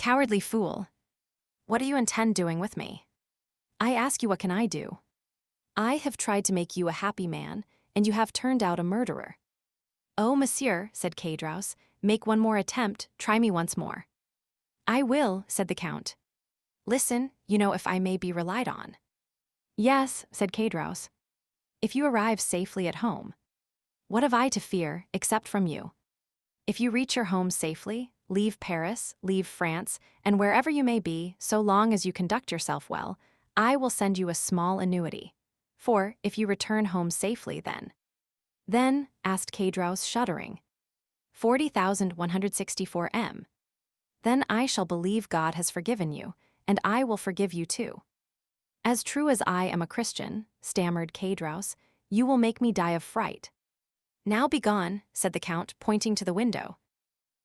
Cowardly fool. What do you intend doing with me? I ask you, what can I do? I have tried to make you a happy man, and you have turned out a murderer. Oh, monsieur, said Caedros, make one more attempt, try me once more. I will, said the count. Listen, you know, if I may be relied on. Yes, said Caedros. If you arrive safely at home. What have I to fear, except from you? If you reach your home safely, leave Paris, leave France, and wherever you may be, so long as you conduct yourself well, I will send you a small annuity. For, if you return home safely, then, asked Caedros, shuddering. 40,164 m. Then I shall believe God has forgiven you, and I will forgive you too. As true as I am a Christian, stammered Caedros, you will make me die of fright. Now begone, said the count, pointing to the window.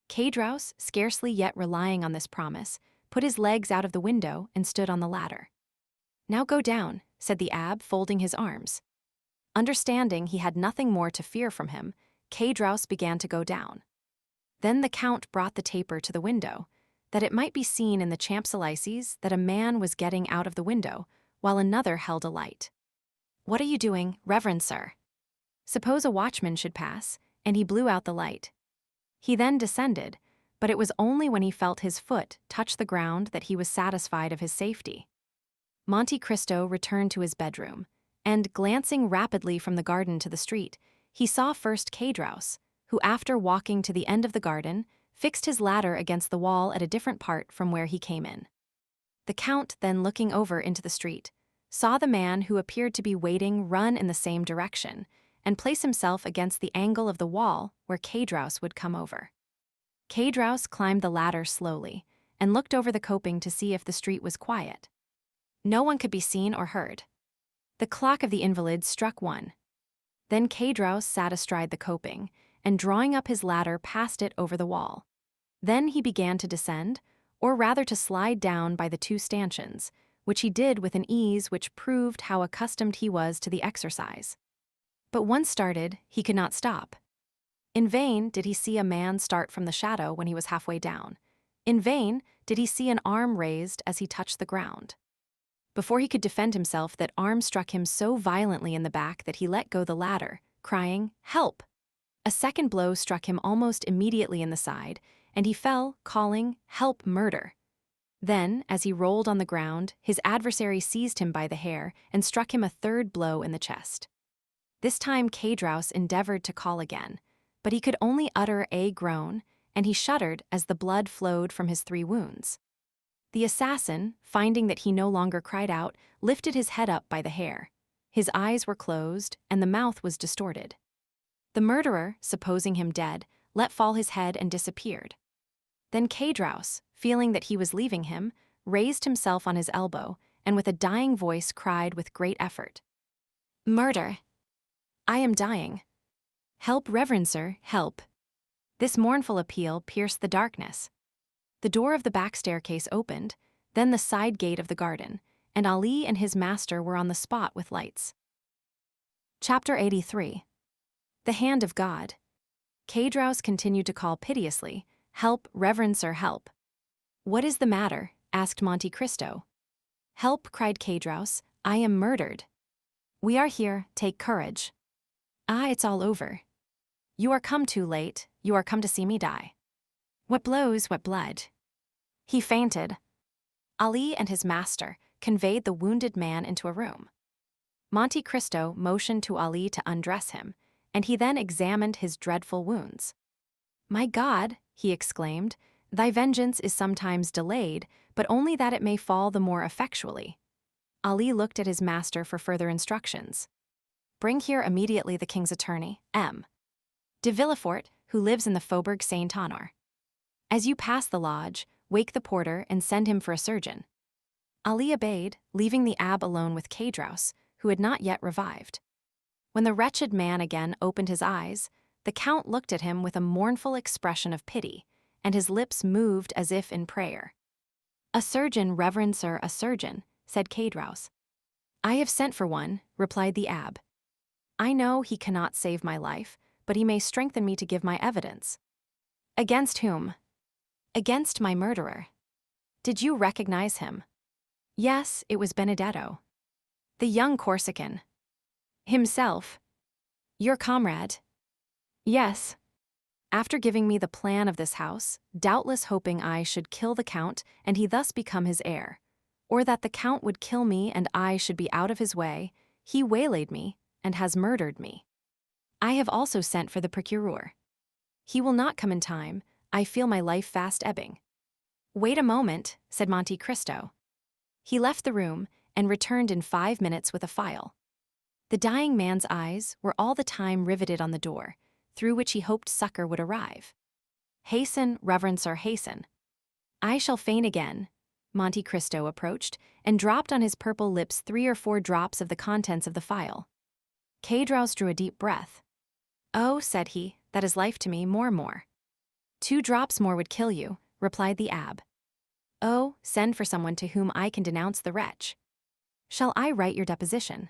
Caedros, scarcely yet relying on this promise, put his legs out of the window and stood on the ladder. Now go down, said the abbé, folding his arms. Understanding he had nothing more to fear from him, Caedros began to go down. Then the count brought the taper to the window, that it might be seen in the Champs-Élysées that a man was getting out of the window, while another held a light. What are you doing, reverend sir? Suppose a watchman should pass, and he blew out the light. He then descended, but it was only when he felt his foot touch the ground that he was satisfied of his safety. Monte Cristo returned to his bedroom, and, glancing rapidly from the garden to the street, he saw first Caedros, who, after walking to the end of the garden, fixed his ladder against the wall at a different part from where he came in. The count, then looking over into the street, saw the man who appeared to be waiting run in the same direction, and place himself against the angle of the wall where Caedros would come over. Caedros climbed the ladder slowly, and looked over the coping to see if the street was quiet. No one could be seen or heard. The clock of the Invalides struck 1. Then Caedros sat astride the coping, and drawing up his ladder passed it over the wall. Then he began to descend, or rather to slide down by the 2 stanchions, which he did with an ease which proved how accustomed he was to the exercise. But once started, he could not stop. In vain did he see a man start from the shadow when he was halfway down. In vain did he see an arm raised as he touched the ground. Before he could defend himself, that arm struck him so violently in the back that he let go the ladder, crying, "Help!" A second blow struck him almost immediately in the side, and he fell, calling, "Help, murder!" Then, as he rolled on the ground, his adversary seized him by the hair and struck him a third blow in the chest. This time Caedros endeavored to call again, but he could only utter a groan, and he shuddered as the blood flowed from his 3 wounds. The assassin, finding that he no longer cried out, lifted his head up by the hair. His eyes were closed, and the mouth was distorted. The murderer, supposing him dead, let fall his head and disappeared. Then Caedros, feeling that he was leaving him, raised himself on his elbow, and with a dying voice cried with great effort, "Murder! I am dying. Help, reverend sir, help." This mournful appeal pierced the darkness. The door of the back staircase opened, then the side gate of the garden, and Ali and his master were on the spot with lights. Chapter 83. The Hand of God. Caedros continued to call piteously, "Help, reverend sir, help." "What is the matter?" asked Monte Cristo. "Help," cried Caedros, "I am murdered." "We are here, take courage." "Ah, it's all over." "You are come too late, you are come to see me die." "What blows, what blood." He fainted. Ali and his master conveyed the wounded man into a room. Monte Cristo motioned to Ali to undress him, and he then examined his dreadful wounds. "My God," he exclaimed, "thy vengeance is sometimes delayed, but only that it may fall the more effectually." Ali looked at his master for further instructions. "Bring here immediately the king's attorney, M. de Villefort, who lives in the Faubourg Saint-Honore. As you pass the lodge, wake the porter and send him for a surgeon." Ali obeyed, leaving the abbé alone with Caedros, who had not yet revived. When the wretched man again opened his eyes, the count looked at him with a mournful expression of pity, and his lips moved as if in prayer. "A surgeon, reverend sir, a surgeon," said Caedros. "I have sent for one," replied the abbé. "I know he cannot save my life, but he may strengthen me to give my evidence." "Against whom?" "Against my murderer." Did you recognize him? Yes, it was Benedetto. The young Corsican. Himself. Your comrade. Yes. After giving me the plan of this house, doubtless hoping I should kill the Count and he thus become his heir, or that the Count would kill me and I should be out of his way, he waylaid me and has murdered me. I have also sent for the procureur. He will not come in time, I feel my life fast ebbing. Wait a moment, said Monte Cristo. He left the room and returned in 5 minutes with a file. The dying man's eyes were all the time riveted on the door, through which he hoped succor would arrive. Hasten, reverend sir, hasten. I shall faint again. Monte Cristo approached and dropped on his purple lips 3 or 4 drops of the contents of the phial. Caedros drew a deep breath. Oh, said he, that is life to me, more. 2 drops more would kill you, replied the abbé. Oh, send for someone to whom I can denounce the wretch. Shall I write your deposition?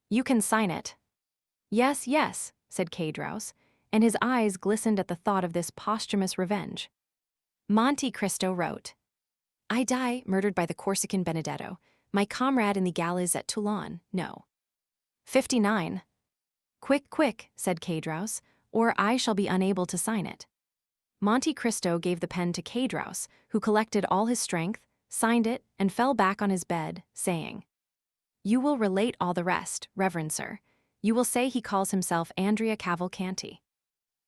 You can sign it. Yes, said Caedros, and his eyes glistened at the thought of this posthumous revenge. Monte Cristo wrote, I die, murdered by the Corsican Benedetto, my comrade in the galleys at Toulon, no. 59. Quick, said Caedros, or I shall be unable to sign it. Monte Cristo gave the pen to Caedros, who collected all his strength, signed it, and fell back on his bed, saying, You will relate all the rest, reverend sir. You will say he calls himself Andrea Cavalcanti.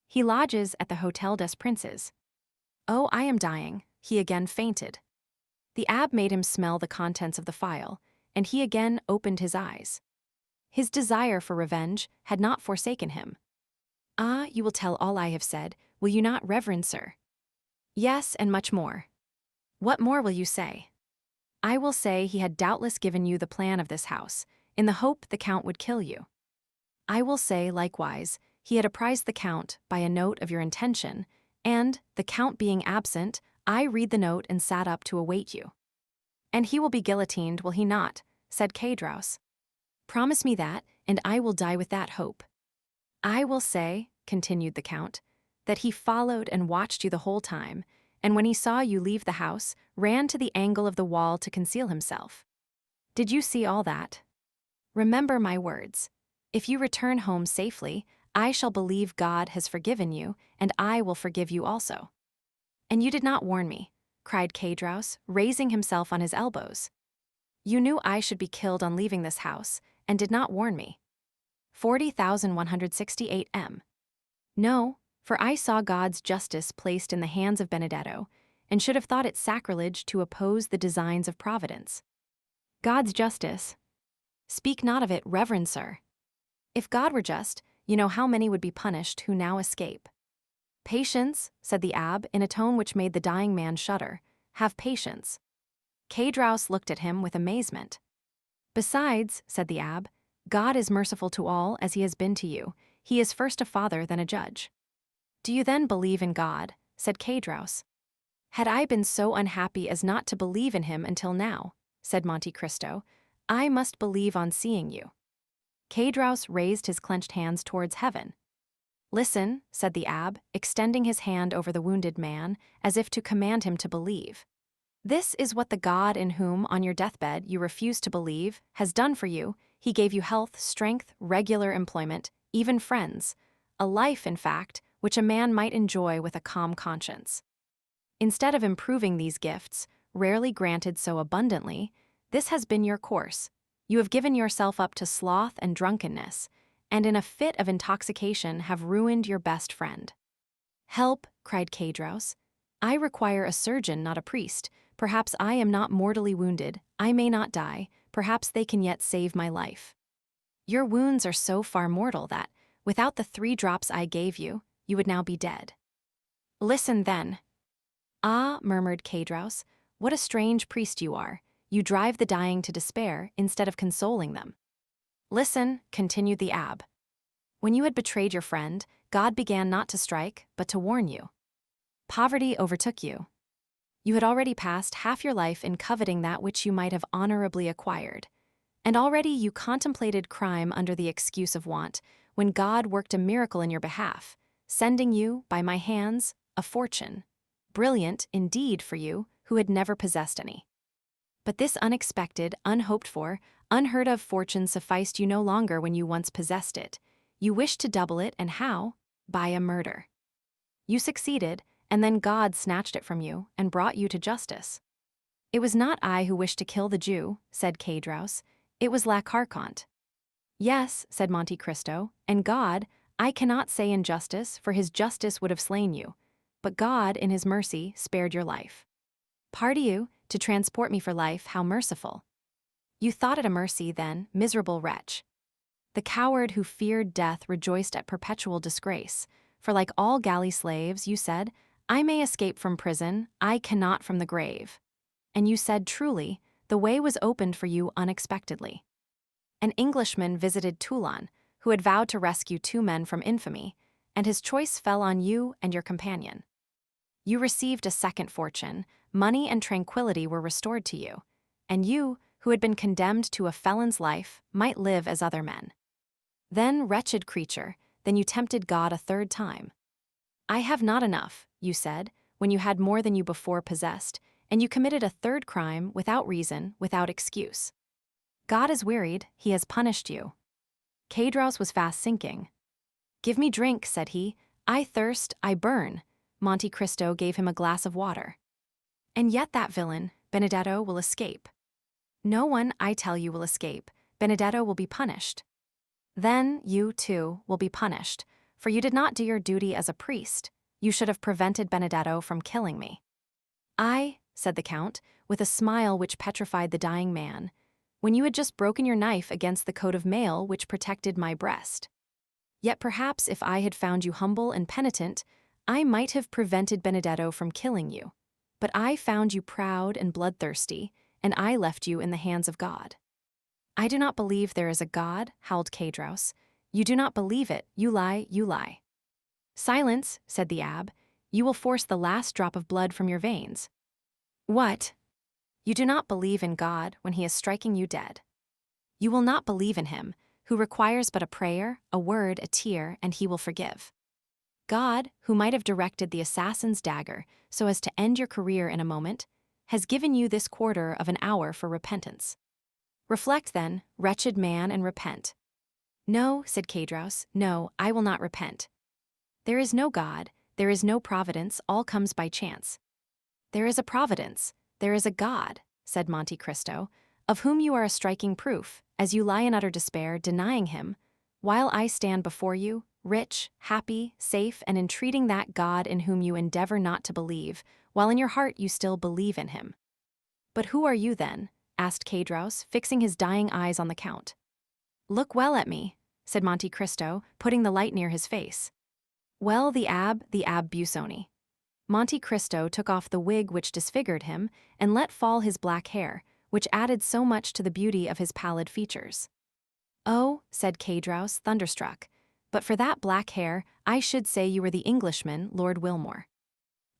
He lodges at the Hotel des Princes. Oh, I am dying, he again fainted. The abbé made him smell the contents of the phial, and he again opened his eyes. His desire for revenge had not forsaken him. Ah, you will tell all I have said, will you not, reverend sir? Yes, and much more. What more will you say? I will say he had doubtless given you the plan of this house, in the hope the Count would kill you. I will say, likewise, he had apprised the Count by a note of your intention, and, the Count being absent, I read the note and sat up to await you. And he will be guillotined, will he not? Said Caedros. Promise me that, and I will die with that hope. I will say, continued the Count, that he followed and watched you the whole time, and when he saw you leave the house, ran to the angle of the wall to conceal himself. Did you see all that? Remember my words. If you return home safely, I shall believe God has forgiven you, and I will forgive you also. And you did not warn me, cried Caedros, raising himself on his elbows. You knew I should be killed on leaving this house, and did not warn me. 40,168 m. No, for I saw God's justice placed in the hands of Benedetto, and should have thought it sacrilege to oppose the designs of Providence. God's justice? Speak not of it, reverend sir. If God were just, you know how many would be punished who now escape. Patience, said the abbé in a tone which made the dying man shudder. Have patience. Caedros looked at him with amazement. Besides, said the abbé, God is merciful to all as he has been to you. He is first a father, then a judge. Do you then believe in God? Said Caedros. Had I been so unhappy as not to believe in him until now, said Monte Cristo, I must believe on seeing you. Caedros raised his clenched hands towards heaven. Listen, said the abbé, extending his hand over the wounded man, as if to command him to believe. This is what the God in whom, on your deathbed, you refuse to believe, has done for you. He gave you health, strength, regular employment, even friends, a life, in fact, which a man might enjoy with a calm conscience. Instead of improving these gifts, rarely granted so abundantly, this has been your course. You have given yourself up to sloth and drunkenness, and in a fit of intoxication have ruined your best friend. Help, cried Caedros. I require a surgeon, not a priest. Perhaps I am not mortally wounded, I may not die, perhaps they can yet save my life. Your wounds are so far mortal that, without the 3 drops I gave you, you would now be dead. Listen then. Ah, murmured Caedros, what a strange priest you are. You drive the dying to despair instead of consoling them. Listen, continued the abbé. When you had betrayed your friend, God began not to strike, but to warn you. Poverty overtook you. You had already passed half your life in coveting that which you might have honorably acquired, and already you contemplated crime under the excuse of want, when God worked a miracle in your behalf, sending you, by my hands, a fortune, brilliant indeed for you, who had never possessed any. But this unexpected, unhoped for, unheard of fortune sufficed you no longer when you once possessed it. You wished to double it, and how? By a murder. You succeeded, and then God snatched it from you and brought you to justice. It was not I who wished to kill the Jew, said Caedros. It was La Carconte. Yes, said Monte Cristo, and God, I cannot say injustice, for his justice would have slain you. But God, in his mercy, spared your life. Pardieu, to transport me for life, how merciful. You thought it a mercy, then, miserable wretch. The coward who feared death rejoiced at perpetual disgrace, for like all galley slaves, you said, I may escape from prison, I cannot from the grave. And you said truly, the way was opened for you unexpectedly. An Englishman visited Toulon, who had vowed to rescue 2 men from infamy, and his choice fell on you and your companion. You received a second fortune, money and tranquility were restored to you, and you, who had been condemned to a felon's life, might live as other men. Then, wretched creature, then you tempted God a 3rd time. I have not enough, you said, when you had more than you before possessed, and you committed a 3rd crime without reason, without excuse. God is wearied, he has punished you. Caedros was fast sinking. Give me drink, said he. I thirst, I burn. Monte Cristo gave him a glass of water. And yet that villain, Benedetto, will escape. No one, I tell you, will escape. Benedetto will be punished. Then you, too, will be punished, for you did not do your duty as a priest. You should have prevented Benedetto from killing me. I, said the Count, with a smile which petrified the dying man, when you had just broken your knife against the coat of mail which protected my breast. Yet perhaps if I had found you humble and penitent, I might have prevented Benedetto from killing you. But I found you proud and bloodthirsty, and I left you in the hands of God. I do not believe there is a God, howled Caedros. You do not believe it, you lie, you lie. Silence, said the abbé, you will force the last drop of blood from your veins. What? You do not believe in God when he is striking you dead. You will not believe in him, who requires but a prayer, a word, a tear, and he will forgive. God, who might have directed the assassin's dagger so as to end your career in a moment, has given you this quarter of an hour for repentance. Reflect then, wretched man, and repent. No, said Caedros, no, I will not repent. There is no God, there is no providence, all comes by chance. There is a providence, there is a God, said Monte Cristo, of whom you are a striking proof, as you lie in utter despair, denying him, while I stand before you, rich, happy, safe, and entreating that God in whom you endeavor not to believe, while in your heart you still believe in him. But who are you then? Asked Caedros, fixing his dying eyes on the Count. Look well at me, said Monte Cristo, putting the light near his face. Well, the Abbé Busoni. Monte Cristo took off the wig which disfigured him and let fall his black hair, which added so much to the beauty of his pallid features. Oh, said Caedros, thunderstruck, but for that black hair, I should say you were the Englishman, Lord Wilmore.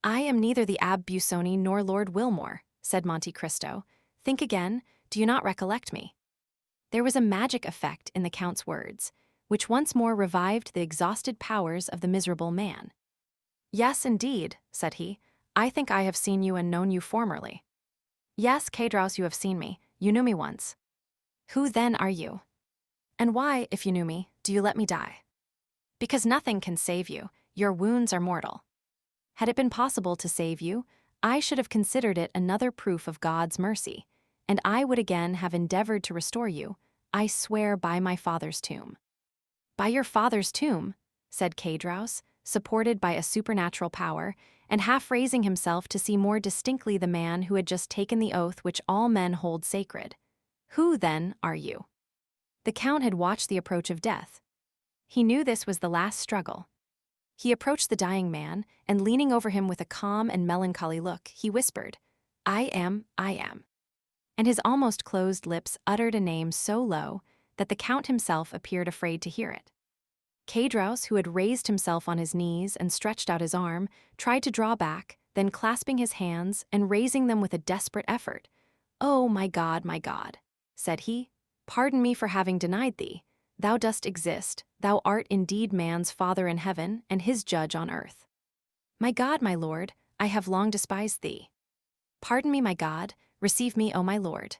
I am neither the Abbé Busoni nor Lord Wilmore, said Monte Cristo. Think again, do you not recollect me? There was a magic effect in the Count's words, which once more revived the exhausted powers of the miserable man. Yes, indeed, said he, I think I have seen you and known you formerly. Yes, Caedros, you have seen me, you knew me once. Who then are you? And why, if you knew me, do you let me die? Because nothing can save you, your wounds are mortal. Had it been possible to save you, I should have considered it another proof of God's mercy, and I would again have endeavored to restore you, I swear by my father's tomb. By your father's tomb, said Caedros, supported by a supernatural power, and half raising himself to see more distinctly the man who had just taken the oath which all men hold sacred. Who, then, are you? The Count had watched the approach of death. He knew this was the last struggle. He approached the dying man, and leaning over him with a calm and melancholy look, he whispered, I am. And his almost closed lips uttered a name so low that the Count himself appeared afraid to hear it. Caedros, who had raised himself on his knees and stretched out his arm, tried to draw back, then clasping his hands and raising them with a desperate effort, Oh, my God, said he, pardon me for having denied thee. Thou dost exist, thou art indeed man's father in heaven and his judge on earth. My God, my Lord, I have long despised thee. Pardon me, my God, receive me, O my Lord.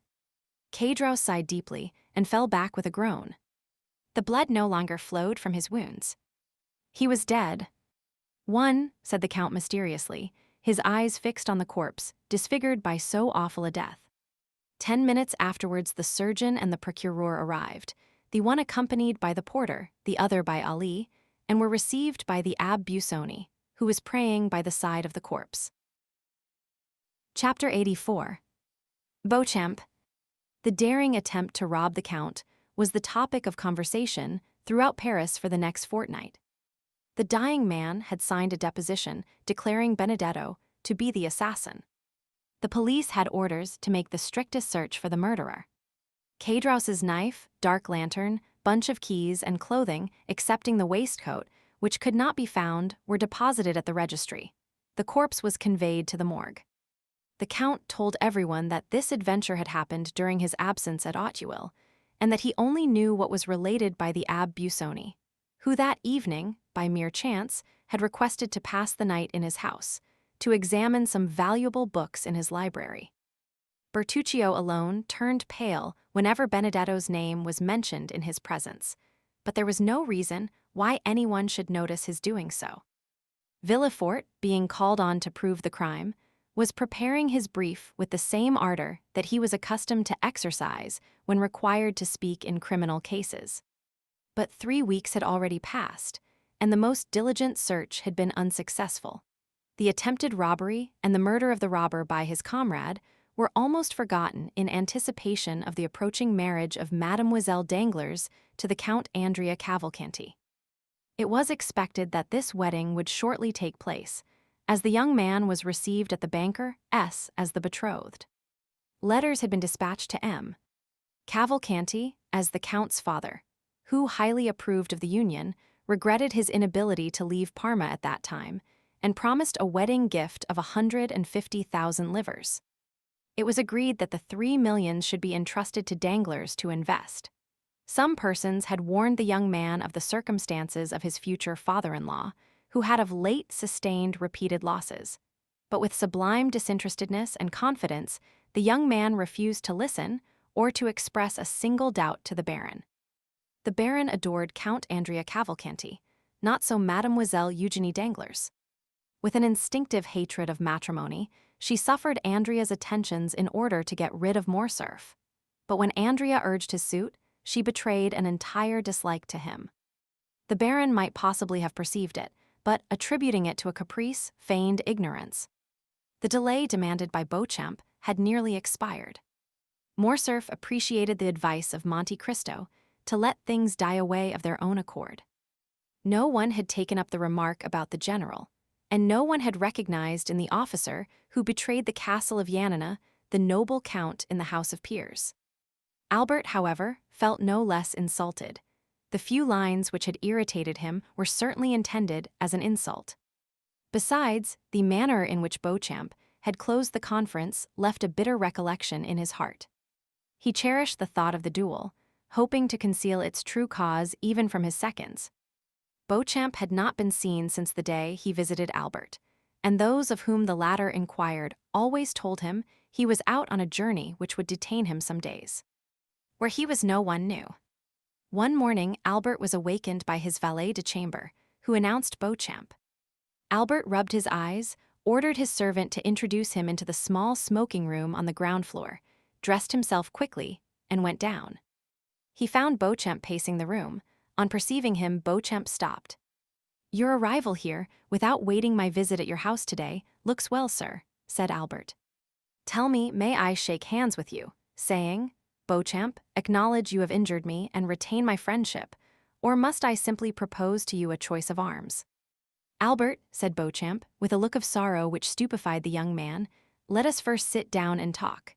Caedros sighed deeply and fell back with a groan. The blood no longer flowed from his wounds. He was dead. One, said the Count mysteriously, his eyes fixed on the corpse, disfigured by so awful a death. 10 minutes afterwards the surgeon and the procureur arrived, the one accompanied by the porter, the other by Ali, and were received by the Abbé Busoni, who was praying by the side of the corpse. Chapter 84. Beauchamp. The daring attempt to rob the Count was the topic of conversation throughout Paris for the next fortnight. The dying man had signed a deposition declaring Benedetto to be the assassin. The police had orders to make the strictest search for the murderer. Caedros's knife, dark lantern, bunch of keys, and clothing, excepting the waistcoat, which could not be found, were deposited at the registry. The corpse was conveyed to the morgue. The Count told everyone that this adventure had happened during his absence at Auteuil, and that he only knew what was related by the Abbé Busoni, who that evening, by mere chance, had requested to pass the night in his house, to examine some valuable books in his library. Bertuccio alone turned pale whenever Benedetto's name was mentioned in his presence, but there was no reason why anyone should notice his doing so. Villefort, being called on to prove the crime, was preparing his brief with the same ardor that he was accustomed to exercise when required to speak in criminal cases. But 3 weeks had already passed, and the most diligent search had been unsuccessful. The attempted robbery and the murder of the robber by his comrade were almost forgotten in anticipation of the approaching marriage of Mademoiselle Danglars to the Count Andrea Cavalcanti. It was expected that this wedding would shortly take place, as the young man was received at the banker S as the betrothed. Letters had been dispatched to M. Cavalcanti, as the Count's father, who highly approved of the union, regretted his inability to leave Parma at that time, and promised a wedding gift of 150,000 livres. It was agreed that the 3 millions should be entrusted to Danglars to invest. Some persons had warned the young man of the circumstances of his future father-in-law, who had of late sustained repeated losses. But with sublime disinterestedness and confidence, the young man refused to listen or to express a single doubt to the Baron. The Baron adored Count Andrea Cavalcanti, not so Mademoiselle Eugénie Danglars. With an instinctive hatred of matrimony, she suffered Andrea's attentions in order to get rid of Morcerf. But when Andrea urged his suit, she betrayed an entire dislike to him. The Baron might possibly have perceived it, but attributing it to a caprice, feigned ignorance. The delay demanded by Beauchamp had nearly expired. Morcerf appreciated the advice of Monte Cristo to let things die away of their own accord. No one had taken up the remark about the general, and no one had recognized in the officer who betrayed the castle of Yanina the noble count in the House of Peers. Albert, however, felt no less insulted. The few lines which had irritated him were certainly intended as an insult. Besides, the manner in which Beauchamp had closed the conference left a bitter recollection in his heart. He cherished the thought of the duel, hoping to conceal its true cause even from his seconds. Beauchamp had not been seen since the day he visited Albert, and those of whom the latter inquired always told him he was out on a journey which would detain him some days. Where he was no one knew. One morning Albert was awakened by his valet de chambre, who announced Beauchamp. Albert rubbed his eyes, ordered his servant to introduce him into the small smoking room on the ground floor, dressed himself quickly, and went down. He found Beauchamp pacing the room. On perceiving him, Beauchamp stopped. "Your arrival here, without waiting my visit at your house today, looks well, sir," said Albert. "Tell me, may I shake hands with you, saying, 'Beauchamp, acknowledge you have injured me and retain my friendship,' or must I simply propose to you a choice of arms?" "Albert," said Beauchamp, with a look of sorrow which stupefied the young man, "let us first sit down and talk."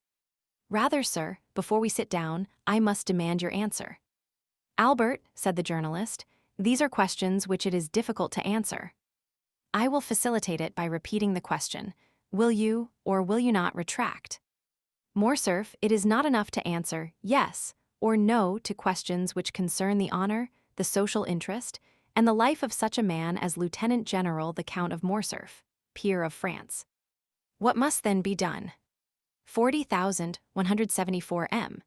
"Rather, sir, before we sit down, I must demand your answer." "Albert," said the journalist, "these are questions which it is difficult to answer." "I will facilitate it by repeating the question. Will you, or will you not, retract?" "Morcerf, it is not enough to answer yes or no to questions which concern the honor, the social interest, and the life of such a man as Lieutenant General the Count of Morcerf, peer of France. What must then be done?" 40,174 m.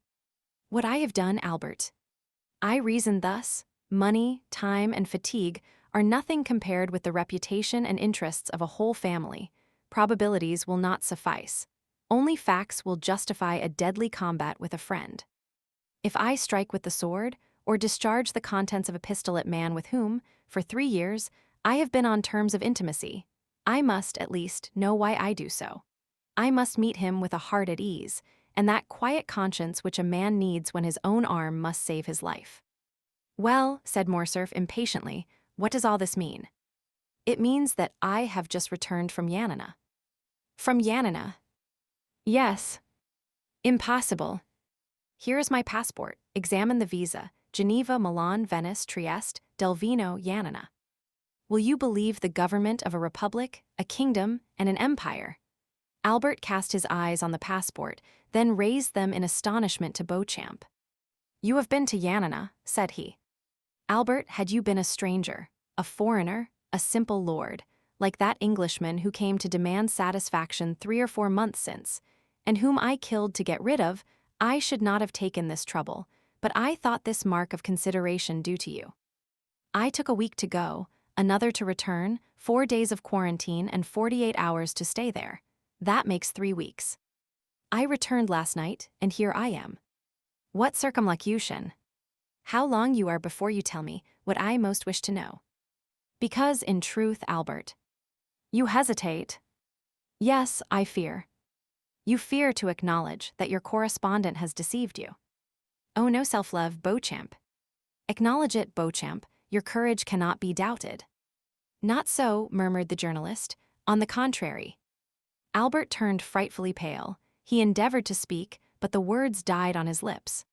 What I have done, Albert. I reason thus: money, time, and fatigue are nothing compared with the reputation and interests of a whole family. Probabilities will not suffice. Only facts will justify a deadly combat with a friend. If I strike with the sword, or discharge the contents of a pistol at man with whom, for 3 years, I have been on terms of intimacy, I must, at least, know why I do so. I must meet him with a heart at ease, and that quiet conscience which a man needs when his own arm must save his life. Well, said Morcerf impatiently, what does all this mean? It means that I have just returned from Yanina. From Yanina? Yes. Impossible. Here is my passport. Examine the visa: Geneva, Milan, Venice, Trieste, Delvino, Yanina. Will you believe the government of a republic, a kingdom, and an empire? Albert cast his eyes on the passport, then raised them in astonishment to Beauchamp. You have been to Yanina, said he. Albert, had you been a stranger, a foreigner, a simple lord, like that Englishman who came to demand satisfaction 3 or 4 months since, and whom I killed to get rid of, I should not have taken this trouble, but I thought this mark of consideration due to you. I took a week to go, another to return, 4 days of quarantine, and 48 hours to stay there. That makes 3 weeks. I returned last night, and here I am. What circumlocution! How long you are before you tell me what I most wish to know. Because, in truth, Albert, you hesitate. Yes, I fear. You fear to acknowledge that your correspondent has deceived you. Oh, no self-love, Beauchamp. Acknowledge it, Beauchamp. Your courage cannot be doubted. Not so, murmured the journalist. On the contrary. Albert turned frightfully pale. He endeavored to speak, but the words died on his lips.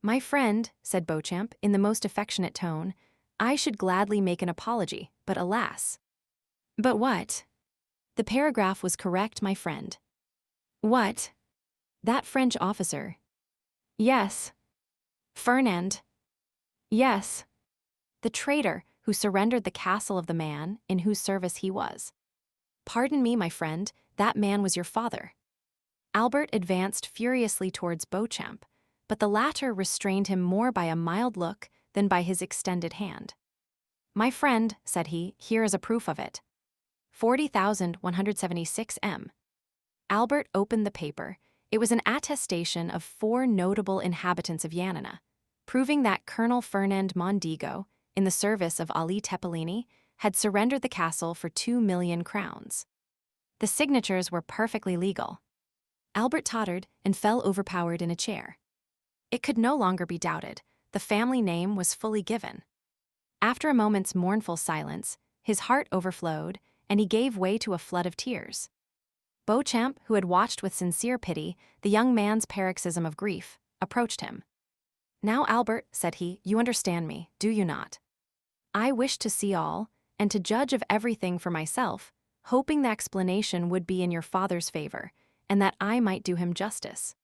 My friend, said Beauchamp, in the most affectionate tone, I should gladly make an apology, but alas. But what? The paragraph was correct, my friend. What? That French officer. Yes. Fernand. Yes. The traitor who surrendered the castle of the man in whose service he was. Pardon me, my friend, that man was your father. Albert advanced furiously towards Beauchamp, but the latter restrained him more by a mild look than by his extended hand. My friend, said he, here is a proof of it. 40,176 m. Albert opened the paper. It was an attestation of 4 notable inhabitants of Yanina, proving that Colonel Fernand Mondego, in the service of Ali Tepelini, had surrendered the castle for 2,000,000 crowns. The signatures were perfectly legal. Albert tottered and fell overpowered in a chair. It could no longer be doubted. The family name was fully given. After a moment's mournful silence, his heart overflowed, and he gave way to a flood of tears. Beauchamp, who had watched with sincere pity the young man's paroxysm of grief, approached him. Now, Albert, said he, you understand me, do you not? I wished to see all, and to judge of everything for myself, hoping the explanation would be in your father's favor, and that I might do him justice.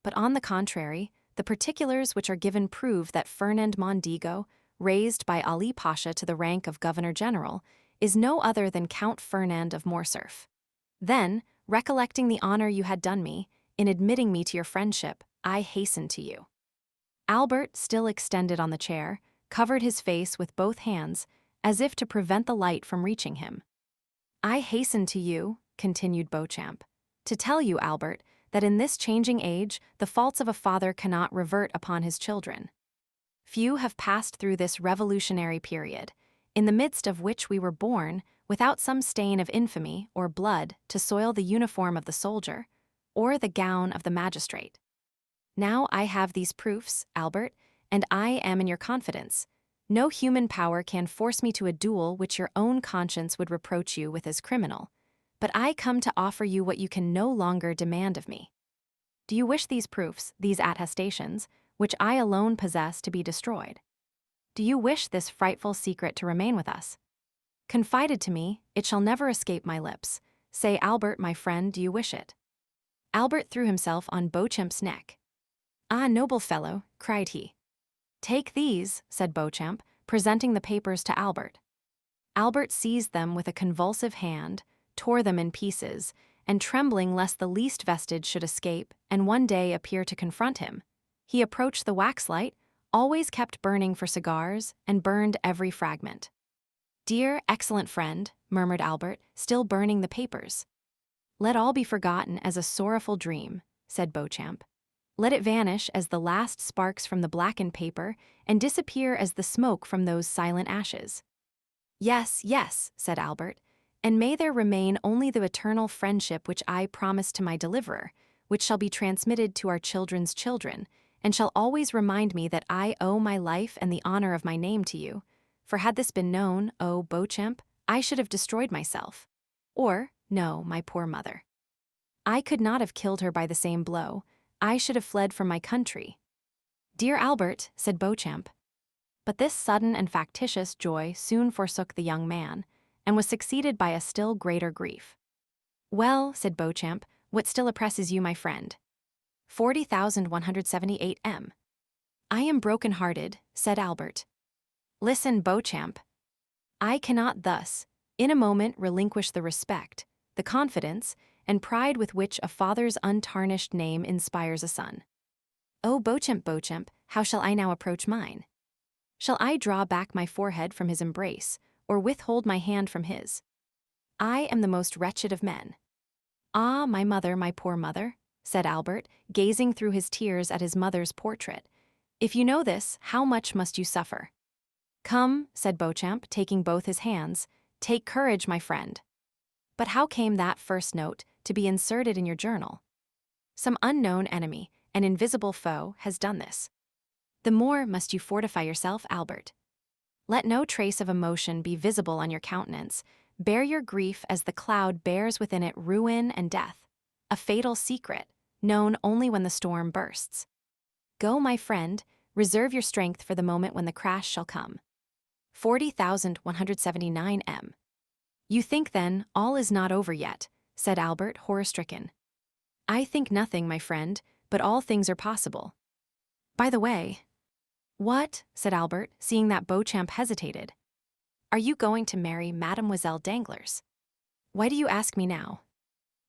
But on the contrary, the particulars which are given prove that Fernand Mondego, raised by Ali Pasha to the rank of Governor-General, is no other than Count Fernand of Morcerf. Then, recollecting the honor you had done me, in admitting me to your friendship, I hastened to you. Albert, still extended on the chair, covered his face with both hands, as if to prevent the light from reaching him. I hastened to you, continued Beauchamp, to tell you, Albert, that in this changing age, the faults of a father cannot revert upon his children. Few have passed through this revolutionary period, in the midst of which we were born, without some stain of infamy or blood to soil the uniform of the soldier, or the gown of the magistrate. Now I have these proofs, Albert, and I am in your confidence. No human power can force me to a duel which your own conscience would reproach you with as criminal, but I come to offer you what you can no longer demand of me. Do you wish these proofs, these attestations, which I alone possess, to be destroyed? Do you wish this frightful secret to remain with us? Confided to me, it shall never escape my lips. Say, Albert, my friend, do you wish it? Albert threw himself on Beauchamp's neck. Ah, noble fellow, cried he. Take these, said Beauchamp, presenting the papers to Albert. Albert seized them with a convulsive hand, tore them in pieces, and trembling lest the least vestige should escape and one day appear to confront him, he approached the waxlight, always kept burning for cigars, and burned every fragment. "Dear, excellent friend," murmured Albert, still burning the papers. "Let all be forgotten as a sorrowful dream," said Beauchamp. "Let it vanish as the last sparks from the blackened paper and disappear as the smoke from those silent ashes." "Yes, yes," said Albert, "and may there remain only the eternal friendship which I promised to my deliverer, which shall be transmitted to our children's children, and shall always remind me that I owe my life and the honor of my name to you. For had this been known, O Beauchamp, I should have destroyed myself. Or, no, my poor mother. I could not have killed her by the same blow. I should have fled from my country." "Dear Albert," said Beauchamp. But this sudden and factitious joy soon forsook the young man, and was succeeded by a still greater grief. "Well," said Beauchamp, "what still oppresses you, my friend?" 40,178 M. "I am broken-hearted," said Albert. "Listen, Beauchamp. I cannot thus, in a moment, relinquish the respect, the confidence, and pride with which a father's untarnished name inspires a son. Oh, Beauchamp, Beauchamp, how shall I now approach mine? Shall I draw back my forehead from his embrace, or withhold my hand from his? I am the most wretched of men." "Ah, my mother, my poor mother," said Albert, gazing through his tears at his mother's portrait. "If you know this, how much must you suffer?" "Come," said Beauchamp, taking both his hands, "take courage, my friend." "But how came that first note to be inserted in your journal?" "Some unknown enemy, an invisible foe, has done this. The more must you fortify yourself, Albert. Let no trace of emotion be visible on your countenance. Bear your grief as the cloud bears within it ruin and death, a fatal secret, known only when the storm bursts. Go, my friend, reserve your strength for the moment when the crash shall come. 40,179 M. "You think, then, all is not over yet," said Albert, horror-stricken. "I think nothing, my friend, but all things are possible. By the way—" "What?" said Albert, seeing that Beauchamp hesitated. "Are you going to marry Mademoiselle Danglars?" "Why do you ask me now?"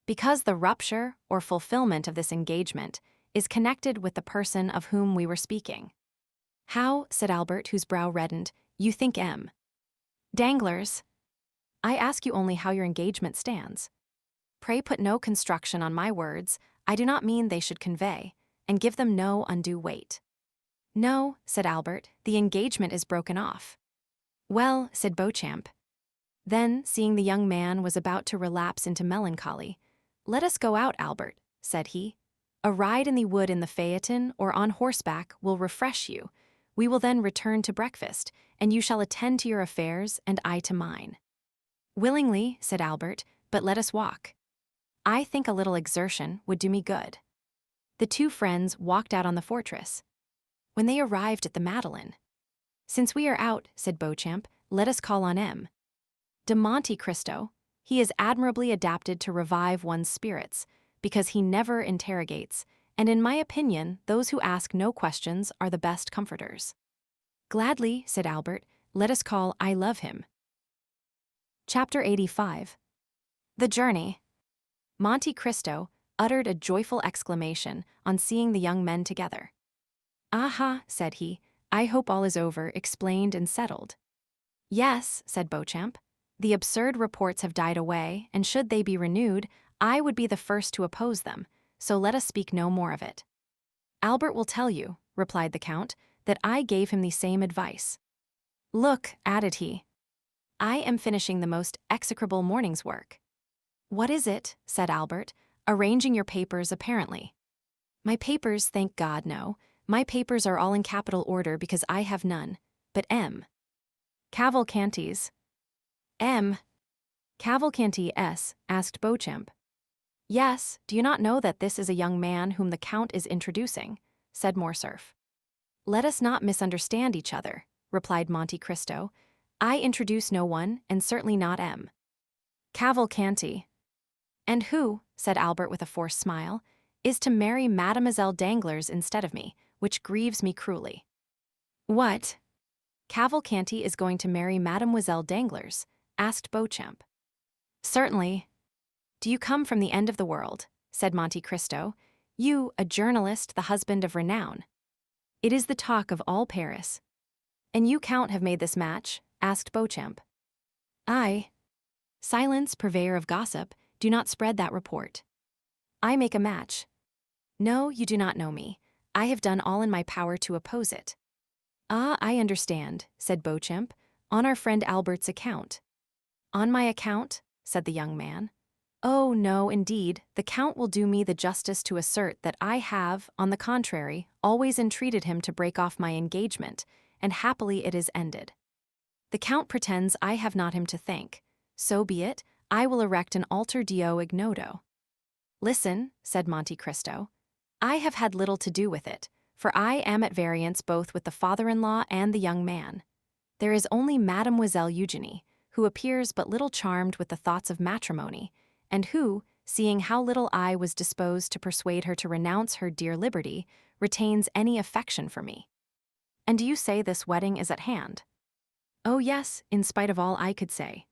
"Because the rupture, or fulfillment of this engagement, is connected with the person of whom we were speaking." "How," said Albert, whose brow reddened, "you think M. Danglars—" "I ask you only how your engagement stands. Pray put no construction on my words. I do not mean they should convey, and give them no undue weight." "No," said Albert, "the engagement is broken off." "Well," said Beauchamp. Then, seeing the young man was about to relapse into melancholy, "Let us go out, Albert," said he. "A ride in the wood in the phaeton or on horseback will refresh you. We will then return to breakfast, and you shall attend to your affairs and I to mine." "Willingly," said Albert, "but let us walk. I think a little exertion would do me good." The two friends walked out on the fortress. When they arrived at the Madeleine— "Since we are out," said Beauchamp, "let us call on M. de Monte Cristo. He is admirably adapted to revive one's spirits, because he never interrogates, and in my opinion those who ask no questions are the best comforters." "Gladly," said Albert, "let us call I love him." Chapter 85. The journey. Monte Cristo uttered a joyful exclamation on seeing the young men together. "Aha," said he, "I hope all is over, explained and settled." "Yes," said Beauchamp. "The absurd reports have died away, and should they be renewed, I would be the first to oppose them, so let us speak no more of it." "Albert will tell you," replied the Count, "that I gave him the same advice. Look," added he, "I am finishing the most execrable morning's work." "What is it?" said Albert, arranging your papers apparently. "My papers, thank God, no. My papers are all in capital order because I have none. But M. Cavalcanti's—" "M. Cavalcanti S?" asked Beauchamp. "Yes, do you not know that this is a young man whom the Count is introducing?" said Morcerf. "Let us not misunderstand each other," replied Monte Cristo. "I introduce no one, and certainly not M. Cavalcanti." "And who," said Albert with a forced smile, "is to marry Mademoiselle Danglars instead of me, which grieves me cruelly." "What? Cavalcanti is going to marry Mademoiselle Danglars?" asked Beauchamp. "Certainly." Do you come from the end of the world? Said Monte Cristo. You, a journalist, the husband of renown. It is the talk of all Paris. And you, Count, have made this match? Asked Beauchamp. I. Silence, purveyor of gossip, do not spread that report. I make a match. No, you do not know me. I have done all in my power to oppose it. Ah, I understand, said Beauchamp, on our friend Albert's account. On my account? Said the young man. Oh, no, indeed, the Count will do me the justice to assert that I have, on the contrary, always entreated him to break off my engagement, and happily it is ended. The Count pretends I have not him to thank. So be it, I will erect an altar Dio ignoto. Listen, said Monte Cristo. I have had little to do with it, for I am at variance both with the father-in-law and the young man. There is only Mademoiselle Eugenie, who appears but little charmed with the thoughts of matrimony, and who, seeing how little I was disposed to persuade her to renounce her dear liberty, retains any affection for me. And do you say this wedding is at hand? Oh yes, in spite of all I could say.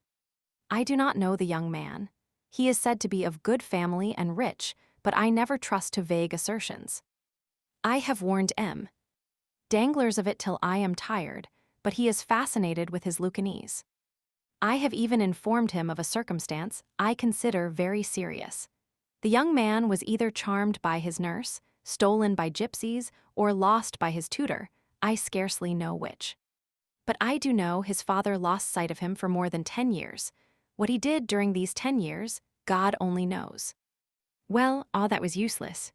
I do not know the young man. He is said to be of good family and rich, but I never trust to vague assertions. I have warned M. Danglars of it till I am tired, but he is fascinated with his Lucanese. I have even informed him of a circumstance I consider very serious. The young man was either charmed by his nurse, stolen by gypsies, or lost by his tutor, I scarcely know which. But I do know his father lost sight of him for more than 10 years. What he did during these 10 years, God only knows. Well, all that was useless.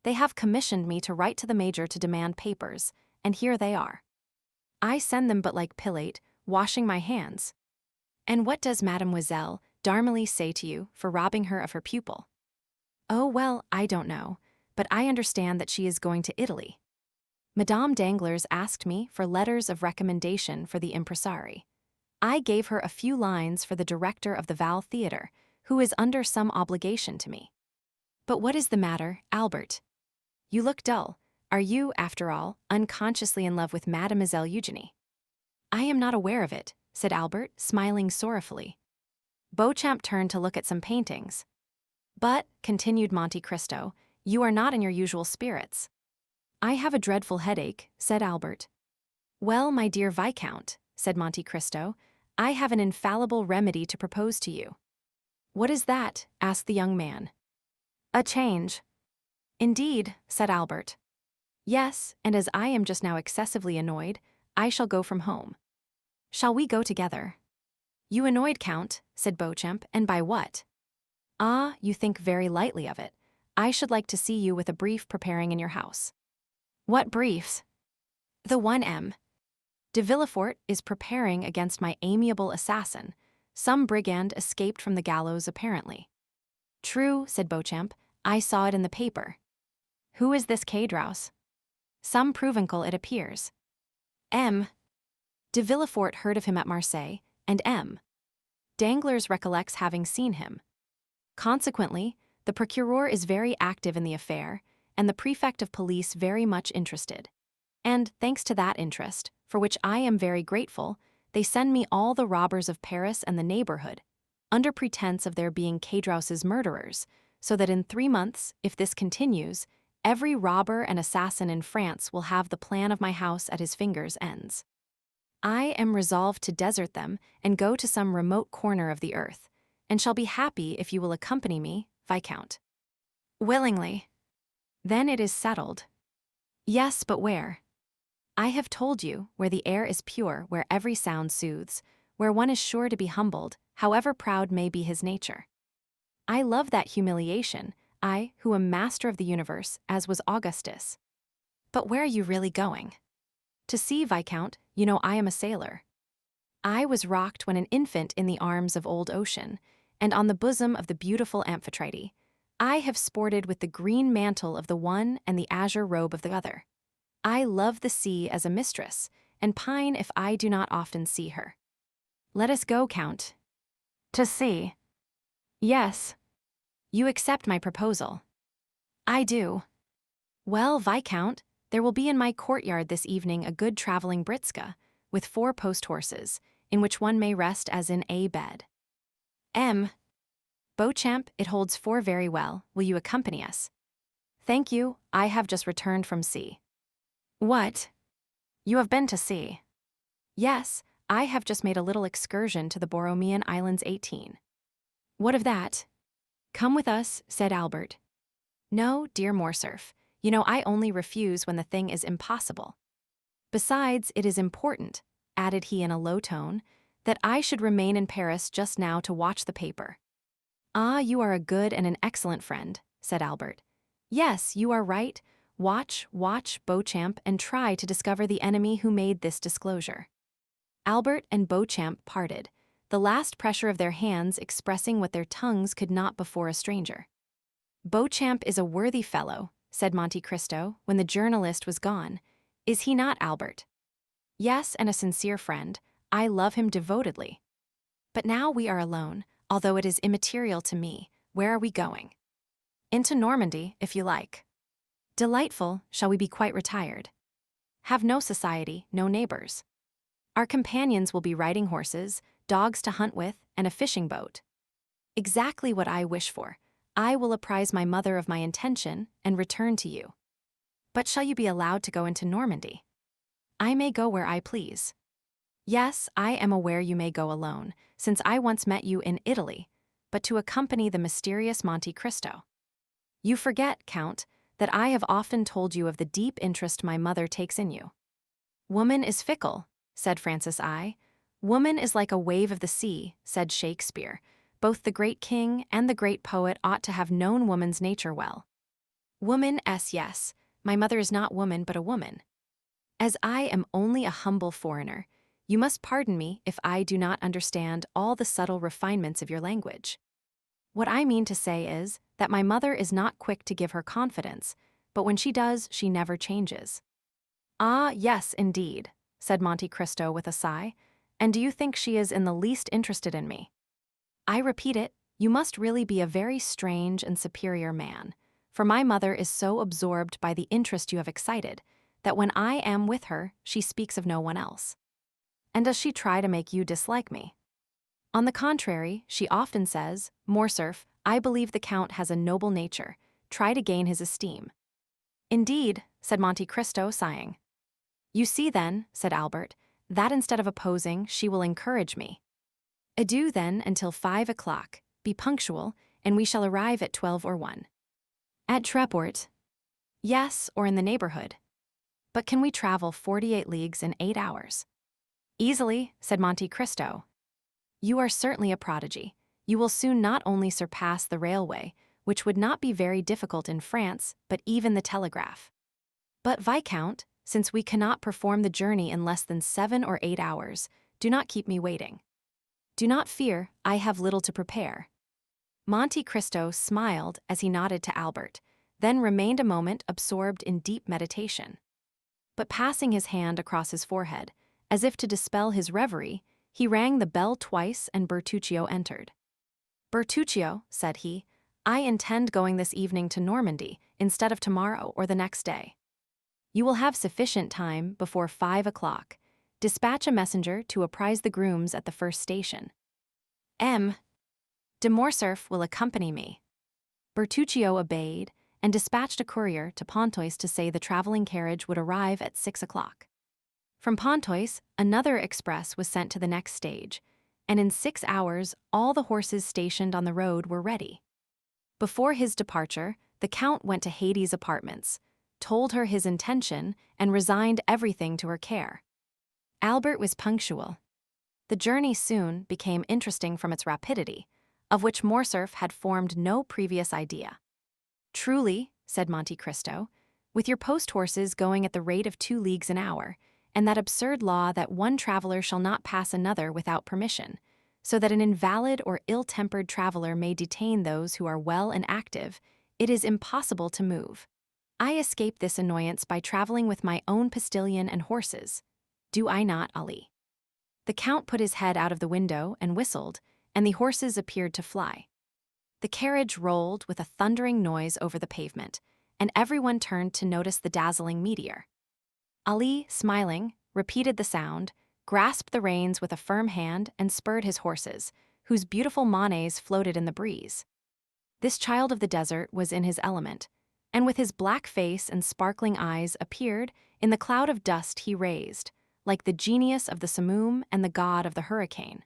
They have commissioned me to write to the major to demand papers, and here they are. I send them but like Pilate, washing my hands. And what does Mademoiselle Darmely say to you for robbing her of her pupil? Oh, well, I don't know, but I understand that she is going to Italy. Madame Danglars asked me for letters of recommendation for the impresarii. I gave her a few lines for the director of the Val Theatre, who is under some obligation to me. But what is the matter, Albert? You look dull. Are you, after all, unconsciously in love with Mademoiselle Eugenie? I am not aware of it, said Albert, smiling sorrowfully. Beauchamp turned to look at some paintings. But, continued Monte Cristo, you are not in your usual spirits. I have a dreadful headache, said Albert. Well, my dear Viscount, said Monte Cristo, I have an infallible remedy to propose to you. What is that? Asked the young man. A change. Indeed, said Albert. Yes, and as I am just now excessively annoyed, I shall go from home. Shall we go together? You annoyed, Count, said Beauchamp, and by what? Ah, you think very lightly of it. I should like to see you with a brief preparing in your house. What briefs? The one M. De Villefort is preparing against my amiable assassin. Some brigand escaped from the gallows apparently. True, said Beauchamp, I saw it in the paper. Who is this Cadraus? Some Provençal, it appears. M. De Villefort heard of him at Marseilles, and M. Danglars recollects having seen him. Consequently, the procureur is very active in the affair, and the prefect of police very much interested. And, thanks to that interest, for which I am very grateful, they send me all the robbers of Paris and the neighborhood, under pretense of their being Cadraus's murderers, so that in 3 months, if this continues, every robber and assassin in France will have the plan of my house at his fingers' ends. I am resolved to desert them and go to some remote corner of the earth, and shall be happy if you will accompany me, Viscount. Willingly. Then it is settled. Yes, but where? I have told you, where the air is pure, where every sound soothes, where one is sure to be humbled, however proud may be his nature. I love that humiliation, I, who am master of the universe, as was Augustus. But where are you really going? To sea, Viscount, you know I am a sailor. I was rocked when an infant in the arms of old ocean, and on the bosom of the beautiful Amphitrite. I have sported with the green mantle of the one and the azure robe of the other. I love the sea as a mistress, and pine if I do not often see her. Let us go, Count. To sea. Yes. You accept my proposal. I do. Well, Viscount, there will be in my courtyard this evening a good traveling britska, with 4 post horses, in which one may rest as in a bed. M. Beauchamp, it holds 4 very well. Will you accompany us? Thank you, I have just returned from sea. What? You have been to sea? Yes, I have just made a little excursion to the Borromean Islands 18. What of that? Come with us, said Albert. No, dear Morcerf, you know I only refuse when the thing is impossible. Besides, it is important, added he in a low tone, that I should remain in Paris just now to watch the paper. Ah, you are a good and an excellent friend, said Albert. Yes, you are right. Watch, Beauchamp, and try to discover the enemy who made this disclosure. Albert and Beauchamp parted, the last pressure of their hands expressing what their tongues could not before a stranger. Beauchamp is a worthy fellow, said Monte Cristo, when the journalist was gone. Is he not, Albert? Yes, and a sincere friend. I love him devotedly. But now we are alone, although it is immaterial to me. Where are we going? Into Normandy, if you like. Delightful, shall we be quite retired? Have no society, no neighbors. Our companions will be riding horses, dogs to hunt with, and a fishing boat. Exactly what I wish for. I will apprise my mother of my intention and return to you. But shall you be allowed to go into Normandy? I may go where I please. Yes, I am aware you may go alone, since I once met you in Italy, but to accompany the mysterious Monte Cristo. You forget, Count, that I have often told you of the deep interest my mother takes in you. Woman is fickle, said Francis I. Woman is like a wave of the sea, said Shakespeare. Both the great king and the great poet ought to have known woman's nature well. Woman, yes, my mother is not woman but a woman. As I am only a humble foreigner, you must pardon me if I do not understand all the subtle refinements of your language. What I mean to say is that my mother is not quick to give her confidence, but when she does, she never changes. Ah, yes, indeed, said Monte Cristo with a sigh. And do you think she is in the least interested in me? I repeat it, you must really be a very strange and superior man, for my mother is so absorbed by the interest you have excited that when I am with her, she speaks of no one else. And does she try to make you dislike me? On the contrary, she often says, Morcerf, I believe the Count has a noble nature. Try to gain his esteem. Indeed, said Monte Cristo, sighing. You see then, said Albert, that instead of opposing, she will encourage me. Adieu then until 5 o'clock. Be punctual, and we shall arrive at 12 or 1. At Treport? Yes, or in the neighborhood. But can we travel 48 leagues in 8 hours? Easily, said Monte Cristo. You are certainly a prodigy. You will soon not only surpass the railway, which would not be very difficult in France, but even the telegraph. But, Viscount, since we cannot perform the journey in less than 7 or 8 hours, do not keep me waiting. Do not fear, I have little to prepare. Monte Cristo smiled as he nodded to Albert, then remained a moment absorbed in deep meditation. But passing his hand across his forehead, as if to dispel his reverie, he rang the bell twice and Bertuccio entered. Bertuccio, said he, I intend going this evening to Normandy instead of tomorrow or the next day. You will have sufficient time before 5 o'clock. Dispatch a messenger to apprise the grooms at the first station. M. de Morcerf will accompany me. Bertuccio obeyed and dispatched a courier to Pontoise to say the traveling carriage would arrive at 6 o'clock. From Pontoise, another express was sent to the next stage, and in 6 hours all the horses stationed on the road were ready. Before his departure, the Count went to Haydée's apartments, told her his intention, and resigned everything to her care. Albert was punctual. The journey soon became interesting from its rapidity, of which Morcerf had formed no previous idea. Truly, said Monte Cristo, with your post-horses going at the rate of 2 leagues an hour, and that absurd law that one traveler shall not pass another without permission, so that an invalid or ill-tempered traveler may detain those who are well and active, it is impossible to move. I escape this annoyance by traveling with my own postilion and horses. Do I not, Ali? The Count put his head out of the window and whistled, and the horses appeared to fly. The carriage rolled with a thundering noise over the pavement, and everyone turned to notice the dazzling meteor. Ali, smiling, repeated the sound, grasped the reins with a firm hand, and spurred his horses, whose beautiful manets floated in the breeze. This child of the desert was in his element, and with his black face and sparkling eyes appeared in the cloud of dust he raised, like the genius of the simoom and the god of the hurricane.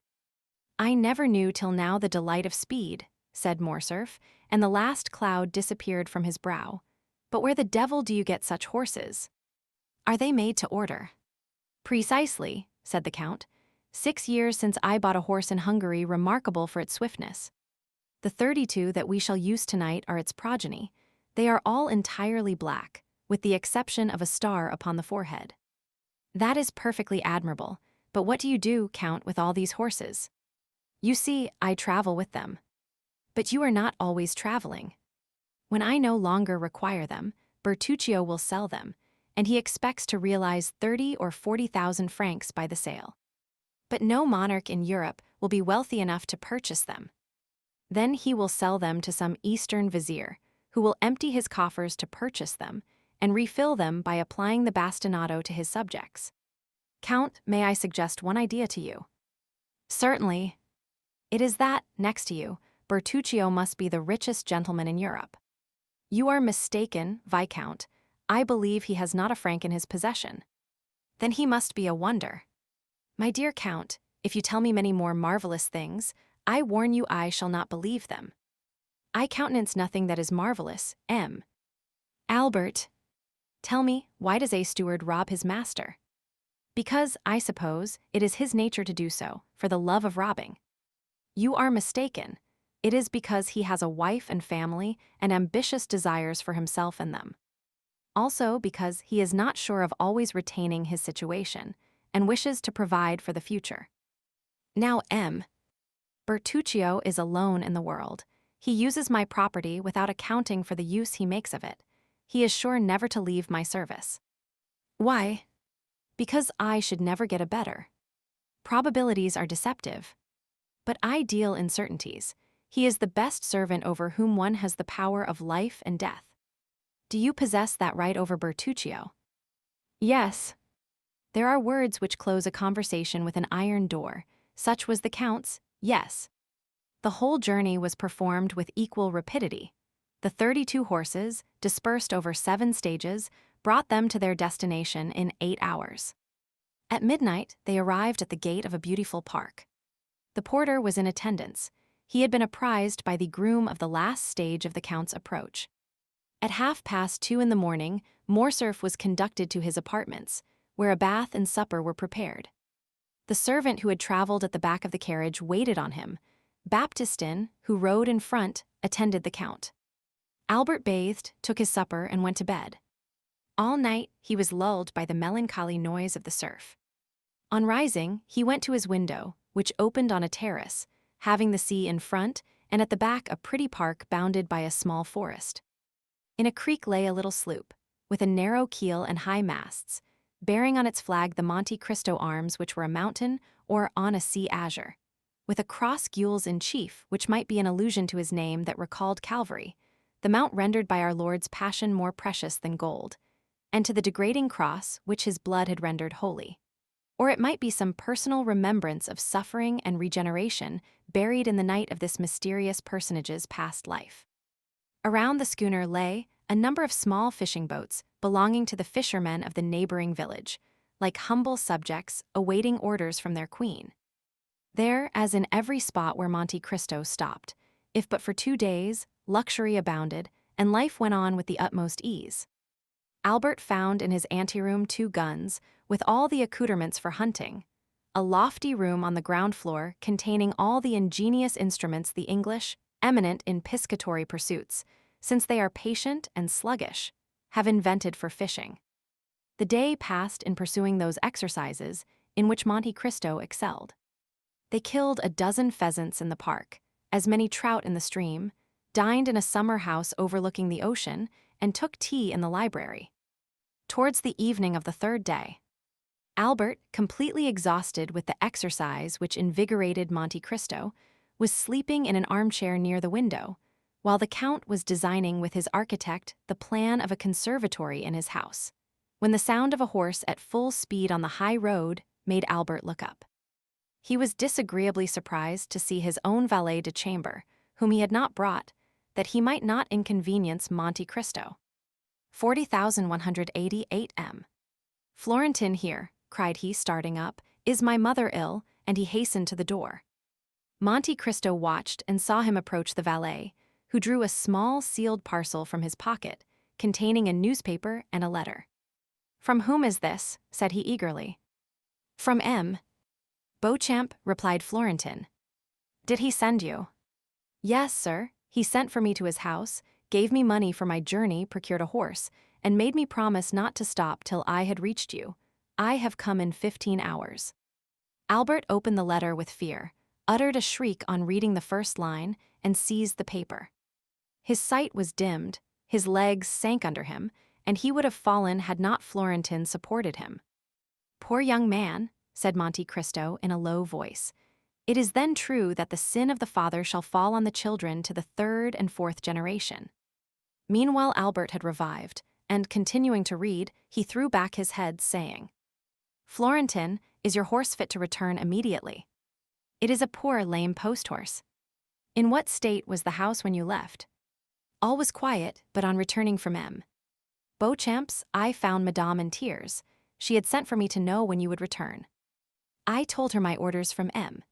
"I never knew till now the delight of speed," said Morcerf, and the last cloud disappeared from his brow. "But where the devil do you get such horses? Are they made to order?" "Precisely," said the Count. 6 years since I bought a horse in Hungary remarkable for its swiftness. The 32 that we shall use tonight are its progeny. They are all entirely black, with the exception of a star upon the forehead." "That is perfectly admirable, but what do you do, Count, with all these horses?" "You see, I travel with them." "But you are not always traveling." "When I no longer require them, Bertuccio will sell them, and he expects to realize 30 or 40,000 francs by the sale. But no monarch in Europe will be wealthy enough to purchase them. Then he will sell them to some Eastern vizier, who will empty his coffers to purchase them, and refill them by applying the bastinado to his subjects. Count, may I suggest one idea to you?" "Certainly." "It is that, next to you, Bertuccio must be the richest gentleman in Europe." "You are mistaken, Viscount. I believe he has not a franc in his possession." "Then he must be a wonder." "My dear Count, if you tell me many more marvelous things, I warn you I shall not believe them." "I countenance nothing that is marvelous, M. Albert, tell me, why does a steward rob his master?" "Because, I suppose, it is his nature to do so, for the love of robbing." "You are mistaken. It is because he has a wife and family and ambitious desires for himself and them. Also because he is not sure of always retaining his situation, and wishes to provide for the future. Now, M. Bertuccio is alone in the world. He uses my property without accounting for the use he makes of it. He is sure never to leave my service." "Why?" "Because I should never get a better. Probabilities are deceptive. But I deal in certainties. He is the best servant over whom one has the power of life and death. Do you possess that right over Bertuccio?" "Yes." There are words which close a conversation with an iron door. Such was the Count's yes. The whole journey was performed with equal rapidity. The 32 horses, dispersed over 7 stages, brought them to their destination in 8 hours. At midnight, they arrived at the gate of a beautiful park. The porter was in attendance. He had been apprised by the groom of the last stage of the Count's approach. At 2:30 in the morning, Morcerf was conducted to his apartments, where a bath and supper were prepared. The servant who had traveled at the back of the carriage waited on him. Baptistin, who rode in front, attended the Count. Albert bathed, took his supper, and went to bed. All night he was lulled by the melancholy noise of the surf. On rising, he went to his window, which opened on a terrace, having the sea in front, and at the back a pretty park bounded by a small forest. In a creek lay a little sloop, with a narrow keel and high masts, bearing on its flag the Monte Cristo arms, which were a mountain or on a sea azure, with a cross gules in chief, which might be an allusion to his name that recalled Calvary, the mount rendered by our Lord's passion more precious than gold, and to the degrading cross which his blood had rendered holy. Or it might be some personal remembrance of suffering and regeneration buried in the night of this mysterious personage's past life. Around the schooner lay a number of small fishing boats belonging to the fishermen of the neighboring village, like humble subjects awaiting orders from their queen. There, as in every spot where Monte Cristo stopped, if but for 2 days, luxury abounded, and life went on with the utmost ease. Albert found in his anteroom 2 guns, with all the accoutrements for hunting, a lofty room on the ground floor containing all the ingenious instruments the English, eminent in piscatory pursuits, since they are patient and sluggish, have invented for fishing. The day passed in pursuing those exercises in which Monte Cristo excelled. They killed a dozen pheasants in the park, as many trout in the stream, dined in a summer house overlooking the ocean, and took tea in the library. Towards the evening of the 3rd day, Albert, completely exhausted with the exercise which invigorated Monte Cristo, was sleeping in an armchair near the window, while the Count was designing with his architect the plan of a conservatory in his house, when the sound of a horse at full speed on the high road made Albert look up. He was disagreeably surprised to see his own valet de chambre, whom he had not brought, that he might not inconvenience Monte Cristo. 40,188 m. Florentin here, cried he, starting up, is my mother ill, and he hastened to the door. Monte Cristo watched and saw him approach the valet, who drew a small sealed parcel from his pocket, containing a newspaper and a letter. From whom is this? Said he eagerly. From M. Beauchamp, replied Florentin. Did he send you? Yes, sir. He sent for me to his house, gave me money for my journey, procured a horse, and made me promise not to stop till I had reached you. I have come in 15 hours. Albert opened the letter with fear, uttered a shriek on reading the first line, and seized the paper. His sight was dimmed, his legs sank under him, and he would have fallen had not Florentin supported him. Poor young man, said Monte Cristo in a low voice. It is then true that the sin of the father shall fall on the children to the third and fourth generation. Meanwhile Albert had revived, and, continuing to read, he threw back his head, saying, Florentin, is your horse fit to return immediately? It is a poor lame post-horse. In what state was the house when you left? All was quiet, but on returning from M. Beauchamp's, I found Madame in tears. She had sent for me to know when you would return. I told her my orders from M.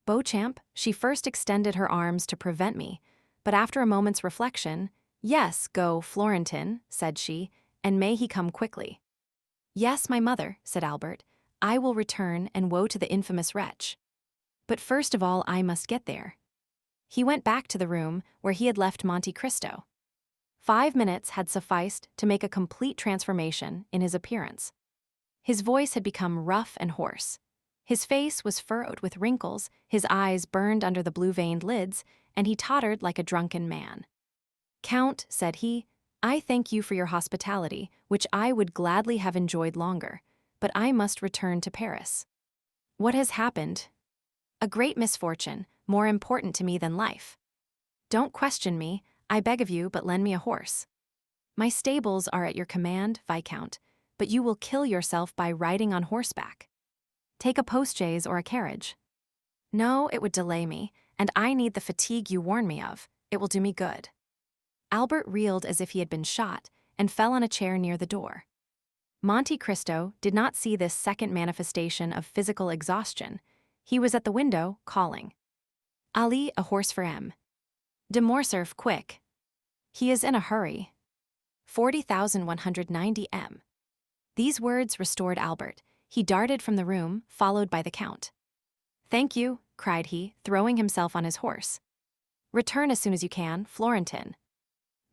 Beauchamp, she first extended her arms to prevent me, but after a moment's reflection, Yes, go, Florentin, said she, and may he come quickly. Yes, my mother, said Albert, I will return, and woe to the infamous wretch. But first of all I must get there. He went back to the room where he had left Monte Cristo. 5 minutes had sufficed to make a complete transformation in his appearance. His voice had become rough and hoarse. His face was furrowed with wrinkles, his eyes burned under the blue-veined lids, and he tottered like a drunken man. Count, said he, I thank you for your hospitality, which I would gladly have enjoyed longer, but I must return to Paris. What has happened? A great misfortune, more important to me than life. Don't question me, I beg of you, but lend me a horse. My stables are at your command, Viscount, but you will kill yourself by riding on horseback. Take a postchaise or a carriage. No, it would delay me, and I need the fatigue you warn me of. It will do me good. Albert reeled as if he had been shot, and fell on a chair near the door. Monte Cristo did not see this second manifestation of physical exhaustion. He was at the window, calling. Ali, a horse for M. De Morcerf, quick. He is in a hurry. 40,190 m. These words restored Albert. He darted from the room, followed by the Count. Thank you, cried he, throwing himself on his horse. Return as soon as you can, Florentin.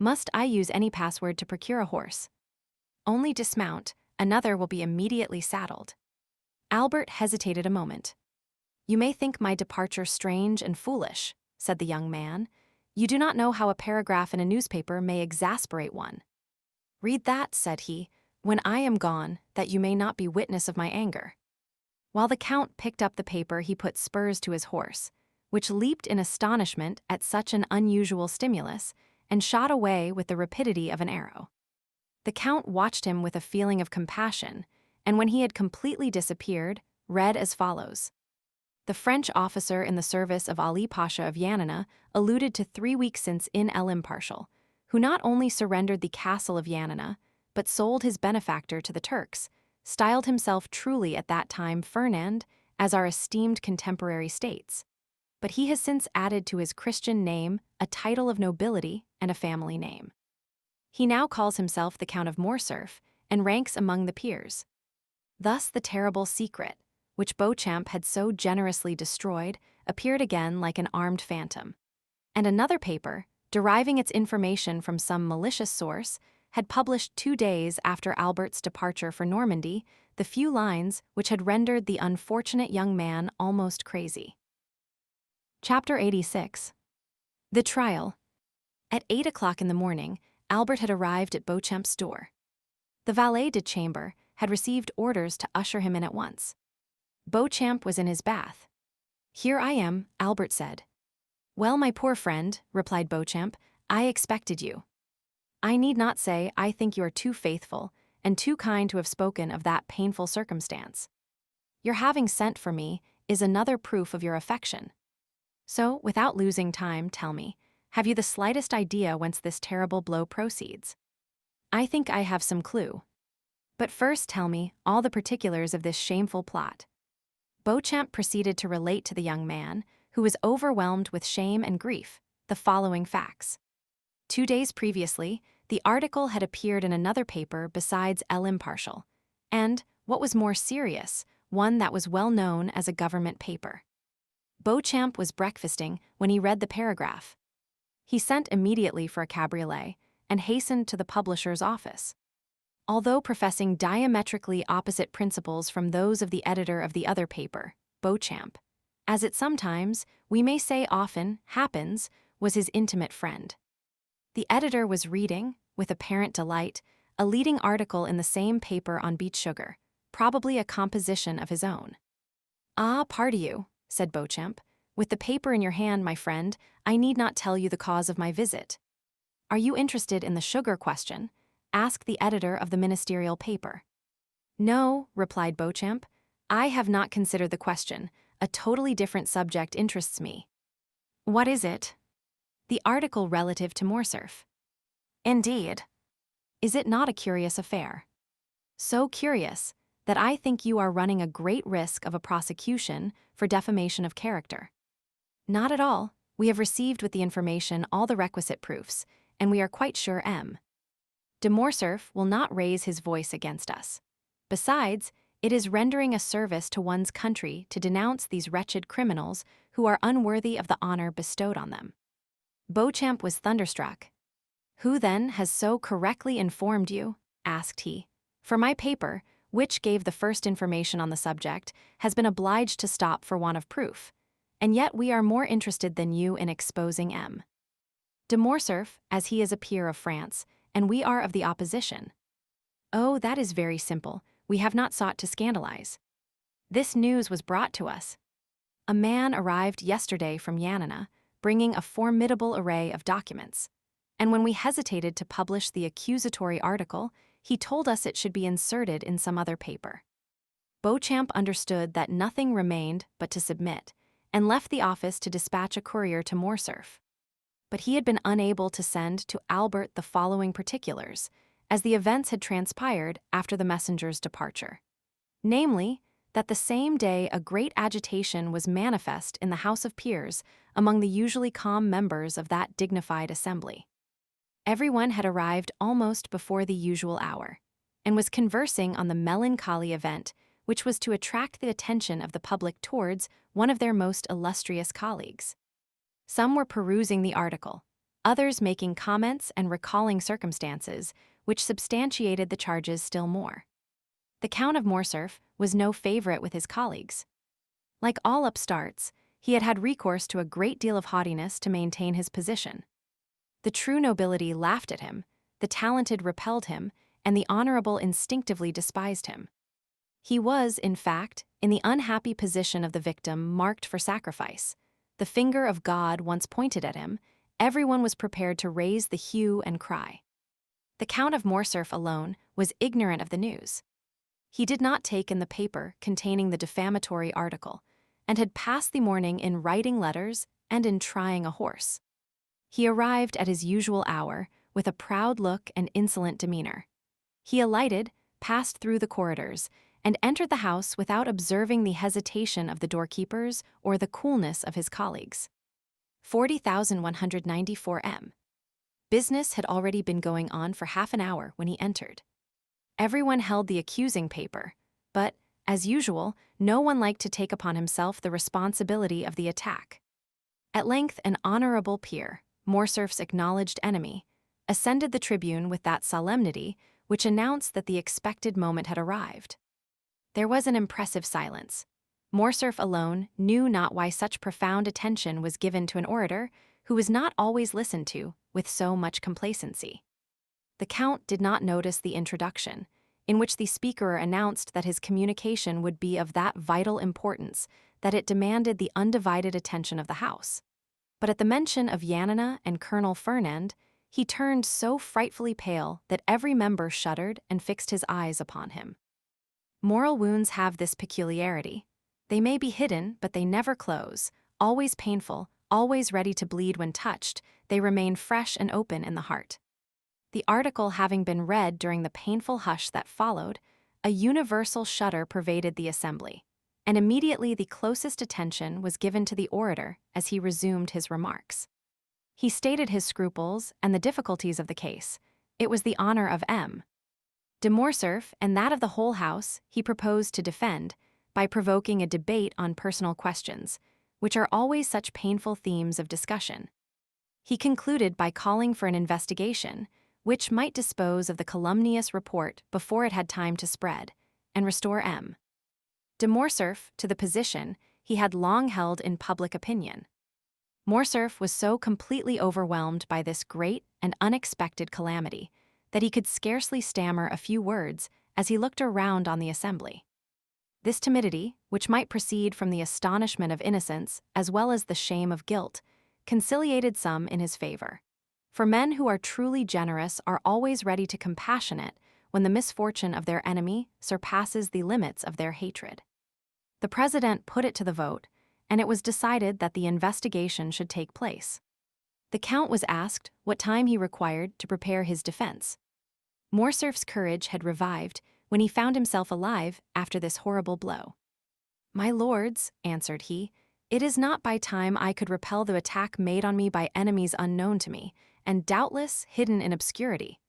Must I use any password to procure a horse? Only dismount, another will be immediately saddled. Albert hesitated a moment. You may think my departure strange and foolish, said the young man. You do not know how a paragraph in a newspaper may exasperate one. Read that, said he, when I am gone, that you may not be witness of my anger. While the Count picked up the paper, he put spurs to his horse, which leaped in astonishment at such an unusual stimulus, and shot away with the rapidity of an arrow. The Count watched him with a feeling of compassion, and when he had completely disappeared, read as follows. The French officer in the service of Ali Pasha of Yanina alluded to 3 weeks since in El Impartial, who not only surrendered the castle of Yanina, but sold his benefactor to the Turks, styled himself truly at that time Fernand, as our esteemed contemporary states. But he has since added to his Christian name a title of nobility and a family name. He now calls himself the Count of Morcerf and ranks among the peers. Thus the terrible secret, which Beauchamp had so generously destroyed, appeared again like an armed phantom. And another paper, deriving its information from some malicious source, had published 2 days after Albert's departure for Normandy the few lines which had rendered the unfortunate young man almost crazy. Chapter 86. The Trial. At 8 o'clock in the morning, Albert had arrived at Beauchamp's door. The valet de chambre had received orders to usher him in at once. Beauchamp was in his bath. Here I am, Albert said. Well, my poor friend, replied Beauchamp, I expected you. I need not say I think you are too faithful and too kind to have spoken of that painful circumstance. Your having sent for me is another proof of your affection. So, without losing time, tell me, have you the slightest idea whence this terrible blow proceeds? I think I have some clue. But first tell me all the particulars of this shameful plot. Beauchamp proceeded to relate to the young man, who was overwhelmed with shame and grief, the following facts. 2 days previously, the article had appeared in another paper besides L'Impartial, and, what was more serious, one that was well known as a government paper. Beauchamp was breakfasting when he read the paragraph. He sent immediately for a cabriolet and hastened to the publisher's office. Although professing diametrically opposite principles from those of the editor of the other paper, Beauchamp, as it sometimes, we may say often, happens, was his intimate friend. The editor was reading, with apparent delight, a leading article in the same paper on beet sugar, probably a composition of his own. "Ah, pardon you," said Beauchamp. "With the paper in your hand, my friend, I need not tell you the cause of my visit. Are you interested in the sugar question?" asked the editor of the ministerial paper. "No," replied Beauchamp. "I have not considered the question. A totally different subject interests me." "What is it?" "The article relative to Morcerf." "Indeed. Is it not a curious affair?" "So curious that I think you are running a great risk of a prosecution for defamation of character." "Not at all. We have received with the information all the requisite proofs, and we are quite sure M. de Morcerf will not raise his voice against us. Besides, it is rendering a service to one's country to denounce these wretched criminals who are unworthy of the honor bestowed on them." Beauchamp was thunderstruck. "Who, then, has so correctly informed you?" asked he. "For my paper, which gave the first information on the subject, has been obliged to stop for want of proof, and yet we are more interested than you in exposing M. de Morcerf, as he is a peer of France, and we are of the opposition." "Oh, that is very simple. We have not sought to scandalize. This news was brought to us. A man arrived yesterday from Yanina, bringing a formidable array of documents, and when we hesitated to publish the accusatory article, he told us it should be inserted in some other paper." Beauchamp understood that nothing remained but to submit, and left the office to dispatch a courier to Morcerf. But he had been unable to send to Albert the following particulars, as the events had transpired after the messenger's departure. Namely, that the same day a great agitation was manifest in the House of Peers among the usually calm members of that dignified assembly. Everyone had arrived almost before the usual hour, and was conversing on the melancholy event which was to attract the attention of the public towards one of their most illustrious colleagues. Some were perusing the article, others making comments and recalling circumstances which substantiated the charges still more. The Count of Morcerf was no favorite with his colleagues. Like all upstarts, he had had recourse to a great deal of haughtiness to maintain his position. The true nobility laughed at him, the talented repelled him, and the honorable instinctively despised him. He was, in fact, in the unhappy position of the victim marked for sacrifice. The finger of God once pointed at him, everyone was prepared to raise the hue and cry. The Count of Morcerf alone was ignorant of the news. He did not take in the paper containing the defamatory article, and had passed the morning in writing letters and in trying a horse. He arrived at his usual hour, with a proud look and insolent demeanor. He alighted, passed through the corridors, and entered the house without observing the hesitation of the doorkeepers or the coolness of his colleagues. 40,194 M. Business had already been going on for half an hour when he entered. Everyone held the accusing paper, but, as usual, no one liked to take upon himself the responsibility of the attack. At length an honorable peer, Morcerf's acknowledged enemy, ascended the tribune with that solemnity which announced that the expected moment had arrived. There was an impressive silence. Morcerf alone knew not why such profound attention was given to an orator who was not always listened to with so much complacency. The Count did not notice the introduction, in which the speaker announced that his communication would be of that vital importance that it demanded the undivided attention of the House. But at the mention of Yanina and Colonel Fernand, he turned so frightfully pale that every member shuddered and fixed his eyes upon him. Moral wounds have this peculiarity. They may be hidden, but they never close. Always painful, always ready to bleed when touched, they remain fresh and open in the heart. The article having been read during the painful hush that followed, a universal shudder pervaded the assembly, and immediately the closest attention was given to the orator as he resumed his remarks. He stated his scruples and the difficulties of the case. It was the honor of M. de Morcerf and that of the whole House he proposed to defend by provoking a debate on personal questions, which are always such painful themes of discussion. He concluded by calling for an investigation, which might dispose of the calumnious report before it had time to spread, and restore M. de Morcerf to the position he had long held in public opinion. Morcerf was so completely overwhelmed by this great and unexpected calamity that he could scarcely stammer a few words as he looked around on the assembly. This timidity, which might proceed from the astonishment of innocence as well as the shame of guilt, conciliated some in his favor. For men who are truly generous are always ready to compassionate when the misfortune of their enemy surpasses the limits of their hatred. The president put it to the vote, and it was decided that the investigation should take place. The count was asked what time he required to prepare his defense. Morcerf's courage had revived when he found himself alive after this horrible blow. "My lords," answered he, "it is not by time I could repel the attack made on me by enemies unknown to me, and doubtless hidden in obscurity.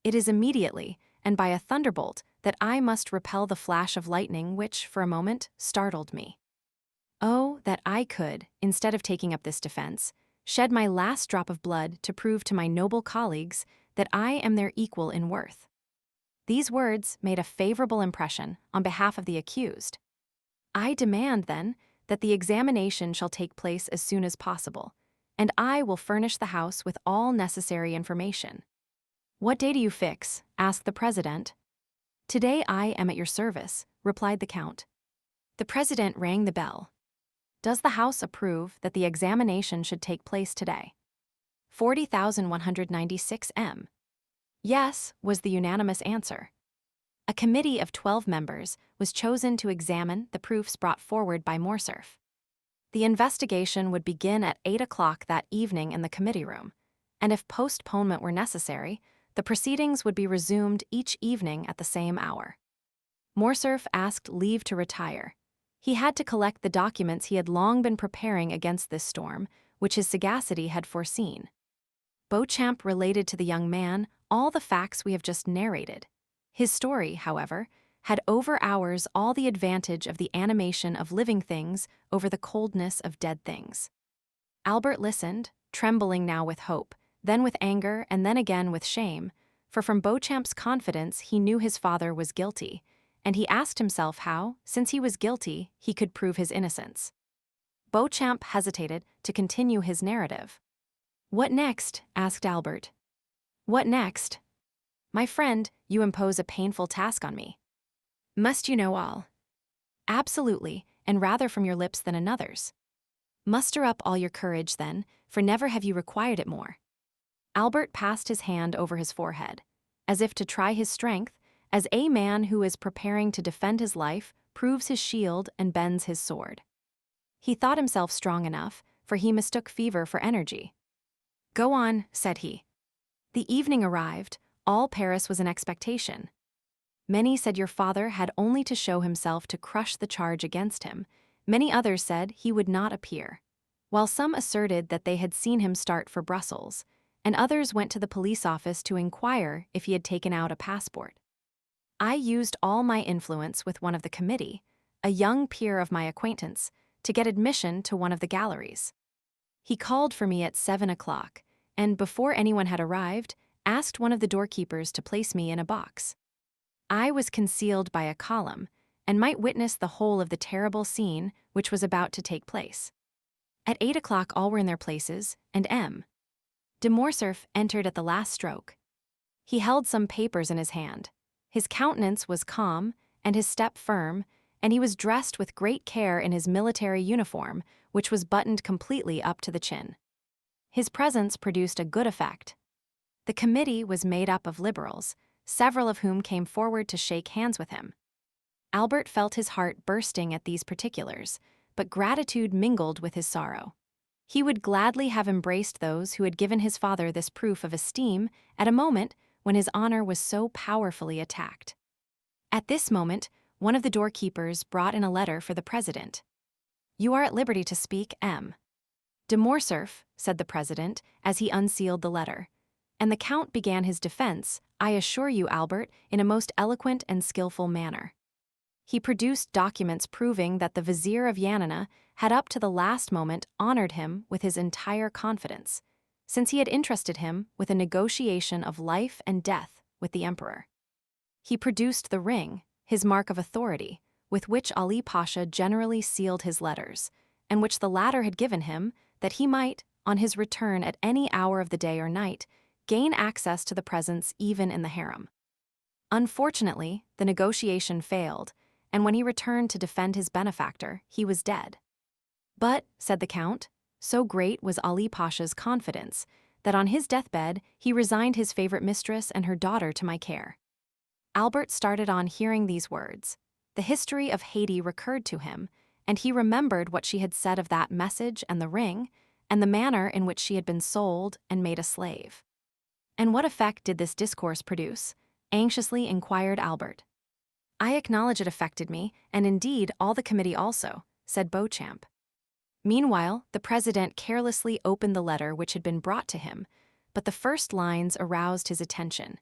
It is immediately, and by a thunderbolt, that I must repel the flash of lightning which, for a moment, startled me. Oh, that I could, instead of taking up this defense, shed my last drop of blood to prove to my noble colleagues that I am their equal in worth." These words made a favorable impression on behalf of the accused. "I demand, then, that the examination shall take place as soon as possible, and I will furnish the House with all necessary information." "What day do you fix?" asked the president. "Today I am at your service," replied the count. The president rang the bell. "Does the House approve that the examination should take place today?" 40,196 M. "Yes," was the unanimous answer. A committee of 12 members was chosen to examine the proofs brought forward by Morcerf. The investigation would begin at 8 o'clock that evening in the committee room, and if postponement were necessary, the proceedings would be resumed each evening at the same hour. Morcerf asked leave to retire. He had to collect the documents he had long been preparing against this storm, which his sagacity had foreseen. Beauchamp related to the young man all the facts we have just narrated. His story, however, had over ours all the advantage of the animation of living things over the coldness of dead things. Albert listened, trembling now with hope, then with anger, and then again with shame, for from Beauchamp's confidence he knew his father was guilty, and he asked himself how, since he was guilty, he could prove his innocence. Beauchamp hesitated to continue his narrative. "What next?" asked Albert. "What next? My friend, you impose a painful task on me. Must you know all?" "Absolutely, and rather from your lips than another's." "Muster up all your courage, then, for never have you required it more." Albert passed his hand over his forehead, as if to try his strength, as a man who is preparing to defend his life proves his shield and bends his sword. He thought himself strong enough, for he mistook fever for energy. "Go on," said he. "The evening arrived, all Paris was in expectation. Many said your father had only to show himself to crush the charge against him. Many others said he would not appear, while some asserted that they had seen him start for Brussels, and others went to the police office to inquire if he had taken out a passport. I used all my influence with one of the committee, a young peer of my acquaintance, to get admission to one of the galleries. He called for me at 7 o'clock, and before anyone had arrived, asked one of the doorkeepers to place me in a box. I was concealed by a column, and might witness the whole of the terrible scene which was about to take place. At 8 o'clock all were in their places, and M. de Morcerf entered at the last stroke. He held some papers in his hand. His countenance was calm, and his step firm, and he was dressed with great care in his military uniform, which was buttoned completely up to the chin. His presence produced a good effect. The committee was made up of liberals, several of whom came forward to shake hands with him. Albert felt his heart bursting at these particulars, but gratitude mingled with his sorrow. He would gladly have embraced those who had given his father this proof of esteem at a moment when his honor was so powerfully attacked. At this moment, one of the doorkeepers brought in a letter for the president. "You are at liberty to speak, M. De Morcerf," said the president as he unsealed the letter. And the count began his defense, I assure you, Albert, in a most eloquent and skillful manner. He produced documents proving that the vizier of Yanina had up to the last moment honored him with his entire confidence, since he had entrusted him with a negotiation of life and death with the emperor. He produced the ring, his mark of authority, with which Ali Pasha generally sealed his letters, and which the latter had given him, that he might, on his return at any hour of the day or night, gain access to the presence even in the harem. Unfortunately, the negotiation failed, and when he returned to defend his benefactor, he was dead. But, said the count, so great was Ali Pasha's confidence that on his deathbed he resigned his favorite mistress and her daughter to my care. Albert started on hearing these words. The history of Haiti recurred to him, and he remembered what she had said of that message and the ring, and the manner in which she had been sold and made a slave. And what effect did this discourse produce? Anxiously inquired Albert. I acknowledge it affected me, and indeed all the committee also, said Beauchamp. Meanwhile, the president carelessly opened the letter which had been brought to him, but the first lines aroused his attention.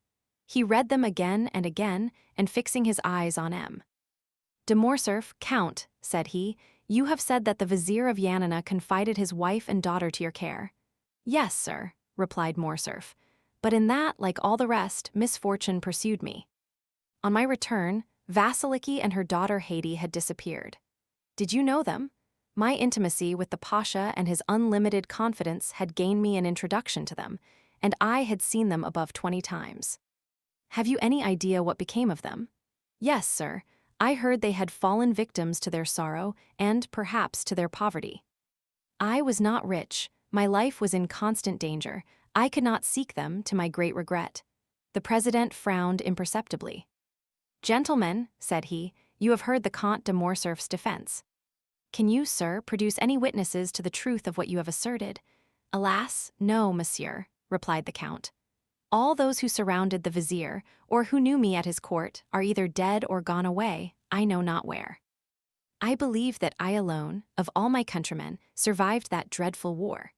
He read them again and fixing his eyes on M. De Morcerf, Count, said he, you have said that the vizier of Yanina confided his wife and daughter to your care. Yes, sir, replied Morcerf, but in that, like all the rest, misfortune pursued me. On my return, Vasiliki and her daughter Haiti had disappeared. Did you know them? My intimacy with the Pasha and his unlimited confidence had gained me an introduction to them, and I had seen them above 20 times. Have you any idea what became of them? Yes, sir. I heard they had fallen victims to their sorrow and, perhaps, to their poverty. I was not rich, my life was in constant danger, I could not seek them, to my great regret. The president frowned imperceptibly. Gentlemen, said he, you have heard the Comte de Morcerf's defense. Can you, sir, produce any witnesses to the truth of what you have asserted? Alas, no, monsieur, replied the count. All those who surrounded the vizier, or who knew me at his court, are either dead or gone away, I know not where. I believe that I alone, of all my countrymen, survived that dreadful war.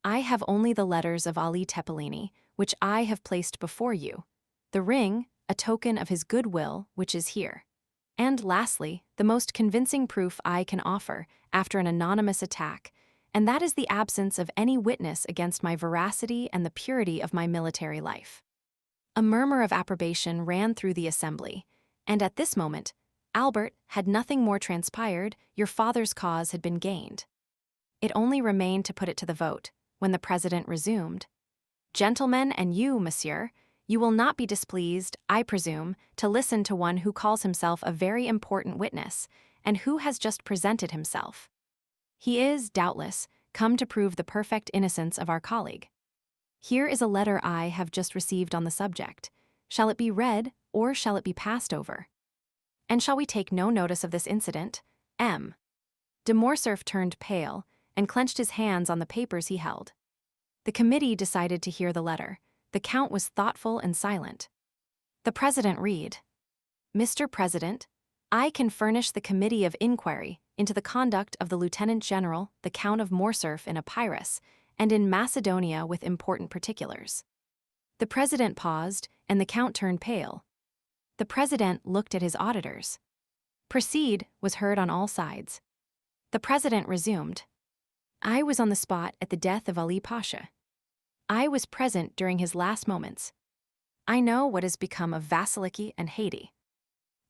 I have only the letters of Ali Tepelini, which I have placed before you, the ring, a token of his goodwill, which is here. And lastly, the most convincing proof I can offer, after an anonymous attack, and that is the absence of any witness against my veracity and the purity of my military life. A murmur of approbation ran through the assembly, and at this moment, Albert, had nothing more transpired, your father's cause had been gained. It only remained to put it to the vote, when the president resumed. Gentlemen, and you, monsieur, you will not be displeased, I presume, to listen to one who calls himself a very important witness, and who has just presented himself. He is, doubtless, come to prove the perfect innocence of our colleague. Here is a letter I have just received on the subject. Shall it be read, or shall it be passed over? And shall we take no notice of this incident? M. De Morcerf turned pale, and clenched his hands on the papers he held. The committee decided to hear the letter. The count was thoughtful and silent. The president read, Mr. President, I can furnish the committee of inquiry into the conduct of the Lieutenant General, the Count of Morcerf in Epirus, and in Macedonia with important particulars. The president paused, and the count turned pale. The president looked at his auditors. Proceed was heard on all sides. The president resumed. I was on the spot at the death of Ali Pasha. I was present during his last moments. I know what has become of Vasiliki and Haiti.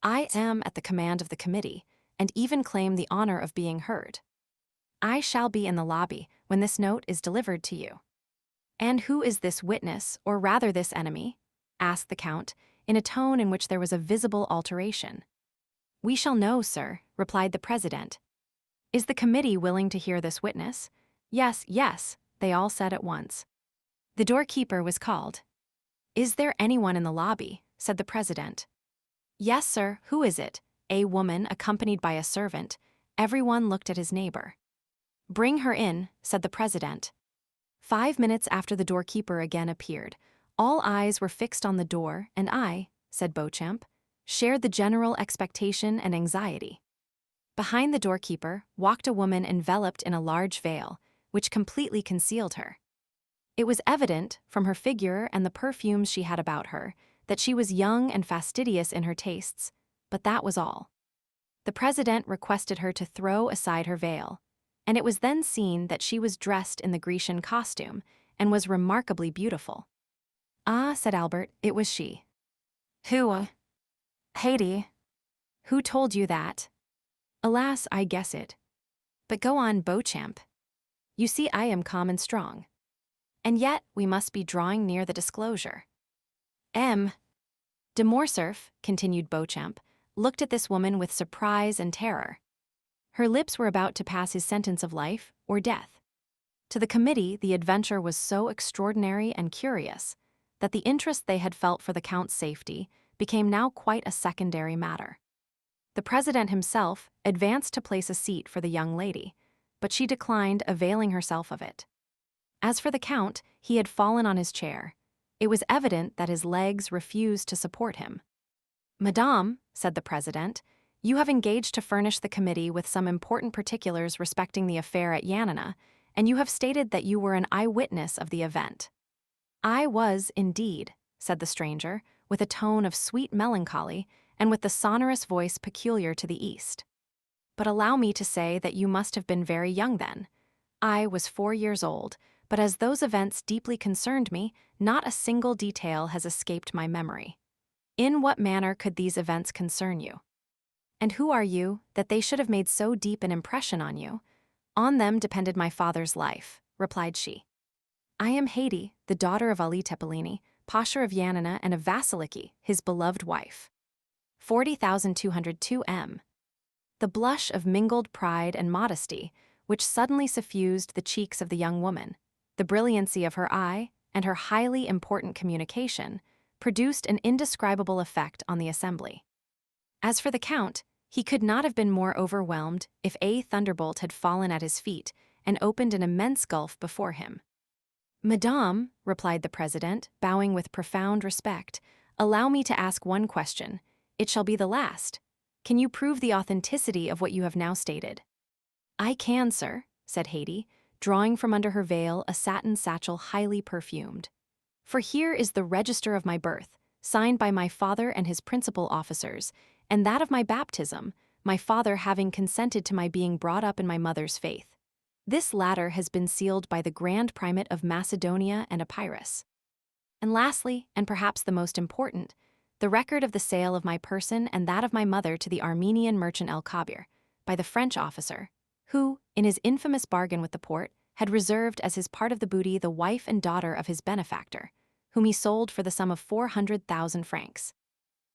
I am at the command of the committee, and even claim the honor of being heard. I shall be in the lobby when this note is delivered to you. And who is this witness, or rather this enemy? Asked the count, in a tone in which there was a visible alteration. We shall know, sir, replied the president. Is the committee willing to hear this witness? Yes, yes, they all said at once. The doorkeeper was called. Is there anyone in the lobby? Said the president. Yes, sir, who is it? a woman accompanied by a servant, everyone looked at his neighbor. "Bring her in," said the president. 5 minutes after the doorkeeper again appeared, all eyes were fixed on the door, and I, said Beauchamp, shared the general expectation and anxiety. Behind the doorkeeper walked a woman enveloped in a large veil, which completely concealed her. It was evident, from her figure and the perfumes she had about her, that she was young and fastidious in her tastes, but that was all. The president requested her to throw aside her veil, and it was then seen that she was dressed in the Grecian costume and was remarkably beautiful. "Ah," said Albert, "it was she." "Who? Haiti? Who told you that?" "Alas, I guess it. But go on, Beauchamp. You see I am calm and strong. And yet we must be drawing near the disclosure." De Morcerf, continued Beauchamp, looked at this woman with surprise and terror. Her lips were about to pass his sentence of life or death. To the committee, the adventure was so extraordinary and curious that the interest they had felt for the Count's safety became now quite a secondary matter. The president himself advanced to place a seat for the young lady, but she declined availing herself of it. As for the Count, he had fallen on his chair. It was evident that his legs refused to support him. "Madame," said the president, "you have engaged to furnish the committee with some important particulars respecting the affair at Yanina, and you have stated that you were an eyewitness of the event." "I was, indeed," said the stranger, with a tone of sweet melancholy and with the sonorous voice peculiar to the East. "But allow me to say that you must have been very young then. I was 4 years old, but as those events deeply concerned me, not a single detail has escaped my memory. In what manner could these events concern you? And who are you, that they should have made so deep an impression on you?" "On them depended my father's life," replied she. "I am Haiti, the daughter of Ali Tepelini, Pasha of Yanina, and of Vasiliki, his beloved wife." 40,202 M. The blush of mingled pride and modesty, which suddenly suffused the cheeks of the young woman, the brilliancy of her eye, and her highly important communication, produced an indescribable effect on the assembly. As for the Count, he could not have been more overwhelmed if a thunderbolt had fallen at his feet and opened an immense gulf before him. "Madame," replied the president, bowing with profound respect, "allow me to ask one question. It shall be the last. Can you prove the authenticity of what you have now stated?" "I can, sir," said Haiti, drawing from under her veil a satin satchel highly perfumed. "For here is the register of my birth, signed by my father and his principal officers, and that of my baptism, my father having consented to my being brought up in my mother's faith. This latter has been sealed by the Grand Primate of Macedonia and Epirus. And lastly, and perhaps the most important, the record of the sale of my person and that of my mother to the Armenian merchant El Kabir, by the French officer, who, in his infamous bargain with the Porte, had reserved as his part of the booty the wife and daughter of his benefactor, whom he sold for the sum of 400,000 francs.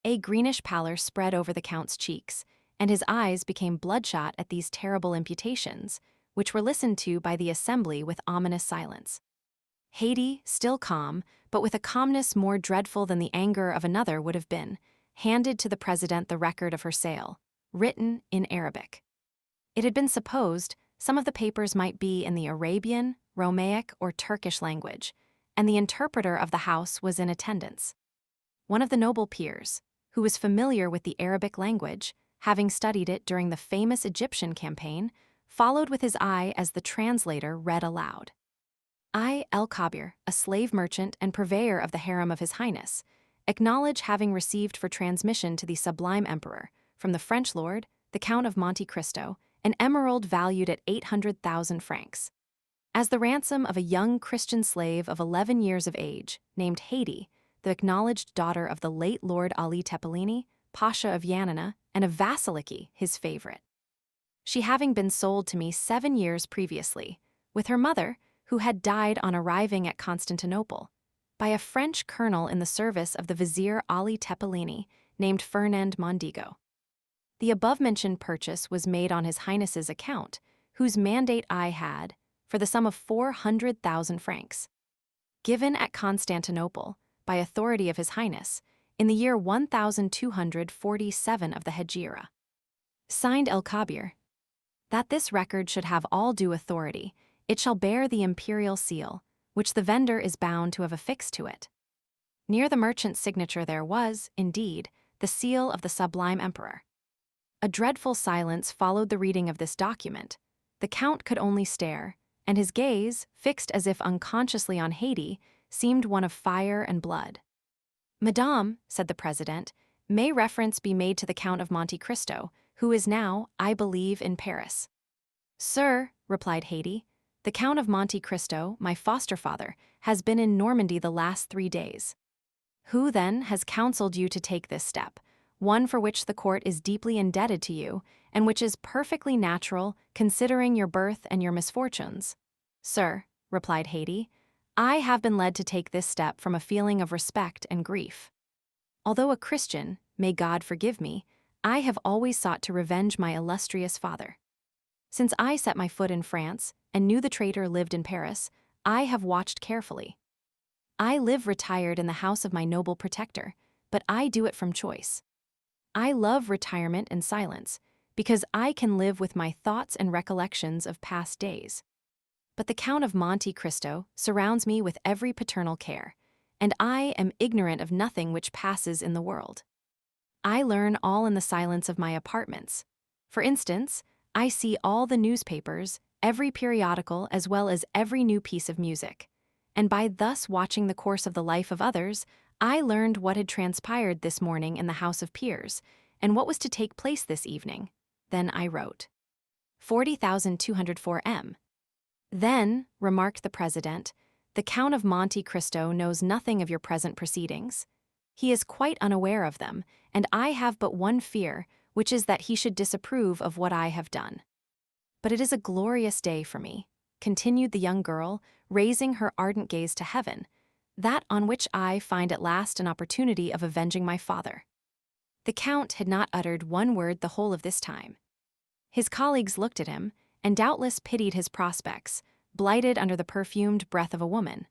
A greenish pallor spread over the Count's cheeks, and his eyes became bloodshot at these terrible imputations, which were listened to by the assembly with ominous silence. Haiti, still calm, but with a calmness more dreadful than the anger of another would have been, handed to the president the record of her sale, written in Arabic. It had been supposed some of the papers might be in the Arabian, Romaic, or Turkish language, and the interpreter of the house was in attendance. One of the noble peers, who was familiar with the Arabic language, having studied it during the famous Egyptian campaign, followed with his eye as the translator read aloud. "I, El Kabir, a slave merchant and purveyor of the harem of His Highness, acknowledge having received for transmission to the Sublime Emperor, from the French lord, the Count of Monte Cristo, an emerald valued at 800,000 francs. As the ransom of a young Christian slave of 11 years of age, named Haiti, the acknowledged daughter of the late Lord Ali Tepelini, Pasha of Yanina, and of Vasiliki, his favorite. She having been sold to me 7 years previously, with her mother, who had died on arriving at Constantinople, by a French colonel in the service of the Vizier Ali Tepelini, named Fernand Mondigo. The above-mentioned purchase was made on His Highness's account, whose mandate I had, for the sum of 400,000 francs. Given at Constantinople, by authority of His Highness, in the year 1247 of the Hegira. Signed El Kabir. That this record should have all due authority, it shall bear the imperial seal, which the vendor is bound to have affixed to it. Near the merchant's signature there was, indeed, the seal of the sublime emperor. A dreadful silence followed the reading of this document. The count could only stare, and his gaze, fixed as if unconsciously on Haydée, seemed one of fire and blood. "Madame," said the president, "may reference be made to the Count of Monte Cristo, who is now, I believe, in Paris." "Sir," replied Haydée, "the Count of Monte Cristo, my foster father, has been in Normandy the last 3 days." "Who, then, has counseled you to take this step, one for which the court is deeply indebted to you, and which is perfectly natural, considering your birth and your misfortunes?" "Sir," replied Haydée, "I have been led to take this step from a feeling of respect and grief. Although a Christian, may God forgive me, I have always sought to revenge my illustrious father. Since I set my foot in France and knew the traitor lived in Paris, I have watched carefully. I live retired in the house of my noble protector, but I do it from choice. I love retirement and silence, because I can live with my thoughts and recollections of past days. But the Count of Monte Cristo surrounds me with every paternal care, and I am ignorant of nothing which passes in the world. I learn all in the silence of my apartments. For instance, I see all the newspapers, every periodical as well as every new piece of music. And by thus watching the course of the life of others, I learned what had transpired this morning in the House of Peers, and what was to take place this evening. Then I wrote. 40,204 M. "Then," remarked the president, "the Count of Monte Cristo knows nothing of your present proceedings. He is quite unaware of them, and I have but one fear, which is that he should disapprove of what I have done. But it is a glorious day for me," continued the young girl, raising her ardent gaze to heaven, "that on which I find at last an opportunity of avenging my father." The count had not uttered one word the whole of this time. His colleagues looked at him, and doubtless pitied his prospects, blighted under the perfumed breath of a woman.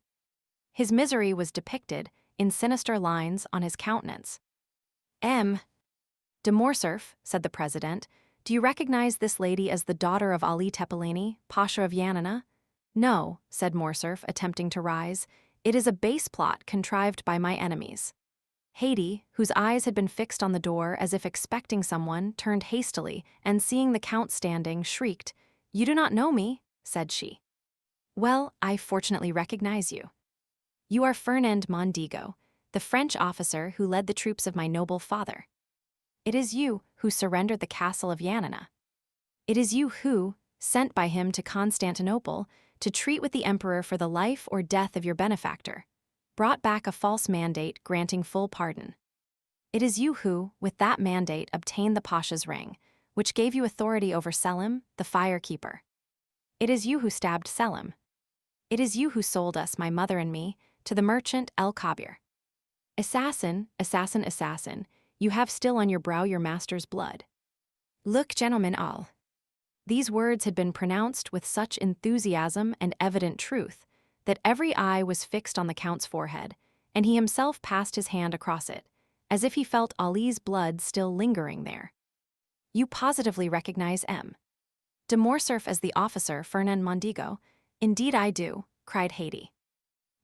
His misery was depicted, in sinister lines, on his countenance. "M. de Morcerf," said the president, "do you recognize this lady as the daughter of Ali Tepeleni, Pasha of Yanina?" "No," said Morcerf, attempting to rise. "It is a base plot contrived by my enemies." Haydée, whose eyes had been fixed on the door as if expecting someone, turned hastily, and seeing the count standing, shrieked. "You do not know me," said she. "Well, I fortunately recognize you. You are Fernand Mondego, the French officer who led the troops of my noble father. It is you who surrendered the castle of Yanina. It is you who, sent by him to Constantinople, to treat with the emperor for the life or death of your benefactor, brought back a false mandate granting full pardon. It is you who, with that mandate, obtained the Pasha's ring, which gave you authority over Selim, the fire-keeper. It is you who stabbed Selim. It is you who sold us, my mother and me, to the merchant El Kabir. Assassin, assassin, assassin, you have still on your brow your master's blood. Look, gentlemen all." These words had been pronounced with such enthusiasm and evident truth that every eye was fixed on the count's forehead, and he himself passed his hand across it, as if he felt Ali's blood still lingering there. "You positively recognize M. de Morcerf as the officer Fernand Mondego?" "Indeed I do," cried Haydée.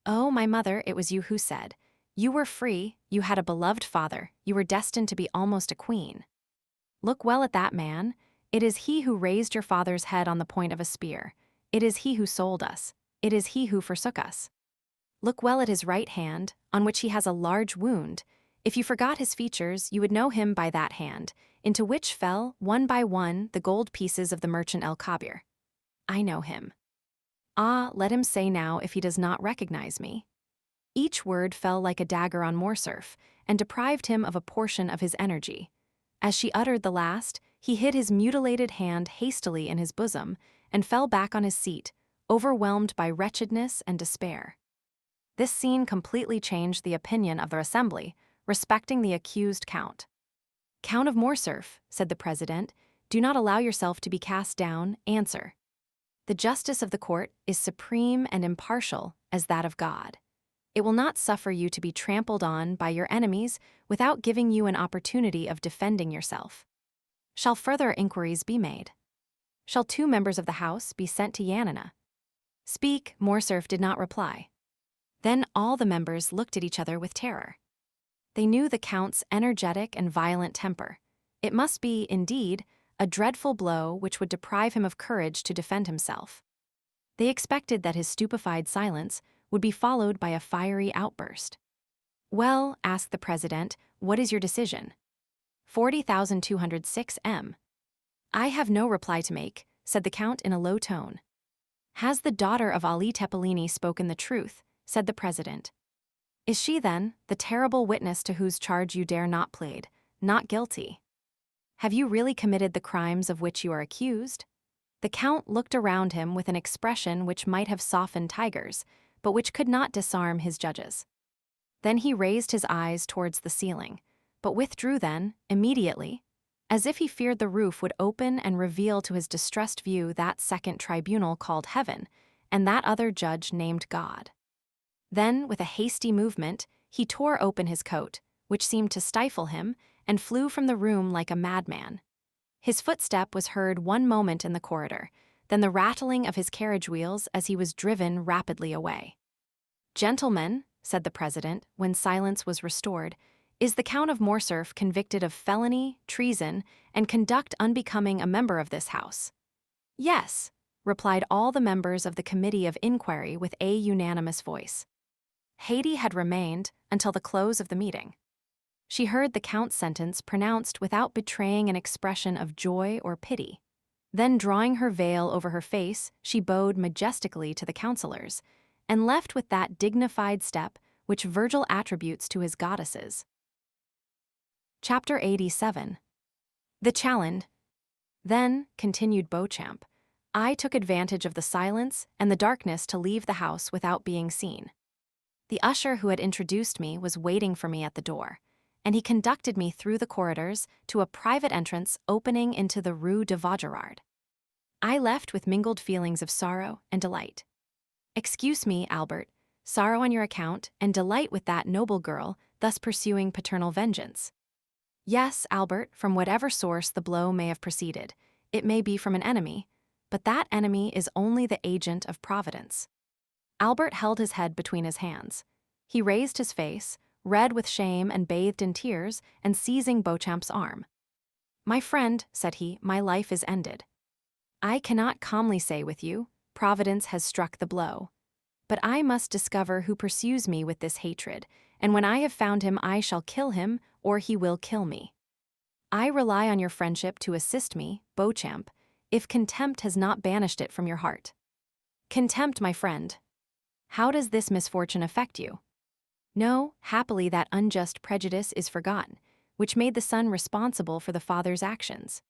"Oh, my mother, it was you who said, 'You were free, you had a beloved father, you were destined to be almost a queen.' Look well at that man. It is he who raised your father's head on the point of a spear. It is he who sold us. It is he who forsook us. Look well at his right hand, on which he has a large wound. If you forgot his features, you would know him by that hand, into which fell, one by one, the gold pieces of the merchant El Kabir. I know him. Ah, let him say now if he does not recognize me." Each word fell like a dagger on Morcerf, and deprived him of a portion of his energy. As she uttered the last, he hid his mutilated hand hastily in his bosom, and fell back on his seat, overwhelmed by wretchedness and despair. This scene completely changed the opinion of the assembly respecting the accused count. "Count of Morcerf," said the president, "do not allow yourself to be cast down, answer. The justice of the court is supreme and impartial as that of God. It will not suffer you to be trampled on by your enemies without giving you an opportunity of defending yourself. Shall further inquiries be made? Shall 2 members of the house be sent to Yanina? Speak, Morcerf did not reply. Then all the members looked at each other with terror. They knew the Count's energetic and violent temper. It must be, indeed, a dreadful blow which would deprive him of courage to defend himself. They expected that his stupefied silence would be followed by a fiery outburst. Well, asked the president, what is your decision? 40,206 M. I have no reply to make, said the Count in a low tone. Has the daughter of Ali Tepelini spoken the truth? Said the president. Is she, then, the terrible witness to whose charge you dare not plead, not guilty? Have you really committed the crimes of which you are accused? The Count looked around him with an expression which might have softened tigers, but which could not disarm his judges. Then he raised his eyes towards the ceiling, but withdrew then, immediately, as if he feared the roof would open and reveal to his distressed view that second tribunal called Heaven, and that other judge named God. Then, with a hasty movement, he tore open his coat, which seemed to stifle him, and flew from the room like a madman. His footstep was heard one moment in the corridor, then the rattling of his carriage wheels as he was driven rapidly away. Gentlemen, said the president, when silence was restored, is the Count of Morcerf convicted of felony, treason, and conduct unbecoming a member of this house? Yes, replied all the members of the committee of inquiry with a unanimous voice. Haydée had remained until the close of the meeting. She heard the Count's sentence pronounced without betraying an expression of joy or pity. Then, drawing her veil over her face, she bowed majestically to the councillors, and left with that dignified step which Virgil attributes to his goddesses. Chapter 87. The Challenge. Then, continued Beauchamp, I took advantage of the silence and the darkness to leave the house without being seen. The usher who had introduced me was waiting for me at the door, and he conducted me through the corridors to a private entrance opening into the Rue de Vaugirard. I left with mingled feelings of sorrow and delight. Excuse me, Albert, sorrow on your account, and delight with that noble girl thus pursuing paternal vengeance. Yes, Albert, from whatever source the blow may have proceeded, it may be from an enemy, but that enemy is only the agent of Providence. Albert held his head between his hands. He raised his face, red with shame and bathed in tears, and seizing Beauchamp's arm. My friend, said he, my life is ended. I cannot calmly say with you, Providence has struck the blow. But I must discover who pursues me with this hatred, and when I have found him I shall kill him, or he will kill me. I rely on your friendship to assist me, Beauchamp, if contempt has not banished it from your heart. Contempt, my friend. How does this misfortune affect you? No, happily that unjust prejudice is forgotten, which made the son responsible for the father's actions.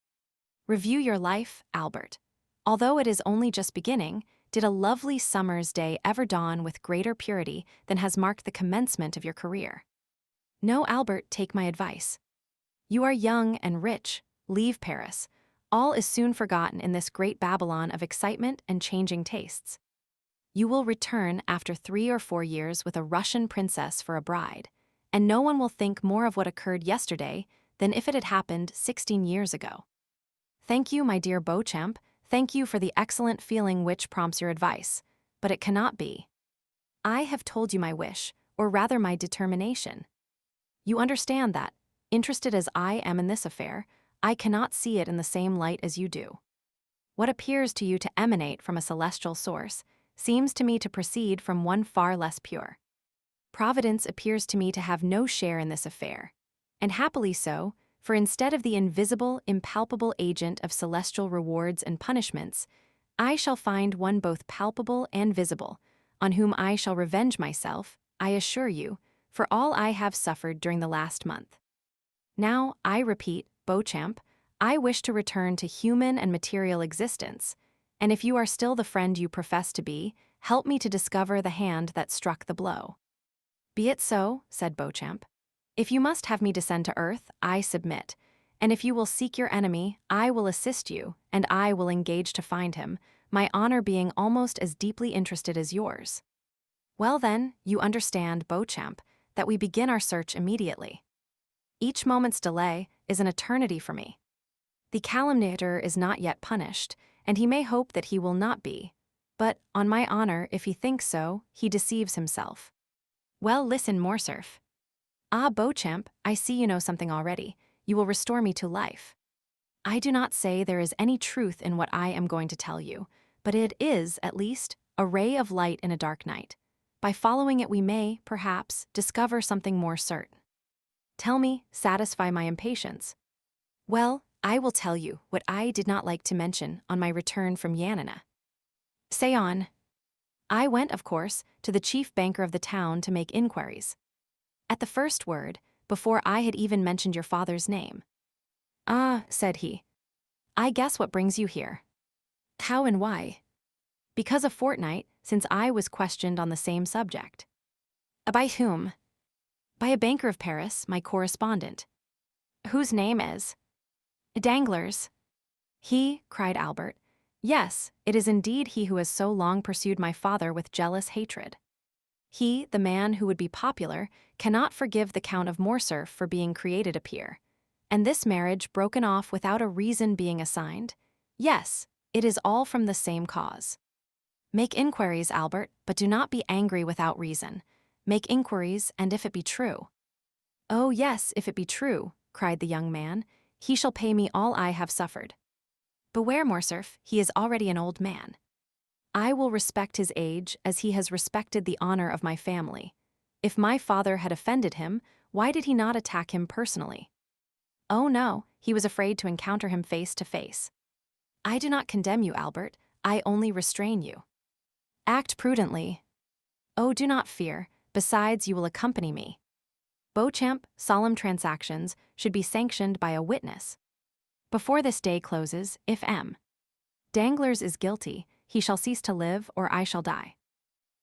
Review your life, Albert. Although it is only just beginning, did a lovely summer's day ever dawn with greater purity than has marked the commencement of your career? No, Albert, take my advice. You are young and rich, leave Paris. All is soon forgotten in this great Babylon of excitement and changing tastes. You will return after 3 or 4 years with a Russian princess for a bride, and no one will think more of what occurred yesterday than if it had happened 16 years ago. Thank you, my dear Beauchamp, thank you for the excellent feeling which prompts your advice, but it cannot be. I have told you my wish, or rather my determination. You understand that, interested as I am in this affair, I cannot see it in the same light as you do. What appears to you to emanate from a celestial source seems to me to proceed from one far less pure. Providence appears to me to have no share in this affair, and happily so, for instead of the invisible, impalpable agent of celestial rewards and punishments, I shall find one both palpable and visible, on whom I shall revenge myself, I assure you, for all I have suffered during the last month. Now, I repeat, Beauchamp, I wish to return to human and material existence, and if you are still the friend you profess to be, help me to discover the hand that struck the blow. Be it so, said Beauchamp. If you must have me descend to earth, I submit, and if you will seek your enemy, I will assist you, and I will engage to find him, my honor being almost as deeply interested as yours. Well then, you understand, Beauchamp, that we begin our search immediately. Each moment's delay is an eternity for me. The calumniator is not yet punished, and he may hope that he will not be. But, on my honor, if he thinks so, he deceives himself. Well, listen, Morcerf. Ah, Beauchamp, I see you know something already. You will restore me to life. I do not say there is any truth in what I am going to tell you, but it is, at least, a ray of light in a dark night. By following it we may, perhaps, discover something more certain. Tell me, satisfy my impatience. Well, I will tell you what I did not like to mention on my return from Yanina. Say on. I went, of course, to the chief banker of the town to make inquiries. At the first word, before I had even mentioned your father's name. Ah, said he. I guess what brings you here. How and why? Because a fortnight since I was questioned on the same subject. By whom? By a banker of Paris, my correspondent. Whose name is? Danglars. He, cried Albert. Yes, it is indeed he who has so long pursued my father with jealous hatred. He, the man who would be popular, cannot forgive the Count of Morcerf for being created a peer. And this marriage broken off without a reason being assigned? Yes, it is all from the same cause. Make inquiries, Albert, but do not be angry without reason. Make inquiries, and if it be true. Oh yes, if it be true, cried the young man, he shall pay me all I have suffered. Beware, Morcerf, he is already an old man. I will respect his age as he has respected the honor of my family. If my father had offended him, why did he not attack him personally? Oh no, he was afraid to encounter him face to face. I do not condemn you, Albert, I only restrain you. Act prudently. Oh, do not fear, besides you will accompany me. Beauchamp, solemn transactions should be sanctioned by a witness. Before this day closes, if M. Danglars is guilty, he shall cease to live or I shall die.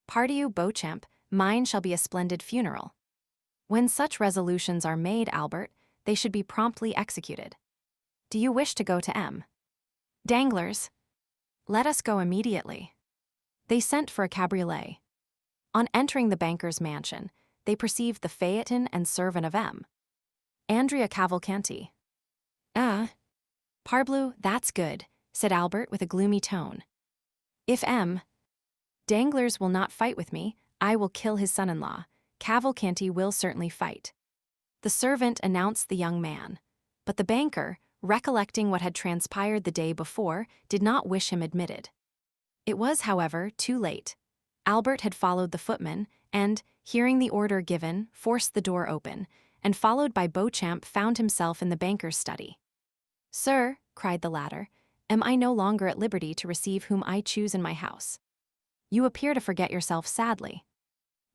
Pardieu, Beauchamp, mine shall be a splendid funeral. When such resolutions are made, Albert, they should be promptly executed. Do you wish to go to M. Danglars? Let us go immediately. They sent for a cabriolet. On entering the banker's mansion, they perceived the phaeton and servant of M. Andrea Cavalcanti. Ah. Parbleu, that's good, said Albert with a gloomy tone. If M. Danglars will not fight with me, I will kill his son-in-law. Cavalcanti will certainly fight. The servant announced the young man, but the banker, recollecting what had transpired the day before, did not wish him admitted. It was, however, too late. Albert had followed the footman, and, hearing the order given, forced the door open, and followed by Beauchamp found himself in the banker's study. Sir, cried the latter, am I no longer at liberty to receive whom I choose in my house? You appear to forget yourself sadly.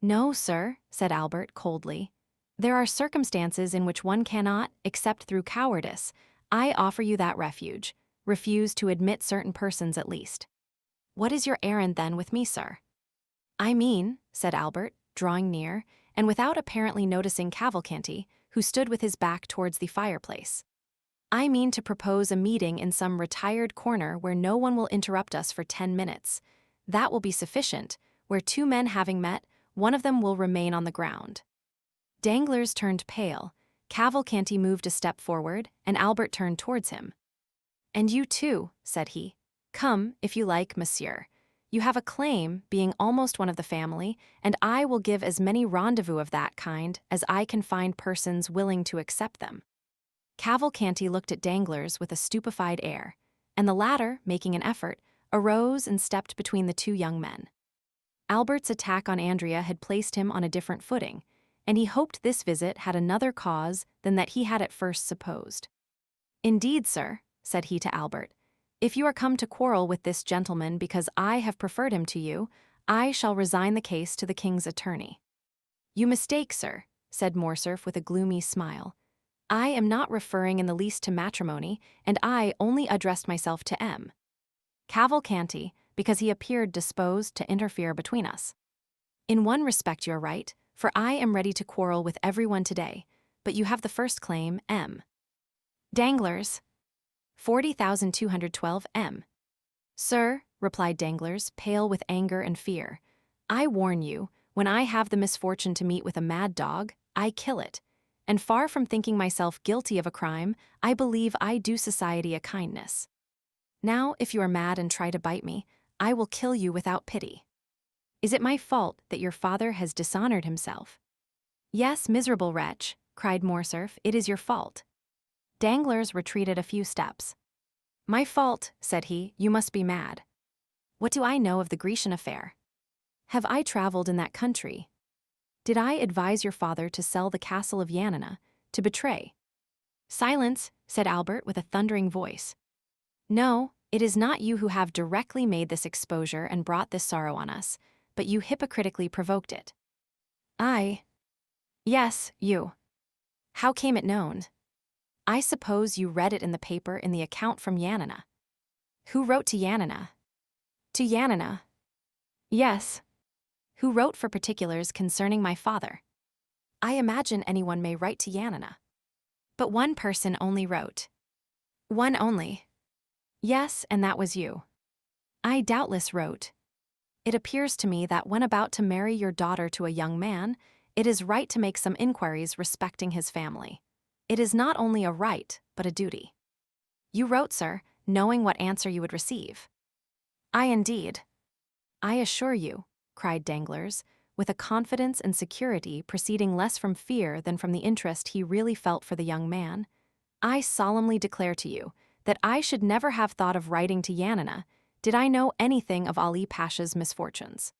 No, sir, said Albert coldly. There are circumstances in which one cannot, except through cowardice. I offer you that refuge. Refuse to admit certain persons at least. What is your errand then with me, sir? I mean, said Albert, drawing near, and without apparently noticing Cavalcanti, who stood with his back towards the fireplace. I mean to propose a meeting in some retired corner where no one will interrupt us for 10 minutes. That will be sufficient, where two men having met, one of them will remain on the ground. Danglars turned pale, Cavalcanti moved a step forward, and Albert turned towards him. And you too, said he. Come, if you like, monsieur. You have a claim, being almost one of the family, and I will give as many rendezvous of that kind as I can find persons willing to accept them. Cavalcanti looked at Danglars with a stupefied air, and the latter, making an effort, arose and stepped between the two young men. Albert's attack on Andrea had placed him on a different footing, and he hoped this visit had another cause than that he had at first supposed. Indeed, sir, said he to Albert, if you are come to quarrel with this gentleman because I have preferred him to you, I shall resign the case to the king's attorney. You mistake, sir, said Morcerf with a gloomy smile. I am not referring in the least to matrimony, and I only addressed myself to M. Cavalcanti, because he appeared disposed to interfere between us. In one respect you're right, for I am ready to quarrel with everyone today, but you have the first claim, M. Danglars. 40,212 M. Sir, replied Danglars, pale with anger and fear, I warn you, when I have the misfortune to meet with a mad dog, I kill it. and far from thinking myself guilty of a crime, I believe I do society a kindness. Now, if you are mad and try to bite me, I will kill you without pity. Is it my fault that your father has dishonored himself? Yes, miserable wretch, cried Morcerf, it is your fault. Danglars retreated a few steps. My fault, said he, you must be mad. What do I know of the Grecian affair? Have I traveled in that country? Did I advise your father to sell the castle of Yanina, to betray? Silence, said Albert with a thundering voice. No, it is not you who have directly made this exposure and brought this sorrow on us, but you hypocritically provoked it. I. Yes, you. How came it known? I suppose you read it in the paper in the account from Yanina. Who wrote to Yanina? To Yanina. Yes. Who wrote for particulars concerning my father? I imagine anyone may write to Yanina. But one person only wrote. One only. Yes, and that was you. I doubtless wrote. It appears to me that when about to marry your daughter to a young man, it is right to make some inquiries respecting his family. It is not only a right, but a duty. You wrote, sir, knowing what answer you would receive. I indeed. I assure you, cried Danglars, with a confidence and security proceeding less from fear than from the interest he really felt for the young man, I solemnly declare to you that I should never have thought of writing to Yanina did I know anything of Ali Pasha's misfortunes.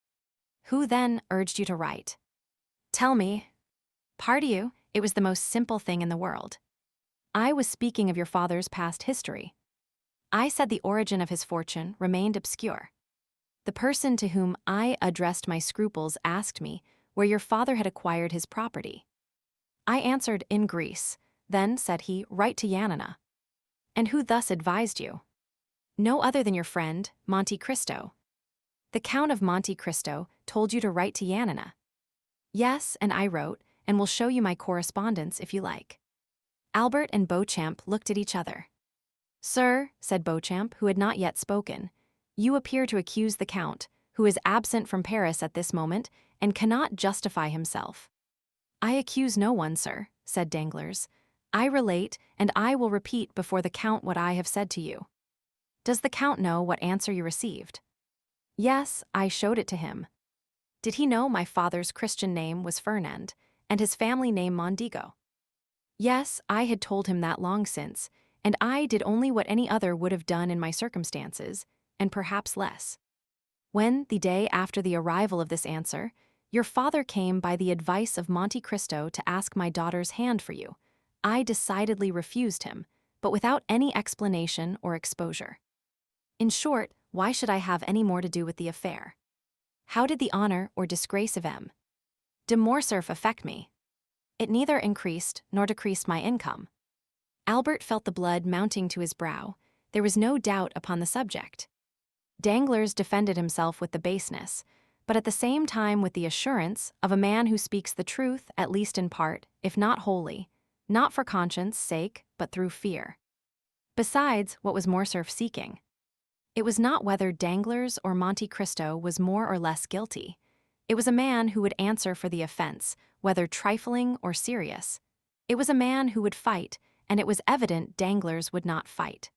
Who then urged you to write? Tell me. Pardon you, it was the most simple thing in the world. I was speaking of your father's past history. I said the origin of his fortune remained obscure. The person to whom I addressed my scruples asked me where your father had acquired his property. I answered, in Greece. Then, said he, write to Yanina. And who thus advised you? No other than your friend, Monte Cristo. The Count of Monte Cristo told you to write to Yanina. Yes, and I wrote, and will show you my correspondence if you like. Albert and Beauchamp looked at each other. Sir, said Beauchamp, who had not yet spoken, you appear to accuse the Count, who is absent from Paris at this moment and cannot justify himself. I accuse no one, sir, said Danglars. I relate, and I will repeat before the Count what I have said to you. Does the Count know what answer you received? Yes, I showed it to him. Did he know my father's Christian name was Fernand, and his family name Mondigo? Yes, I had told him that long since, and I did only what any other would have done in my circumstances, and perhaps less. When, the day after the arrival of this answer, your father came by the advice of Monte Cristo to ask my daughter's hand for you, I decidedly refused him, but without any explanation or exposure. In short, why should I have any more to do with the affair? How did the honor or disgrace of M. de Morcerf affect me? It neither increased nor decreased my income. Albert felt the blood mounting to his brow. There was no doubt upon the subject. Danglars defended himself with the baseness, but at the same time with the assurance of a man who speaks the truth, at least in part, if not wholly, not for conscience' sake, but through fear. Besides, what was Morcerf seeking? It was not whether Danglars or Monte Cristo was more or less guilty. It was a man who would answer for the offense, whether trifling or serious. It was a man who would fight, and it was evident Danglars would not fight.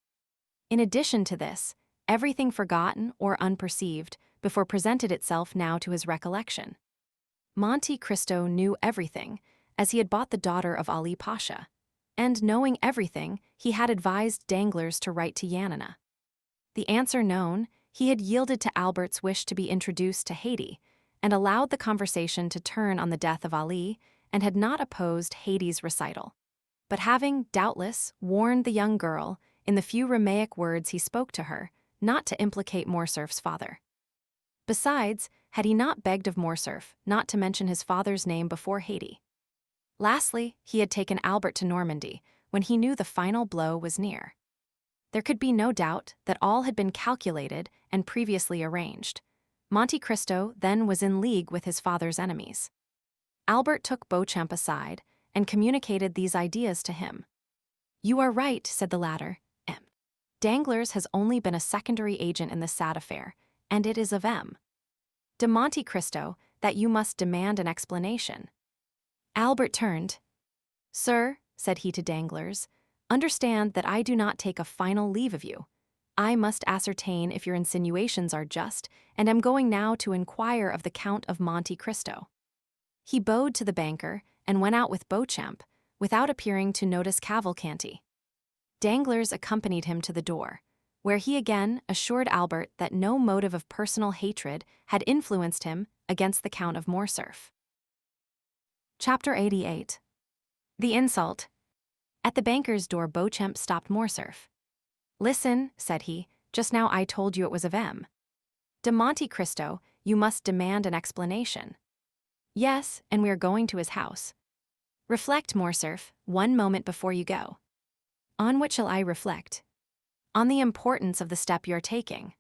In addition to this, everything forgotten or unperceived before presented itself now to his recollection. Monte Cristo knew everything, as he had bought the daughter of Ali Pasha, and knowing everything, he had advised Danglars to write to Yanina. The answer known, he had yielded to Albert's wish to be introduced to Haydée, and allowed the conversation to turn on the death of Ali, and had not opposed Haydée's recital, but having, doubtless, warned the young girl, in the few Ramaic words he spoke to her, not to implicate Morcerf's father. Besides, had he not begged of Morcerf not to mention his father's name before Haydée? Lastly, he had taken Albert to Normandy, when he knew the final blow was near. There could be no doubt that all had been calculated and previously arranged. Monte Cristo then was in league with his father's enemies. Albert took Beauchamp aside and communicated these ideas to him. You are right, said the latter. M. Danglars has only been a secondary agent in this sad affair, and it is of M. de Monte Cristo that you must demand an explanation. Albert turned. "Sir," said he to Danglars, "understand that I do not take a final leave of you. I must ascertain if your insinuations are just, and am going now to inquire of the Count of Monte Cristo." He bowed to the banker and went out with Beauchamp, without appearing to notice Cavalcanti. Danglars accompanied him to the door, where he again assured Albert that no motive of personal hatred had influenced him against the Count of Morcerf. Chapter 88. The Insult. At the banker's door, Beauchamp stopped Morcerf. "Listen," said he, "just now I told you it was of M. de Monte Cristo. You must demand an explanation." "Yes, and we are going to his house." "Reflect, Morcerf, one moment before you go." "On what shall I reflect?" "On the importance of the step you're taking."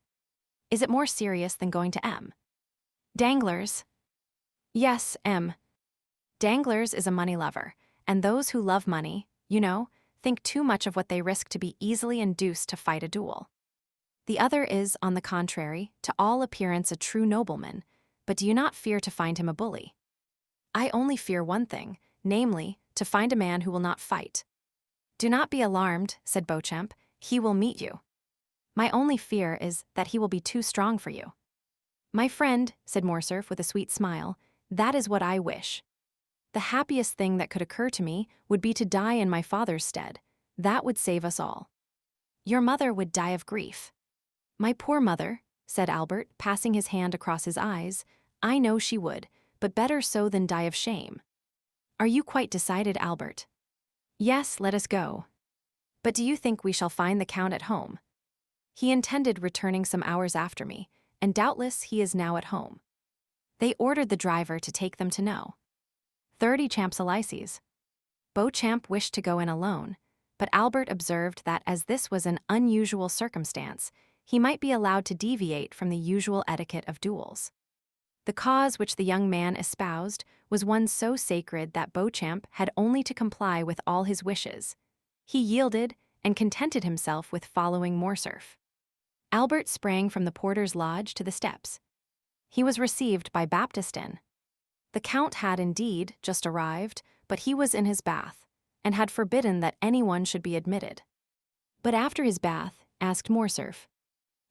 "Is it more serious than going to M. Danglars?" "Yes, M. Danglars is a money lover, and those who love money, you know, think too much of what they risk to be easily induced to fight a duel. The other is, on the contrary, to all appearance a true nobleman, but do you not fear to find him a bully?" "I only fear one thing, namely, to find a man who will not fight." "Do not be alarmed," said Beauchamp, "he will meet you. My only fear is that he will be too strong for you." "My friend," said Morcerf with a sweet smile, "that is what I wish. The happiest thing that could occur to me would be to die in my father's stead. That would save us all." "Your mother would die of grief." "My poor mother," said Albert, passing his hand across his eyes, "I know she would, but better so than die of shame." "Are you quite decided, Albert?" "Yes, let us go." "But do you think we shall find the Count at home?" "He intended returning some hours after me, and doubtless he is now at home." They ordered the driver to take them to know 30 Champs-Élysées. Beauchamp wished to go in alone, but Albert observed that as this was an unusual circumstance, he might be allowed to deviate from the usual etiquette of duels. The cause which the young man espoused was one so sacred that Beauchamp had only to comply with all his wishes. He yielded and contented himself with following Morcerf. Albert sprang from the porter's lodge to the steps. He was received by Baptistin. The Count had indeed just arrived, but he was in his bath, and had forbidden that anyone should be admitted. "But after his bath," asked Morcerf.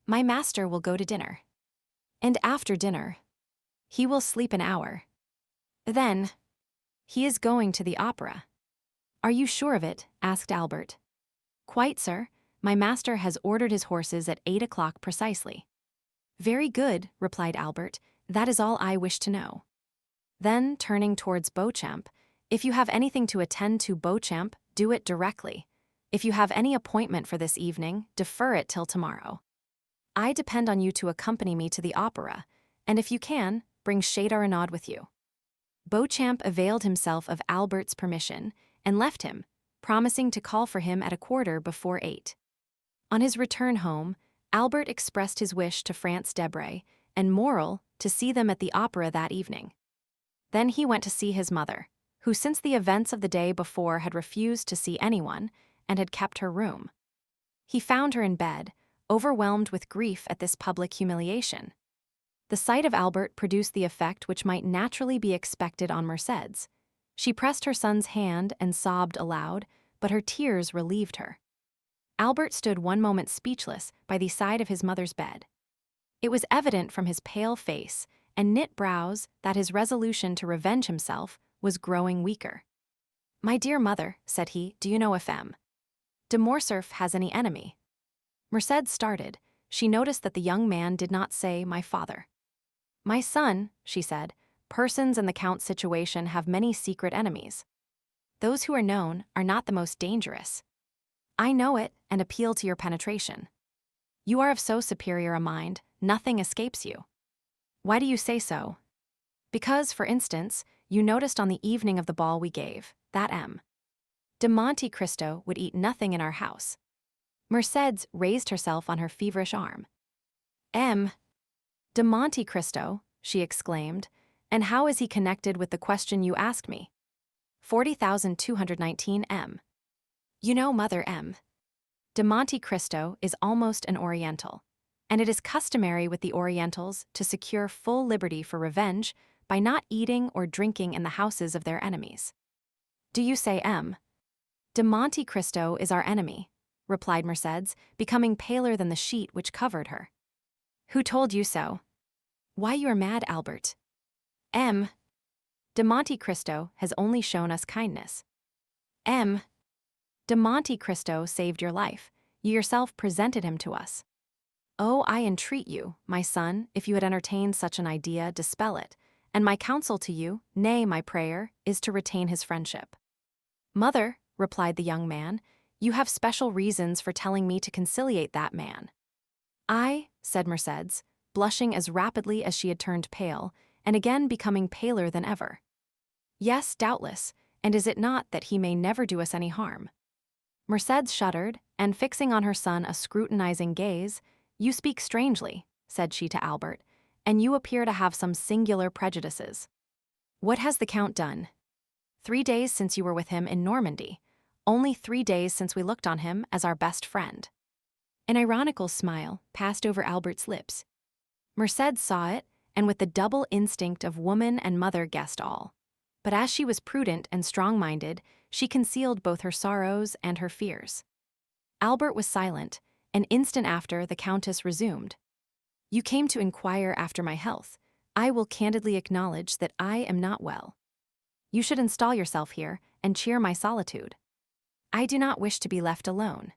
"My master will go to dinner." "And after dinner?" "He will sleep an hour." "Then?" "He is going to the opera." "Are you sure of it?" asked Albert. "Quite, sir. My master has ordered his horses at 8 o'clock precisely." "Very good," replied Albert. "That is all I wish to know." Then, turning towards Beauchamp, "If you have anything to attend to, Beauchamp, do it directly. If you have any appointment for this evening, defer it till tomorrow. I depend on you to accompany me to the opera, and if you can, bring Château with you." Beauchamp availed himself of Albert's permission, and left him, promising to call for him at 8:15. On his return home, Albert expressed his wish to France Debray and Morel to see them at the opera that evening. Then he went to see his mother, who since the events of the day before had refused to see anyone, and had kept her room. He found her in bed, overwhelmed with grief at this public humiliation. The sight of Albert produced the effect which might naturally be expected on Mercédès. She pressed her son's hand and sobbed aloud, but her tears relieved her. Albert stood one moment speechless by the side of his mother's bed. It was evident from his pale face and knit brows that his resolution to revenge himself was growing weaker. "My dear mother," said he, "do you know if M. de Morcerf has any enemy?" Mercédès started. She noticed that the young man did not say "my father." "My son," she said, "persons in the Count's situation have many secret enemies. Those who are known are not the most dangerous. I know it and appeal to your penetration. You are of so superior a mind, nothing escapes you." "Why do you say so?" "Because, for instance, you noticed on the evening of the ball we gave, that M. de Monte Cristo would eat nothing in our house." Mercédès raised herself on her feverish arm. "M. de Monte Cristo," she exclaimed, "and how is he connected with the question you asked me?" 40,219 M. "You know, Mother M. de Monte Cristo is almost an Oriental, and it is customary with the Orientals to secure full liberty for revenge by not eating or drinking in the houses of their enemies." Do you say M? De Monte Cristo is our enemy, replied Mercédès, becoming paler than the sheet which covered her. Who told you so? Why you are mad, Albert? M. De Monte Cristo has only shown us kindness. M. De Monte Cristo saved your life. You yourself presented him to us. Oh, I entreat you, my son, if you had entertained such an idea, dispel it, and my counsel to you, nay, my prayer, is to retain his friendship. Mother, replied the young man, you have special reasons for telling me to conciliate that man. I, said Mercédès, blushing as rapidly as she had turned pale, and again becoming paler than ever. Yes, doubtless, and is it not that he may never do us any harm? Mercédès shuddered, and fixing on her son a scrutinizing gaze, You speak strangely, said she to Albert, and you appear to have some singular prejudices. What has the Count done? 3 days since you were with him in Normandy, only 3 days since we looked on him as our best friend. An ironical smile passed over Albert's lips. Mercédès saw it, and with the double instinct of woman and mother guessed all. But as she was prudent and strong-minded, she concealed both her sorrows and her fears. Albert was silent. An instant after, the Countess resumed. You came to inquire after my health. I will candidly acknowledge that I am not well. You should install yourself here and cheer my solitude. I do not wish to be left alone.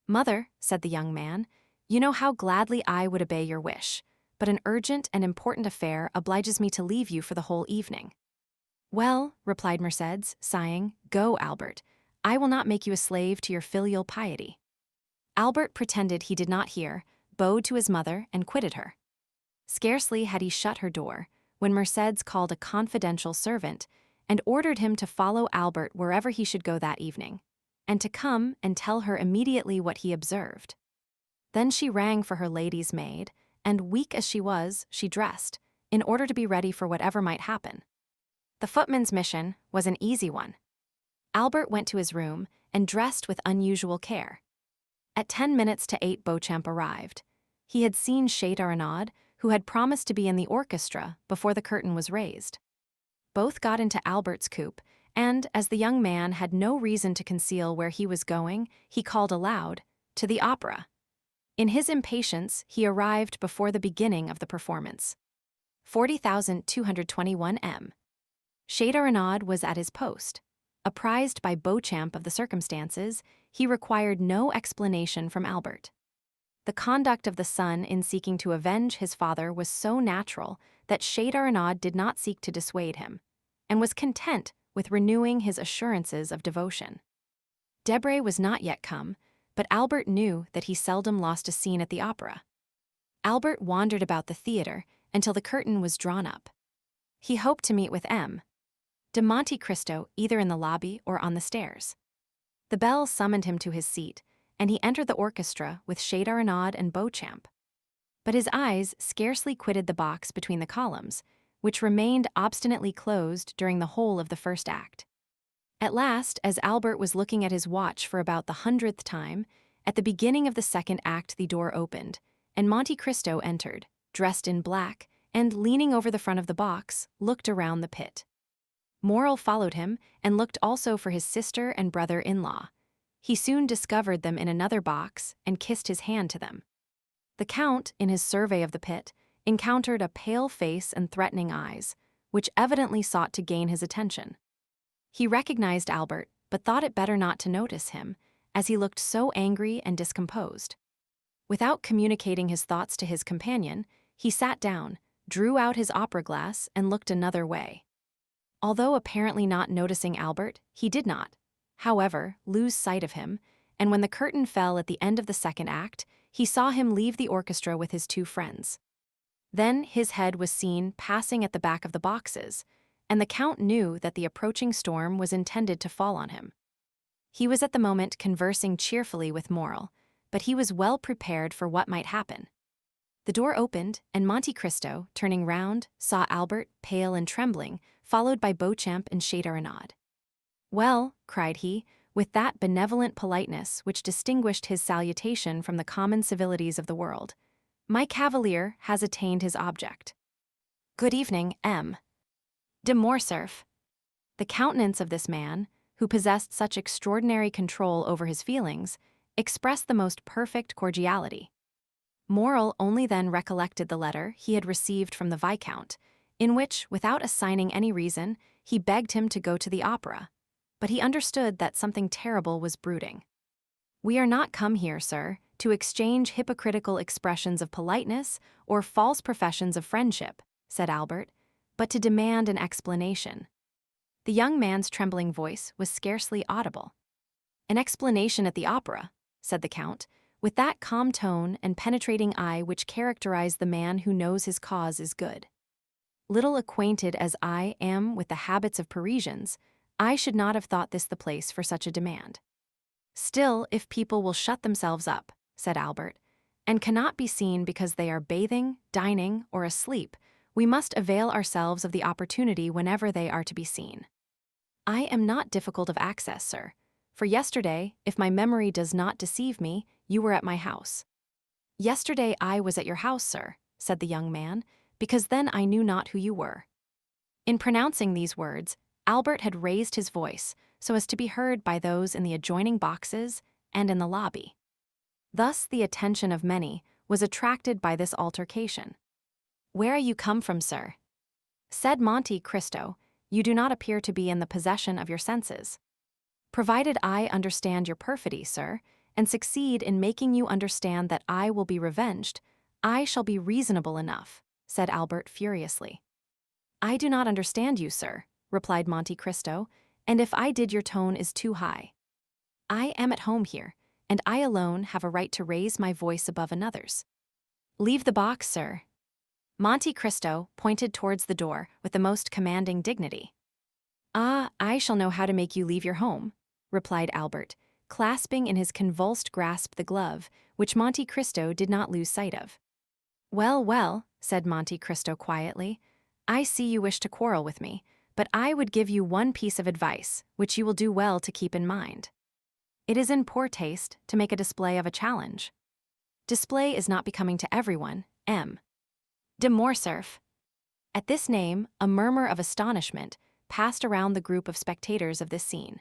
Mother, said the young man, you know how gladly I would obey your wish, but an urgent and important affair obliges me to leave you for the whole evening. Well, replied Mercédès, sighing, go, Albert. I will not make you a slave to your filial piety. Albert pretended he did not hear, bowed to his mother, and quitted her. Scarcely had he shut her door, when Mercédès called a confidential servant and ordered him to follow Albert wherever he should go that evening, and to come and tell her immediately what he observed. Then she rang for her lady's maid, and weak as she was, she dressed, in order to be ready for whatever might happen. The footman's mission was an easy one. Albert went to his room and dressed with unusual care. At 10 minutes to 8 Beauchamp arrived. He had seen Châteaurenaud, who had promised to be in the orchestra before the curtain was raised. Both got into Albert's coupe, and, as the young man had no reason to conceal where he was going, he called aloud, to the opera. In his impatience, he arrived before the beginning of the performance. 40,221 m. Châteaurenaud was at his post. Apprised by Beauchamp of the circumstances, he required no explanation from Albert. The conduct of the son in seeking to avenge his father was so natural that Châteaurenaud did not seek to dissuade him, and was content with renewing his assurances of devotion. Debray was not yet come, but Albert knew that he seldom lost a scene at the opera. Albert wandered about the theatre until the curtain was drawn up. He hoped to meet with De Monte Cristo either in the lobby or on the stairs. The bell summoned him to his seat, and he entered the orchestra with Châteaurenaud and Beauchamp. But his eyes scarcely quitted the box between the columns, which remained obstinately closed during the whole of the first act. At last, as Albert was looking at his watch for about the 100th time, at the beginning of the second act the door opened, and Monte Cristo entered, dressed in black, and, leaning over the front of the box, looked around the pit. Morrel followed him and looked also for his sister and brother-in-law. He soon discovered them in another box and kissed his hand to them. The Count, in his survey of the pit, encountered a pale face and threatening eyes, which evidently sought to gain his attention. He recognized Albert, but thought it better not to notice him, as he looked so angry and discomposed. Without communicating his thoughts to his companion, he sat down, drew out his opera-glass, and looked another way. Although apparently not noticing Albert, he did not, however, lose sight of him, and when the curtain fell at the end of the second act, he saw him leave the orchestra with his 2 friends. Then his head was seen passing at the back of the boxes, and the Count knew that the approaching storm was intended to fall on him. He was at the moment conversing cheerfully with Morrel, but he was well prepared for what might happen. The door opened, and Monte Cristo, turning round, saw Albert, pale and trembling, followed by Beauchamp and Châteaurenaud. Well, cried he, with that benevolent politeness which distinguished his salutation from the common civilities of the world, my cavalier has attained his object. Good evening, M. de Morcerf. The countenance of this man, who possessed such extraordinary control over his feelings, expressed the most perfect cordiality. Morrel only then recollected the letter he had received from the Viscount, in which, without assigning any reason, he begged him to go to the opera. But he understood that something terrible was brooding. "We are not come here, sir, to exchange hypocritical expressions of politeness or false professions of friendship," said Albert, "but to demand an explanation." The young man's trembling voice was scarcely audible. "An explanation at the opera," said the Count, with that calm tone and penetrating eye which characterize the man who knows his cause is good. "Little acquainted as I am with the habits of Parisians, I should not have thought this the place for such a demand." "Still, if people will shut themselves up," said Albert, "and cannot be seen because they are bathing, dining, or asleep, we must avail ourselves of the opportunity whenever they are to be seen. I am not difficult of access, sir, for yesterday, if my memory does not deceive me, you were at my house." "Yesterday I was at your house, sir," said the young man, "because then I knew not who you were." In pronouncing these words, Albert had raised his voice so as to be heard by those in the adjoining boxes and in the lobby. Thus the attention of many was attracted by this altercation. "Where are you come from, sir?" said Monte Cristo. "You do not appear to be in the possession of your senses." "Provided I understand your perfidy, sir, and succeed in making you understand that I will be revenged, I shall be reasonable enough," said Albert furiously. "I do not understand you, sir," replied Monte Cristo, "and if I did your tone is too high. I am at home here, and I alone have a right to raise my voice above another's." "Leave the box, sir." Monte Cristo pointed towards the door with the most commanding dignity. "Ah, I shall know how to make you leave your home," replied Albert, clasping in his convulsed grasp the glove, which Monte Cristo did not lose sight of. "Well, well," said Monte Cristo quietly, "I see you wish to quarrel with me, but I would give you one piece of advice which you will do well to keep in mind. It is in poor taste to make a display of a challenge. Display is not becoming to everyone, M. de Morcerf." At this name, a murmur of astonishment passed around the group of spectators of this scene.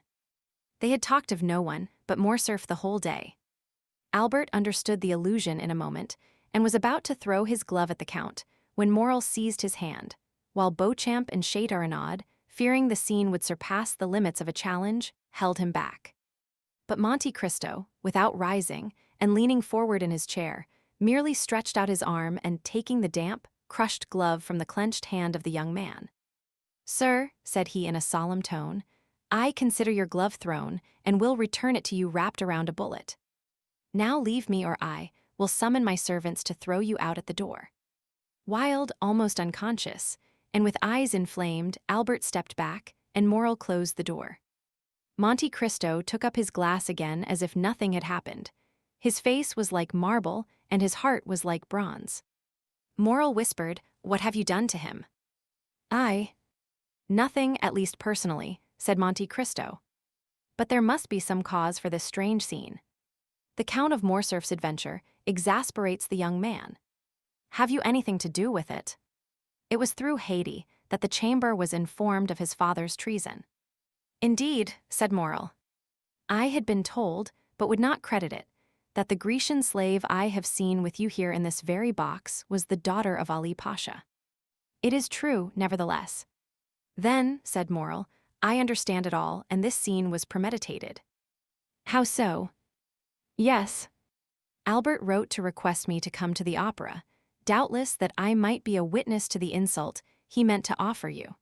They had talked of no one but Morcerf the whole day. Albert understood the allusion in a moment, and was about to throw his glove at the Count, when Morrel seized his hand, while Beauchamp and Châteaurenaud, fearing the scene would surpass the limits of a challenge, held him back. But Monte Cristo, without rising and leaning forward in his chair, merely stretched out his arm and, taking the damp, crushed glove from the clenched hand of the young man. "Sir," said he in a solemn tone, "I consider your glove thrown, and will return it to you wrapped around a bullet. Now leave me, or I will summon my servants to throw you out at the door." Wild, almost unconscious, and with eyes inflamed, Albert stepped back, and Morrel closed the door. Monte Cristo took up his glass again as if nothing had happened. His face was like marble, and his heart was like bronze. Morrel whispered, "What have you done to him?" "I? Nothing, at least personally," said Monte Cristo. "But there must be some cause for this strange scene. The Count of Morcerf's adventure exasperates the young man. Have you anything to do with it?" It was through Haydée that the chamber was informed of his father's treason. "Indeed," said Morrel. "I had been told, but would not credit it, that the Grecian slave I have seen with you here in this very box was the daughter of Ali Pasha. It is true, nevertheless." "Then," said Morrel, "I understand it all, and this scene was premeditated." "How so?" "Yes. Albert wrote to request me to come to the opera, doubtless that I might be a witness to the insult he meant to offer you."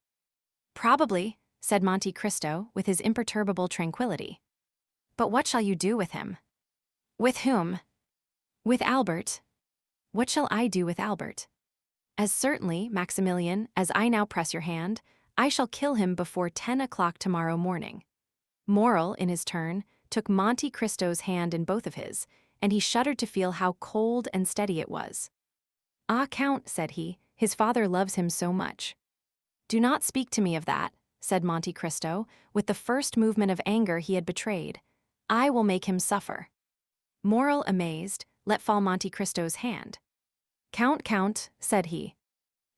"Probably," said Monte Cristo with his imperturbable tranquillity. "But what shall you do with him?" "With whom?" "With Albert." "What shall I do with Albert?" "As certainly, Maximilian, as I now press your hand, I shall kill him before 10 o'clock tomorrow morning." Morrel, in his turn, took Monte Cristo's hand in both of his, and he shuddered to feel how cold and steady it was. "Ah, Count," said he, "his father loves him so much." "Do not speak to me of that," said Monte Cristo, with the first movement of anger he had betrayed. "I will make him suffer." Morrel, amazed, let fall Monte Cristo's hand. Count," said he.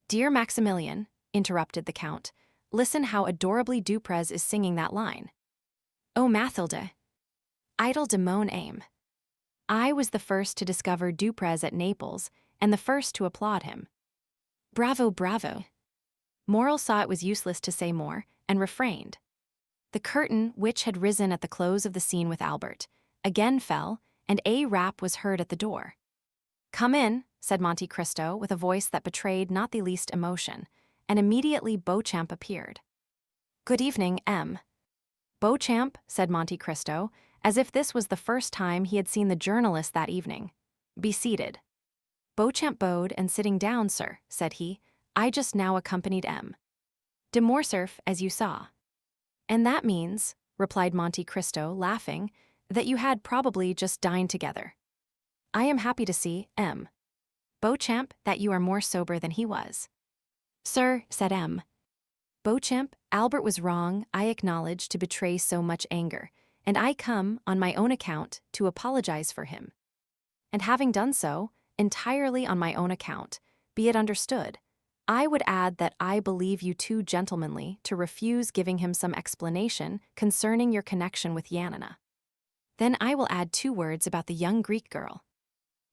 "Dear Maximilian," interrupted the Count, "listen how adorably Duprez is singing that line." O Mathilde! Idle de mon âme! I was the first to discover Dumas at Naples, and the first to applaud him. Bravo, bravo! Morel saw it was useless to say more, and refrained. The curtain, which had risen at the close of the scene with Albert, again fell, and a rap was heard at the door. "Come in," said Monte Cristo with a voice that betrayed not the least emotion, and immediately Beauchamp appeared. "Good evening, M." "Beauchamp," said Monte Cristo, as if this was the first time he had seen the journalist that evening. "Be seated." Beauchamp bowed, and sitting down, sir, said he, "I just now accompanied M. de Morcerf, as you saw." "And that means," replied Monte Cristo, laughing, "that you had probably just dined together. I am happy to see, M. Beauchamp, that you are more sober than he was." "Sir," said M. Beauchamp, "Albert was wrong, I acknowledge, to betray so much anger, and I come, on my own account, to apologize for him. And having done so, entirely on my own account, be it understood, I would add that I believe you too gentlemanly to refuse giving him some explanation concerning your connection with Yanina. Then I will add 2 words about the young Greek girl."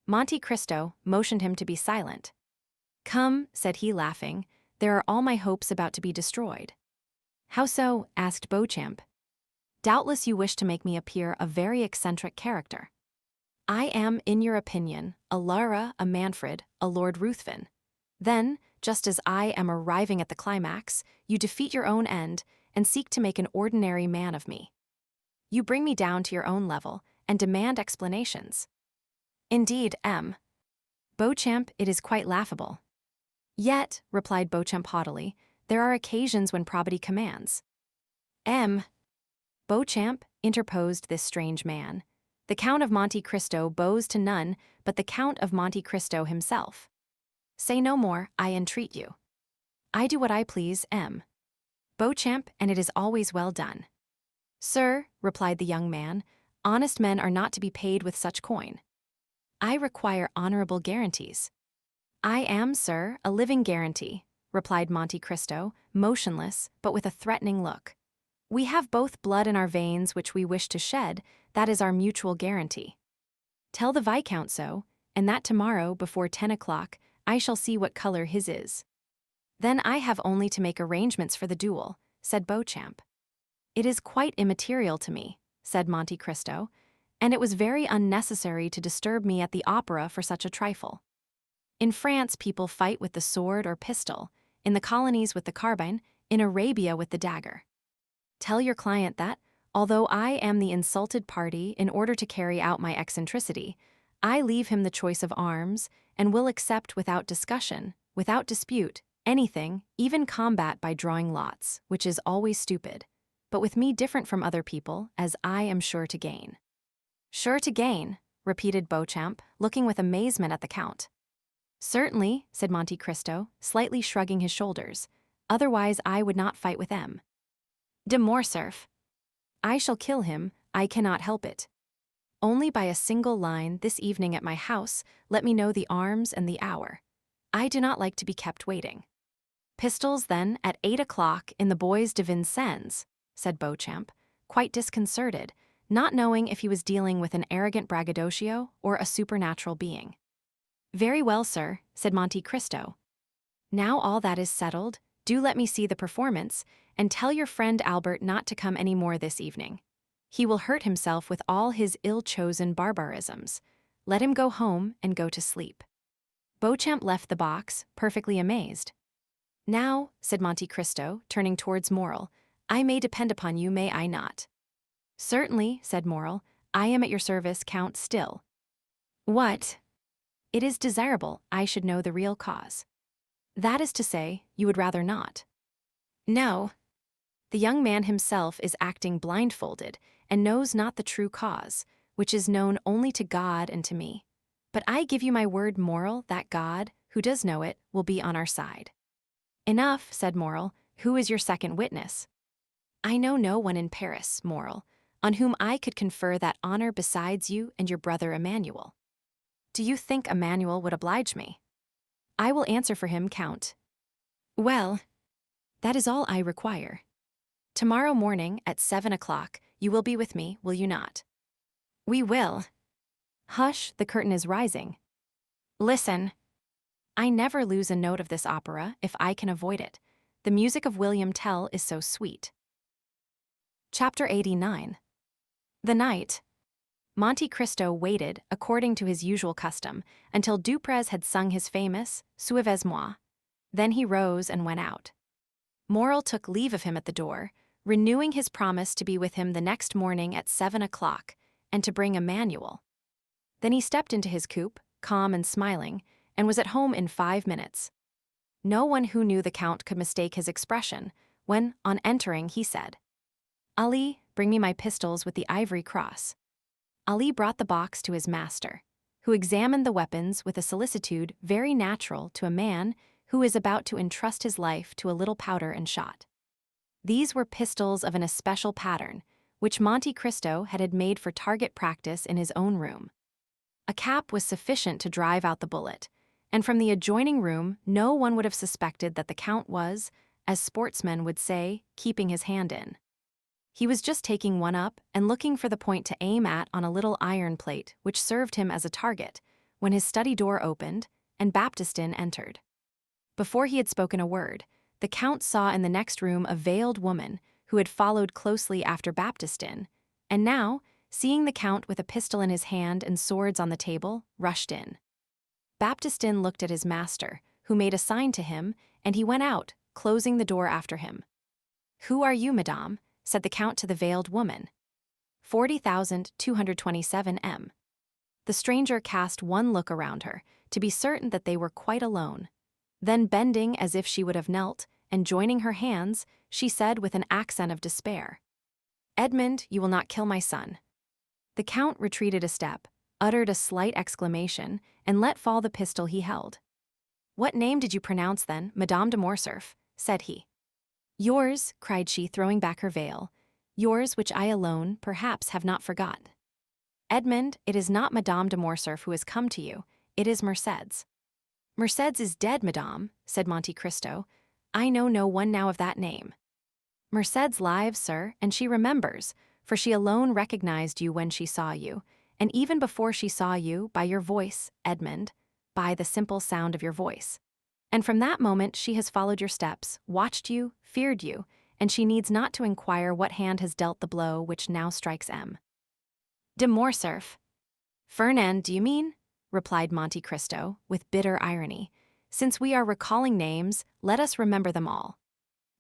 Monte Cristo motioned him to be silent. "Come," said he, laughing, "there are all my hopes about to be destroyed." "How so?" asked Beauchamp. "Doubtless you wish to make me appear a very eccentric character. I am, in your opinion, a Lara, a Manfred, a Lord Ruthven. Then, just as I am arriving at the climax, you defeat your own end and seek to make an ordinary man of me. You bring me down to your own level and demand explanations. Indeed, M. Beauchamp, it is quite laughable." "Yet," replied Beauchamp haughtily, "there are occasions when probity commands." "M." Beauchamp, interposed this strange man, "the Count of Monte Cristo bows to none but the Count of Monte Cristo himself. Say no more, I entreat you." "I do what I please, M. Beauchamp, and it is always well done." "Sir," replied the young man, "honest men are not to be paid with such coin. I require honorable guarantees." "I am, sir, a living guarantee," replied Monte Cristo, motionless, but with a threatening look. "We have both blood in our veins which we wish to shed, that is our mutual guarantee. Tell the Viscount so, and that tomorrow, before 10 o'clock, I shall see what color his is. Then I have only to make arrangements for the duel," said Beauchamp. "It is quite immaterial to me," said Monte Cristo, "and it was very unnecessary to disturb me at the opera for such a trifle. In France people fight with the sword or pistol, in the colonies with the carbine, in Arabia with the dagger. Tell your client that, although I am the insulted party in order to carry out my eccentricity, I leave him the choice of arms, and will accept without discussion, without dispute, anything, even combat by drawing lots, which is always stupid, but with me different from other people, as I am sure to gain." "Sure to gain," repeated Beauchamp, looking with amazement at the Count. "Certainly," said Monte Cristo, slightly shrugging his shoulders, "otherwise I would not fight with M. de Morcerf. I shall kill him, I cannot help it. Only by a single line this evening at my house let me know the arms and the hour. I do not like to be kept waiting." "Pistols, then, at 8 o'clock in the Bois de Vincennes," said Beauchamp, quite disconcerted, not knowing if he was dealing with an arrogant braggadocio or a supernatural being. "Very well, sir," said Monte Cristo. "Now all that is settled, do let me see the performance, and tell your friend Albert not to come any more this evening. He will hurt himself with all his ill-chosen barbarisms. Let him go home and go to sleep." Beauchamp left the box, perfectly amazed. "Now," said Monte Cristo, turning towards Morel, "I may depend upon you, may I not?" "Certainly," said Morel, "I am at your service, Count, still." "What?" "It is desirable I should know the real cause." "That is to say, you would rather not?" "No. The young man himself is acting blindfolded, and knows not the true cause, which is known only to God and to me. But I give you my word, Morel, that God, who does know it, will be on our side." "Enough," said Morel. "Who is your second witness?" "I know no one in Paris, Morel, on whom I could confer that honor besides you and your brother Emmanuel." "Do you think Emmanuel would oblige me?" "I will answer for him, Count." "Well, that is all I require. Tomorrow morning at 7 o'clock you will be with me, will you not? We will. Hush, the curtain is rising. Listen. I never lose a note of this opera if I can avoid it. The music of William Tell is so sweet. Chapter 89. The night. Monte Cristo waited, according to his usual custom, until Duprez had sung his famous Suivez-moi. Then he rose and went out. Morel took leave of him at the door, renewing his promise to be with him the next morning at 7 o'clock, and to bring a manual. Then he stepped into his coupe, calm and smiling, and was at home in 5 minutes. No one who knew the Count could mistake his expression when, on entering, he said, "Ali, bring me my pistols with the ivory cross." Ali brought the box to his master, who examined the weapons with a solicitude very natural to a man who is about to entrust his life to a little powder and shot. These were pistols of an especial pattern, which Monte Cristo had made for target practice in his own room. A cap was sufficient to drive out the bullet, and from the adjoining room no one would have suspected that the Count was, as sportsmen would say, keeping his hand in. He was just taking one up and looking for the point to aim at on a little iron plate which served him as a target, when his study door opened and Baptistin entered. Before he had spoken a word, the Count saw in the next room a veiled woman who had followed closely after Baptistin, and now, seeing the Count with a pistol in his hand and swords on the table, rushed in. Baptistin looked at his master, who made a sign to him, and he went out, closing the door after him. "Who are you, madame?" said the Count to the veiled woman. 40,227 M. The stranger cast one look around her, to be certain that they were quite alone. Then, bending as if she would have knelt, and joining her hands, she said with an accent of despair, "Edmond, you will not kill my son." The Count retreated a step, uttered a slight exclamation, and let fall the pistol he held. "What name did you pronounce then, Madame de Morcerf?" said he. "Yours," cried she, throwing back her veil, "yours which I alone, perhaps, have not forgot. Edmond, it is not Madame de Morcerf who has come to you, it is Mercédès." "Mercédès is dead, madame," said Monte Cristo. "I know no one now of that name." "Mercédès lives, sir, and she remembers, for she alone recognized you when she saw you, and even before she saw you, by your voice, Edmond, by the simple sound of your voice. And from that moment she has followed your steps, watched you, feared you, and she needs not to inquire what hand has dealt the blow which now strikes M. De Morcerf." "Fernand, do you mean?" replied Monte Cristo, with bitter irony. "Since we are recalling names, let us remember them all."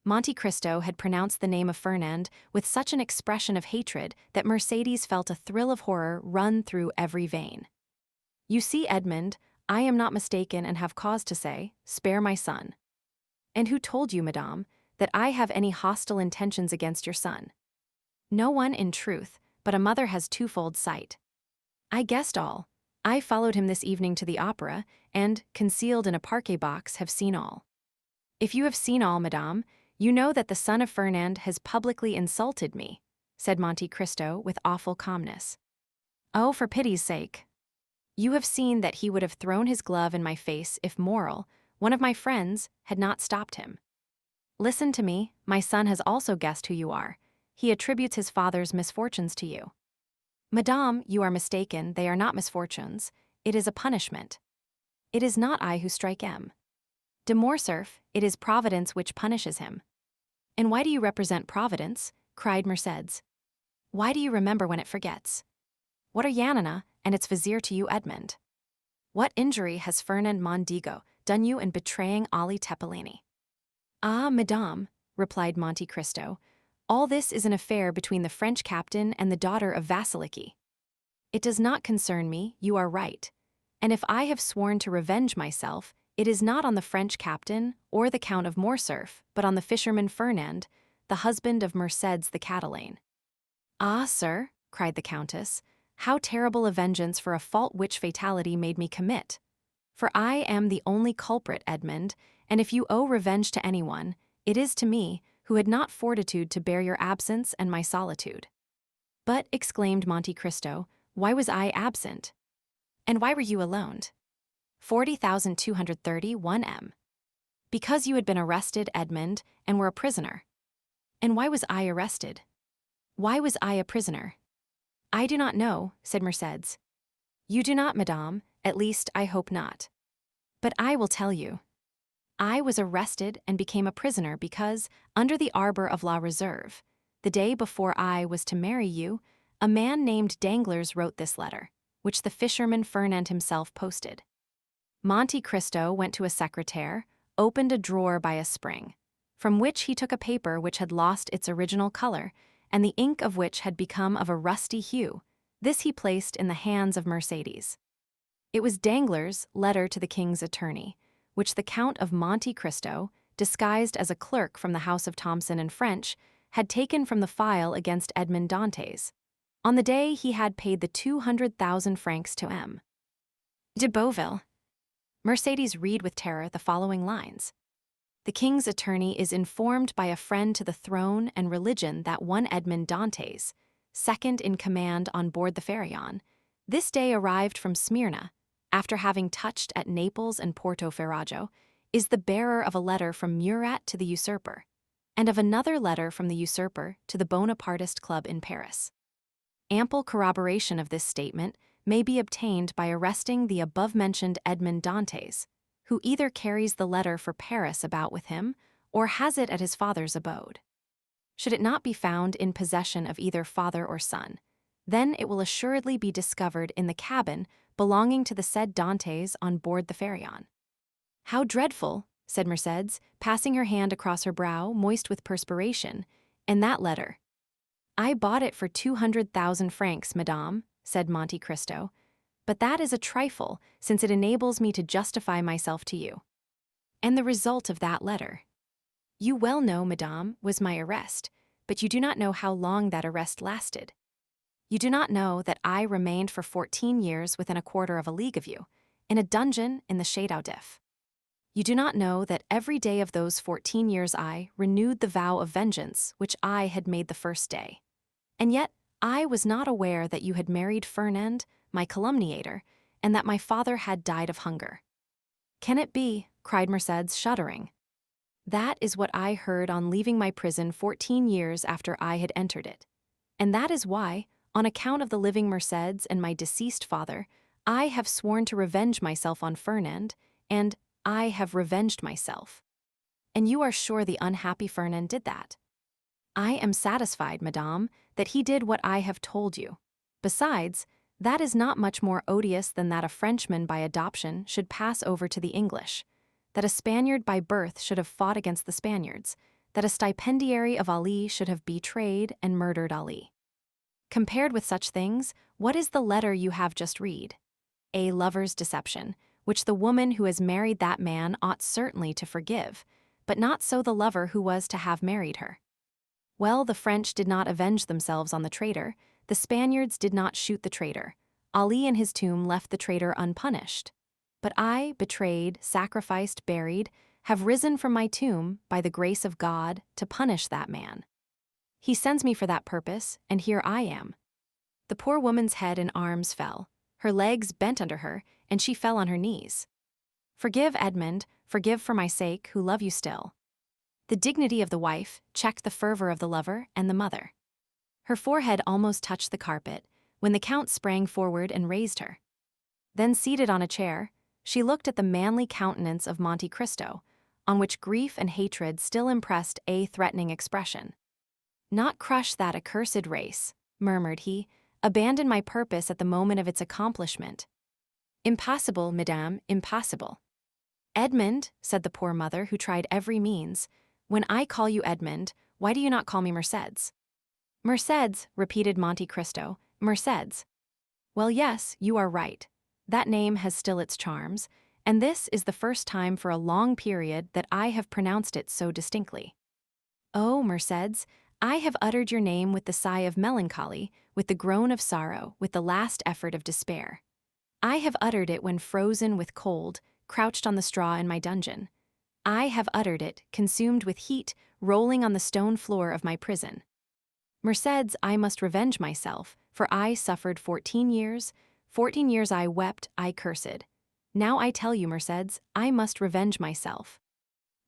Monte Cristo had pronounced the name of Fernand with such an expression of hatred that Mercédès felt a thrill of horror run through every vein. "You see, Edmond, I am not mistaken and have cause to say, spare my son." "And who told you, madame, that I have any hostile intentions against your son?" "No one, in truth, but a mother has twofold sight. I guessed all. I followed him this evening to the opera, and, concealed in a parquet box, have seen all." "If you have seen all, madame, you know that the son of Fernand has publicly insulted me," said Monte Cristo with awful calmness. "Oh, for pity's sake. You have seen that he would have thrown his glove in my face if Morel, one of my friends, had not stopped him. Listen to me, my son has also guessed who you are. He attributes his father's misfortunes to you." "Madame, you are mistaken, they are not misfortunes. It is a punishment. It is not I who strike M. De Morcerf, it is Providence which punishes him." "And why do you represent Providence?" cried Mercédès. "Why do you remember when it forgets? What are Yanina and its vizier to you, Edmond? What injury has Fernand Mondego done you in betraying Ali Tepelini?" "Ah, madame," replied Monte Cristo, "all this is an affair between the French captain and the daughter of Vasiliki. It does not concern me, you are right. And if I have sworn to revenge myself, it is not on the French captain or the Count of Morcerf, but on the fisherman Fernand, the husband of Mercédès the Catalane." "Ah, sir," cried the Countess, "how terrible a vengeance for a fault which fatality made me commit! For I am the only culprit, Edmond, and if you owe revenge to anyone, it is to me, who had not fortitude to bear your absence and my solitude." "But," exclaimed Monte Cristo, "why was I absent? And why were you alone?" 40,231 M. "Because you had been arrested, Edmond, and were a prisoner." "And why was I arrested?" Why was I a prisoner? I do not know, said Mercédès. You do not, madame, at least I hope not. But I will tell you. I was arrested and became a prisoner because, under the arbor of la Reserve, the day before I was to marry you, a man named Danglars wrote this letter, which the fisherman Fernand himself posted. Monte Cristo went to a secretaire, opened a drawer by a spring, from which he took a paper which had lost its original color, and the ink of which had become of a rusty hue. This he placed in the hands of Mercédès. It was Danglars' letter to the king's attorney, which the Count of Monte Cristo, disguised as a clerk from the house of Thomson and French, had taken from the file against Edmond Dantès, on the day he had paid the 200,000 francs to M. de Beauville. Mercédès read with terror the following lines. The king's attorney is informed by a friend to the throne and religion that one Edmond Dantès, second in command on board the Pharaon, this day arrived from Smyrna, after having touched at Naples and Porto Ferrajo, is the bearer of a letter from Murat to the usurper, and of another letter from the usurper to the Bonapartist club in Paris. Ample corroboration of this statement may be obtained by arresting the above-mentioned Edmond Dantès, who either carries the letter for Paris about with him or has it at his father's abode. Should it not be found in possession of either father or son, then it will assuredly be discovered in the cabin belonging to the said Dantès on board the Pharaon. How dreadful, said Mercédès, passing her hand across her brow, moist with perspiration, and that letter. I bought it for 200,000 francs, madame, said Monte Cristo, but that is a trifle, since it enables me to justify myself to you. And the result of that letter? You well know, madame, was my arrest, but you do not know how long that arrest lasted. You do not know that I remained for 14 years within a quarter of a league of you, in a dungeon in the Château d'If. You do not know that every day of those 14 years I renewed the vow of vengeance which I had made the first day. And yet I was not aware that you had married Fernand, my calumniator, and that my father had died of hunger. Can it be? Cried Mercédès, shuddering. That is what I heard on leaving my prison 14 years after I had entered it. And that is why, on account of the living Mercédès and my deceased father, I have sworn to revenge myself on Fernand, and I have revenged myself. And you are sure the unhappy Fernand did that? I am satisfied, madame, that he did what I have told you. Besides, that is not much more odious than that a Frenchman by adoption should pass over to the English, that a Spaniard by birth should have fought against the Spaniards, that a stipendiary of Ali should have betrayed and murdered Ali. Compared with such things, what is the letter you have just read? A lover's deception, which the woman who has married that man ought certainly to forgive, but not so the lover who was to have married her. Well, the French did not avenge themselves on the traitor, the Spaniards did not shoot the traitor, Ali in his tomb left the traitor unpunished. But I, betrayed, sacrificed, buried, have risen from my tomb, by the grace of God, to punish that man. He sends me for that purpose, and here I am. The poor woman's head and arms fell, her legs bent under her, and she fell on her knees. Forgive, Edmond, forgive for my sake, who love you still. The dignity of the wife checked the fervor of the lover and the mother. Her forehead almost touched the carpet, when the Count sprang forward and raised her. Then, seated on a chair, she looked at the manly countenance of Monte Cristo, on which grief and hatred still impressed a threatening expression. Not crush that accursed race, murmured he, abandon my purpose at the moment of its accomplishment. Impossible, madame, impossible. Edmond, said the poor mother, who tried every means, when I call you Edmond, why do you not call me Mercédès? Mercédès, repeated Monte Cristo, Mercédès. Well, yes, you are right. That name has still its charms, and this is the first time for a long period that I have pronounced it so distinctly. Oh, Mercédès, I have uttered your name with the sigh of melancholy, with the groan of sorrow, with the last effort of despair. I have uttered it when frozen with cold, crouched on the straw in my dungeon. I have uttered it, consumed with heat, rolling on the stone floor of my prison. Mercédès, I must revenge myself, for I suffered 14 years. 14 years I wept, I cursed. Now I tell you, Mercédès, I must revenge myself.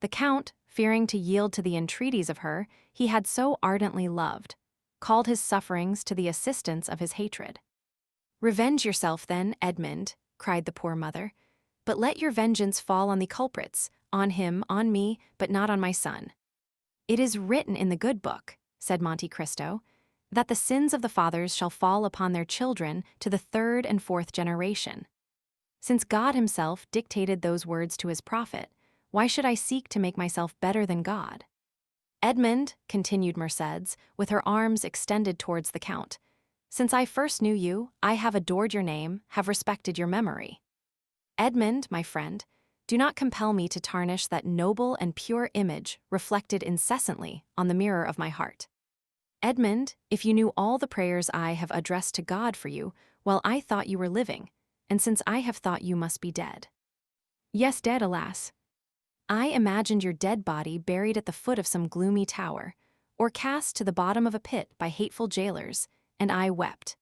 The Count, fearing to yield to the entreaties of her he had so ardently loved, called his sufferings to the assistance of his hatred. "Revenge yourself then, Edmond," cried the poor mother, "but let your vengeance fall on the culprits, on him, on me, but not on my son." "It is written in the good book," said Monte Cristo, "that the sins of the fathers shall fall upon their children to the third and fourth generation. Since God himself dictated those words to his prophet, why should I seek to make myself better than God?" "Edmond," continued Mercédès, with her arms extended towards the count, "since I first knew you, I have adored your name, have respected your memory. Edmond, my friend, do not compel me to tarnish that noble and pure image reflected incessantly on the mirror of my heart. Edmond, if you knew all the prayers I have addressed to God for you while I thought you were living, and since I have thought you must be dead. Yes, dead, alas. I imagined your dead body buried at the foot of some gloomy tower, or cast to the bottom of a pit by hateful jailers, and I wept.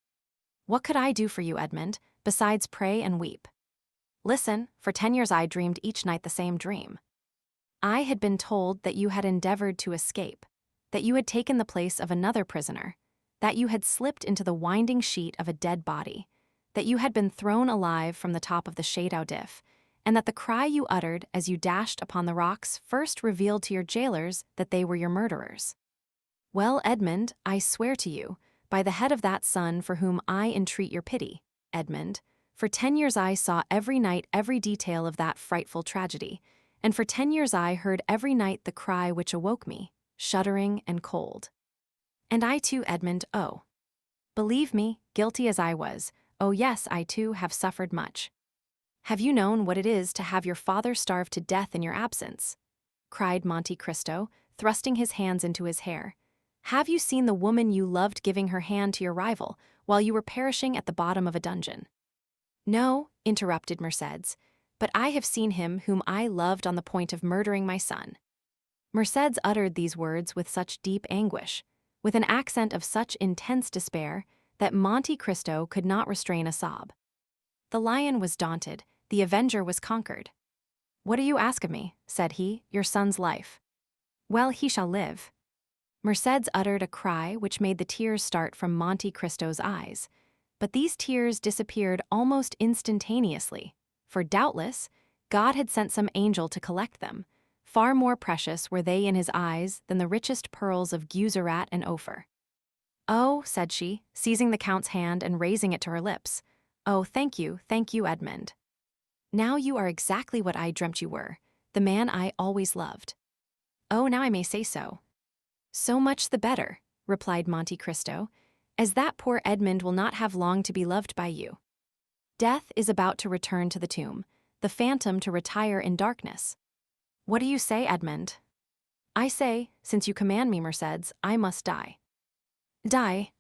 What could I do for you, Edmond, besides pray and weep? Listen, for 10 years I dreamed each night the same dream. I had been told that you had endeavored to escape, that you had taken the place of another prisoner, that you had slipped into the winding sheet of a dead body, that you had been thrown alive from the top of the Château d'If, and that the cry you uttered as you dashed upon the rocks first revealed to your jailers that they were your murderers. Well, Edmond, I swear to you, by the head of that son for whom I entreat your pity, Edmond, for 10 years I saw every night every detail of that frightful tragedy, and for 10 years I heard every night the cry which awoke me, shuddering and cold. And I too, Edmond, oh, believe me, guilty as I was, oh yes, I too have suffered much. Have you known what it is to have your father starve to death in your absence?" cried Monte Cristo, thrusting his hands into his hair. "Have you seen the woman you loved giving her hand to your rival while you were perishing at the bottom of a dungeon?" "No," interrupted Mercédès, "but I have seen him whom I loved on the point of murdering my son." Mercédès uttered these words with such deep anguish, with an accent of such intense despair, that Monte Cristo could not restrain a sob. The lion was daunted, the avenger was conquered. "What do you ask of me?" said he. "Your son's life." "Well, he shall live." Mercédès uttered a cry which made the tears start from Monte Cristo's eyes, but these tears disappeared almost instantaneously, for doubtless, God had sent some angel to collect them. Far more precious were they in his eyes than the richest pearls of Guzerat and Ophir. "Oh," said she, seizing the count's hand and raising it to her lips, "oh, thank you, Edmond. Now you are exactly what I dreamt you were, the man I always loved." "Oh, now I may say so." "So much the better," replied Monte Cristo, "as that poor Edmond will not have long to be loved by you. Death is about to return to the tomb, the phantom to retire in darkness. What do you say, Edmond?" "I say, since you command me, Mercédès, I must die." "Die?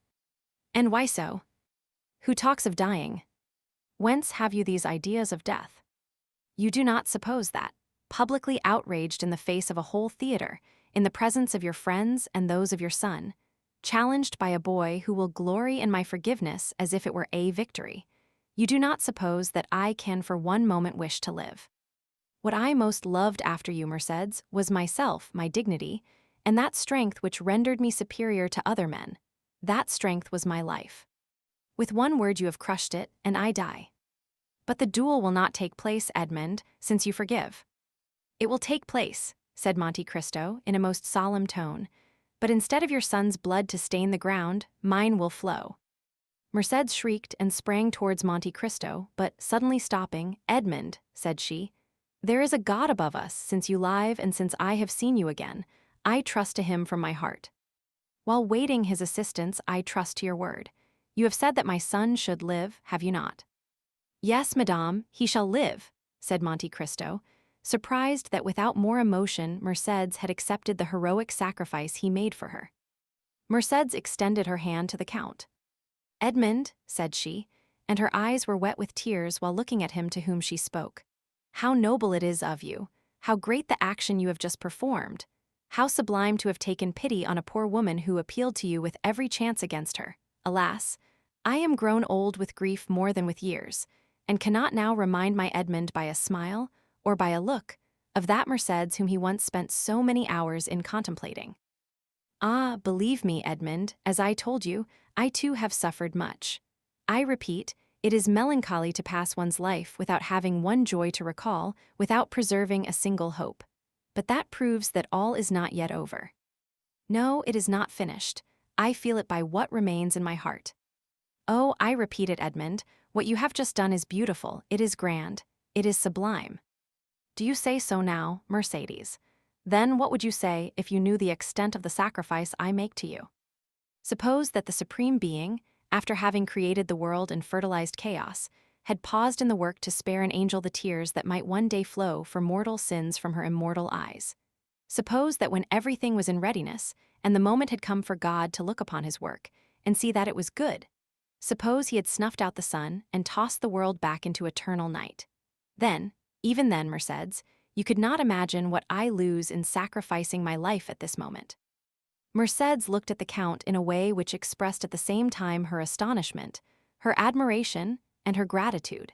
And why so? Who talks of dying? Whence have you these ideas of death? You do not suppose that, publicly outraged in the face of a whole theater, in the presence of your friends and those of your son, challenged by a boy who will glory in my forgiveness as if it were a victory, you do not suppose that I can for one moment wish to live. What I most loved after you, Mercédès, was myself, my dignity, and that strength which rendered me superior to other men. That strength was my life. With one word you have crushed it, and I die. But the duel will not take place, Edmond, since you forgive." "It will take place," said Monte Cristo in a most solemn tone, "but instead of your son's blood to stain the ground, mine will flow." Mercédès shrieked and sprang towards Monte Cristo, but suddenly stopping, "Edmond," said she, "there is a God above us, since you live and since I have seen you again. I trust to him from my heart. While waiting his assistance, I trust to your word. You have said that my son should live, have you not?" "Yes, madame, he shall live," said Monte Cristo, surprised that without more emotion Mercédès had accepted the heroic sacrifice he made for her. Mercédès extended her hand to the count. "Edmond," said she, and her eyes were wet with tears while looking at him to whom she spoke, "how noble it is of you, how great the action you have just performed, how sublime to have taken pity on a poor woman who appealed to you with every chance against her. Alas, I am grown old with grief more than with years, and cannot now remind my Edmond by a smile, or by a look, of that Mercédès whom he once spent so many hours in contemplating." Ah, believe me, Edmond, as I told you, I too have suffered much. I repeat, it is melancholy to pass one's life without having one joy to recall, without preserving a single hope. But that proves that all is not yet over. No, it is not finished. I feel it by what remains in my heart. Oh, I repeat it, Edmond, what you have just done is beautiful, it is grand, it is sublime. Do you say so now, Mercédès? Then what would you say if you knew the extent of the sacrifice I make to you? Suppose that the Supreme Being, after having created the world in fertilized chaos, had paused in the work to spare an angel the tears that might one day flow for mortal sins from her immortal eyes. Suppose that when everything was in readiness, and the moment had come for God to look upon his work, and see that it was good. Suppose he had snuffed out the sun and tossed the world back into eternal night. Then, even then, Mercédès, you could not imagine what I lose in sacrificing my life at this moment. Mercédès looked at the Count in a way which expressed at the same time her astonishment, her admiration, and her gratitude.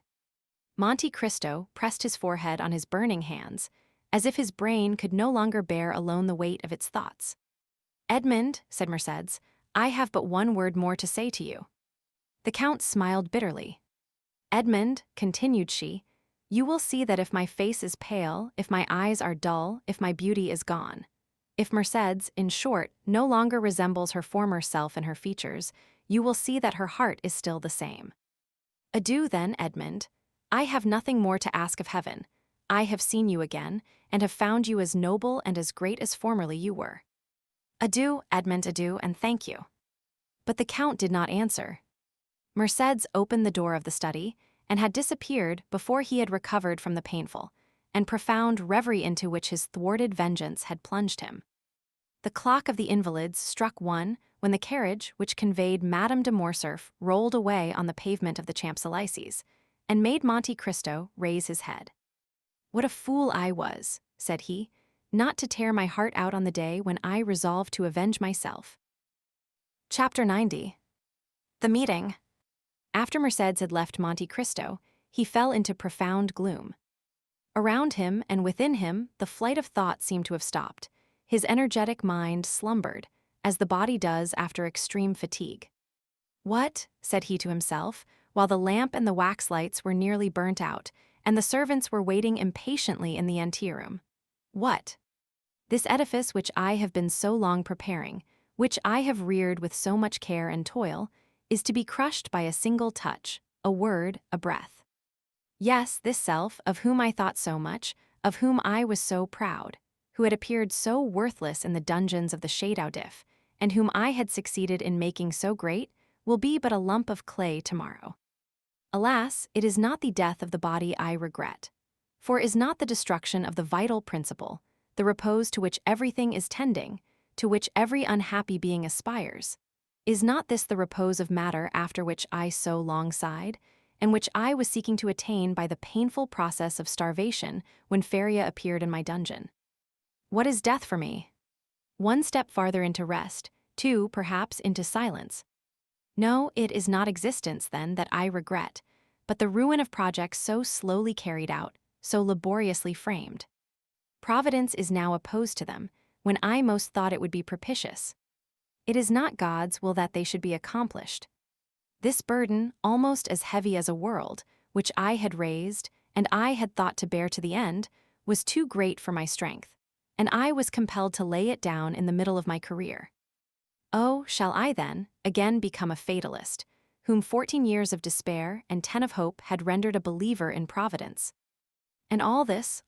Monte Cristo pressed his forehead on his burning hands, as if his brain could no longer bear alone the weight of its thoughts. "Edmond," said Mercédès, "I have but one word more to say to you." The Count smiled bitterly. "Edmond," continued she, "you will see that if my face is pale, if my eyes are dull, if my beauty is gone, if Mercédès, in short, no longer resembles her former self in her features, you will see that her heart is still the same. Adieu then, Edmond. I have nothing more to ask of heaven. I have seen you again, and have found you as noble and as great as formerly you were. Adieu, Edmond, adieu, and thank you." But the Count did not answer. Mercédès opened the door of the study, and had disappeared before he had recovered from the painful and profound reverie into which his thwarted vengeance had plunged him. The clock of the Invalides struck 1 when the carriage which conveyed Madame de Morcerf rolled away on the pavement of the Champs-Élysées, and made Monte Cristo raise his head. "What a fool I was," said he, "not to tear my heart out on the day when I resolved to avenge myself." Chapter 90. The meeting. After Mercédès had left Monte Cristo, he fell into profound gloom. Around him and within him, the flight of thought seemed to have stopped. His energetic mind slumbered, as the body does after extreme fatigue. "What?" said he to himself, while the lamp and the wax lights were nearly burnt out, and the servants were waiting impatiently in the anteroom. "What? This edifice which I have been so long preparing, which I have reared with so much care and toil, is to be crushed by a single touch, a word, a breath. Yes, this self, of whom I thought so much, of whom I was so proud, who had appeared so worthless in the dungeons of the Château d'If, and whom I had succeeded in making so great, will be but a lump of clay tomorrow. Alas, it is not the death of the body I regret. For is not the destruction of the vital principle, the repose to which everything is tending, to which every unhappy being aspires, is not this the repose of matter after which I so long sighed, and which I was seeking to attain by the painful process of starvation when Faria appeared in my dungeon? What is death for me? 1 step farther into rest, 2, perhaps, into silence. No, it is not existence, then, that I regret, but the ruin of projects so slowly carried out, so laboriously framed. Providence is now opposed to them, when I most thought it would be propitious. It is not God's will that they should be accomplished. This burden, almost as heavy as a world, which I had raised, and I had thought to bear to the end, was too great for my strength, and I was compelled to lay it down in the middle of my career. Oh, shall I then, again become a fatalist, whom 14 years of despair and 10 of hope had rendered a believer in Providence? And all this,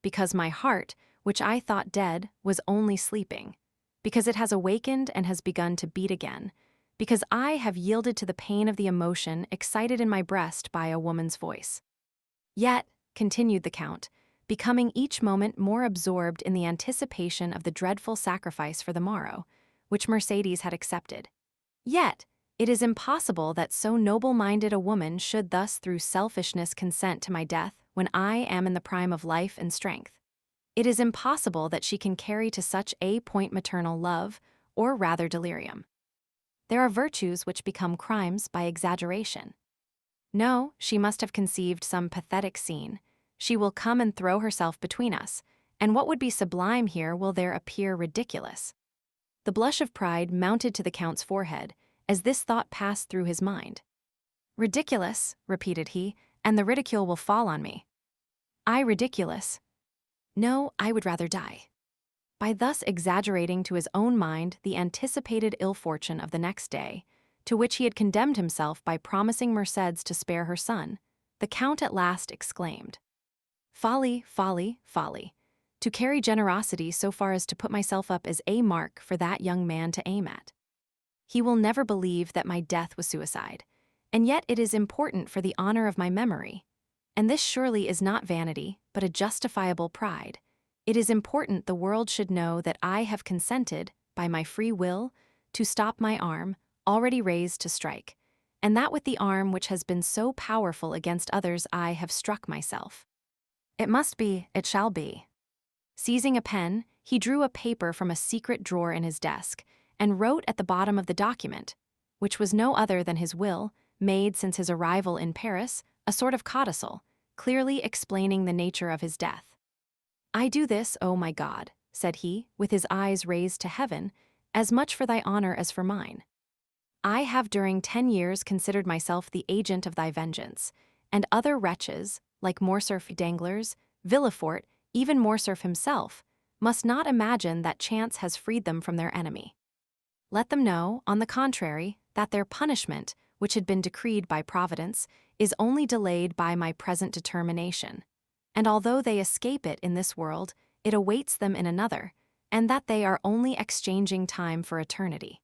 because my heart, which I thought dead, was only sleeping, because it has awakened and has begun to beat again, because I have yielded to the pain of the emotion excited in my breast by a woman's voice. Yet, continued the Count, becoming each moment more absorbed in the anticipation of the dreadful sacrifice for the morrow, which Mercédès had accepted, yet, it is impossible that so noble-minded a woman should thus through selfishness consent to my death when I am in the prime of life and strength. It is impossible that she can carry to such a point maternal love, or rather delirium. There are virtues which become crimes by exaggeration. No, she must have conceived some pathetic scene. She will come and throw herself between us, and what would be sublime here will there appear ridiculous. The blush of pride mounted to the Count's forehead as this thought passed through his mind. "Ridiculous," repeated he, "and the ridicule will fall on me. I ridiculous? No, I would rather die." By thus exaggerating to his own mind the anticipated ill fortune of the next day, to which he had condemned himself by promising Mercédès to spare her son, the Count at last exclaimed, "Folly, folly, folly, to carry generosity so far as to put myself up as a mark for that young man to aim at. He will never believe that my death was suicide, and yet it is important for the honor of my memory. And this surely is not vanity, but a justifiable pride. It is important the world should know that I have consented, by my free will, to stop my arm, already raised to strike, and that with the arm which has been so powerful against others I have struck myself. It must be, it shall be." Seizing a pen, he drew a paper from a secret drawer in his desk, and wrote at the bottom of the document, which was no other than his will, made since his arrival in Paris, a sort of codicil, clearly explaining the nature of his death. "I do this, O my God," said he, with his eyes raised to heaven, "as much for thy honor as for mine. I have during 10 years considered myself the agent of thy vengeance, and other wretches, like Morcerf Danglars, Villefort, even Morcerf himself, must not imagine that chance has freed them from their enemy. Let them know, on the contrary, that their punishment, which had been decreed by Providence, is only delayed by my present determination, and although they escape it in this world, it awaits them in another, and that they are only exchanging time for eternity."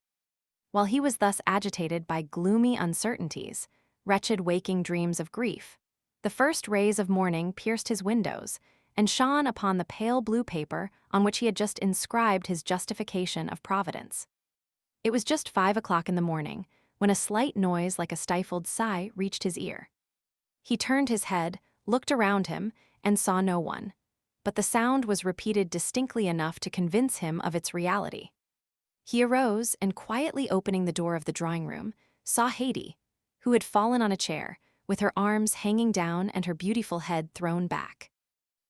While he was thus agitated by gloomy uncertainties, wretched waking dreams of grief, the first rays of morning pierced his windows and shone upon the pale blue paper on which he had just inscribed his justification of Providence. It was just 5 o'clock in the morning, when a slight noise like a stifled sigh reached his ear. He turned his head, looked around him, and saw no one, but the sound was repeated distinctly enough to convince him of its reality. He arose and, quietly opening the door of the drawing-room, saw Haydée, who had fallen on a chair, with her arms hanging down and her beautiful head thrown back.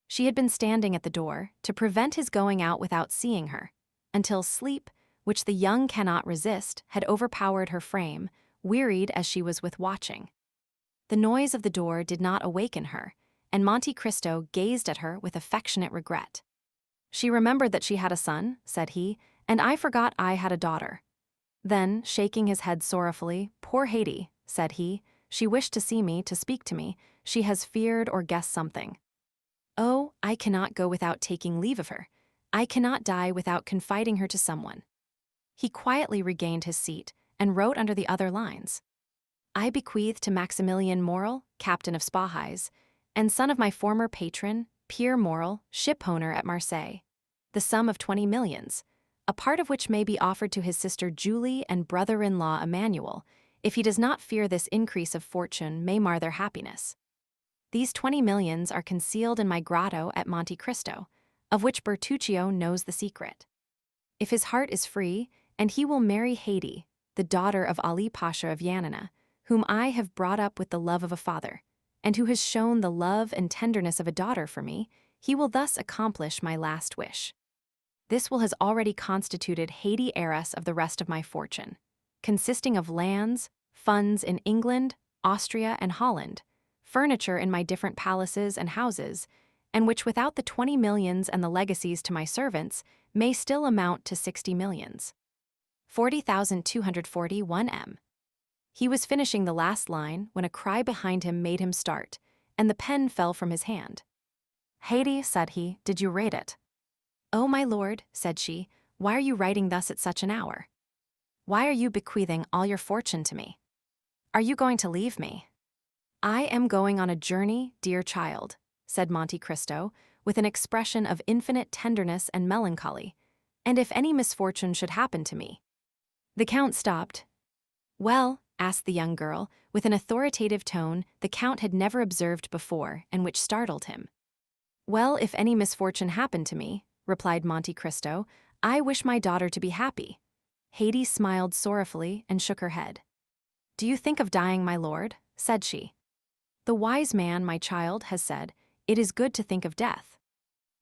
She had been standing at the door, to prevent his going out without seeing her, until sleep, which the young cannot resist, had overpowered her frame, wearied as she was with watching. The noise of the door did not awaken her, and Monte Cristo gazed at her with affectionate regret. "She remembered that she had a son," said he, "and I forgot I had a daughter." Then, shaking his head sorrowfully, "Poor Haydée," said he, "she wished to see me, to speak to me. She has feared or guessed something. Oh, I cannot go without taking leave of her. I cannot die without confiding her to someone." He quietly regained his seat and wrote under the other lines, "I bequeath to Maximilian Morel, captain of Spahis, and son of my former patron, Pierre Morel, shipowner at Marseilles, the sum of 20 millions, a part of which may be offered to his sister Julie and brother-in-law Emmanuel, if he does not fear this increase of fortune may mar their happiness. These 20 millions are concealed in my grotto at Monte Cristo, of which Bertuccio knows the secret. If his heart is free, and he will marry Haydée, the daughter of Ali Pasha of Yanina, whom I have brought up with the love of a father, and who has shown the love and tenderness of a daughter for me, he will thus accomplish my last wish. This will has already constituted Haydée heiress of the rest of my fortune, consisting of lands, funds in England, Austria, and Holland, furniture in my different palaces and houses, and which without the 20 millions and the legacies to my servants may still amount to 60 millions. 40,241 M. He was finishing the last line when a cry behind him made him start, and the pen fell from his hand. "Haydée," said he, "did you read it?" "Oh, my lord," said she, "why are you writing thus at such an hour? Why are you bequeathing all your fortune to me? Are you going to leave me?" "I am going on a journey, dear child," said Monte Cristo, with an expression of infinite tenderness and melancholy, "and if any misfortune should happen to me—" The Count stopped. "Well?" asked the young girl, with an authoritative tone the Count had never observed before and which startled him. "Well, if any misfortune happened to me," replied Monte Cristo, "I wish my daughter to be happy." Haydée smiled sorrowfully and shook her head. "Do you think of dying, my lord?" said she. "The wise man, my child, has said, 'It is good to think of death.'"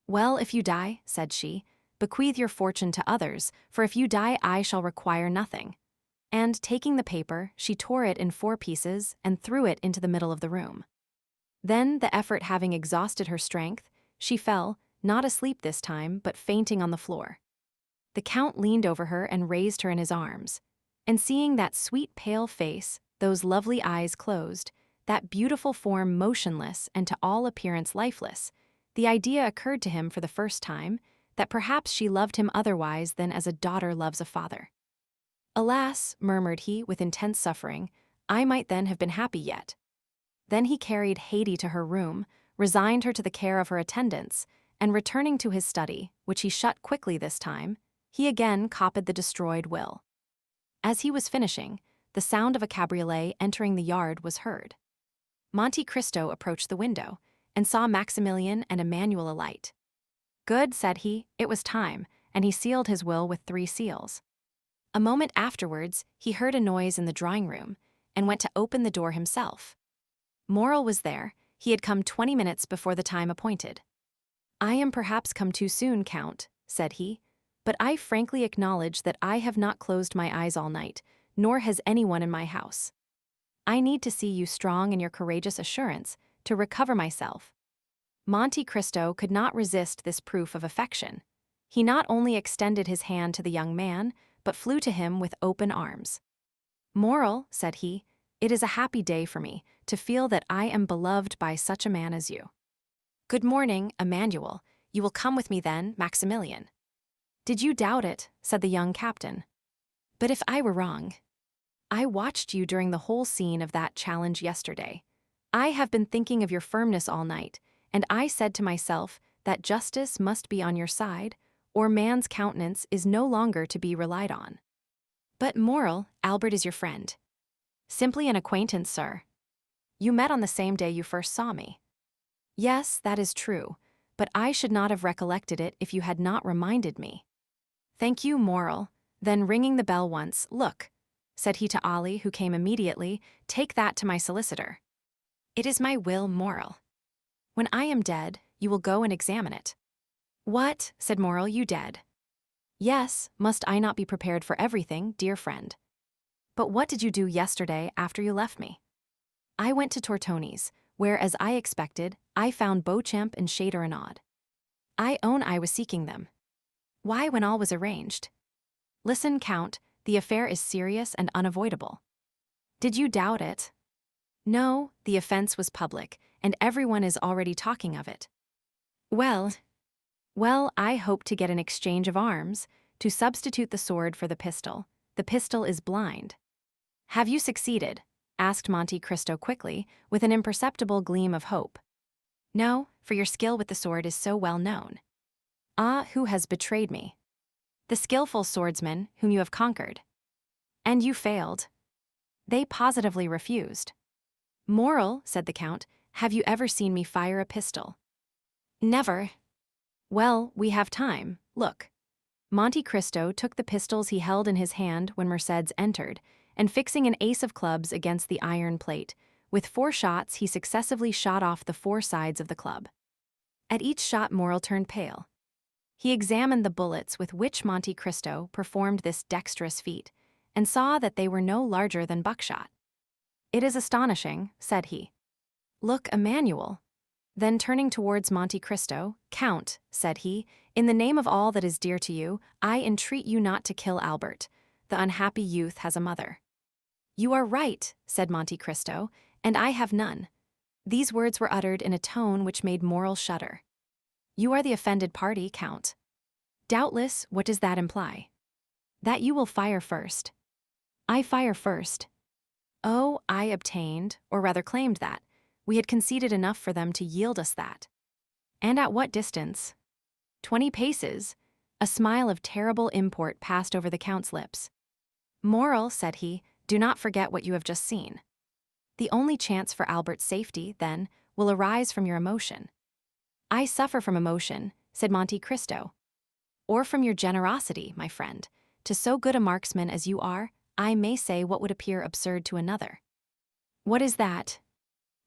"Well, if you die," said she, bequeath your fortune to others, for if you die I shall require nothing. And, taking the paper, she tore it in 4 pieces and threw it into the middle of the room. Then, the effort having exhausted her strength, she fell, not asleep this time, but fainting on the floor. The Count leaned over her and raised her in his arms. And seeing that sweet pale face, those lovely eyes closed, that beautiful form motionless and to all appearance lifeless, the idea occurred to him for the first time that perhaps she loved him otherwise than as a daughter loves a father. "Alas," murmured he with intense suffering, "I might then have been happy yet." Then he carried Haydée to her room, resigned her to the care of her attendants, and returning to his study, which he shut quickly this time, he again copied the destroyed will. As he was finishing, the sound of a cabriolet entering the yard was heard. Monte Cristo approached the window, and saw Maximilian and Emmanuel alight. "Good," said he, "it was time," and he sealed his will with 3 seals. A moment afterwards, he heard a noise in the drawing-room, and went to open the door himself. Morrel was there. He had come 20 minutes before the time appointed. "I am perhaps come too soon, Count," said he, "but I frankly acknowledge that I have not closed my eyes all night, nor has anyone in my house. I need to see you strong in your courageous assurance, to recover myself." Monte Cristo could not resist this proof of affection. He not only extended his hand to the young man, but flew to him with open arms. "Morrel," said he, "it is a happy day for me, to feel that I am beloved by such a man as you." "Good morning, Emmanuel. You will come with me then, Maximilian." "Did you doubt it?" said the young captain. "But if I were wrong? I watched you during the whole scene of that challenge yesterday. I have been thinking of your firmness all night, and I said to myself that justice must be on your side, or man's countenance is no longer to be relied on." "But, Morrel, Albert is your friend." "Simply an acquaintance, sir." "You met on the same day you first saw me." "Yes, that is true, but I should not have recollected it if you had not reminded me." "Thank you, Morrel." Then ringing the bell once, "Look," said he to Ali, who came immediately, "take that to my solicitor." "It is my will, Morrel. When I am dead, you will go and examine it." "What?" said Morrel, "you dead?" "Yes, must I not be prepared for everything, dear friend?" "But what did you do yesterday after you left me?" "I went to Tortoni's, where, as I expected, I found Beauchamp and Châteaurenaud. I own I was seeking them." "Why, when all was arranged?" "Listen, Count, the affair is serious and unavoidable." "Did you doubt it?" "No, the offense was public, and everyone is already talking of it." Well, I hope to get an exchange of arms, to substitute the sword for the pistol. The pistol is blind." "Have you succeeded?" asked Monte Cristo quickly, with an imperceptible gleam of hope. "No, for your skill with the sword is so well known." "Ah, who has betrayed me?" "The skillful swordsman whom you have conquered." "And you failed?" "They positively refused." "Morrel," said the Count, "have you ever seen me fire a pistol?" "Never." "Well, we have time. Look." Monte Cristo took the pistols he held in his hand when Mercédès entered, and fixing an ace of clubs against the iron plate, with 4 shots he successively shot off the 4 sides of the club. At each shot Morrel turned pale. He examined the bullets with which Monte Cristo performed this dexterous feat, and saw that they were no larger than buckshot. "It is astonishing," said he. "Look, Emmanuel." Then turning towards Monte Cristo, "Count," said he, "in the name of all that is dear to you, I entreat you not to kill Albert. The unhappy youth has a mother." "You are right," said Monte Cristo, "and I have none." These words were uttered in a tone which made Morrel shudder. "You are the offended party, Count." "Doubtless, what does that imply?" "That you will fire first." "I fire first." "Oh, I obtained, or rather claimed that. We had conceded enough for them to yield us that." "And at what distance?" 20 paces. A smile of terrible import passed over the Count's lips. "Morrel," said he, "do not forget what you have just seen. The only chance for Albert's safety, then, will arise from your emotion." "I suffer from emotion," said Monte Cristo. "Or from your generosity, my friend. To so good a marksman as you are, I may say what would appear absurd to another." "What is that?"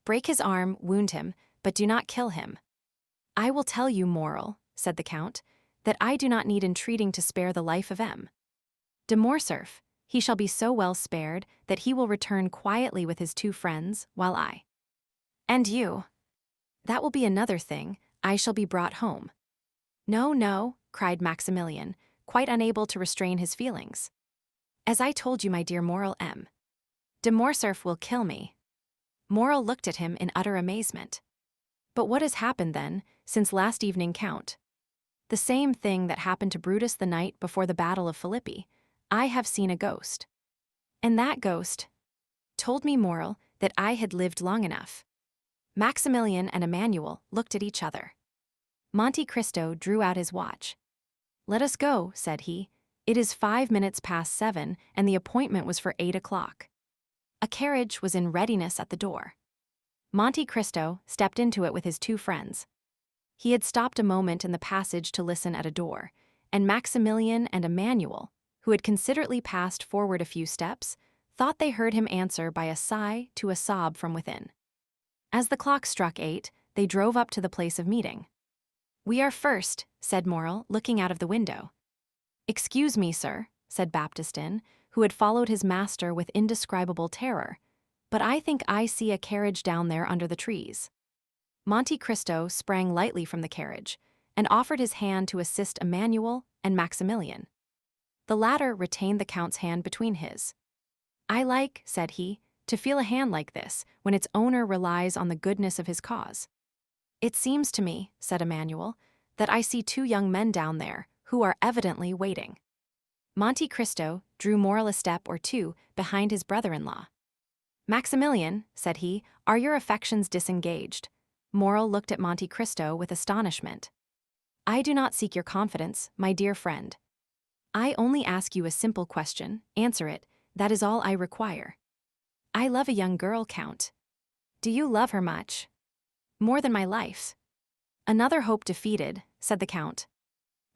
"Break his arm, wound him, but do not kill him." "I will tell you, Morrel," said the Count. that I do not need entreating to spare the life of M. De Morcerf, he shall be so well spared that he will return quietly with his 2 friends, while I. And you? That will be another thing, I shall be brought home. No, no, cried Maximilian, quite unable to restrain his feelings. As I told you, my dear Morel, M. De Morcerf will kill me. Morel looked at him in utter amazement. But what has happened then, since last evening, Count? The same thing that happened to Brutus the night before the Battle of Philippi. I have seen a ghost. And that ghost told me, Morel, that I had lived long enough. Maximilian and Emmanuel looked at each other. Monte Cristo drew out his watch. Let us go, said he. It is 5 minutes past 7, and the appointment was for 8 o'clock. A carriage was in readiness at the door. Monte Cristo stepped into it with his 2 friends. He had stopped a moment in the passage to listen at a door, and Maximilian and Emmanuel, who had considerately passed forward a few steps, thought they heard him answer by a sigh to a sob from within. As the clock struck 8, they drove up to the place of meeting. We are first, said Morel, looking out of the window. Excuse me, sir, said Baptistin, who had followed his master with indescribable terror, but I think I see a carriage down there under the trees. Monte Cristo sprang lightly from the carriage and offered his hand to assist Emmanuel and Maximilian. The latter retained the Count's hand between his. I like, said he, to feel a hand like this when its owner relies on the goodness of his cause. It seems to me, said Emmanuel, that I see 2 young men down there who are evidently waiting. Monte Cristo drew Morel a step or 2 behind his brother-in-law. Maximilian, said he, are your affections disengaged? Morel looked at Monte Cristo with astonishment. I do not seek your confidence, my dear friend. I only ask you a simple question, answer it, that is all I require. I love a young girl, Count. Do you love her much? More than my life. Another hope defeated, said the Count.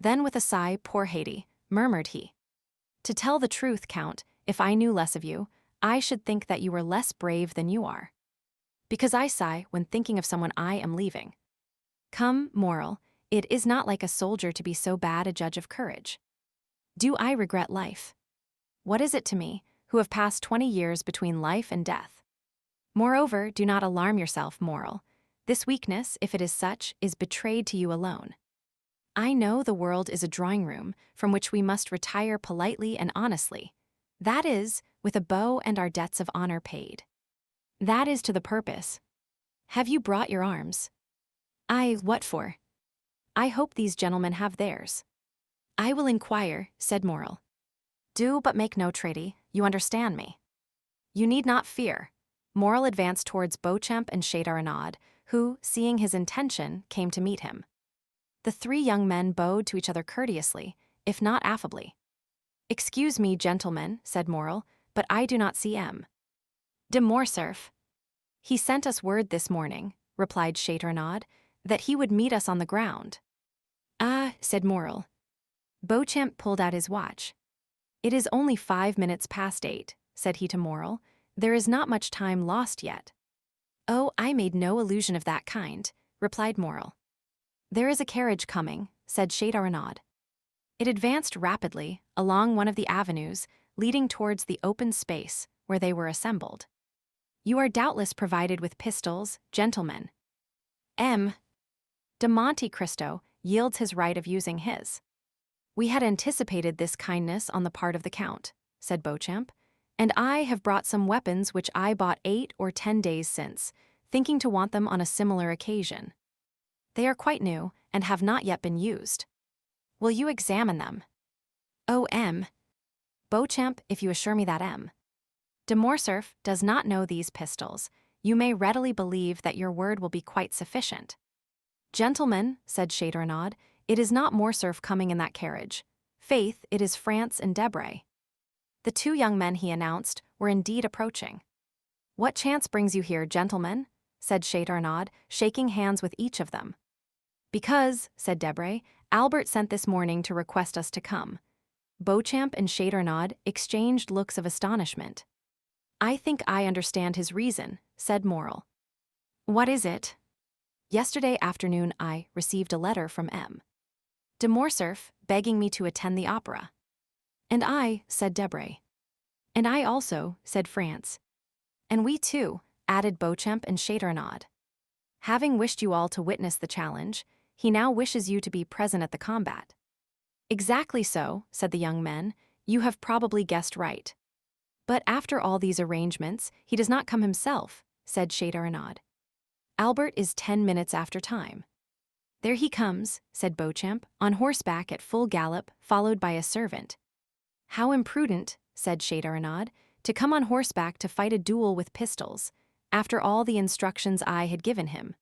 Then with a sigh, poor Haydée, murmured he. To tell the truth, Count, if I knew less of you, I should think that you were less brave than you are. Because I sigh when thinking of someone I am leaving. Come, Morel, it is not like a soldier to be so bad a judge of courage. Do I regret life? What is it to me, who have passed 20 years between life and death? Moreover, do not alarm yourself, Morel. This weakness, if it is such, is betrayed to you alone. I know the world is a drawing-room from which we must retire politely and honestly. That is, with a bow and our debts of honor paid. That is to the purpose. Have you brought your arms? What for? I hope these gentlemen have theirs. I will inquire, said Morel. Do but make no treaty, you understand me. You need not fear. Morel advanced towards Beauchamp and Châteaurenaud, who, seeing his intention, came to meet him. The 3 young men bowed to each other courteously, if not affably. Excuse me, gentlemen, said Morel, but I do not see M. De Morcerf. He sent us word this morning, replied Châteaurenaud, that he would meet us on the ground. Ah, said Morel. Beauchamp pulled out his watch. It is only 5 minutes past 8, said he to Morel. There is not much time lost yet. Oh, I made no illusion of that kind, replied Morel. There is a carriage coming, said Châteaurenaud. It advanced rapidly along one of the avenues leading towards the open space where they were assembled. You are doubtless provided with pistols, gentlemen. M. de Monte Cristo yields his right of using his. We had anticipated this kindness on the part of the Count, said Beauchamp, and I have brought some weapons which I bought 8 or 10 days since, thinking to want them on a similar occasion. They are quite new and have not yet been used. Will you examine them? Oh, M. Beauchamp, if you assure me that M. de Morcerf does not know these pistols, you may readily believe that your word will be quite sufficient. Gentlemen, said Châteaurenaud, it is not Morcerf coming in that carriage. Faith, it is France and Debray. The 2 young men, he announced, were indeed approaching. What chance brings you here, gentlemen? Said Châteaurenaud, shaking hands with each of them. Because, said Debray, Albert sent this morning to request us to come. Beauchamp and Châteaurenaud exchanged looks of astonishment. I think I understand his reason, said Morel. What is it? Yesterday afternoon I received a letter from M. De Morcerf, begging me to attend the opera. And I, said Debray. And I also, said France. And we too, added Beauchamp and Châteaurenaud. Having wished you all to witness the challenge, he now wishes you to be present at the combat. Exactly so, said the young men, you have probably guessed right. But after all these arrangements, he does not come himself, said Châteaurenaud. Albert is 10 minutes after time. There he comes, said Beauchamp, on horseback at full gallop, followed by a servant. How imprudent, said Châteaurenaud, to come on horseback to fight a duel with pistols, after all the instructions I had given him.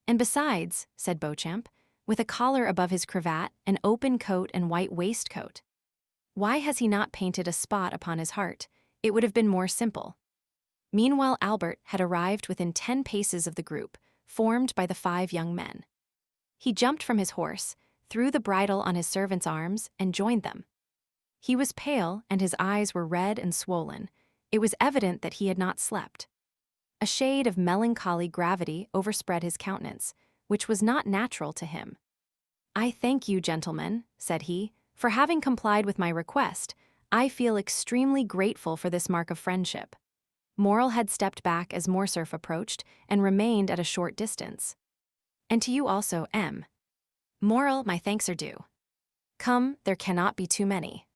And besides, said Beauchamp, with a collar above his cravat, an open coat and white waistcoat. Why has he not painted a spot upon his heart? It would have been more simple. Meanwhile Albert had arrived within 10 paces of the group, formed by the 5 young men. He jumped from his horse, threw the bridle on his servant's arms, and joined them. He was pale, and his eyes were red and swollen. It was evident that he had not slept. A shade of melancholy gravity overspread his countenance, which was not natural to him. I thank you, gentlemen, said he, for having complied with my request. I feel extremely grateful for this mark of friendship. Morel had stepped back as Morcerf approached and remained at a short distance. And to you also, M. Morel, my thanks are due. Come, there cannot be too many.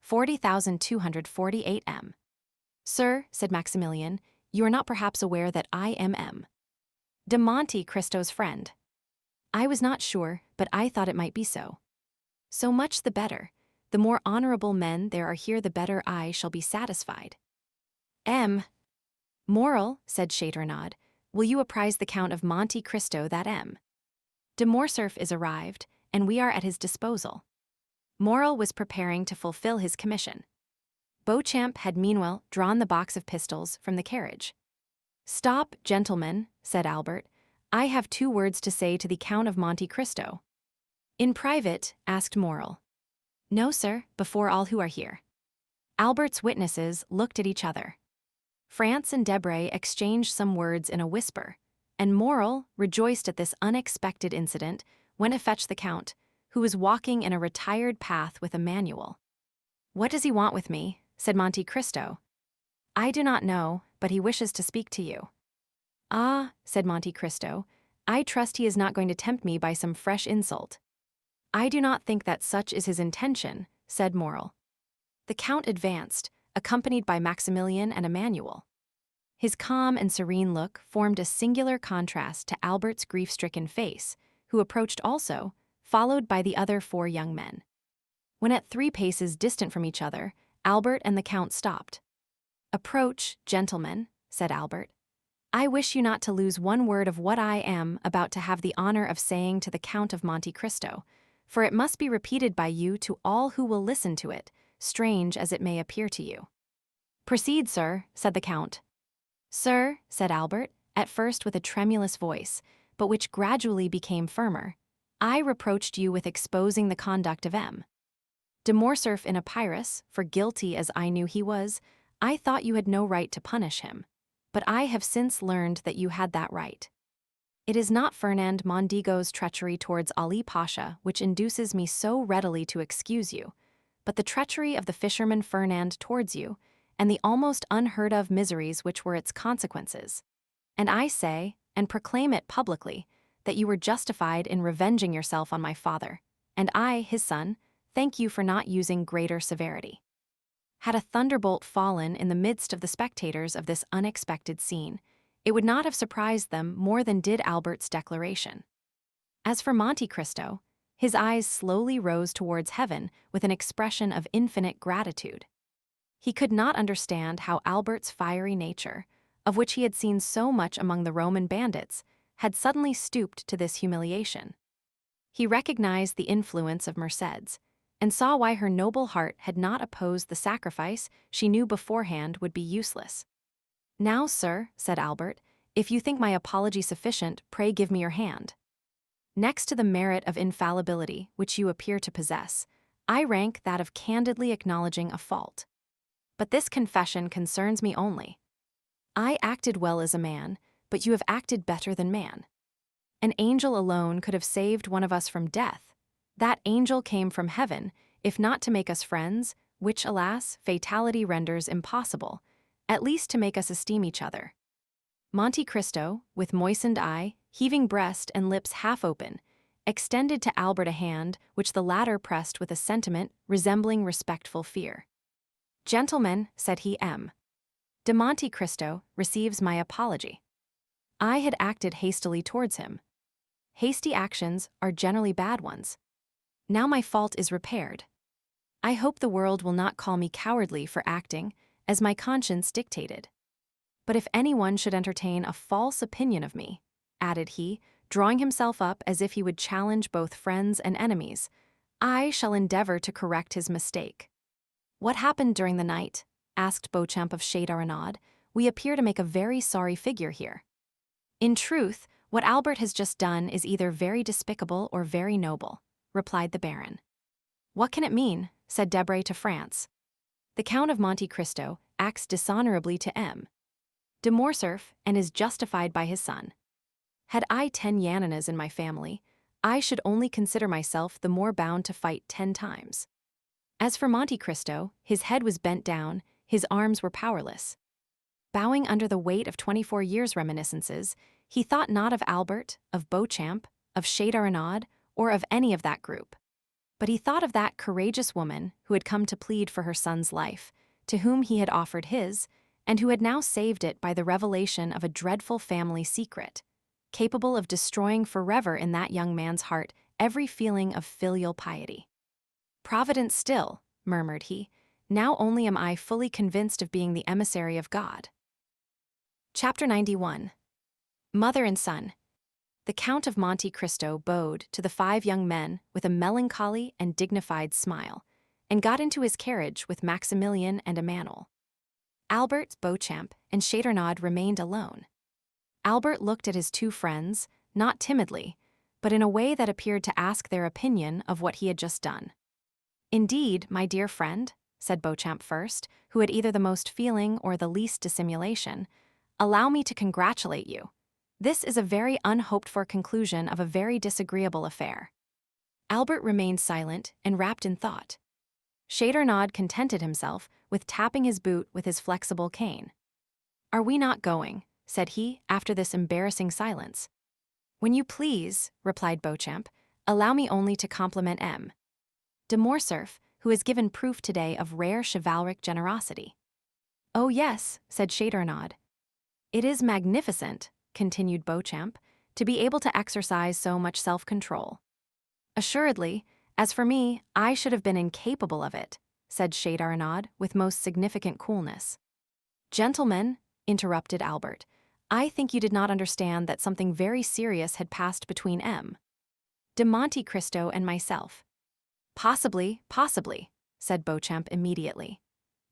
40,248 M. Sir, said Maximilian, you are not perhaps aware that I am M. de Monte Cristo's friend. I was not sure, but I thought it might be so. So much the better. The more honorable men there are here, the better I shall be satisfied. M. Morel, said Châteaurenaud, will you apprise the Count of Monte Cristo that M. de Morcerf is arrived, and we are at his disposal. Morel was preparing to fulfill his commission. Beauchamp had meanwhile drawn the box of pistols from the carriage. Stop, gentlemen, said Albert. I have 2 words to say to the Count of Monte Cristo. In private, asked Morel. No, sir, before all who are here. Albert's witnesses looked at each other. France and Debray exchanged some words in a whisper, and Morel, rejoiced at this unexpected incident, went to fetch the Count, who was walking in a retired path with a manual. What does he want with me? Said Monte Cristo. I do not know, but he wishes to speak to you. Ah, said Monte Cristo, I trust he is not going to tempt me by some fresh insult. I do not think that such is his intention, said Morel. The Count advanced, accompanied by Maximilian and Emmanuel. His calm and serene look formed a singular contrast to Albert's grief-stricken face, who approached also, followed by the other 4 young men. When at 3 paces distant from each other, Albert and the Count stopped. Approach, gentlemen, said Albert. I wish you not to lose one word of what I am about to have the honor of saying to the Count of Monte Cristo, for it must be repeated by you to all who will listen to it, strange as it may appear to you. Proceed, sir, said the Count. Sir, said Albert, at first with a tremulous voice, but which gradually became firmer, I reproached you with exposing the conduct of M. de Morcerf in Epirus, for guilty as I knew he was. I thought you had no right to punish him, but I have since learned that you had that right. It is not Fernand Mondiguo's treachery towards Ali Pasha which induces me so readily to excuse you, but the treachery of the fisherman Fernand towards you, and the almost unheard-of miseries which were its consequences. And I say, and proclaim it publicly, that you were justified in revenging yourself on my father, and I, his son, thank you for not using greater severity. Had a thunderbolt fallen in the midst of the spectators of this unexpected scene, it would not have surprised them more than did Albert's declaration. As for Monte Cristo, his eyes slowly rose towards heaven with an expression of infinite gratitude. He could not understand how Albert's fiery nature, of which he had seen so much among the Roman bandits, had suddenly stooped to this humiliation. He recognized the influence of Mercédès, and saw why her noble heart had not opposed the sacrifice she knew beforehand would be useless. Now, sir, said Albert, if you think my apology sufficient, pray give me your hand. Next to the merit of infallibility, which you appear to possess, I rank that of candidly acknowledging a fault. But this confession concerns me only. I acted well as a man, but you have acted better than man. An angel alone could have saved one of us from death, That angel came from heaven, if not to make us friends, which, alas, fatality renders impossible, at least to make us esteem each other. Monte Cristo, with moistened eye, heaving breast and lips half open, extended to Albert a hand which the latter pressed with a sentiment resembling respectful fear. "Gentlemen," said he, "De Monte Cristo receives my apology. I had acted hastily towards him. Hasty actions are generally bad ones. Now my fault is repaired. I hope the world will not call me cowardly for acting as my conscience dictated. But if anyone should entertain a false opinion of me," added he, drawing himself up as if he would challenge both friends and enemies, "I shall endeavor to correct his mistake." "What happened during the night?" asked Beauchamp of Châteaurenaud. "We appear to make a very sorry figure here." "In truth, what Albert has just done is either very despicable or very noble," replied the Baron. "What can it mean?" said Debray to France. "The Count of Monte Cristo acts dishonorably to de Morcerf and is justified by his son. Had I 10 Yaninas in my family, I should only consider myself the more bound to fight 10 times. As for Monte Cristo, his head was bent down, his arms were powerless. Bowing under the weight of 24 years' reminiscences, he thought not of Albert, of Beauchamp, of Châteaurenaud, or of any of that group. But he thought of that courageous woman who had come to plead for her son's life, to whom he had offered his, and who had now saved it by the revelation of a dreadful family secret, capable of destroying forever in that young man's heart every feeling of filial piety. "Providence still," murmured he. "Now only am I fully convinced of being the emissary of God." Chapter 91. Mother and Son. The Count of Monte Cristo bowed to the 5 young men with a melancholy and dignified smile, and got into his carriage with Maximilian and Emmanuel. Albert, Beauchamp, and Châteaurenaud remained alone. Albert looked at his 2 friends, not timidly, but in a way that appeared to ask their opinion of what he had just done. "Indeed, my dear friend," said Beauchamp first, who had either the most feeling or the least dissimulation, "allow me to congratulate you. This is a very unhoped-for conclusion of a very disagreeable affair." Albert remained silent and wrapped in thought. Châteaurenaud contented himself with tapping his boot with his flexible cane. "Are we not going?" said he, after this embarrassing silence. "When you please," replied Beauchamp. "Allow me only to compliment de Morcerf, who has given proof today of rare chivalric generosity." "Oh yes," said Châteaurenaud. "It is magnificent," continued Beauchamp, "to be able to exercise so much self-control." "Assuredly, as for me, I should have been incapable of it," said Châteaurenaud with most significant coolness. "Gentlemen," interrupted Albert, "I think you did not understand that something very serious had passed between de Monte Cristo and myself." Possibly," said Beauchamp immediately.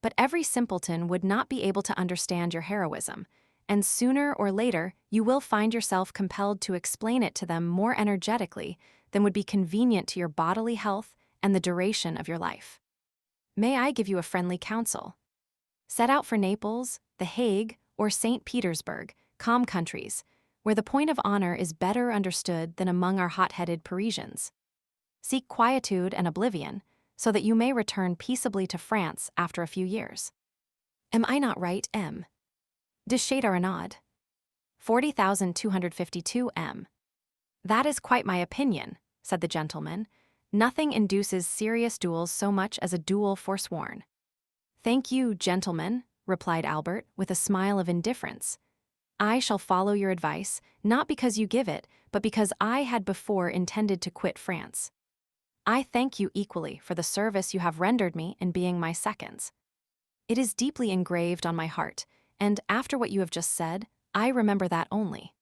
"But every simpleton would not be able to understand your heroism, and sooner or later you will find yourself compelled to explain it to them more energetically than would be convenient to your bodily health and the duration of your life. May I give you a friendly counsel? Set out for Naples, The Hague, or St. Petersburg, calm countries, where the point of honor is better understood than among our hot-headed Parisians. Seek quietude and oblivion, so that you may return peaceably to France after a few years. Am I not right, de Châteaurenaud? 40,252 "That is quite my opinion," said the gentleman. "Nothing induces serious duels so much as a duel forsworn." "Thank you, gentlemen," replied Albert, with a smile of indifference. "I shall follow your advice, not because you give it, but because I had before intended to quit France. I thank you equally for the service you have rendered me in being my seconds. It is deeply engraved on my heart, and after what you have just said, I remember that only."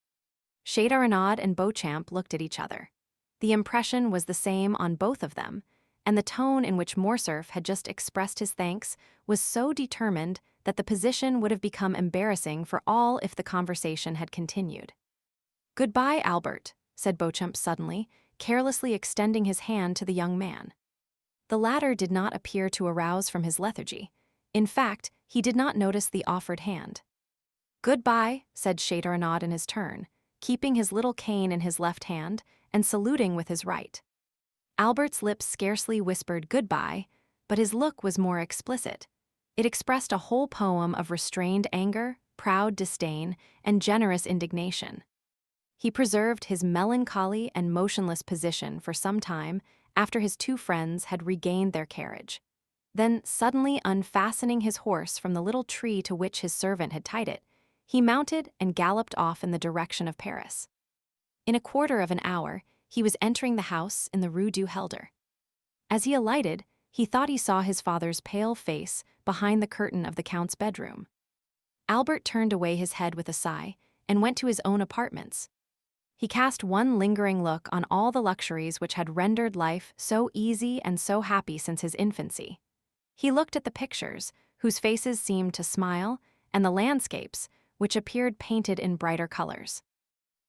Châteaurenaud and Beauchamp looked at each other. The impression was the same on both of them, and the tone in which Morcerf had just expressed his thanks was so determined that the position would have become embarrassing for all if the conversation had continued. "Goodbye, Albert," said Beauchamp suddenly, carelessly extending his hand to the young man. The latter did not appear to arouse from his lethargy. In fact, he did not notice the offered hand. "Goodbye," said Châteaurenaud in his turn, keeping his little cane in his left hand and saluting with his right. Albert's lips scarcely whispered goodbye, but his look was more explicit. It expressed a whole poem of restrained anger, proud disdain, and generous indignation. He preserved his melancholy and motionless position for some time after his two friends had regained their carriage. Then, suddenly unfastening his horse from the little tree to which his servant had tied it, he mounted and galloped off in the direction of Paris. In a quarter of an hour, he was entering the house in the Rue du Helder. As he alighted, he thought he saw his father's pale face behind the curtain of the Count's bedroom. Albert turned away his head with a sigh and went to his own apartments. He cast one lingering look on all the luxuries which had rendered life so easy and so happy since his infancy. He looked at the pictures, whose faces seemed to smile, and the landscapes, which appeared painted in brighter colors.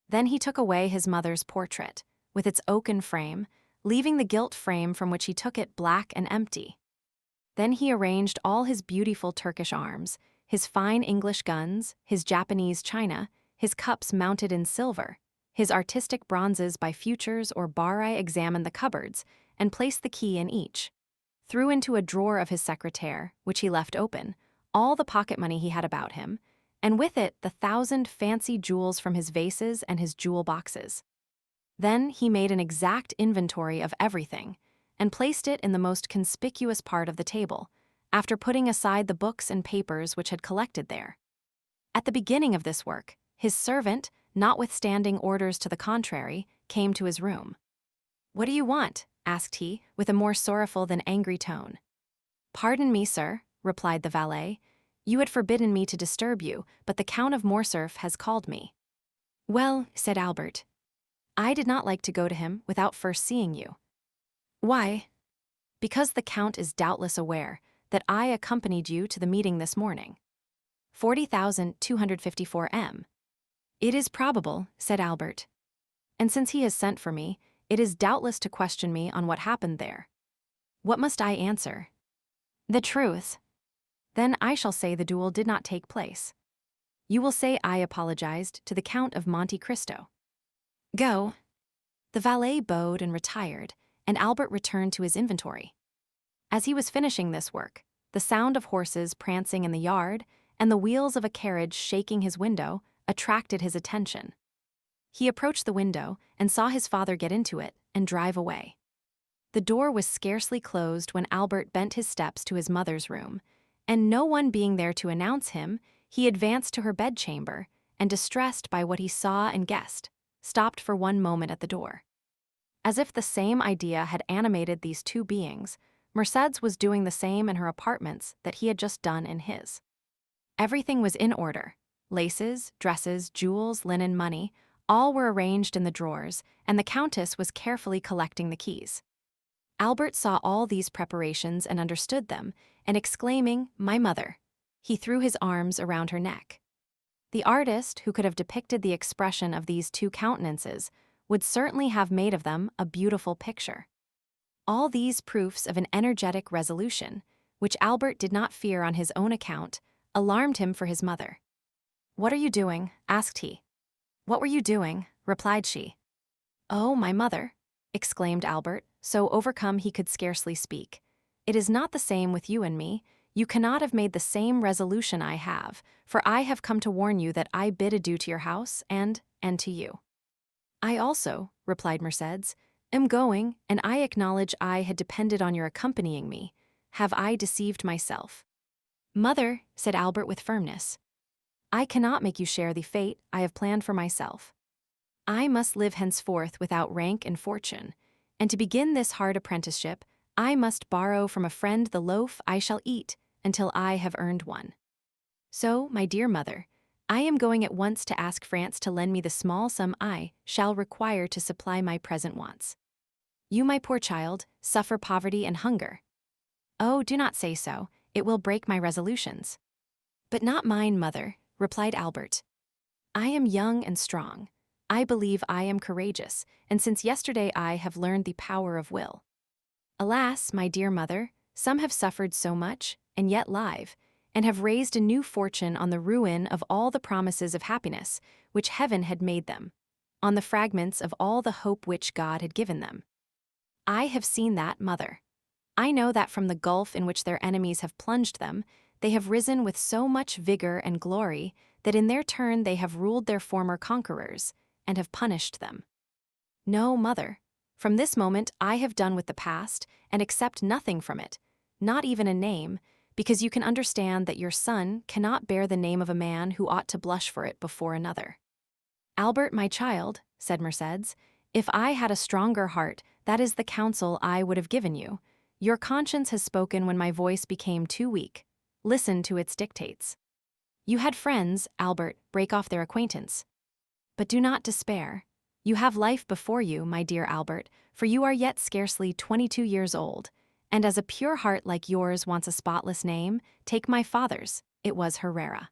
Then he took away his mother's portrait, with its oaken frame, leaving the gilt frame from which he took it black and empty. Then he arranged all his beautiful Turkish arms, his fine English guns, his Japanese china, his cups mounted in silver, his artistic bronzes by Futures or Barye examined the cupboards and placed the key in each, threw into a drawer of his secretaire, which he left open, all the pocket money he had about him, and with it the 1,000 fancy jewels from his vases and his jewel boxes. Then he made an exact inventory of everything, and placed it in the most conspicuous part of the table, after putting aside the books and papers which had collected there. At the beginning of this work, his servant, notwithstanding orders to the contrary, came to his room. "What do you want?" asked he, with a more sorrowful than angry tone. "Pardon me, sir," replied the valet. "You had forbidden me to disturb you, but the Count of Morcerf has called me." "Well," said Albert, "I did not like to go to him without first seeing you." "Why?" "Because the Count is doubtless aware that I accompanied you to the meeting this morning." 40,254 M. "It is probable," said Albert. "And since he has sent for me, it is doubtless to question me on what happened there." "What must I answer?" "The truth." "Then I shall say the duel did not take place." "You will say I apologized to the Count of Monte Cristo." "Go." The valet bowed and retired, and Albert returned to his inventory. As he was finishing this work, the sound of horses prancing in the yard and the wheels of a carriage shaking his window attracted his attention. He approached the window and saw his father get into it and drive away. The door was scarcely closed when Albert bent his steps to his mother's room, and no one being there to announce him, he advanced to her bedchamber and, distressed by what he saw and guessed, stopped for one moment at the door. As if the same idea had animated these two beings, Mercédès was doing the same in her apartments that he had just done in his. Everything was in order. Laces, dresses, jewels, linen, money, all were arranged in the drawers, and the Countess was carefully collecting the keys. Albert saw all these preparations and understood them, and exclaiming, "My mother," he threw his arms around her neck. The artist who could have depicted the expression of these two countenances would certainly have made of them a beautiful picture. All these proofs of an energetic resolution, which Albert did not fear on his own account, alarmed him for his mother. "What are you doing?" asked he. "What were you doing?" replied she. "Oh, my mother," exclaimed Albert, so overcome he could scarcely speak. "It is not the same with you and me. You cannot have made the same resolution I have, for I have come to warn you that I bid adieu to your house and to you." "I also," replied Mercédès, "am going, and I acknowledge I had depended on your accompanying me. Have I deceived myself?" "Mother," said Albert with firmness, "I cannot make you share the fate I have planned for myself. I must live henceforth without rank and fortune, and to begin this hard apprenticeship, I must borrow from a friend the loaf I shall eat until I have earned one. So, my dear mother, I am going at once to ask France to lend me the small sum I shall require to supply my present wants. You, my poor child, suffer poverty and hunger. Oh, do not say so, it will break my resolutions." "But not mine, mother," replied Albert. "I am young and strong. I believe I am courageous, and since yesterday I have learned the power of will. Alas, my dear mother, some have suffered so much, and yet live, and have raised a new fortune on the ruin of all the promises of happiness which heaven had made them, on the fragments of all the hope which God had given them. I have seen that, mother. I know that from the gulf in which their enemies have plunged them, they have risen with so much vigor and glory that in their turn they have ruled their former conquerors and have punished them. No, mother. From this moment I have done with the past and accept nothing from it, not even a name, because you can understand that your son cannot bear the name of a man who ought to blush for it before another. Albert, my child, said Mercédès, if I had a stronger heart, that is the counsel I would have given you. Your conscience has spoken when my voice became too weak. Listen to its dictates. You had friends, Albert, break off their acquaintance. But do not despair. You have life before you, my dear Albert, for you are yet scarcely 22 years old, and as a pure heart like yours wants a spotless name, take my father's, it was Herrera.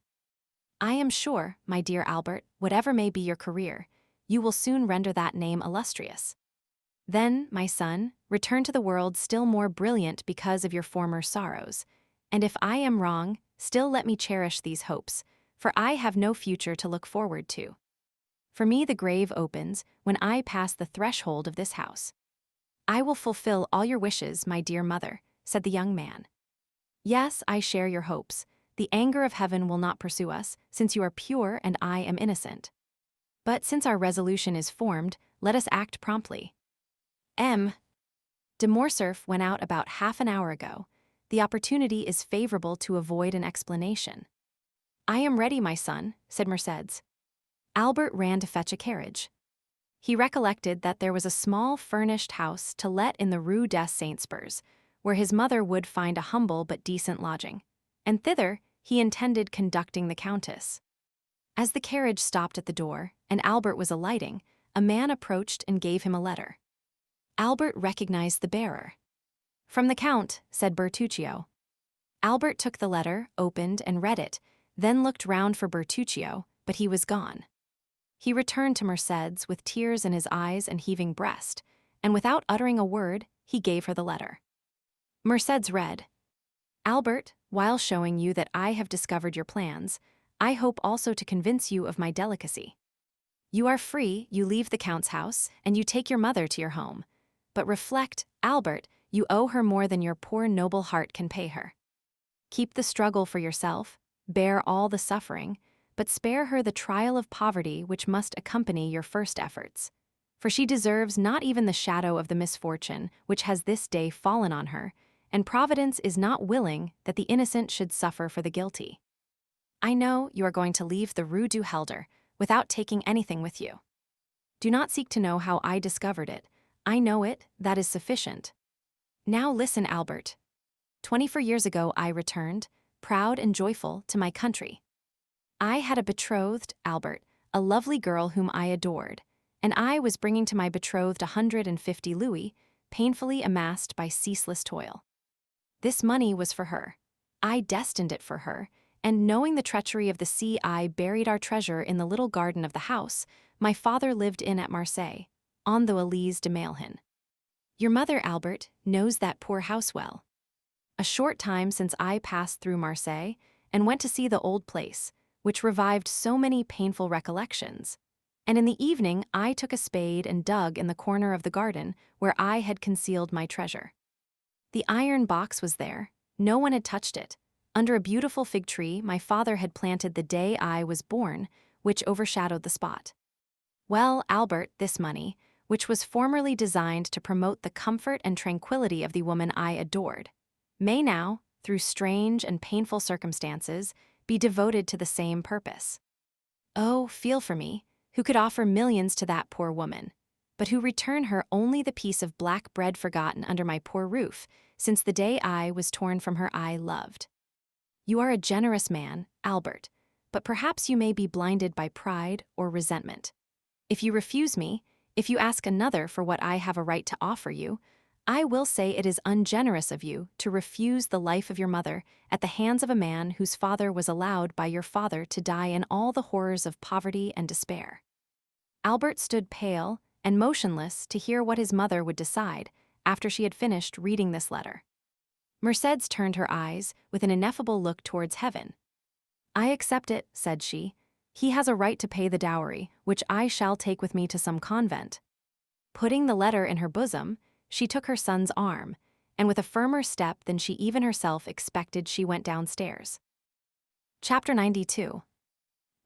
I am sure, my dear Albert, whatever may be your career, you will soon render that name illustrious. Then, my son, return to the world still more brilliant because of your former sorrows, and if I am wrong, still let me cherish these hopes, for I have no future to look forward to. For me the grave opens when I pass the threshold of this house. I will fulfill all your wishes, my dear mother, said the young man. Yes, I share your hopes. The anger of heaven will not pursue us, since you are pure and I am innocent. But since our resolution is formed, let us act promptly. M. De Morcerf went out about half an hour ago. The opportunity is favorable to avoid an explanation. I am ready, my son, said Mercédès. Albert ran to fetch a carriage. He recollected that there was a small furnished house to let in the Rue des Saint-Spurs, where his mother would find a humble but decent lodging, and thither he intended conducting the Countess. As the carriage stopped at the door, and Albert was alighting, a man approached and gave him a letter. Albert recognized the bearer. From the Count, said Bertuccio. Albert took the letter, opened and read it, then looked round for Bertuccio, but he was gone. He returned to Mercédès with tears in his eyes and heaving breast, and without uttering a word, he gave her the letter. Mercédès read, Albert, while showing you that I have discovered your plans, I hope also to convince you of my delicacy. You are free, you leave the Count's house, and you take your mother to your home. But reflect, Albert, you owe her more than your poor noble heart can pay her. Keep the struggle for yourself, bear all the suffering, but spare her the trial of poverty which must accompany your first efforts. For she deserves not even the shadow of the misfortune which has this day fallen on her, and Providence is not willing that the innocent should suffer for the guilty. I know you are going to leave the Rue du Helder without taking anything with you. Do not seek to know how I discovered it. I know it, that is sufficient. Now listen, Albert. 24 years ago I returned, proud and joyful, to my country. I had a betrothed, Albert, a lovely girl whom I adored, and I was bringing to my betrothed 150 louis, painfully amassed by ceaseless toil. This money was for her. I destined it for her, and knowing the treachery of the sea, I buried our treasure in the little garden of the house my father lived in at Marseilles, on the Élysée de Mailhin. Your mother, Albert, knows that poor house well. A short time since I passed through Marseilles and went to see the old place, which revived so many painful recollections, and in the evening I took a spade and dug in the corner of the garden where I had concealed my treasure. The iron box was there, no one had touched it, under a beautiful fig tree my father had planted the day I was born, which overshadowed the spot. Well, Albert, this money, which was formerly designed to promote the comfort and tranquility of the woman I adored, may now, through strange and painful circumstances, be devoted to the same purpose. Oh, feel for me, who could offer millions to that poor woman, but who return her only the piece of black bread forgotten under my poor roof, since the day I was torn from her I loved. You are a generous man, Albert, but perhaps you may be blinded by pride or resentment. If you refuse me, if you ask another for what I have a right to offer you, I will say it is ungenerous of you to refuse the life of your mother at the hands of a man whose father was allowed by your father to die in all the horrors of poverty and despair. Albert stood pale and motionless to hear what his mother would decide after she had finished reading this letter. Mercédès turned her eyes with an ineffable look towards heaven. I accept it, said she. He has a right to pay the dowry, which I shall take with me to some convent. Putting the letter in her bosom, she took her son's arm, and with a firmer step than she even herself expected, she went downstairs. Chapter 92.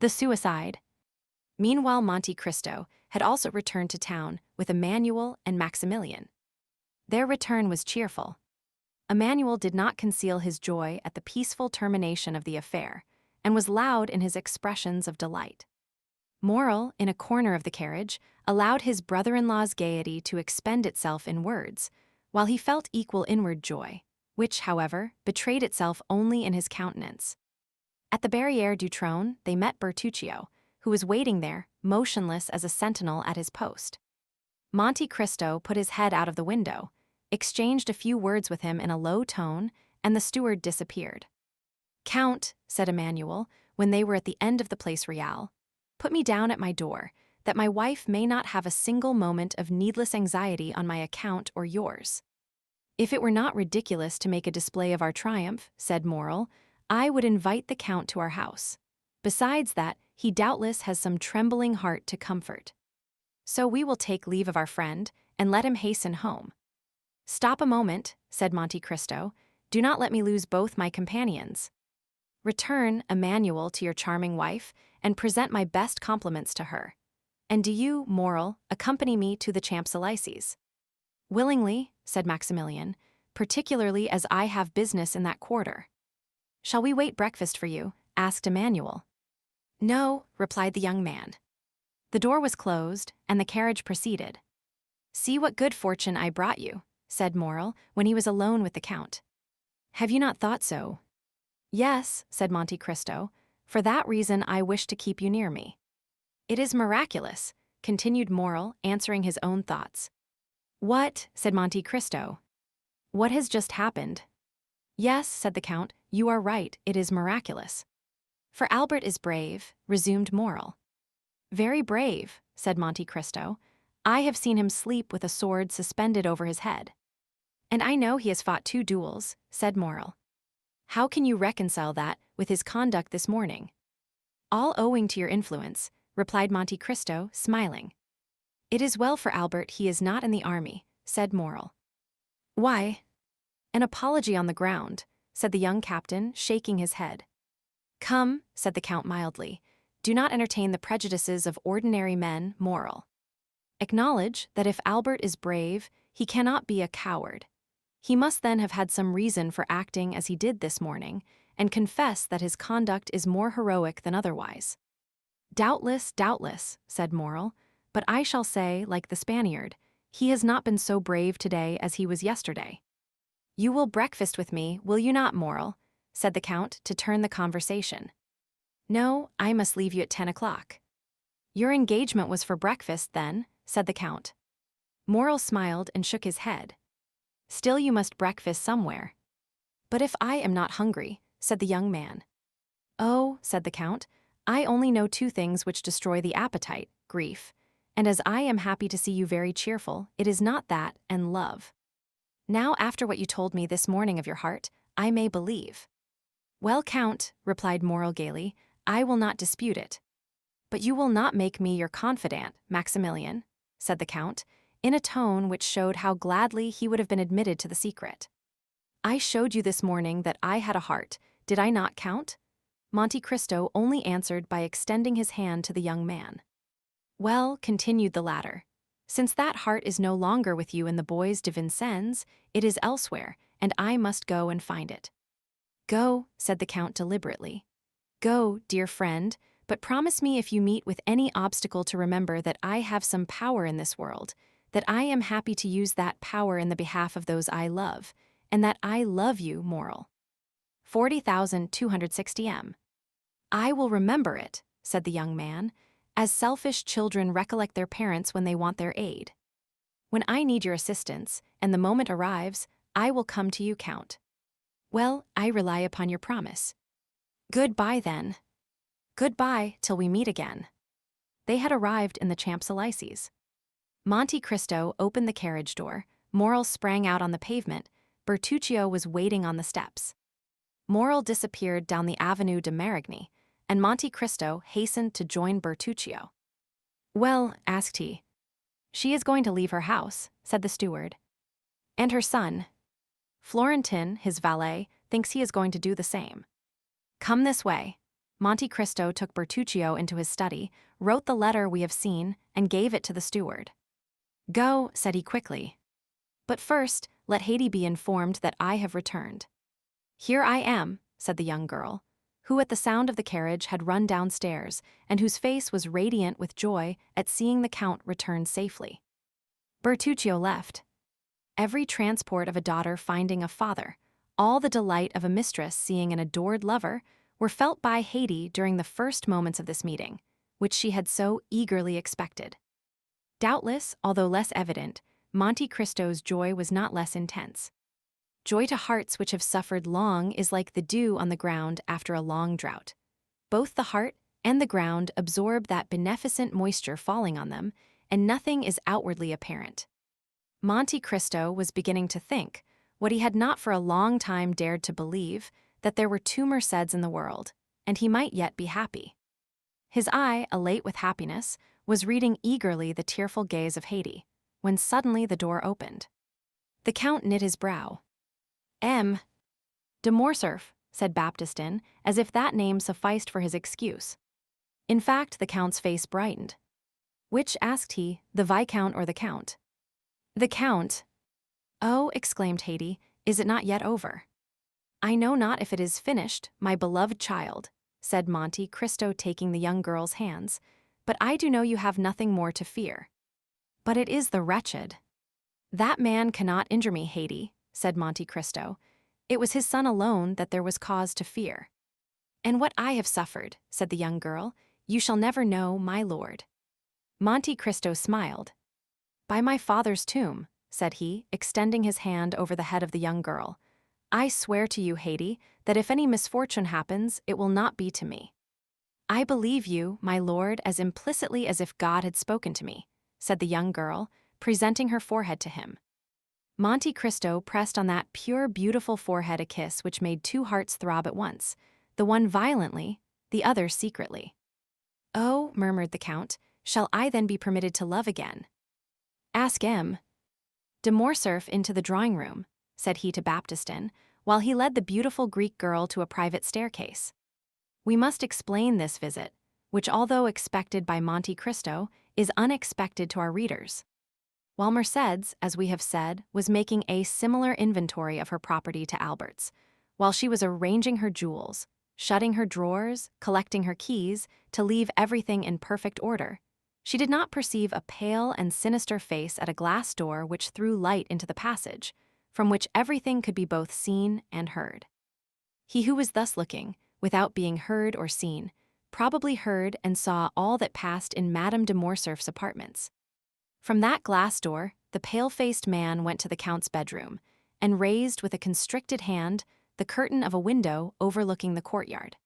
The Suicide. Meanwhile, Monte Cristo had also returned to town with Emmanuel and Maximilian. Their return was cheerful. Emmanuel did not conceal his joy at the peaceful termination of the affair, and was loud in his expressions of delight. Morel, in a corner of the carriage, allowed his brother-in-law's gaiety to expend itself in words, while he felt equal inward joy, which, however, betrayed itself only in his countenance. At the Barrière du Trône, they met Bertuccio, who was waiting there, motionless as a sentinel at his post. Monte Cristo put his head out of the window, exchanged a few words with him in a low tone, and the steward disappeared. "Count," said Emmanuel, when they were at the end of the Place Royale, "put me down at my door, that my wife may not have a single moment of needless anxiety on my account or yours." "If it were not ridiculous to make a display of our triumph," said Morel, "I would invite the Count to our house. Besides that, he doubtless has some trembling heart to comfort. So we will take leave of our friend, and let him hasten home." "Stop a moment," said Monte Cristo. "Do not let me lose both my companions. Return, Emmanuel, to your charming wife, and present my best compliments to her. And do you, Morel, accompany me to the Champs-Élysées." "Willingly," said Maximilian, "particularly as I have business in that quarter." "Shall we wait breakfast for you?" asked Emmanuel. "No," replied the young man. The door was closed, and the carriage proceeded. "See what good fortune I brought you," said Morel, when he was alone with the Count. "Have you not thought so?" "Yes," said Monte Cristo. "For that reason I wish to keep you near me." "It is miraculous," continued Morel, answering his own thoughts. "What?" said Monte Cristo. "What has just happened?" "Yes," said the Count, "you are right, it is miraculous." "For Albert is brave," resumed Morel. "Very brave," said Monte Cristo. "I have seen him sleep with a sword suspended over his head." "And I know he has fought 2 duels," said Morel. "How can you reconcile that with his conduct this morning?" "All owing to your influence," replied Monte Cristo, smiling. "It is well for Albert he is not in the army," said Morel. "Why?" "An apology on the ground," said the young captain, shaking his head. "Come," said the Count mildly, "do not entertain the prejudices of ordinary men, Morel. Acknowledge that if Albert is brave, he cannot be a coward. He must then have had some reason for acting as he did this morning, and confess that his conduct is more heroic than otherwise." "Doubtless, doubtless," said Morel, "but I shall say, like the Spaniard, he has not been so brave today as he was yesterday." "You will breakfast with me, will you not, Morel?" said the Count to turn the conversation. "No, I must leave you at 10 o'clock. "Your engagement was for breakfast, then?" said the Count. Morel smiled and shook his head. "Still you must breakfast somewhere." "But if I am not hungry," said the young man. "Oh," said the Count, "I only know 2 things which destroy the appetite, grief, and as I am happy to see you very cheerful, it is not that, and love. Now, after what you told me this morning of your heart, I may believe." "Well, Count," replied Morel gaily, "I will not dispute it." "But you will not make me your confidant, Maximilian," said the Count, in a tone which showed how gladly he would have been admitted to the secret. "I showed you this morning that I had a heart, did I not, Count?" Monte Cristo only answered by extending his hand to the young man. "Well," continued the latter, "since that heart is no longer with you in the Bois de Vincennes, it is elsewhere, and I must go and find it." "Go," said the Count deliberately. "Go, dear friend, but promise me if you meet with any obstacle to remember that I have some power in this world, that I am happy to use that power in the behalf of those I love, and that I love you, Morel." 40,260 m. "I will remember it," said the young man, "as selfish children recollect their parents when they want their aid. When I need your assistance, and the moment arrives, I will come to you, Count." "Well, I rely upon your promise." "Good-bye, then." "Good-bye, till we meet again." They had arrived in the Champs-Élysées. Monte Cristo opened the carriage door, Morel sprang out on the pavement, Bertuccio was waiting on the steps. Morel disappeared down the Avenue de Marigny, and Monte Cristo hastened to join Bertuccio. "Well," asked he. "She is going to leave her house," said the steward. And her son. Florentin, his valet, thinks he is going to do the same. Come this way. Monte Cristo took Bertuccio into his study, wrote the letter we have seen, and gave it to the steward. Go, said he quickly. But first, let Haydée be informed that I have returned. Here I am, said the young girl, who at the sound of the carriage had run downstairs and whose face was radiant with joy at seeing the Count return safely. Bertuccio left. Every transport of a daughter finding a father, all the delight of a mistress seeing an adored lover, were felt by Haydée during the first moments of this meeting, which she had so eagerly expected. Doubtless, although less evident, Monte Cristo's joy was not less intense. Joy to hearts which have suffered long is like the dew on the ground after a long drought. Both the heart and the ground absorb that beneficent moisture falling on them, and nothing is outwardly apparent. Monte Cristo was beginning to think, what he had not for a long time dared to believe, that there were two Mercédès in the world, and he might yet be happy. His eye, elate with happiness, was reading eagerly the tearful gaze of Haydée, when suddenly the door opened. The Count knit his brow. De Morcerf, said Baptistin, as if that name sufficed for his excuse. In fact, the Count's face brightened. Which, asked he, the Viscount or the Count? The Count. Oh, exclaimed Haydée, is it not yet over? I know not if it is finished, my beloved child, said Monte Cristo taking the young girl's hands, but I do know you have nothing more to fear. But it is the wretched. That man cannot injure me, Haydée, said Monte Cristo. It was his son alone that there was cause to fear. And what I have suffered, said the young girl, you shall never know, my lord. Monte Cristo smiled. By my father's tomb, said he, extending his hand over the head of the young girl, I swear to you, Haydée, that if any misfortune happens, it will not be to me. I believe you, my lord, as implicitly as if God had spoken to me, said the young girl, presenting her forehead to him. Monte Cristo pressed on that pure, beautiful forehead a kiss which made two hearts throb at once, the one violently, the other secretly. Oh, murmured the Count, shall I then be permitted to love again? Ask M. De Morcerf into the drawing-room, said he to Baptistin, while he led the beautiful Greek girl to a private staircase. We must explain this visit, which although expected by Monte Cristo, is unexpected to our readers. While Mercédès, as we have said, was making a similar inventory of her property to Albert's, while she was arranging her jewels, shutting her drawers, collecting her keys, to leave everything in perfect order, she did not perceive a pale and sinister face at a glass door which threw light into the passage, from which everything could be both seen and heard. He who was thus looking, without being heard or seen, probably heard and saw all that passed in Madame de Morcerf's apartments. From that glass door, the pale-faced man went to the Count's bedroom, and raised with a constricted hand the curtain of a window overlooking the courtyard.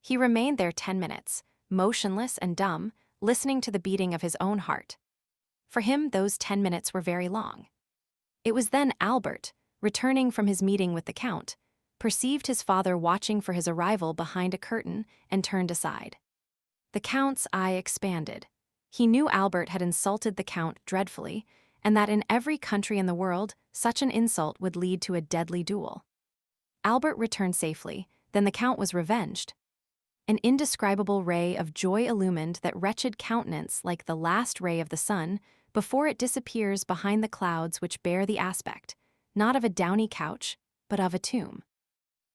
He remained there 10 minutes, motionless and dumb, listening to the beating of his own heart. For him, those 10 minutes were very long. It was then Albert, returning from his meeting with the Count, perceived his father watching for his arrival behind a curtain and turned aside. The Count's eye expanded. He knew Albert had insulted the Count dreadfully, and that in every country in the world, such an insult would lead to a deadly duel. Albert returned safely, then the Count was revenged. An indescribable ray of joy illumined that wretched countenance like the last ray of the sun, before it disappears behind the clouds which bear the aspect, not of a downy couch, but of a tomb.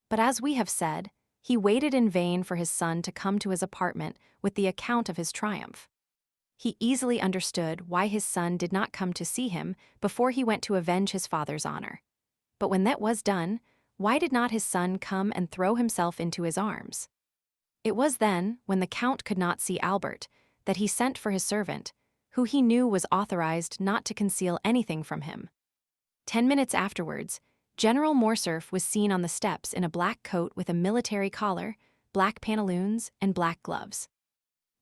But as we have said, he waited in vain for his son to come to his apartment with the account of his triumph. He easily understood why his son did not come to see him before he went to avenge his father's honor. But when that was done, why did not his son come and throw himself into his arms? It was then, when the Count could not see Albert, that he sent for his servant, who he knew was authorized not to conceal anything from him. 10 minutes afterwards, General Morcerf was seen on the steps in a black coat with a military collar, black pantaloons, and black gloves.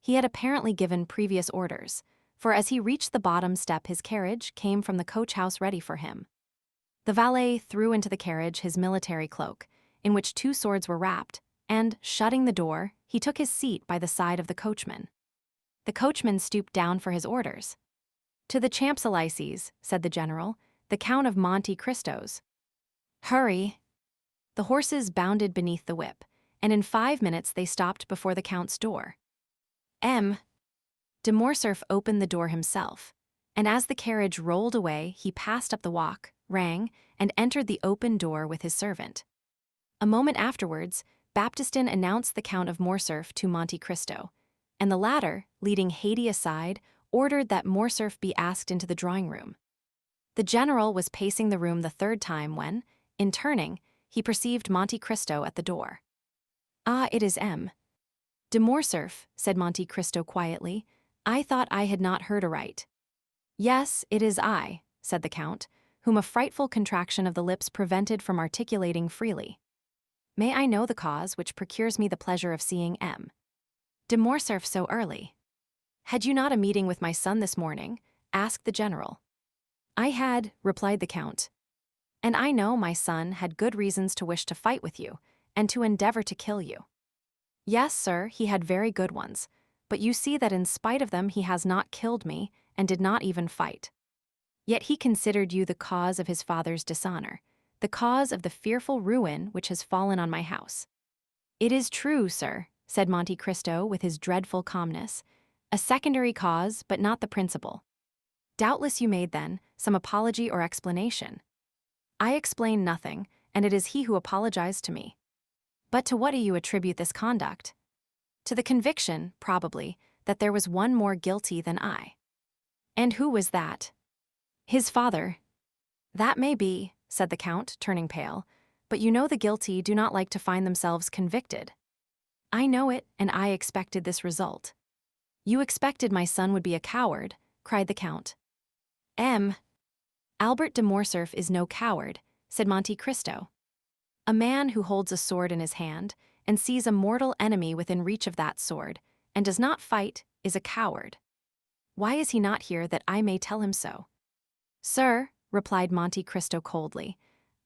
He had apparently given previous orders, for as he reached the bottom step his carriage came from the coach-house ready for him. The valet threw into the carriage his military cloak, in which 2 swords were wrapped, and, shutting the door, he took his seat by the side of the coachman. The coachman stooped down for his orders. To the Champs-Élysées, said the general, the Count of Monte Cristo's. Hurry! The horses bounded beneath the whip, and in 5 minutes they stopped before the Count's door. De Morcerf opened the door himself, and as the carriage rolled away, he passed up the walk, rang, and entered the open door with his servant. A moment afterwards, Baptistin announced the Count of Morcerf to Monte Cristo, and the latter, leading Haydée aside, ordered that Morcerf be asked into the drawing-room. The general was pacing the room the third time when, in turning, he perceived Monte Cristo at the door. "Ah, it is M. De Morcerf," said Monte Cristo quietly. "I thought I had not heard aright." "Yes, it is I," said the Count, whom a frightful contraction of the lips prevented from articulating freely. "May I know the cause which procures me the pleasure of seeing M. De Morcerf so early?" "Had you not a meeting with my son this morning?" asked the general. "I had," replied the Count. "And I know my son had good reasons to wish to fight with you, and to endeavor to kill you." "Yes, sir, he had very good ones, but you see that in spite of them he has not killed me, and did not even fight. Yet he considered you the cause of his father's dishonor, the cause of the fearful ruin which has fallen on my house." "It is true, sir," said Monte Cristo with his dreadful calmness, "a secondary cause, but not the principal." "Doubtless you made, then, some apology or explanation." "I explained nothing, and it is he who apologized to me." "But to what do you attribute this conduct?" "To the conviction, probably, that there was one more guilty than I." "And who was that?" "His father." "That may be," said the Count, turning pale, "but you know the guilty do not like to find themselves convicted." "I know it, and I expected this result." "You expected my son would be a coward," cried the Count. "Albert de Morcerf is no coward," said Monte Cristo. "A man who holds a sword in his hand, and sees a mortal enemy within reach of that sword, and does not fight, is a coward. Why is he not here that I may tell him so?" "Sir," replied Monte Cristo coldly,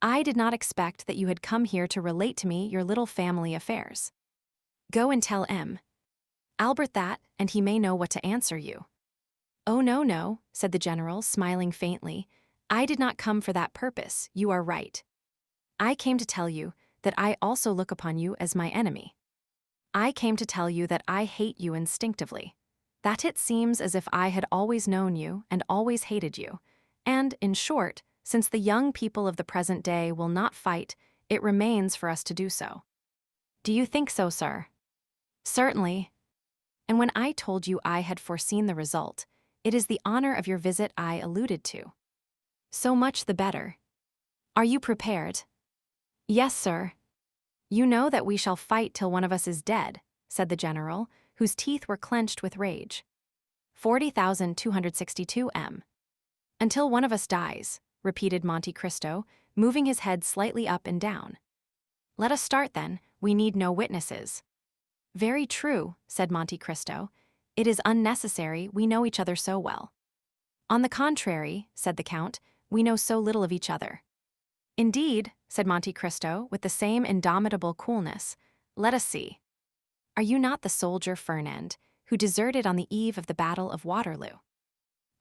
"I did not expect that you had come here to relate to me your little family affairs. Go and tell Albert that, and he may know what to answer you." "Oh, no, no," said the general, smiling faintly. "I did not come for that purpose, you are right. I came to tell you that I also look upon you as my enemy. I came to tell you that I hate you instinctively, that it seems as if I had always known you and always hated you, and, in short, since the young people of the present day will not fight, it remains for us to do so." "Do you think so, sir?" "Certainly. And when I told you I had foreseen the result, it is the honor of your visit I alluded to." "So much the better. Are you prepared?" "Yes, sir." "You know that we shall fight till one of us is dead," said the general, whose teeth were clenched with rage. 40,262 M. "Until one of us dies," repeated Monte Cristo, moving his head slightly up and down. "Let us start, then. We need no witnesses." "Very true," said Monte Cristo. "It is unnecessary, we know each other so well." "On the contrary," said the Count, "we know so little of each other." "Indeed," said Monte Cristo with the same indomitable coolness. "Let us see. Are you not the soldier Fernand, who deserted on the eve of the Battle of Waterloo?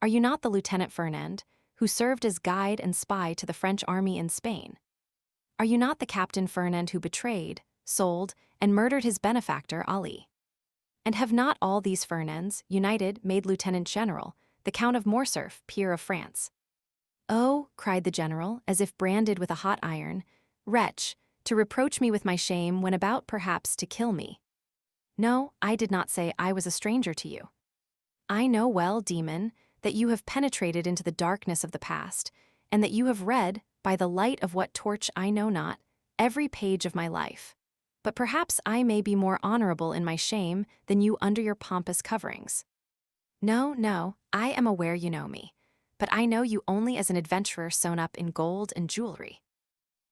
Are you not the Lieutenant Fernand, who served as guide and spy to the French army in Spain? Are you not the Captain Fernand who betrayed, sold, and murdered his benefactor Ali? And have not all these Fernands, united, made Lieutenant General, the Count of Morcerf, peer of France?" "Oh," cried the general, as if branded with a hot iron, "wretch, to reproach me with my shame when about, perhaps, to kill me. No, I did not say I was a stranger to you. I know well, demon, that you have penetrated into the darkness of the past, and that you have read, by the light of what torch I know not, every page of my life. But perhaps I may be more honorable in my shame than you under your pompous coverings. No, no, I am aware you know me, but I know you only as an adventurer sewn up in gold and jewelry.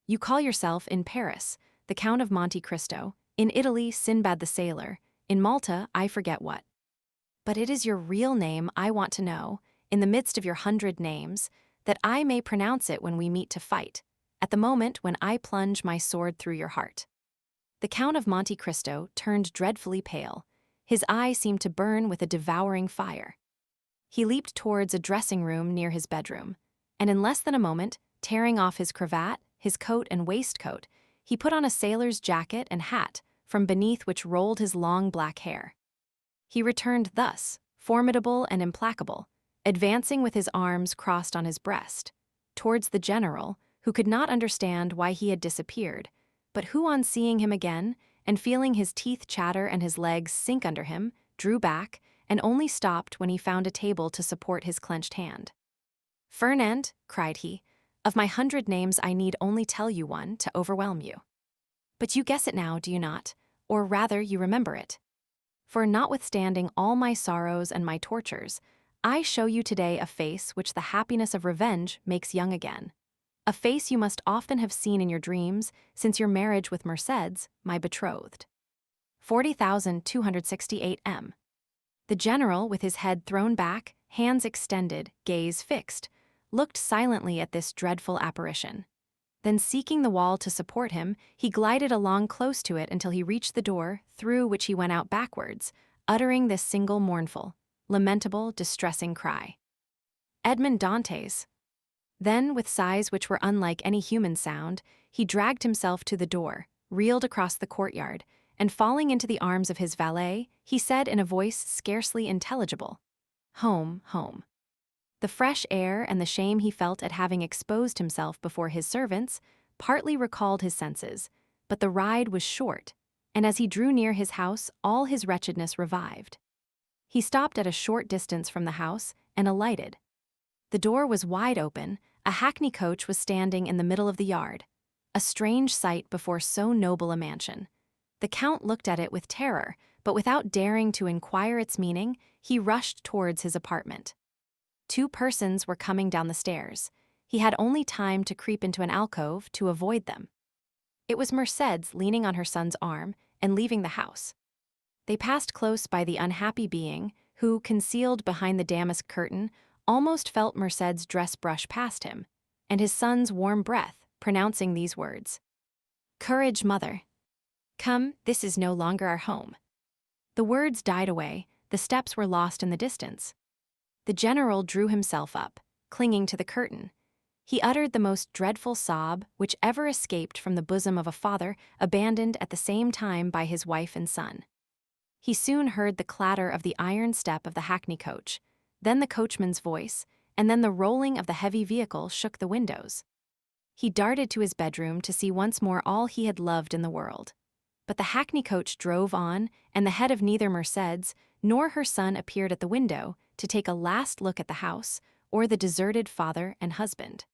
You call yourself, in Paris, the Count of Monte Cristo, in Italy, Sinbad the Sailor, in Malta, I forget what. But it is your real name I want to know, in the midst of your 100 names, that I may pronounce it when we meet to fight, at the moment when I plunge my sword through your heart." The Count of Monte Cristo turned dreadfully pale. His eye seemed to burn with a devouring fire. He leaped towards a dressing-room near his bedroom, and in less than a moment, tearing off his cravat, his coat and waistcoat, he put on a sailor's jacket and hat, from beneath which rolled his long black hair. He returned thus, formidable and implacable, advancing with his arms crossed on his breast, towards the general, who could not understand why he had disappeared, but who, on seeing him again, and feeling his teeth chatter and his legs sink under him, drew back, and only stopped when he found a table to support his clenched hand. "Fernand," cried he, "of my 100 names I need only tell you one to overwhelm you. But you guess it now, do you not? Or rather, you remember it. For notwithstanding all my sorrows and my tortures, I show you today a face which the happiness of revenge makes young again. A face you must often have seen in your dreams since your marriage with Mercédès, my betrothed." 40,268 m. The general, with his head thrown back, hands extended, gaze fixed, looked silently at this dreadful apparition. Then, seeking the wall to support him, he glided along close to it until he reached the door, through which he went out backwards, uttering this single mournful, lamentable, distressing cry: "Edmond Dantès." Then, with sighs which were unlike any human sound, he dragged himself to the door, reeled across the courtyard, and falling into the arms of his valet, he said in a voice scarcely intelligible, "Home, home." The fresh air and the shame he felt at having exposed himself before his servants partly recalled his senses, but the ride was short, and as he drew near his house, all his wretchedness revived. He stopped at a short distance from the house and alighted. The door was wide open, a hackney coach was standing in the middle of the yard, a strange sight before so noble a mansion. The Count looked at it with terror, but without daring to inquire its meaning, he rushed towards his apartment. 2 persons were coming down the stairs. He had only time to creep into an alcove to avoid them. It was Mercédès leaning on her son's arm and leaving the house. They passed close by the unhappy being, who, concealed behind the damask curtain, almost felt Mercédès' dress brush past him, and his son's warm breath, pronouncing these words: "Courage, mother. Come, this is no longer our home." The words died away, the steps were lost in the distance. The general drew himself up, clinging to the curtain. He uttered the most dreadful sob which ever escaped from the bosom of a father abandoned at the same time by his wife and son. He soon heard the clatter of the iron step of the hackney coach, then the coachman's voice, and then the rolling of the heavy vehicle shook the windows. He darted to his bedroom to see once more all he had loved in the world. But the hackney coach drove on, and the head of neither Mercédès nor her son appeared at the window to take a last look at the house or the deserted father and husband.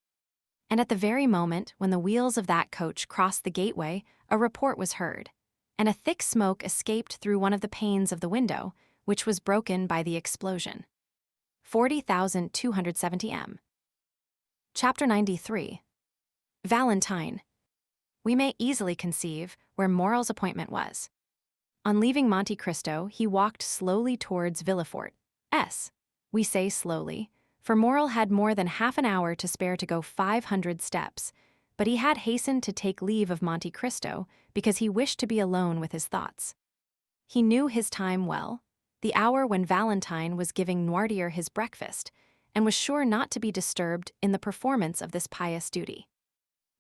And at the very moment when the wheels of that coach crossed the gateway, a report was heard, and a thick smoke escaped through one of the panes of the window, which was broken by the explosion. 40,270 m. Chapter 93. Valentine. We may easily conceive where Morrel's appointment was. On leaving Monte Cristo, he walked slowly towards Villefort. We say slowly, for Morrel had more than half an hour to spare to go 500 steps, but he had hastened to take leave of Monte Cristo because he wished to be alone with his thoughts. He knew his time well, the hour when Valentine was giving Noirtier his breakfast, and was sure not to be disturbed in the performance of this pious duty.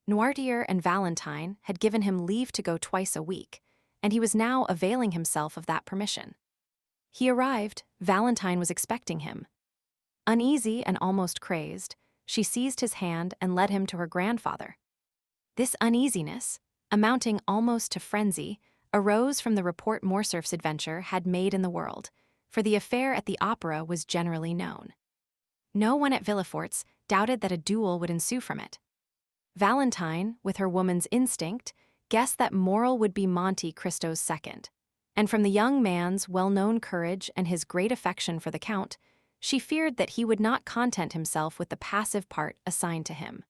Noirtier and Valentine had given him leave to go twice a week, and he was now availing himself of that permission. He arrived, Valentine was expecting him. Uneasy and almost crazed, she seized his hand and led him to her grandfather. This uneasiness, amounting almost to frenzy, arose from the report Morcerf's adventure had made in the world, for the affair at the opera was generally known. No one at Villefort's doubted that a duel would ensue from it. Valentine, with her woman's instinct, guessed that Morrel would be Monte Cristo's second, and from the young man's well-known courage and his great affection for the Count, she feared that he would not content himself with the passive part assigned to him.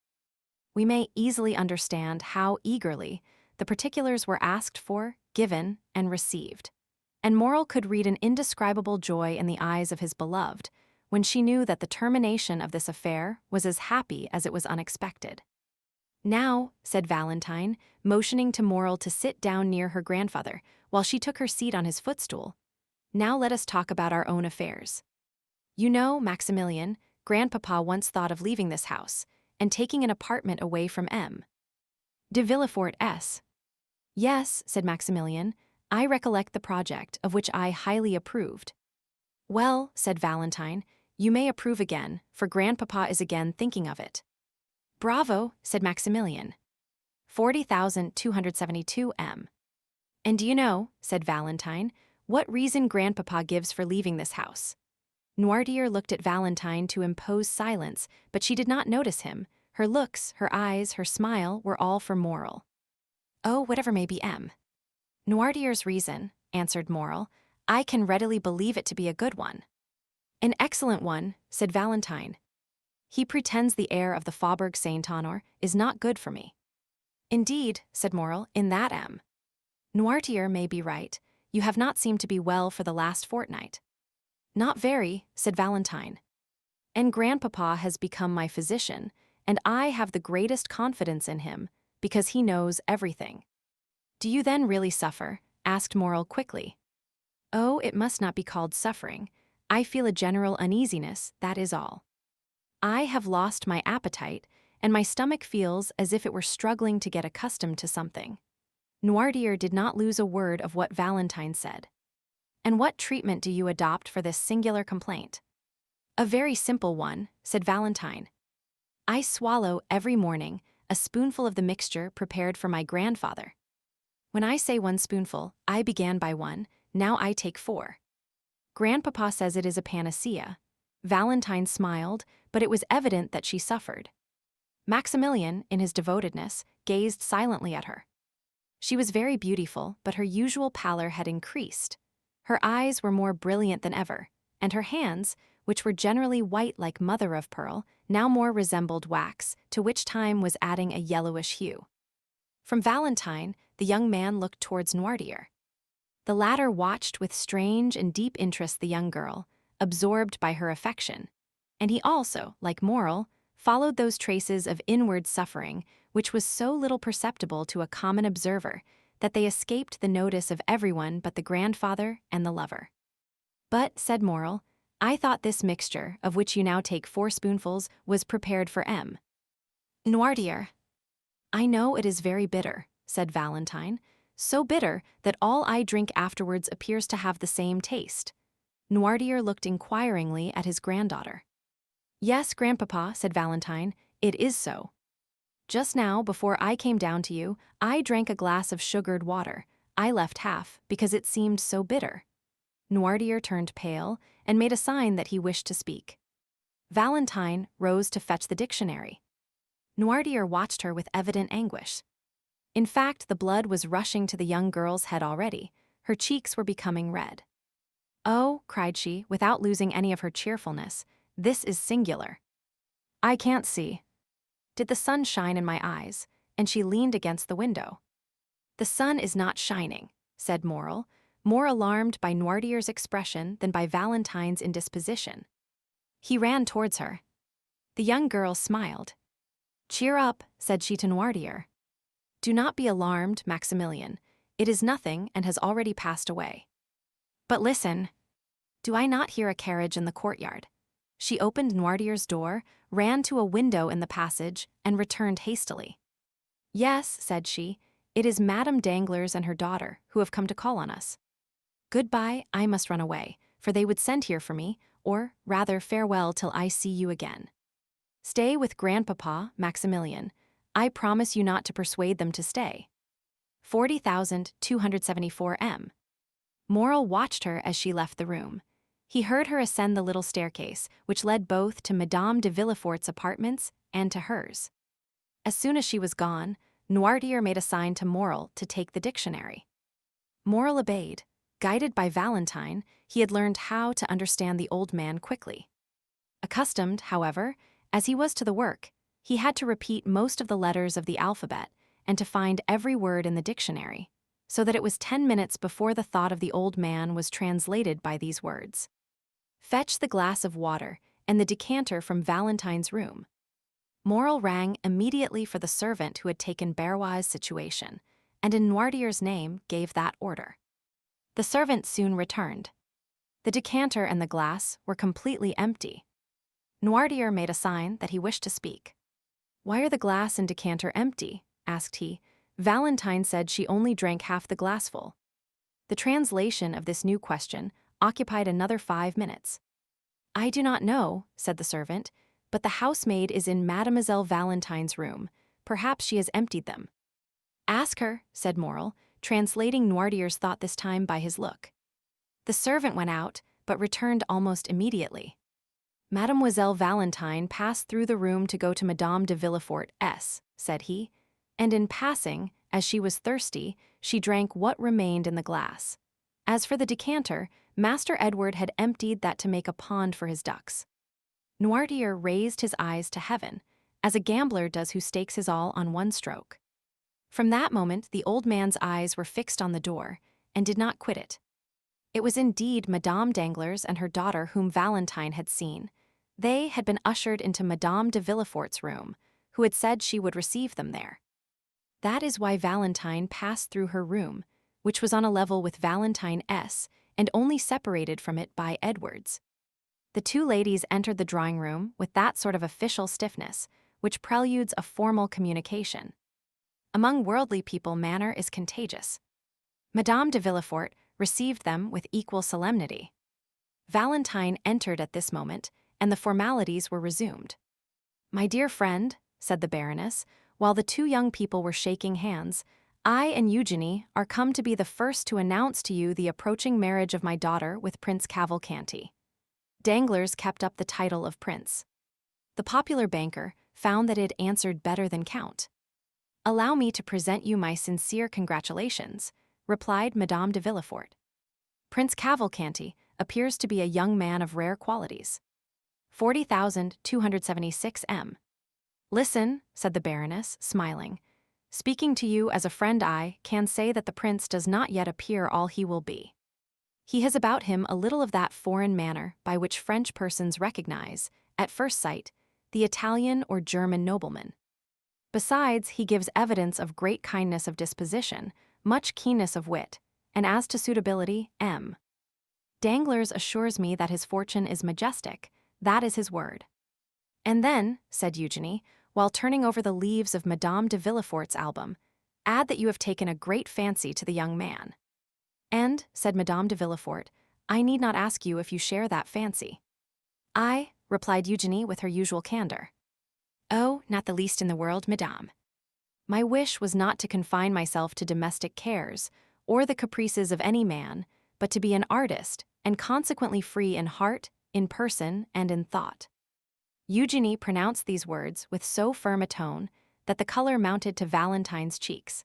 We may easily understand how eagerly the particulars were asked for, given, and received, and Morrel could read an indescribable joy in the eyes of his beloved when she knew that the termination of this affair was as happy as it was unexpected. "Now," said Valentine, motioning to Morrel to sit down near her grandfather, while she took her seat on his footstool, "now let us talk about our own affairs. You know, Maximilian, Grandpapa once thought of leaving this house and taking an apartment away from M. de Villefort's. Yes, said Maximilian, I recollect the project, of which I highly approved. Well, said Valentine, you may approve again, for Grandpapa is again thinking of it. Bravo, said Maximilian. 40,272 M. And do you know, said Valentine, what reason Grandpapa gives for leaving this house? Noirtier looked at Valentine to impose silence, but she did not notice him. Her looks, her eyes, her smile were all for Morel. Oh, whatever may be M. Noirtier's reason, answered Morel, I can readily believe it to be a good one. An excellent one, said Valentine. He pretends the air of the Faubourg Saint-Honor is not good for me. Indeed, said Morel, in that M. Noirtier may be right. You have not seemed to be well for the last fortnight. Not very, said Valentine. And Grandpapa has become my physician, and I have the greatest confidence in him, because he knows everything. Do you then really suffer? Asked Morel quickly. Oh, it must not be called suffering. I feel a general uneasiness, that is all. I have lost my appetite, and my stomach feels as if it were struggling to get accustomed to something. Noirtier did not lose a word of what Valentine said. And what treatment do you adopt for this singular complaint? A very simple one, said Valentine. I swallow every morning a spoonful of the mixture prepared for my grandfather. When I say 1 spoonful, I began by 1, now I take 4. Grandpapa says it is a panacea. Valentine smiled, but it was evident that she suffered. Maximilian, in his devotedness, gazed silently at her. She was very beautiful, but her usual pallor had increased. Her eyes were more brilliant than ever, and her hands, which were generally white like mother of pearl, now more resembled wax, to which time was adding a yellowish hue. From Valentine, the young man looked towards Noirtier. The latter watched with strange and deep interest the young girl, absorbed by her affection, and he also, like Morel, followed those traces of inward suffering which was so little perceptible to a common observer that they escaped the notice of everyone but the grandfather and the lover. But, said Morel, I thought this mixture, of which you now take 4 spoonfuls, was prepared for M. Noirtier. I know it is very bitter, said Valentine, so bitter that all I drink afterwards appears to have the same taste. Noirtier looked inquiringly at his granddaughter. Yes, Grandpapa, said Valentine, it is so. Just now, before I came down to you, I drank a glass of sugared water. I left half, because it seemed so bitter. Noirtier turned pale, and made a sign that he wished to speak. Valentine rose to fetch the dictionary. Noirtier watched her with evident anguish. In fact, the blood was rushing to the young girl's head already. Her cheeks were becoming red. Oh, cried she, without losing any of her cheerfulness, this is singular. I can't see. Did the sun shine in my eyes? And she leaned against the window. The sun is not shining, said Morel, more alarmed by Noirtier's expression than by Valentine's indisposition. He ran towards her. The young girl smiled. Cheer up, said she to Noirtier. Do not be alarmed, Maximilian. It is nothing and has already passed away. But listen. Do I not hear a carriage in the courtyard? She opened Noirtier's door, ran to a window in the passage, and returned hastily. Yes, said she, it is Madame Danglars and her daughter who have come to call on us. Goodbye, I must run away, for they would send here for me, or, rather, farewell till I see you again. Stay with Grandpapa, Maximilian. I promise you not to persuade them to stay. 40,274 M. Morel watched her as she left the room. He heard her ascend the little staircase, which led both to Madame de Villefort's apartments and to hers. As soon as she was gone, Noirtier made a sign to Morel to take the dictionary. Morel obeyed. Guided by Valentine, he had learned how to understand the old man quickly. Accustomed, however, as he was to the work, he had to repeat most of the letters of the alphabet and to find every word in the dictionary, so that it was 10 minutes before the thought of the old man was translated by these words. Fetch the glass of water and the decanter from Valentine's room. Morel rang immediately for the servant who had taken Barrois' situation, and in Noirtier's name gave that order. The servant soon returned. The decanter and the glass were completely empty. Noirtier made a sign that he wished to speak. "Why are the glass and decanter empty?" asked he. "Valentine said she only drank half the glassful." The translation of this new question occupied another 5 minutes. "I do not know," said the servant, "but the housemaid is in Mademoiselle Valentine's room. Perhaps she has emptied them." "Ask her," said Morel, translating Noirtier's thought this time by his look. The servant went out, but returned almost immediately. "Mademoiselle Valentine passed through the room to go to Madame de Villefort's," said he, "and in passing, as she was thirsty, she drank what remained in the glass. As for the decanter, Master Edward had emptied that to make a pond for his ducks." Noirtier raised his eyes to heaven, as a gambler does who stakes his all on one stroke. From that moment the old man's eyes were fixed on the door, and did not quit it. It was indeed Madame Danglars and her daughter whom Valentine had seen. They had been ushered into Madame de Villefort's room, who had said she would receive them there. That is why Valentine passed through her room, which was on a level with Valentine's, and only separated from it by Edward's. The two ladies entered the drawing-room with that sort of official stiffness which preludes a formal communication. Among worldly people manner is contagious. Madame de Villefort received them with equal solemnity. Valentine entered at this moment, and the formalities were resumed. "My dear friend," said the Baroness, while the two young people were shaking hands, "I and Eugenie are come to be the first to announce to you the approaching marriage of my daughter with Prince Cavalcanti." Danglars kept up the title of prince. The popular banker found that it answered better than count. "Allow me to present you my sincere congratulations," replied Madame de Villefort. "Prince Cavalcanti appears to be a young man of rare qualities. 40,276 m. "Listen," said the Baroness, smiling. "Speaking to you as a friend, I can say that the prince does not yet appear all he will be. He has about him a little of that foreign manner by which French persons recognize, at first sight, the Italian or German nobleman. Besides, he gives evidence of great kindness of disposition, much keenness of wit, and as to suitability, M. Danglars assures me that his fortune is majestic, that is his word." "And then," said Eugenie, while turning over the leaves of Madame de Villefort's album, "add that you have taken a great fancy to the young man." "And," said Madame de Villefort, "I need not ask you if you share that fancy." "I," replied Eugenie with her usual candor. "Oh, not the least in the world, madame. My wish was not to confine myself to domestic cares, or the caprices of any man, but to be an artist, and consequently free in heart, in person, and in thought." Eugenie pronounced these words with so firm a tone that the color mounted to Valentine's cheeks.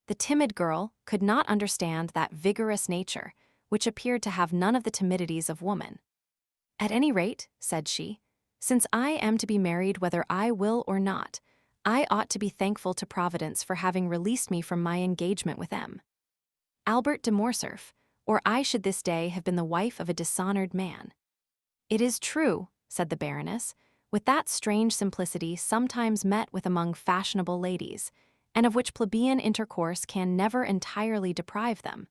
The timid girl could not understand that vigorous nature, which appeared to have none of the timidities of woman. "At any rate," said she, "since I am to be married whether I will or not, I ought to be thankful to Providence for having released me from my engagement with Albert de Morcerf, or I should this day have been the wife of a dishonored man." "It is true," said the Baroness, with that strange simplicity sometimes met with among fashionable ladies, and of which plebeian intercourse can never entirely deprive them.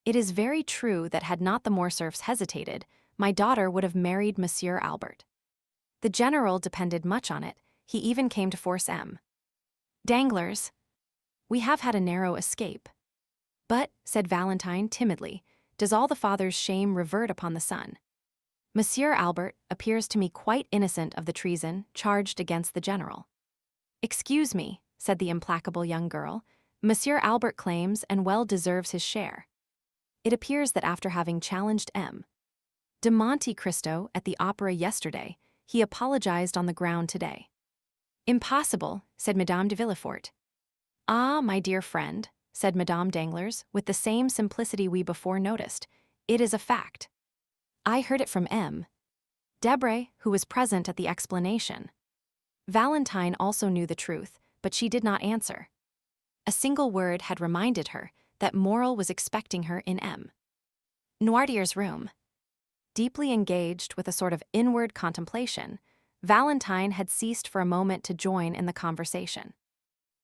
"It is very true that had not the Morcerfs hesitated, my daughter would have married Monsieur Albert. The general depended much on it, he even came to force Danglars. We have had a narrow escape." "But," said Valentine timidly, "does all the father's shame revert upon the son? Monsieur Albert appears to me quite innocent of the treason charged against the general." "Excuse me," said the implacable young girl, "Monsieur Albert claims and well deserves his share. It appears that after having challenged de Monte Cristo at the opera yesterday, he apologized on the ground today." "Impossible," said Madame de Villefort. "Ah, my dear friend," said Madame Danglars, with the same simplicity we before noticed, "it is a fact. I heard it from Debray, who was present at the explanation." Valentine also knew the truth, but she did not answer. A single word had reminded her that Morel was expecting her in Noirtier's room. Deeply engaged with a sort of inward contemplation, Valentine had ceased for a moment to join in the conversation.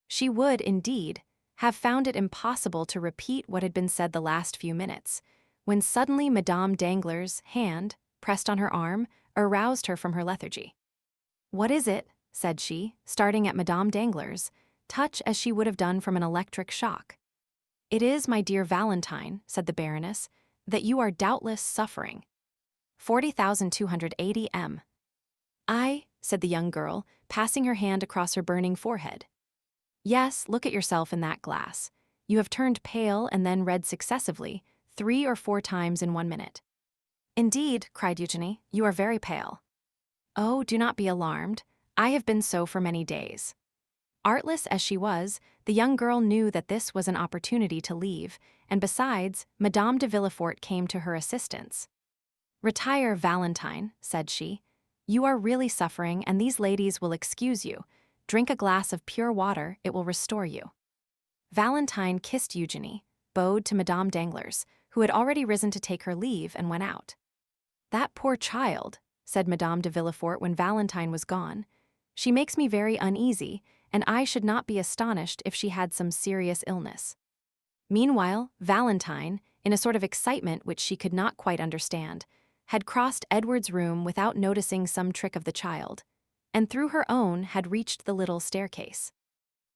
She would, indeed, have found it impossible to repeat what had been said the last few minutes, when suddenly Madame Danglars' hand, pressed on her arm, aroused her from her lethargy. "What is it?" said she, starting at Madame Danglars, touch as she would have done from an electric shock. "It is, my dear Valentine," said the Baroness, "that you are doubtless suffering." 40,280 M. "I," said the young girl, passing her hand across her burning forehead. "Yes, look at yourself in that glass. You have turned pale and then red successively, 3 or 4 times in 1 minute." "Indeed," cried Eugenie, "you are very pale." "Oh, do not be alarmed. I have been so for many days." Artless as she was, the young girl knew that this was an opportunity to leave, and besides, Madame de Villefort came to her assistance. "Retire, Valentine," said she. "You are really suffering, and these ladies will excuse you. Drink a glass of pure water, it will restore you." Valentine kissed Eugenie, bowed to Madame Danglars, who had already risen to take her leave, and went out. "That poor child," said Madame de Villefort when Valentine was gone. "She makes me very uneasy, and I should not be astonished if she had some serious illness." Meanwhile, Valentine, in a sort of excitement which she could not quite understand, had crossed Edward's room without noticing some trick of the child, and through her own had reached the little staircase.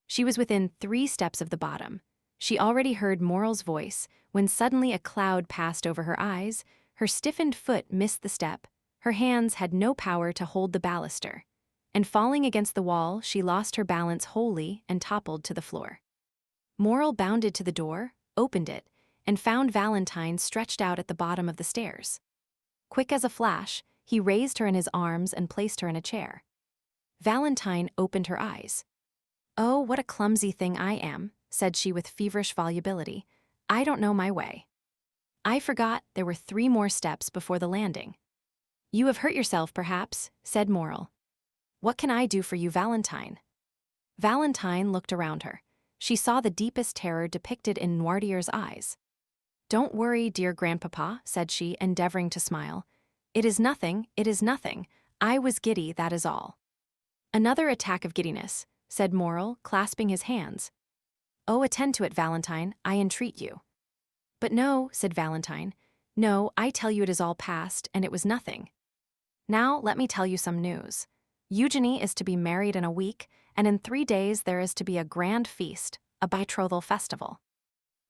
She was within 3 steps of the bottom. She already heard Morel's voice, when suddenly a cloud passed over her eyes, her stiffened foot missed the step, her hands had no power to hold the baluster, and falling against the wall, she lost her balance wholly and toppled to the floor. Morel bounded to the door, opened it, and found Valentine stretched out at the bottom of the stairs. Quick as a flash, he raised her in his arms and placed her in a chair. Valentine opened her eyes. "Oh, what a clumsy thing I am," said she with feverish volubility. "I don't know my way. I forgot there were 3 more steps before the landing." "You have hurt yourself, perhaps," said Morel. "What can I do for you, Valentine?" Valentine looked around her. She saw the deepest terror depicted in Noirtier's eyes. "Don't worry, dear grandpapa," said she, endeavoring to smile. It is nothing. I was giddy, that is all." "Another attack of giddiness," said Morel, clasping his hands. "Oh, attend to it, Valentine, I entreat you." "But no," said Valentine. "No, I tell you it is all past, and it was nothing. Now let me tell you some news. Eugenie is to be married in a week, and in 3 days there is to be a grand feast, a betrothal festival.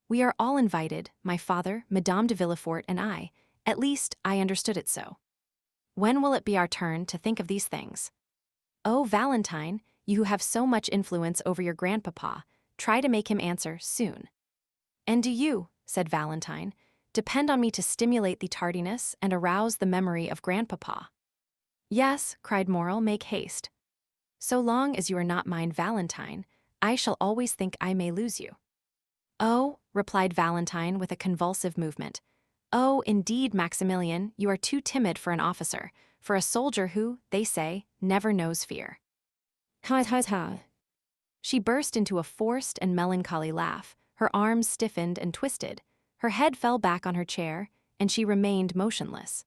We are all invited, my father, Madame de Villefort, and I. At least, I understood it so. When will it be our turn to think of these things? Oh, Valentine, you who have so much influence over your grandpapa, try to make him answer soon." "And do you," said Valentine, "depend on me to stimulate the tardiness and arouse the memory of grandpapa." "Yes," cried Morel, "make haste. So long as you are not mine, Valentine, I shall always think I may lose you." "Oh," replied Valentine with a convulsive movement. "Oh, indeed, Maximilian, you are too timid for an officer, for a soldier who, they say, never knows fear." "Ha ha ha." She burst into a forced and melancholy laugh, her arms stiffened and twisted, her head fell back on her chair, and she remained motionless.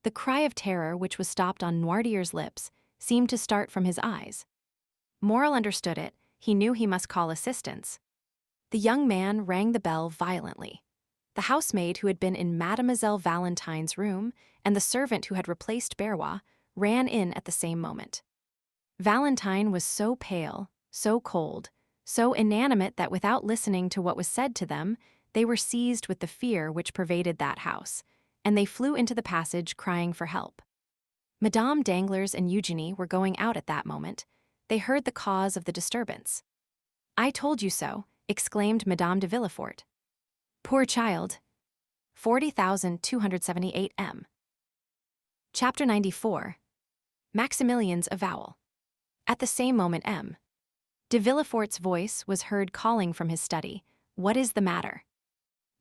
The cry of terror which was stopped on Noirtier's lips seemed to start from his eyes. Morel understood it, he knew he must call assistance. The young man rang the bell violently. The housemaid who had been in Mademoiselle Valentine's room and the servant who had replaced Berrois ran in at the same moment. Valentine was so pale, so cold, so inanimate that without listening to what was said to them, they were seized with the fear which pervaded that house, and they flew into the passage crying for help. Madame Danglars and Eugenie were going out at that moment. They heard the cause of the disturbance. "I told you so," exclaimed Madame de Villefort. "Poor child." 40,278 M. Chapter 94. Maximilian's avowal. At the same moment M. de Villefort's voice was heard calling from his study, "What is the matter?"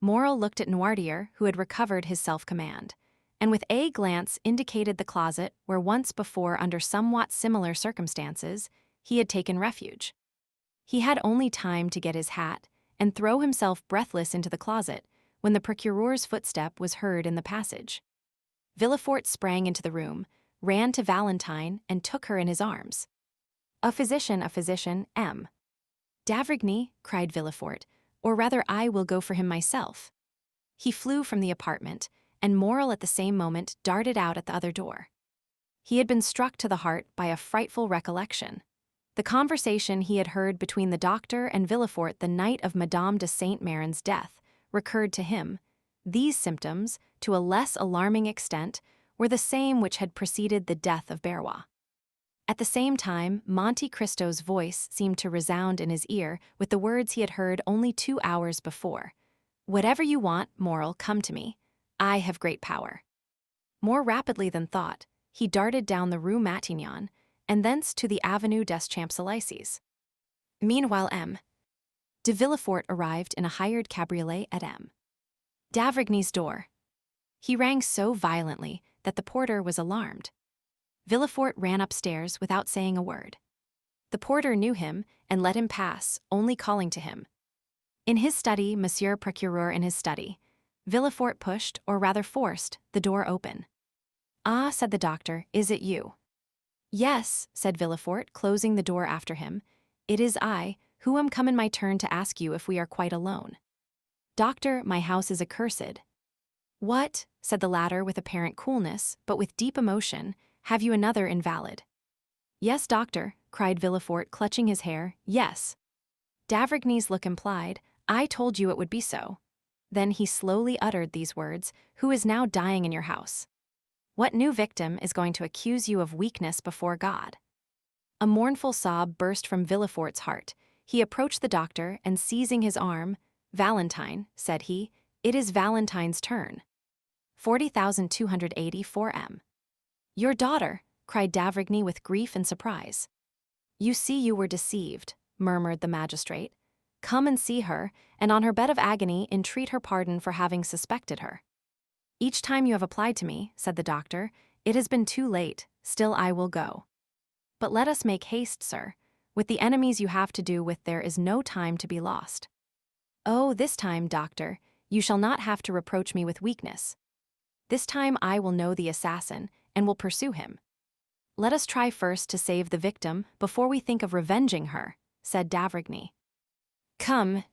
Morel looked at Noirtier, who had recovered his self-command, and with a glance indicated the closet where once before, under somewhat similar circumstances, he had taken refuge. He had only time to get his hat and throw himself breathless into the closet when the procureur's footstep was heard in the passage. Villefort sprang into the room, ran to Valentine, and took her in his arms. A physician, M. "D'avrigny," cried Villefort, "or rather I will go for him myself." He flew from the apartment, and Morel at the same moment darted out at the other door. He had been struck to the heart by a frightful recollection. The conversation he had heard between the doctor and Villefort the night of Madame de Saint-Méran's death recurred to him. These symptoms, to a less alarming extent, were the same which had preceded the death of Barrois. At the same time, Monte Cristo's voice seemed to resound in his ear with the words he had heard only 2 hours before. "Whatever you want, Morel, come to me. I have great power." More rapidly than thought, he darted down the Rue Matignon, and thence to the Avenue des Champs-Élysées. Meanwhile de Villefort arrived in a hired cabriolet at d'Avrigny's door. He rang so violently that the porter was alarmed. Villefort ran upstairs without saying a word. The porter knew him and let him pass, only calling to him. In his study, Monsieur Procureur in his study, Villefort pushed, or rather forced, the door open. "Ah," said the doctor, "is it you?" "Yes," said Villefort, closing the door after him. "It is I, who am come in my turn to ask you if we are quite alone." "Doctor, my house is accursed." "What?" said the latter with apparent coolness, but with deep emotion. "Have you another invalid?" "Yes, doctor," cried Villefort, clutching his hair, "yes." D'Avrigny's look implied, "I told you it would be so." Then he slowly uttered these words, "Who is now dying in your house? What new victim is going to accuse you of weakness before God?" A mournful sob burst from Villefort's heart. He approached the doctor, and seizing his arm, "Valentine," said he, "it is Valentine's turn." 40,284 m. "Your daughter!" cried d'Avrigny with grief and surprise. "You see you were deceived," murmured the magistrate. "Come and see her, and on her bed of agony entreat her pardon for having suspected her." "Each time you have applied to me," said the doctor, "it has been too late, still I will go. But let us make haste, sir. With the enemies you have to do with there is no time to be lost." "Oh, this time, doctor, you shall not have to reproach me with weakness. This time I will know the assassin, and will pursue him. Let us try first to save the victim before we think of revenging her," said d'Avrigny. "Come."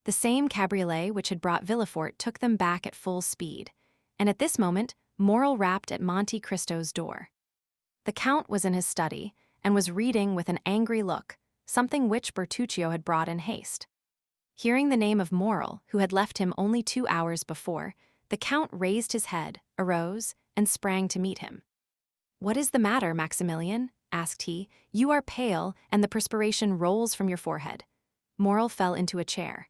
The same cabriolet which had brought Villefort took them back at full speed, and at this moment Morel rapped at Monte Cristo's door. The Count was in his study, and was reading with an angry look, something which Bertuccio had brought in haste. Hearing the name of Morel, who had left him only 2 hours before, the Count raised his head, arose, and sprang to meet him. "What is the matter, Maximilian?" asked he. "You are pale, and the perspiration rolls from your forehead." Morel fell into a chair.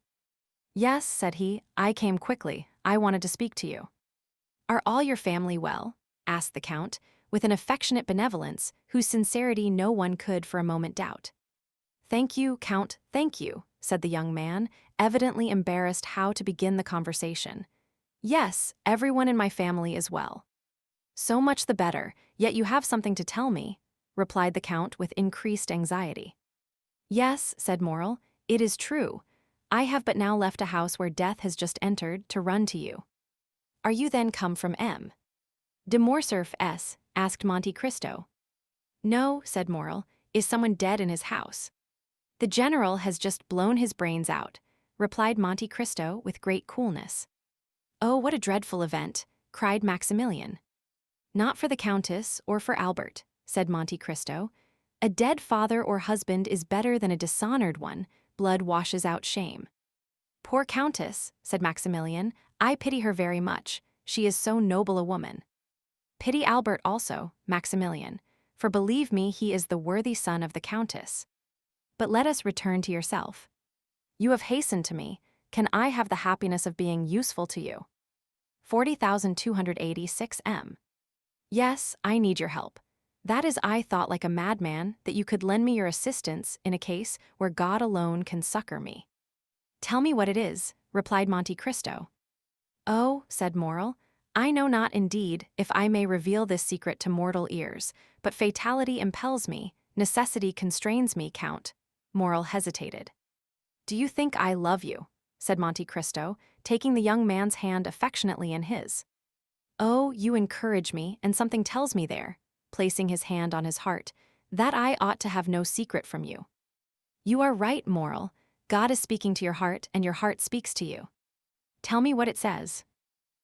"Yes," said he, "I came quickly. I wanted to speak to you." "Are all your family well?" asked the Count, with an affectionate benevolence whose sincerity no one could for a moment doubt. "Thank you, Count, thank you," said the young man, evidently embarrassed how to begin the conversation. "Yes, everyone in my family is well." "So much the better, yet you have something to tell me," replied the Count with increased anxiety. "Yes," said Morel, "it is true. I have but now left a house where death has just entered to run to you." "Are you then come from de Morcerf's?" asked Monte Cristo. "No," said Morel. "Is someone dead in his house?" "The general has just blown his brains out," replied Monte Cristo with great coolness. "Oh, what a dreadful event!" cried Maximilian. "Not for the Countess or for Albert," said Monte Cristo. "A dead father or husband is better than a dishonored one. Blood washes out shame." "Poor Countess," said Maximilian. "I pity her very much. She is so noble a woman." "Pity Albert also, Maximilian, for believe me he is the worthy son of the Countess. But let us return to yourself. You have hastened to me. Can I have the happiness of being useful to you?" 40,286 m. "Yes, I need your help. That is, I thought like a madman that you could lend me your assistance in a case where God alone can succor me." "Tell me what it is," replied Monte Cristo. "Oh," said Morel, "I know not indeed if I may reveal this secret to mortal ears, but fatality impels me, necessity constrains me, Count." Morel hesitated. "Do you think I love you?" said Monte Cristo, taking the young man's hand affectionately in his. "Oh, you encourage me, and something tells me there," placing his hand on his heart, "that I ought to have no secret from you." "You are right, Morel. God is speaking to your heart, and your heart speaks to you." "Tell me what it says."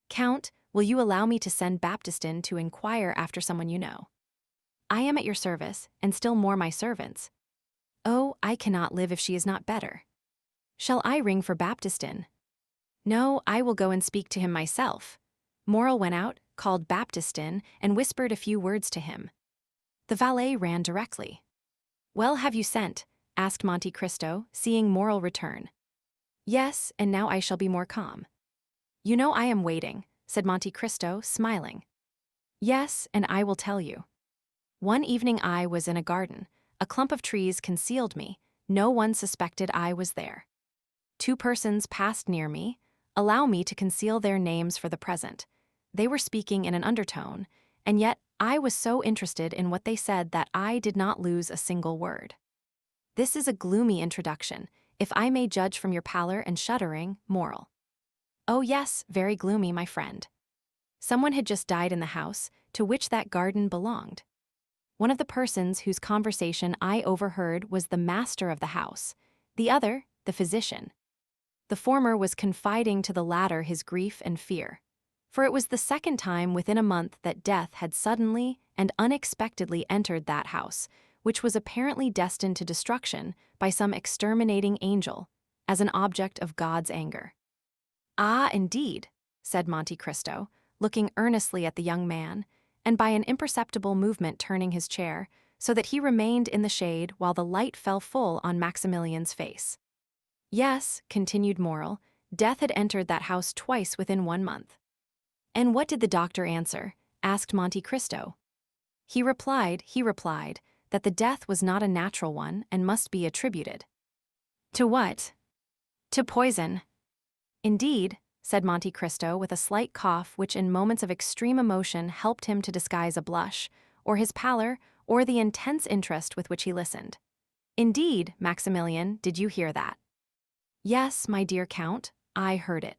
"Count, will you allow me to send Baptistin to inquire after someone you know?" I am at your service, and still more my servants. Oh, I cannot live if she is not better. Shall I ring for Baptistin? No, I will go and speak to him myself. Morrel went out, called Baptistin, and whispered a few words to him. The valet ran directly. Well, have you sent? Asked Monte Cristo, seeing Morrel return. Yes, and now I shall be more calm. You know I am waiting, said Monte Cristo, smiling. Yes, and I will tell you. One evening I was in a garden. A clump of trees concealed me. No one suspected I was there. Two persons passed near me. Allow me to conceal their names for the present. They were speaking in an undertone, and yet I was so interested in what they said that I did not lose a single word. This is a gloomy introduction, if I may judge from your pallor and shuddering, Morrel. Oh yes, very gloomy, my friend. Someone had just died in the house to which that garden belonged. One of the persons whose conversation I overheard was the master of the house, the other, the physician. The former was confiding to the latter his grief and fear, for it was the second time within a month that death had suddenly and unexpectedly entered that house, which was apparently destined to destruction by some exterminating angel, as an object of God's anger. Ah, indeed, said Monte Cristo, looking earnestly at the young man, and by an imperceptible movement turning his chair, so that he remained in the shade while the light fell full on Maximilian's face. Yes, continued Morrel, death had entered that house twice within 1 month. And what did the doctor answer? Asked Monte Cristo. He replied, that the death was not a natural one and must be attributed. To what? To poison. Indeed, said Monte Cristo with a slight cough which in moments of extreme emotion helped him to disguise a blush, or his pallor, or the intense interest with which he listened. Indeed, Maximilian, did you hear that? Yes, my dear Count, I heard it.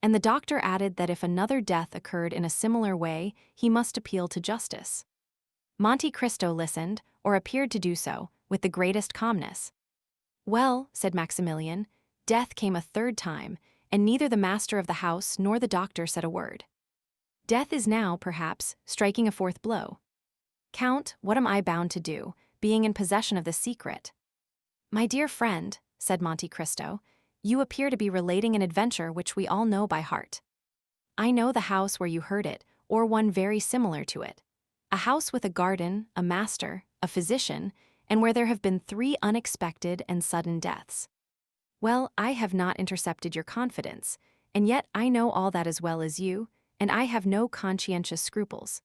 And the doctor added that if another death occurred in a similar way, he must appeal to justice. Monte Cristo listened, or appeared to do so, with the greatest calmness. Well, said Maximilian, death came a third time, and neither the master of the house nor the doctor said a word. Death is now, perhaps, striking a fourth blow. Count, what am I bound to do, being in possession of the secret? My dear friend, said Monte Cristo, you appear to be relating an adventure which we all know by heart. I know the house where you heard it, or one very similar to it. A house with a garden, a master, a physician, and where there have been 3 unexpected and sudden deaths. Well, I have not intercepted your confidence, and yet I know all that as well as you, and I have no conscientious scruples.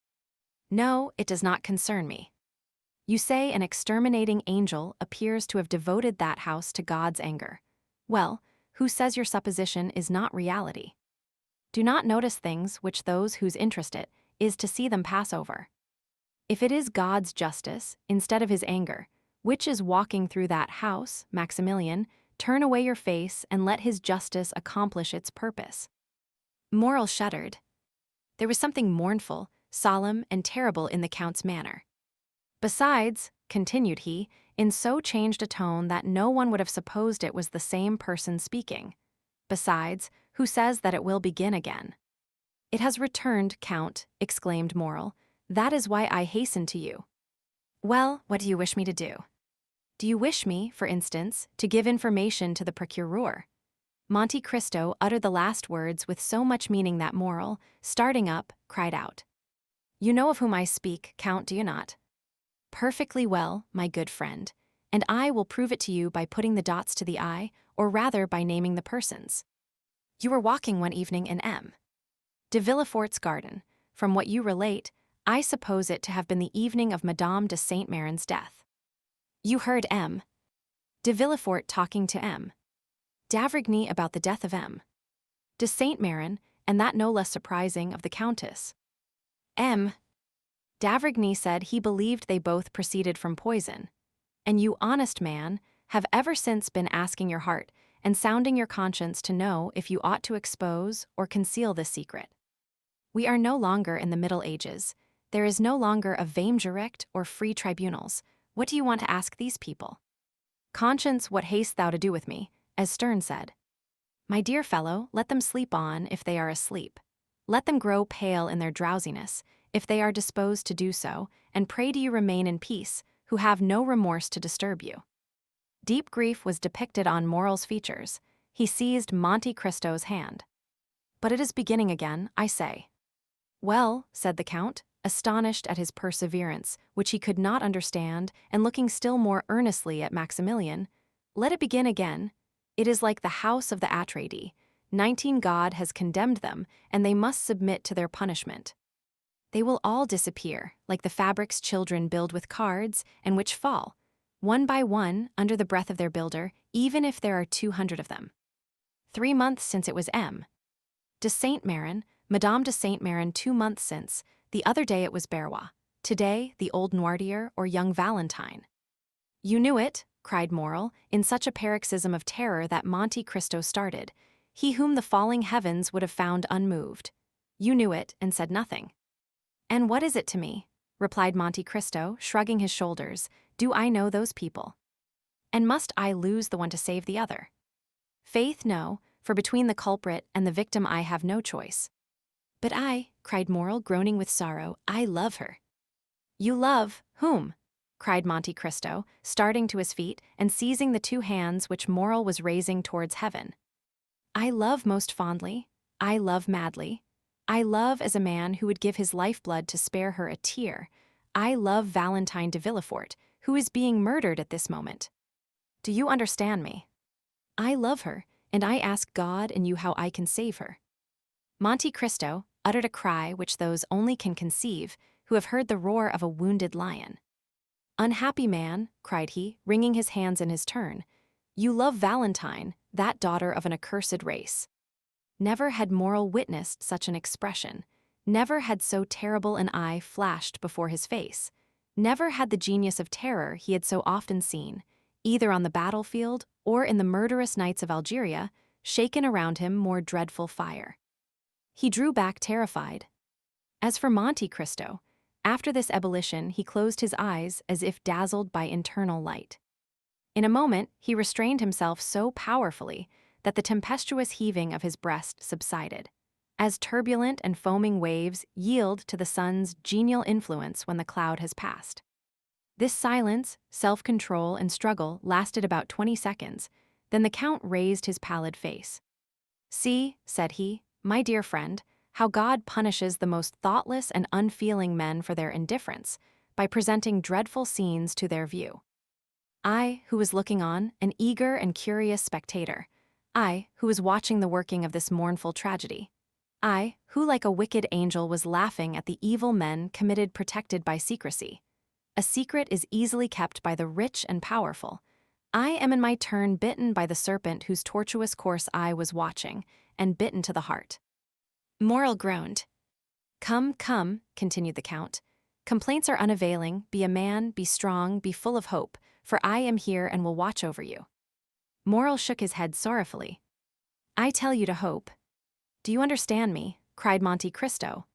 No, it does not concern me. You say an exterminating angel appears to have devoted that house to God's anger. Well, who says your supposition is not reality? Do not notice things which those whose interest it is to see them pass over. If it is God's justice, instead of his anger, which is walking through that house, Maximilian, turn away your face and let his justice accomplish its purpose. Morrel shuddered. There was something mournful, solemn, and terrible in the Count's manner. Besides, continued he, in so changed a tone that no one would have supposed it was the same person speaking. Besides, who says that it will begin again? It has returned, Count, exclaimed Morrel. That is why I hasten to you. Well, what do you wish me to do? Do you wish me, for instance, to give information to the procureur? Monte Cristo uttered the last words with so much meaning that Morrel, starting up, cried out. You know of whom I speak, Count, do you not? Perfectly well, my good friend, and I will prove it to you by putting the dots to the I, or rather by naming the persons. You were walking one evening in M. de Villefort's garden. From what you relate, I suppose it to have been the evening of Madame de Saint-Méran's death. You heard M. de Villefort talking to M. d'Avrigny about the death of M. de Saint-Méran, and that no less surprising of the Countess. M. d'Avrigny said he believed they both proceeded from poison. And you, honest man, have ever since been asking your heart and sounding your conscience to know if you ought to expose or conceal this secret. We are no longer in the Middle Ages. There is no longer a Waimgericht or free tribunals. What do you want to ask these people? Conscience, what hast thou to do with me? As Sterne said. My dear fellow, let them sleep on if they are asleep. Let them grow pale in their drowsiness, if they are disposed to do so, and pray do you remain in peace, who have no remorse to disturb you. Deep grief was depicted on Morrel's features. He seized Monte Cristo's hand. But it is beginning again, I say. Well, said the Count, astonished at his perseverance, which he could not understand, and looking still more earnestly at Maximilian, let it begin again. It is like the house of the Atradi. 19 God has condemned them, and they must submit to their punishment. They will all disappear, like the fabrics children build with cards, and which fall, one by one, under the breath of their builder, even if there are 200 of them. 3 months since it was M. de Saint-Méran, Madame de Saint-Méran 2 months since, the other day it was Berrois, today the old Noirtier or young Valentine. You knew it, cried Morrel, in such a paroxysm of terror that Monte Cristo started, he whom the falling heavens would have found unmoved. You knew it, and said nothing. And what is it to me? Replied Monte Cristo, shrugging his shoulders. Do I know those people? And must I lose the one to save the other? Faith, no, for between the culprit and the victim I have no choice. But I, cried Morrel, groaning with sorrow, I love her. You love whom? Cried Monte Cristo, starting to his feet and seizing the 2 hands which Morrel was raising towards heaven. I love most fondly, I love madly. I love as a man who would give his lifeblood to spare her a tear. I love Valentine de Villefort, who is being murdered at this moment. Do you understand me? I love her, and I ask God and you how I can save her. Monte Cristo uttered a cry which those only can conceive who have heard the roar of a wounded lion. Unhappy man, cried he, wringing his hands in his turn, you love Valentine, that daughter of an accursed race. Never had Morrel witnessed such an expression. Never had so terrible an eye flashed before his face. Never had the genius of terror he had so often seen, either on the battlefield or in the murderous nights of Algeria, shaken around him more dreadful fire. He drew back terrified. As for Monte Cristo, after this ebullition he closed his eyes as if dazzled by internal light. In a moment he restrained himself so powerfully that the tempestuous heaving of his breast subsided, as turbulent and foaming waves yield to the sun's genial influence when the cloud has passed. This silence, self-control, and struggle lasted about 20 seconds, then the Count raised his pallid face. See, said he, my dear friend, how God punishes the most thoughtless and unfeeling men for their indifference, by presenting dreadful scenes to their view. I, who was looking on, an eager and curious spectator, I, who was watching the working of this mournful tragedy, I, who like a wicked angel was laughing at the evil men committed protected by secrecy. A secret is easily kept by the rich and powerful. I am in my turn bitten by the serpent whose tortuous course I was watching, and bitten to the heart. Morrel groaned. Come, come, continued the Count. Complaints are unavailing. Be a man, be strong, be full of hope, for I am here and will watch over you. Morrel shook his head sorrowfully. I tell you to hope. Do you understand me? Cried Monte Cristo.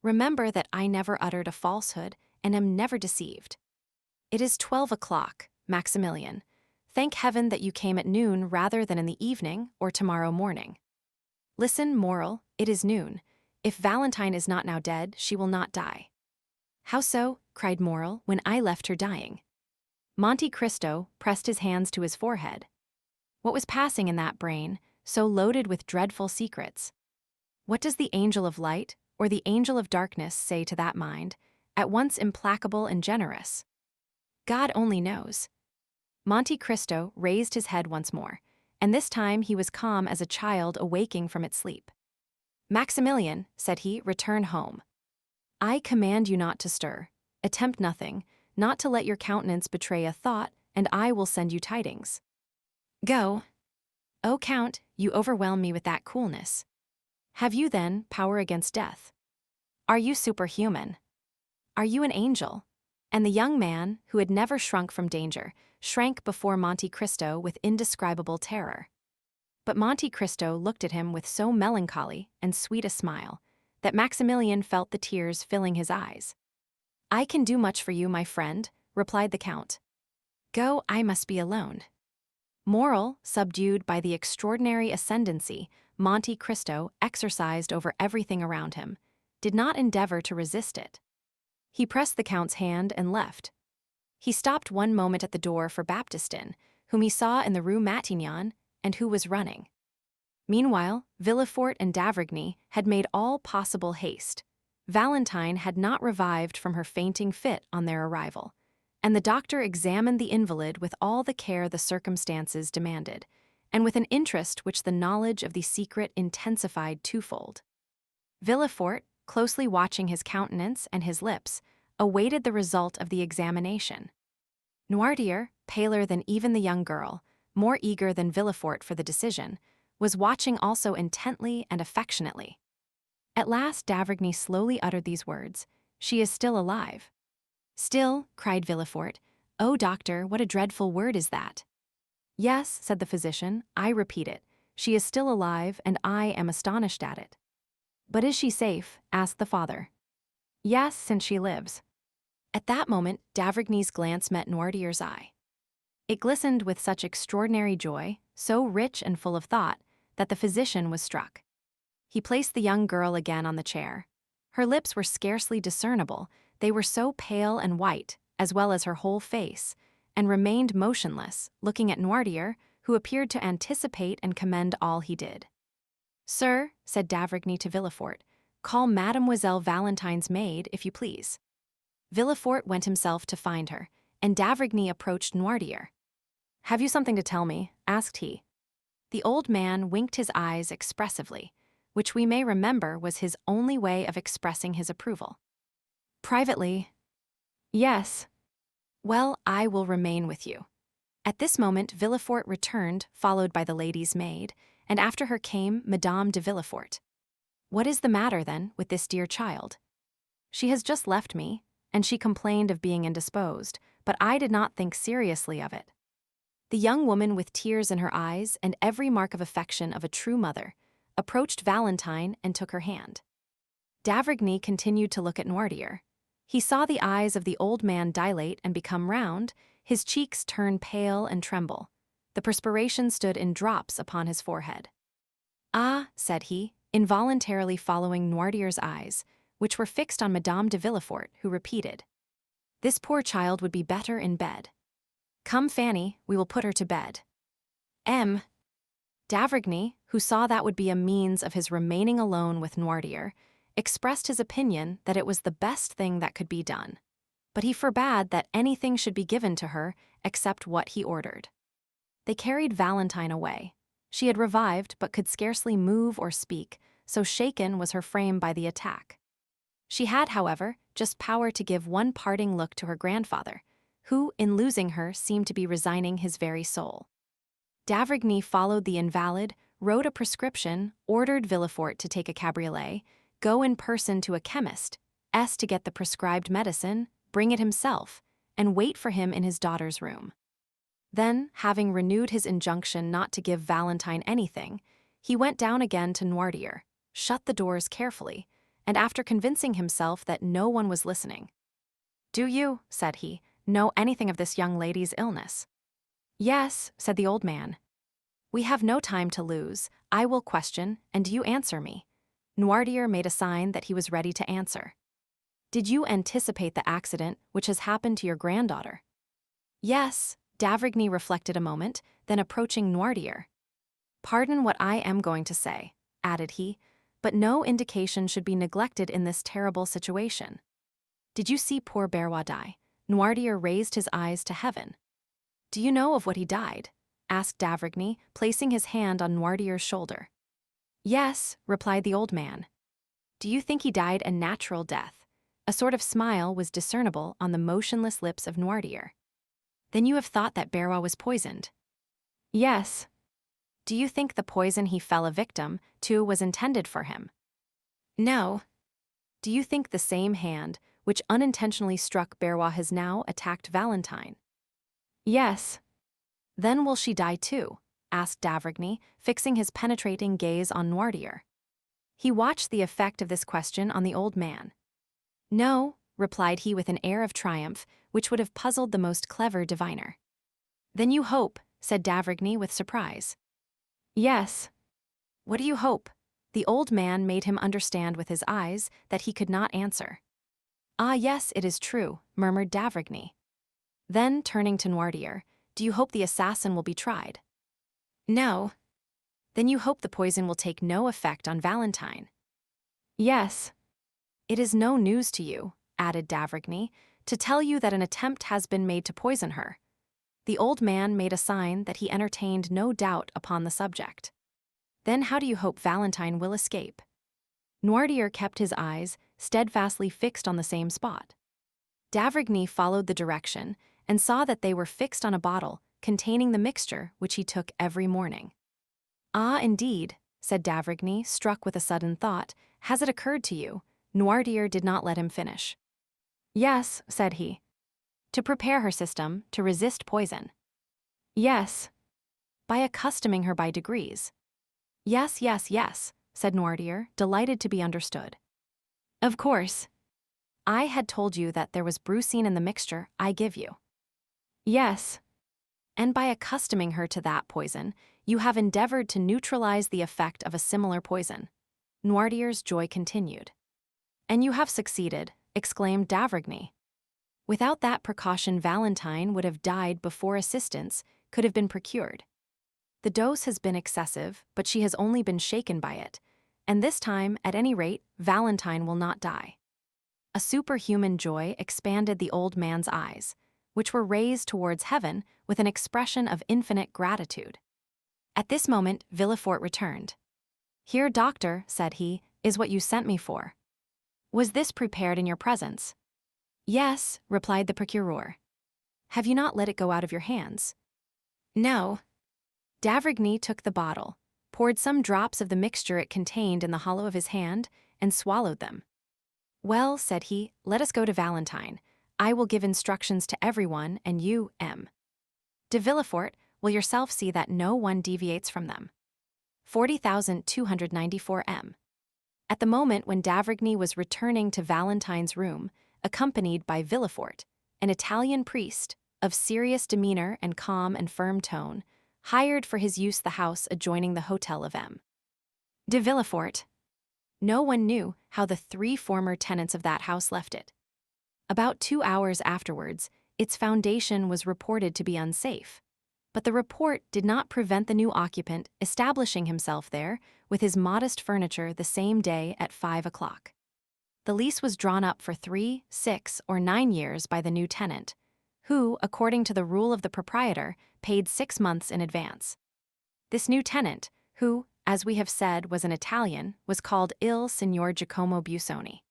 Remember that I never uttered a falsehood and am never deceived. It is 12 o'clock, Maximilian. Thank heaven that you came at noon rather than in the evening or tomorrow morning. Listen, Morrel, it is noon. If Valentine is not now dead, she will not die. How so? Cried Morrel, when I left her dying. Monte Cristo pressed his hands to his forehead. What was passing in that brain, so loaded with dreadful secrets? What does the angel of light or the angel of darkness say to that mind, at once implacable and generous? God only knows. Monte Cristo raised his head once more, and this time he was calm as a child awaking from its sleep. Maximilian, said he, return home. I command you not to stir, attempt nothing, not to let your countenance betray a thought, and I will send you tidings. Go. O Count, you overwhelm me with that coolness. Have you, then, power against death? Are you superhuman? Are you an angel? And the young man, who had never shrunk from danger, shrank before Monte Cristo with indescribable terror. But Monte Cristo looked at him with so melancholy and sweet a smile that Maximilian felt the tears filling his eyes. I can do much for you, my friend, replied the Count. Go, I must be alone. Morrel, subdued by the extraordinary ascendancy Monte Cristo exercised over everything around him, did not endeavor to resist it. He pressed the Count's hand and left. He stopped one moment at the door for Baptistin, whom he saw in the Rue Matignon and who was running. Meanwhile, Villefort and d'Avrigny had made all possible haste. Valentine had not revived from her fainting fit on their arrival, and the doctor examined the invalid with all the care the circumstances demanded, and with an interest which the knowledge of the secret intensified twofold. Villefort, closely watching his countenance and his lips, awaited the result of the examination. Noirtier, paler than even the young girl, more eager than Villefort for the decision, was watching also intently and affectionately. At last d'Avrigny slowly uttered these words, "She is still alive." "Still," cried Villefort. "Oh, doctor, what a dreadful word is that!" "Yes," said the physician, "I repeat it. She is still alive, and I am astonished at it." "But is she safe?" asked the father. "Yes, since she lives." At that moment, d'Avrigny's glance met Noirtier's eye. It glistened with such extraordinary joy, so rich and full of thought, that the physician was struck. He placed the young girl again on the chair. Her lips were scarcely discernible, they were so pale and white, as well as her whole face, and remained motionless, looking at Noirtier, who appeared to anticipate and commend all he did. "Sir," said d'Avrigny to Villefort, "call Mademoiselle Valentine's maid, if you please." Villefort went himself to find her, and d'Avrigny approached Noirtier. "Have you something to tell me?" asked he. The old man winked his eyes expressively, which we may remember was his only way of expressing his approval. "Privately?" "Yes." "Well, I will remain with you." At this moment Villefort returned, followed by the lady's maid, and after her came Madame de Villefort. "What is the matter, then, with this dear child?" "She has just left me, and she complained of being indisposed, but I did not think seriously of it." The young woman, with tears in her eyes and every mark of affection of a true mother, approached Valentine and took her hand. D'Avrigny continued to look at Noirtier. He saw the eyes of the old man dilate and become round, his cheeks turn pale and tremble. The perspiration stood in drops upon his forehead. "Ah," said he, involuntarily following Noirtier's eyes, which were fixed on Madame de Villefort, who repeated, "This poor child would be better in bed. Come, Fanny, we will put her to bed." D'Avrigny, who saw that would be a means of his remaining alone with Noirtier, expressed his opinion that it was the best thing that could be done, but he forbade that anything should be given to her except what he ordered. They carried Valentine away. She had revived but could scarcely move or speak, so shaken was her frame by the attack. She had, however, just power to give one parting look to her grandfather, who, in losing her, seemed to be resigning his very soul. D'Avrigny followed the invalid, wrote a prescription, ordered Villefort to take a cabriolet, go in person to a chemist, to get the prescribed medicine, bring it himself, and wait for him in his daughter's room. Then, having renewed his injunction not to give Valentine anything, he went down again to Noirtier, shut the doors carefully, and after convincing himself that no one was listening, "Do you," said he, "know anything of this young lady's illness?" "Yes," said the old man. "We have no time to lose. I will question, and you answer me." Noirtier made a sign that he was ready to answer. "Did you anticipate the accident which has happened to your granddaughter?" "Yes." D'Avrigny reflected a moment, then approaching Noirtier. "Pardon what I am going to say," added he, "but no indication should be neglected in this terrible situation. Did you see poor Barrois die?" Noirtier raised his eyes to heaven. "Do you know of what he died?" asked d'Avrigny, placing his hand on Noirtier's shoulder. "Yes," replied the old man. "Do you think he died a natural death?" A sort of smile was discernible on the motionless lips of Noirtier. "Then you have thought that Barrois was poisoned?" "Yes." "Do you think the poison he fell a victim to was intended for him?" "No." "Do you think the same hand which unintentionally struck Barrois has now attacked Valentine?" "Yes." "Then will she die too?" asked d'Avrigny, fixing his penetrating gaze on Noirtier. He watched the effect of this question on the old man. "No," replied he with an air of triumph which would have puzzled the most clever diviner. "Then you hope?" said d'Avrigny with surprise. "Yes." "What do you hope?" The old man made him understand with his eyes that he could not answer. "Ah yes, it is true," murmured d'Avrigny. Then, turning to Noirtier, "Do you hope the assassin will be tried?" "No." "Then you hope the poison will take no effect on Valentine?" "Yes." "It is no news to you," added d'Avrigny, "to tell you that an attempt has been made to poison her." The old man made a sign that he entertained no doubt upon the subject. "Then how do you hope Valentine will escape?" Noirtier kept his eyes steadfastly fixed on the same spot. D'Avrigny followed the direction and saw that they were fixed on a bottle containing the mixture which he took every morning. "Ah, indeed," said d'Avrigny, struck with a sudden thought. "Has it occurred to you?" Noirtier did not let him finish. "Yes," said he. "To prepare her system to resist poison." "Yes." "By accustoming her by degrees." "Yes, yes, yes," said Noirtier, delighted to be understood. "Of course. I had told you that there was brucine in the mixture I give you." "Yes." "And by accustoming her to that poison, you have endeavored to neutralize the effect of a similar poison." Noirtier's joy continued. "And you have succeeded," exclaimed d'Avrigny. "Without that precaution Valentine would have died before assistance could have been procured. The dose has been excessive, but she has only been shaken by it, and this time, at any rate, Valentine will not die." A superhuman joy expanded the old man's eyes, which were raised towards heaven with an expression of infinite gratitude. At this moment, Villefort returned. "Here, doctor," said he, "is what you sent me for." "Was this prepared in your presence?" "Yes," replied the procureur. "Have you not let it go out of your hands?" "No." D'Avrigny took the bottle, poured some drops of the mixture it contained in the hollow of his hand, and swallowed them. "Well," said he, "let us go to Valentine. I will give instructions to everyone, and you, M. de Villefort, will yourself see that no one deviates from them." 40,294 M. At the moment when d'Avrigny was returning to Valentine's room, accompanied by Villefort, an Italian priest, of serious demeanor and calm and firm tone, hired for his use the house adjoining the hotel of M. de Villefort. No one knew how the 3 former tenants of that house left it. About 2 hours afterwards, its foundation was reported to be unsafe, but the report did not prevent the new occupant establishing himself there with his modest furniture the same day at 5 o'clock. The lease was drawn up for 3, 6, or 9 years by the new tenant, who, according to the rule of the proprietor, paid 6 months in advance. This new tenant, who, as we have said, was an Italian, was called Il Signor Giacomo Busoni.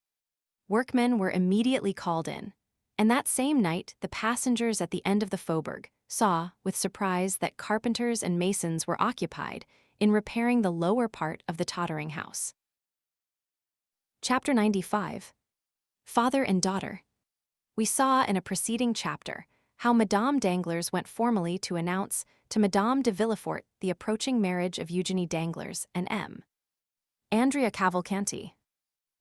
Workmen were immediately called in, and that same night the passengers at the end of the faubourg saw, with surprise, that carpenters and masons were occupied in repairing the lower part of the tottering house. Chapter 95. Father and Daughter. We saw in a preceding chapter how Madame Danglars went formally to announce to Madame de Villefort the approaching marriage of Eugénie Danglars and M. Andrea Cavalcanti.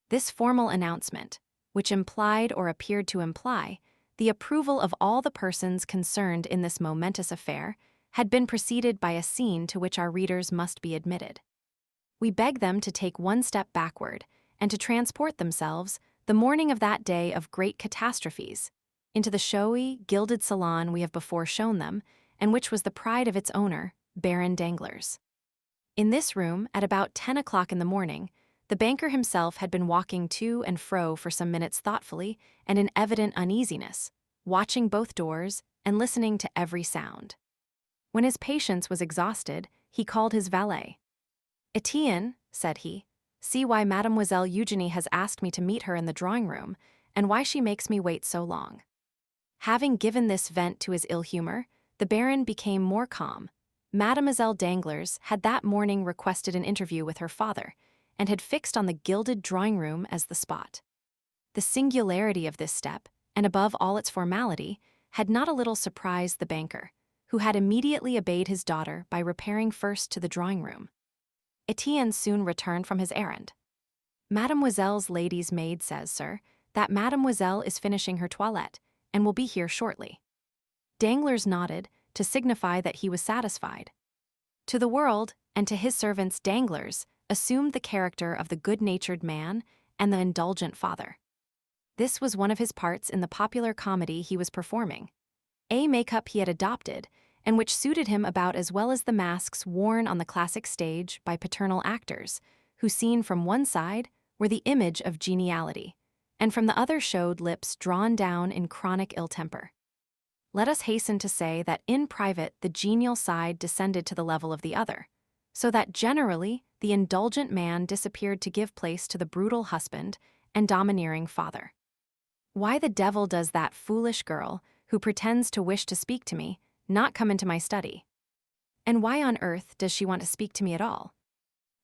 This formal announcement, which implied or appeared to imply the approval of all the persons concerned in this momentous affair, had been preceded by a scene to which our readers must be admitted. We beg them to take one step backward and to transport themselves, the morning of that day of great catastrophes, into the showy, gilded salon we have before shown them, and which was the pride of its owner, Baron Danglars. In this room, at about 10 o'clock in the morning, the banker himself had been walking to and fro for some minutes thoughtfully and in evident uneasiness, watching both doors and listening to every sound. When his patience was exhausted, he called his valet. "Etienne," said he, "see why Mademoiselle Eugénie has asked me to meet her in the drawing-room, and why she makes me wait so long." Having given this vent to his ill humor, the Baron became more calm. Mademoiselle Danglars had that morning requested an interview with her father, and had fixed on the gilded drawing-room as the spot. The singularity of this step, and above all its formality, had not a little surprised the banker, who had immediately obeyed his daughter by repairing first to the drawing-room. Etienne soon returned from his errand. "Mademoiselle's lady's maid says, sir, that Mademoiselle is finishing her toilette, and will be here shortly." Danglars nodded, to signify that he was satisfied. To the world, and to his servants Danglars, assumed the character of the good-natured man and the indulgent father. This was one of his parts in the popular comedy he was performing, a makeup he had adopted, and which suited him about as well as the masks worn on the classic stage by paternal actors, who seen from one side were the image of geniality, and from the other showed lips drawn down in chronic ill temper. Let us hasten to say that in private the genial side descended to the level of the other, so that generally the indulgent man disappeared to give place to the brutal husband and domineering father. Why the devil does that foolish girl, who pretends to wish to speak to me, not come into my study? And why on earth does she want to speak to me at all?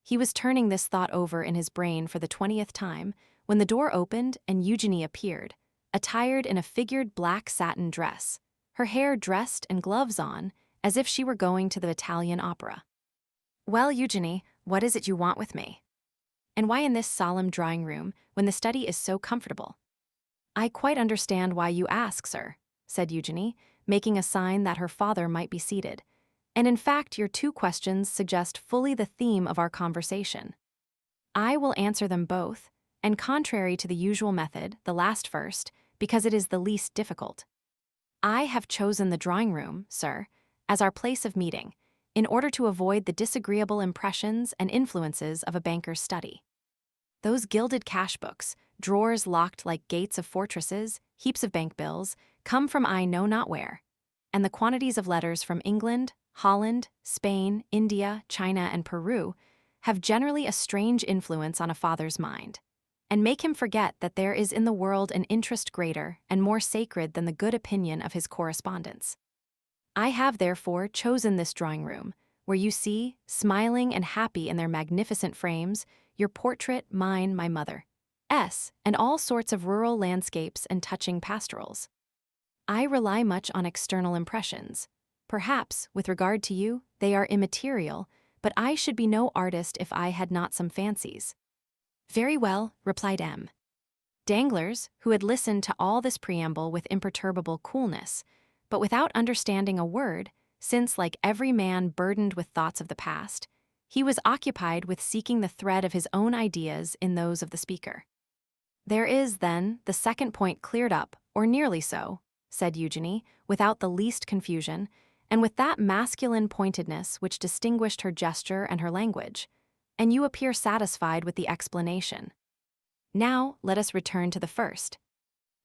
He was turning this thought over in his brain for the 20th time when the door opened and Eugenie appeared, attired in a figured black satin dress, her hair dressed and gloves on, as if she were going to the Italian opera. "Well, Eugenie, what is it you want with me? And why in this solemn drawing room when the study is so comfortable?" "I quite understand why you ask, sir," said Eugenie, making a sign that her father might be seated. "And in fact, your two questions suggest fully the theme of our conversation. I will answer them both, and contrary to the usual method, the last first, because it is the least difficult. I have chosen the drawing room, sir, as our place of meeting, in order to avoid the disagreeable impressions and influences of a banker's study. Those gilded cash books, drawers locked like gates of fortresses, heaps of bank bills, come from I know not where, and the quantities of letters from England, Holland, Spain, India, China, and Peru have generally a strange influence on a father's mind, and make him forget that there is in the world an interest greater and more sacred than the good opinion of his correspondents. I have therefore chosen this drawing room, where you see, smiling and happy in their magnificent frames, your portrait, mine, my mother, and all sorts of rural landscapes and touching pastorals. I rely much on external impressions. Perhaps, with regard to you, they are immaterial, but I should be no artist if I had not some fancies." "Very well," replied M. Danglars, who had listened to all this preamble with imperturbable coolness, but without understanding a word, since, like every man burdened with thoughts of the past, he was occupied with seeking the thread of his own ideas in those of the speaker. "There is, then, the second point cleared up, or nearly so," said Eugenie, without the least confusion, and with that masculine pointedness which distinguished her gesture and her language, "and you appear satisfied with the explanation. Now, let us return to the first.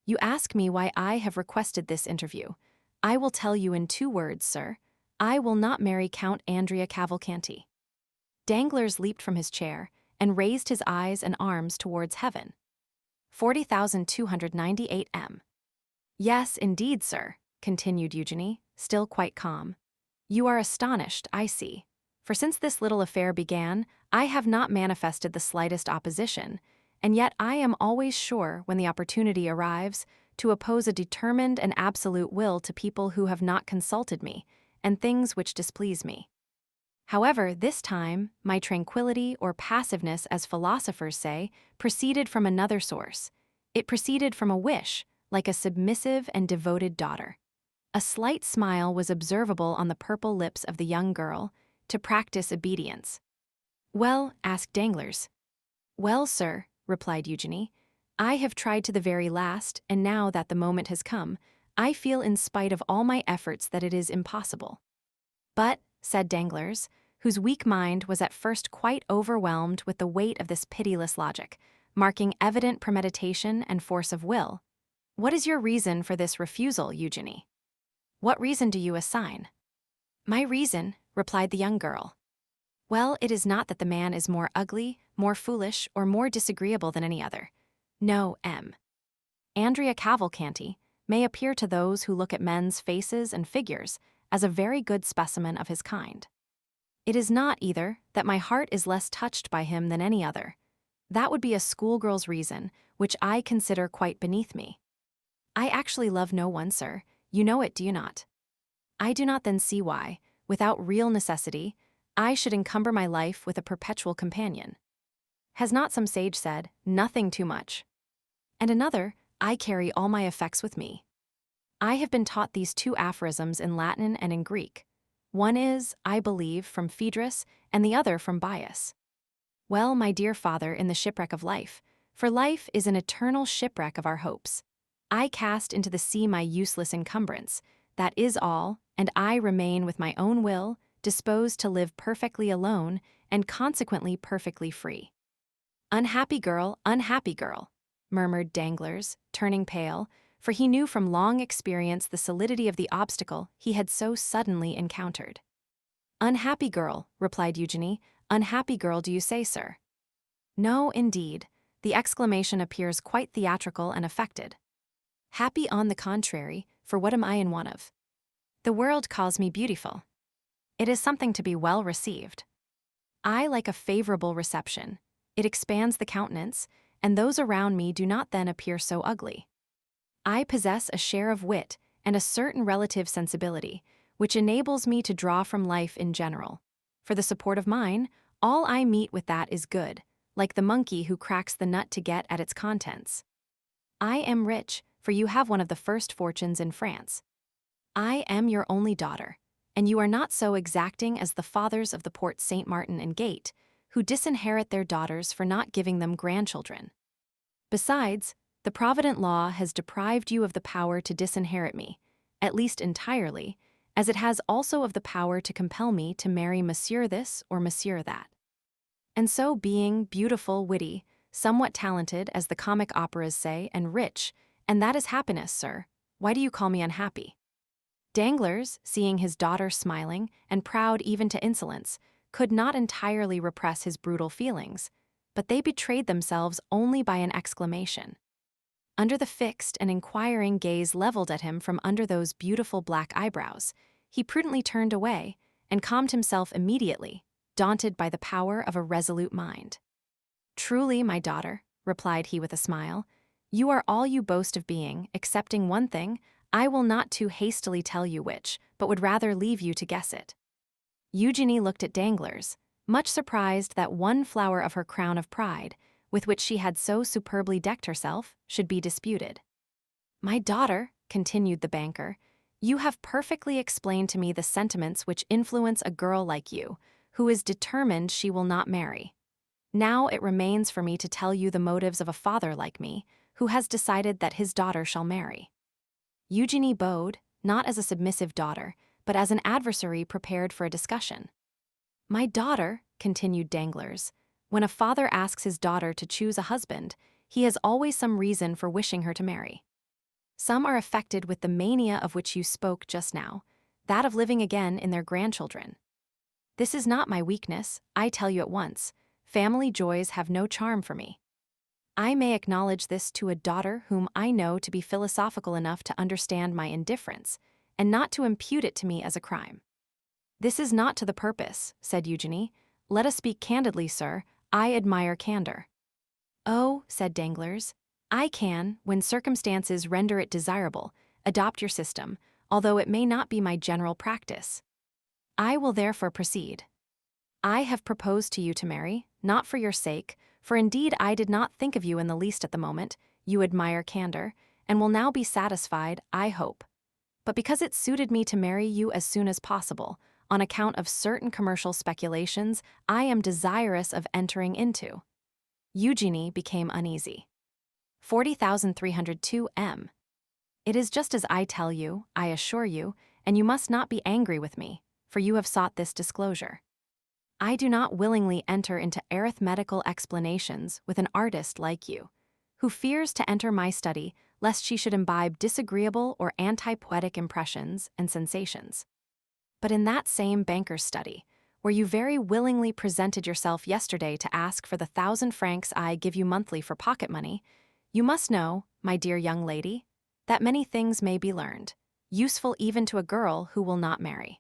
You ask me why I have requested this interview. I will tell you in 2 words, sir. I will not marry Count Andrea Cavalcanti." Danglars leaped from his chair and raised his eyes and arms towards heaven. 40,298 M. "Yes, indeed, sir," continued Eugenie, still quite calm. "You are astonished, I see. For since this little affair began, I have not manifested the slightest opposition, and yet I am always sure, when the opportunity arrives, to oppose a determined and absolute will to people who have not consulted me, and things which displease me. However, this time, my tranquility or passiveness, as philosophers say, proceeded from another source. It proceeded from a wish, like a submissive and devoted daughter. A slight smile was observable on the purple lips of the young girl, to practice obedience. "Well?" asked Danglars. "Well, sir," replied Eugenie, "I have tried to the very last, and now that the moment has come, I feel in spite of all my efforts that it is impossible." "But," said Danglars, whose weak mind was at first quite overwhelmed with the weight of this pitiless logic, marking evident premeditation and force of will, "what is your reason for this refusal, Eugenie? What reason do you assign?" "My reason," replied the young girl. "Well, it is not that the man is more ugly, more foolish, or more disagreeable than any other. No, M. Andrea Cavalcanti may appear to those who look at men's faces and figures as a very good specimen of his kind. It is not, either, that my heart is less touched by him than any other. That would be a schoolgirl's reason, which I consider quite beneath me. I actually love no one, sir. You know it, do you not? I do not then see why, without real necessity, I should encumber my life with a perpetual companion. Has not some sage said, 'Nothing too much'? And another, 'I carry all my effects with me.' I have been taught these 2 aphorisms in Latin and in Greek. One is, I believe, from Phaedrus, and the other from Bias. Well, my dear father, in the shipwreck of life, for life is an eternal shipwreck of our hopes. I cast into the sea my useless encumbrance, that is all, and I remain with my own will, disposed to live perfectly alone, and consequently perfectly free. Unhappy girl, murmured Danglars, turning pale, for he knew from long experience the solidity of the obstacle he had so suddenly encountered. Unhappy girl, replied Eugenie. Unhappy girl, do you say, sir? No, indeed. The exclamation appears quite theatrical and affected. Happy on the contrary, for what am I in want of? The world calls me beautiful. It is something to be well received. I like a favorable reception. It expands the countenance, and those around me do not then appear so ugly. I possess a share of wit and a certain relative sensibility, which enables me to draw from life in general. For the support of mine, all I meet with that is good, like the monkey who cracks the nut to get at its contents. I am rich, for you have one of the first fortunes in France. I am your only daughter, and you are not so exacting as the fathers of the Port Saint Martin and Gate, who disinherit their daughters for not giving them grandchildren. Besides, the provident law has deprived you of the power to disinherit me, at least entirely, as it has also of the power to compel me to marry monsieur this or monsieur that. And so, being beautiful, witty, somewhat talented, as the comic operas say, and rich, and that is happiness, sir, why do you call me unhappy? Danglars, seeing his daughter smiling, and proud even to insolence, could not entirely repress his brutal feelings, but they betrayed themselves only by an exclamation. Under the fixed and inquiring gaze leveled at him from under those beautiful black eyebrows, he prudently turned away, and calmed himself immediately, daunted by the power of a resolute mind. Truly, my daughter, replied he with a smile, you are all you boast of being, excepting one thing. I will not too hastily tell you which, but would rather leave you to guess it. Eugenie looked at Danglars, much surprised that one flower of her crown of pride, with which she had so superbly decked herself, should be disputed. My daughter, continued the banker, you have perfectly explained to me the sentiments which influence a girl like you, who is determined she will not marry. Now it remains for me to tell you the motives of a father like me, who has decided that his daughter shall marry. Eugenie bowed, not as a submissive daughter, but as an adversary prepared for a discussion. My daughter, continued Danglars, when a father asks his daughter to choose a husband, he has always some reason for wishing her to marry. Some are affected with the mania of which you spoke just now, that of living again in their grandchildren. This is not my weakness, I tell you at once. Family joys have no charm for me. I may acknowledge this to a daughter whom I know to be philosophical enough to understand my indifference, and not to impute it to me as a crime. This is not to the purpose, said Eugenie. Let us speak candidly, sir. I admire candor. Oh, said Danglars, I can, when circumstances render it desirable, adopt your system, although it may not be my general practice. I will therefore proceed. I have proposed to you to marry, not for your sake, for indeed I did not think of you in the least at the moment. You admire candor, and will now be satisfied, I hope. But because it suited me to marry you as soon as possible, on account of certain commercial speculations I am desirous of entering into. Eugenie became uneasy. 40,302 M. It is just as I tell you, I assure you, and you must not be angry with me, for you have sought this disclosure. I do not willingly enter into arithmetical explanations with an artist like you, who fears to enter my study lest she should imbibe disagreeable or anti-poetic impressions and sensations. But in that same banker's study, where you very willingly presented yourself yesterday to ask for the 1,000 francs I give you monthly for pocket money, you must know, my dear young lady, that many things may be learned, useful even to a girl who will not marry.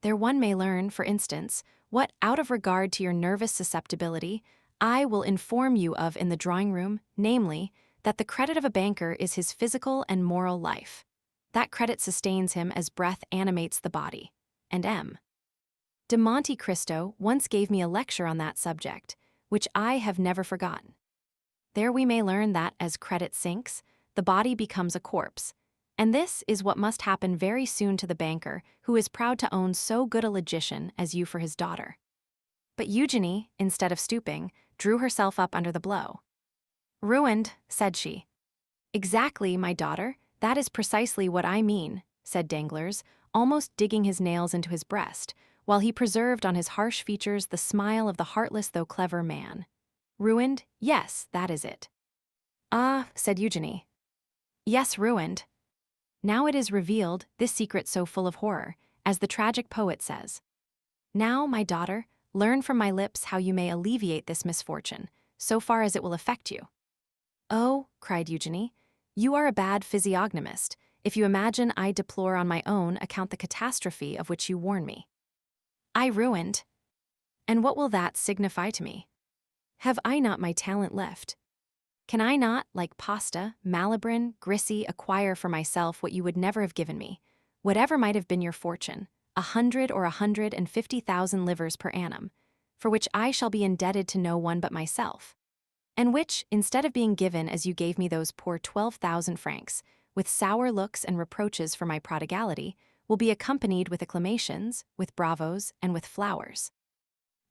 There one may learn, for instance, what, out of regard to your nervous susceptibility, I will inform you of in the drawing-room, namely, that the credit of a banker is his physical and moral life. That credit sustains him as breath animates the body. And M. de Monte Cristo once gave me a lecture on that subject, which I have never forgotten. There we may learn that, as credit sinks, the body becomes a corpse, and this is what must happen very soon to the banker who is proud to own so good a logician as you for his daughter. But Eugenie, instead of stooping, drew herself up under the blow. "Ruined," said she. "Exactly, my daughter, that is precisely what I mean," said Danglars, almost digging his nails into his breast, while he preserved on his harsh features the smile of the heartless though clever man. "Ruined? Yes, that is it." "Ah," said Eugenie. "Yes, ruined. Now it is revealed, this secret so full of horror, as the tragic poet says. Now, my daughter, learn from my lips how you may alleviate this misfortune, so far as it will affect you." "Oh," cried Eugenie, "you are a bad physiognomist, if you imagine I deplore on my own account the catastrophe of which you warn me. I ruined? And what will that signify to me? Have I not my talent left? Can I not, like Pasta, Malibran, Grisi, acquire for myself what you would never have given me, whatever might have been your fortune, 100 or 150,000 livres per annum, for which I shall be indebted to no one but myself, and which, instead of being given as you gave me those poor 12,000 francs, with sour looks and reproaches for my prodigality, will be accompanied with acclamations, with bravos, and with flowers.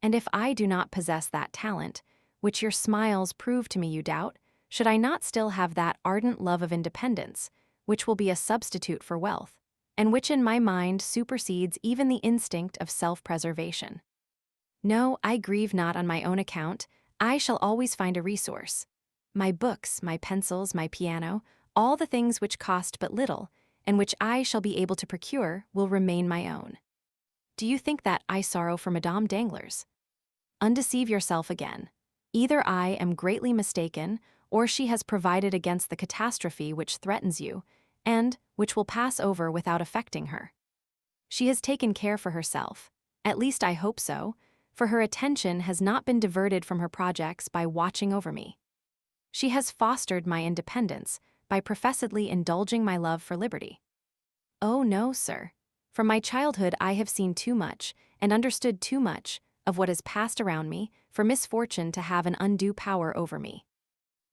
And if I do not possess that talent, which your smiles prove to me you doubt, should I not still have that ardent love of independence, which will be a substitute for wealth, and which in my mind supersedes even the instinct of self-preservation? No, I grieve not on my own account. I shall always find a resource. My books, my pencils, my piano, all the things which cost but little, and which I shall be able to procure, will remain my own. Do you think that I sorrow for Madame Danglars? Undeceive yourself again. Either I am greatly mistaken, or she has provided against the catastrophe which threatens you, and which will pass over without affecting her. She has taken care for herself, at least I hope so, for her attention has not been diverted from her projects by watching over me. She has fostered my independence by professedly indulging my love for liberty. Oh no, sir. From my childhood I have seen too much, and understood too much, of what has passed around me, for misfortune to have an undue power over me.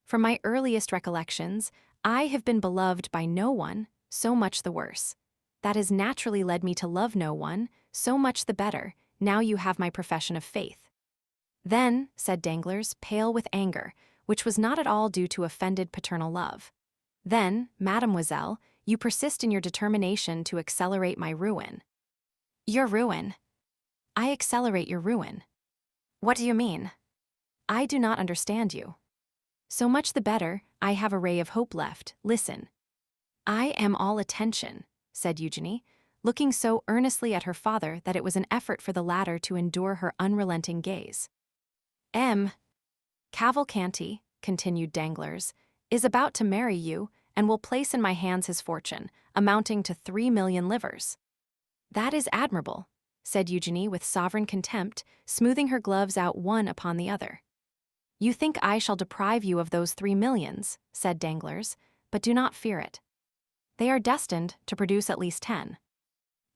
From my earliest recollections, I have been beloved by no one, so much the worse. That has naturally led me to love no one, so much the better, now you have my profession of faith. Then, said Danglars, pale with anger, which was not at all due to offended paternal love. Then, mademoiselle, you persist in your determination to accelerate my ruin. Your ruin? I accelerate your ruin. What do you mean? I do not understand you. So much the better, I have a ray of hope left, listen. I am all attention, said Eugenie, looking so earnestly at her father that it was an effort for the latter to endure her unrelenting gaze. Cavalcanti, continued Danglars, is about to marry you, and will place in my hands his fortune, amounting to 3,000,000 livres. That is admirable, said Eugenie with sovereign contempt, smoothing her gloves out one upon the other. You think I shall deprive you of those 3 millions, said Danglars, but do not fear it. They are destined to produce at least 10.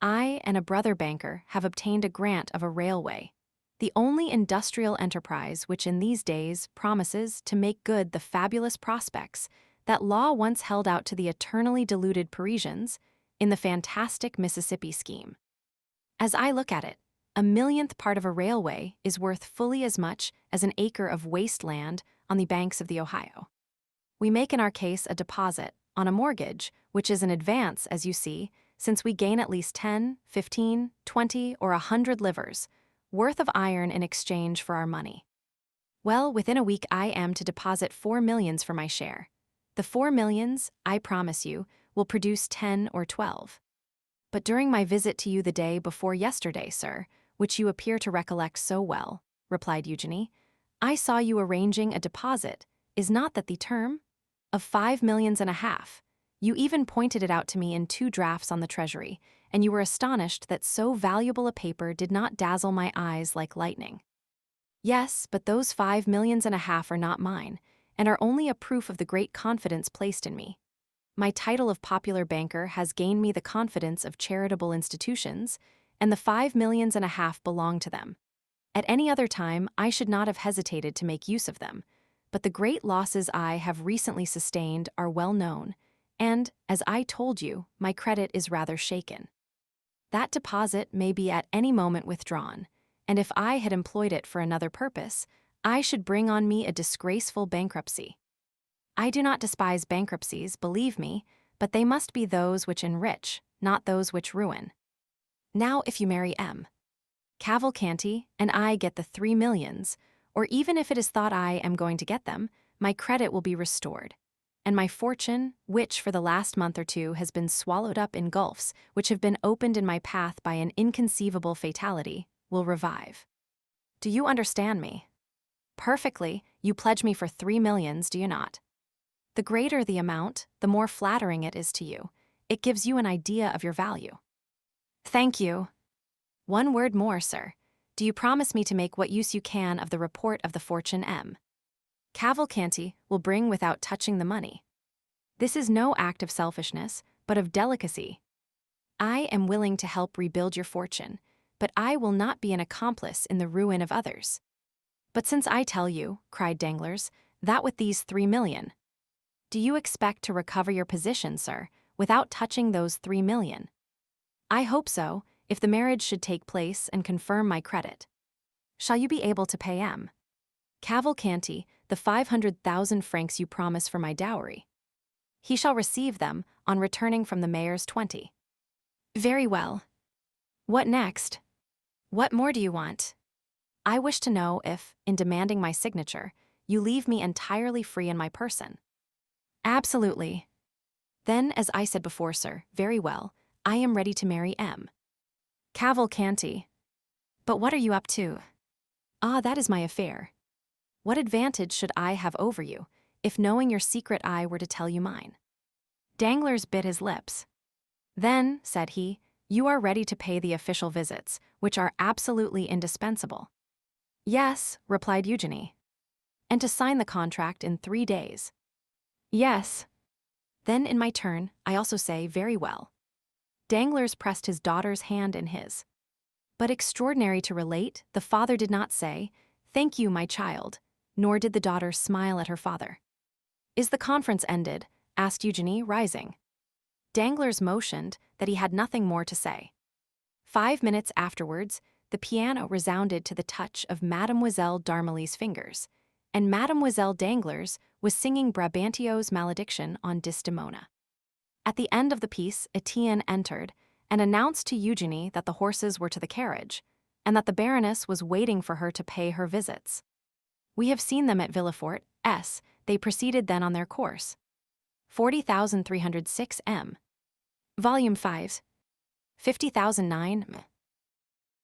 I and a brother banker have obtained a grant of a railway, the only industrial enterprise which in these days promises to make good the fabulous prospects that law once held out to the eternally deluded Parisians in the fantastic Mississippi scheme. As I look at it, a millionth part of a railway is worth fully as much as an acre of waste land on the banks of the Ohio. We make in our case a deposit on a mortgage, which is an advance, as you see, since we gain at least 10, 15, 20, or 100 livres worth of iron in exchange for our money. Well, within a week I am to deposit 4 millions for my share. The 4 millions, I promise you, will produce 10 or 12. But during my visit to you the day before yesterday, sir, which you appear to recollect so well, replied Eugenie, I saw you arranging a deposit, is not that the term? Of 5,5 millions. You even pointed it out to me in 2 drafts on the treasury, and you were astonished that so valuable a paper did not dazzle my eyes like lightning. Yes, but those 5,5 millions are not mine, and are only a proof of the great confidence placed in me. My title of popular banker has gained me the confidence of charitable institutions, and the 5,5 millions belong to them. At any other time, I should not have hesitated to make use of them, but the great losses I have recently sustained are well known, and, as I told you, my credit is rather shaken. That deposit may be at any moment withdrawn, and if I had employed it for another purpose, I should bring on me a disgraceful bankruptcy. I do not despise bankruptcies, believe me, but they must be those which enrich, not those which ruin. Now if you marry M. Cavalcanti and I get the 3 millions, or even if it is thought I am going to get them, my credit will be restored, and my fortune, which for the last month or two has been swallowed up in gulfs which have been opened in my path by an inconceivable fatality, will revive. Do you understand me? Perfectly. You pledge me for 3 millions, do you not? The greater the amount, the more flattering it is to you. It gives you an idea of your value. Thank you. One word more, sir. Do you promise me to make what use you can of the report of the fortune M. Cavalcanti will bring without touching the money? This is no act of selfishness, but of delicacy. I am willing to help rebuild your fortune, but I will not be an accomplice in the ruin of others. But since I tell you, cried Danglars, that with these 3 million, do you expect to recover your position, sir, without touching those 3 million? I hope so, if the marriage should take place and confirm my credit. Shall you be able to pay M. Cavalcanti the 500,000 francs you promise for my dowry? He shall receive them on returning from the mayor's 20. Very well. What next? What more do you want? I wish to know if, in demanding my signature, you leave me entirely free in my person. Absolutely. Then, as I said before, sir, very well, I am ready to marry M. Cavalcanti. But what are you up to? Ah, that is my affair. What advantage should I have over you, if knowing your secret I were to tell you mine? Danglars bit his lips. Then, said he, you are ready to pay the official visits, which are absolutely indispensable. Yes, replied Eugenie. And to sign the contract in 3 days. Yes. Then in my turn, I also say very well. Danglars pressed his daughter's hand in his. But extraordinary to relate, the father did not say, thank you, my child, nor did the daughter smile at her father. Is the conference ended? Asked Eugenie, rising. Danglars motioned that he had nothing more to say. 5 minutes afterwards, the piano resounded to the touch of Mademoiselle d'Armilly's fingers, and Mademoiselle Danglars was singing Brabantio's malediction on Desdemona. At the end of the piece, Etienne entered and announced to Eugenie that the horses were to the carriage, and that the Baroness was waiting for her to pay her visits. We have seen them at Villefort, S. They proceeded then on their course. 40,306 M. Volume 5. 50,009 M.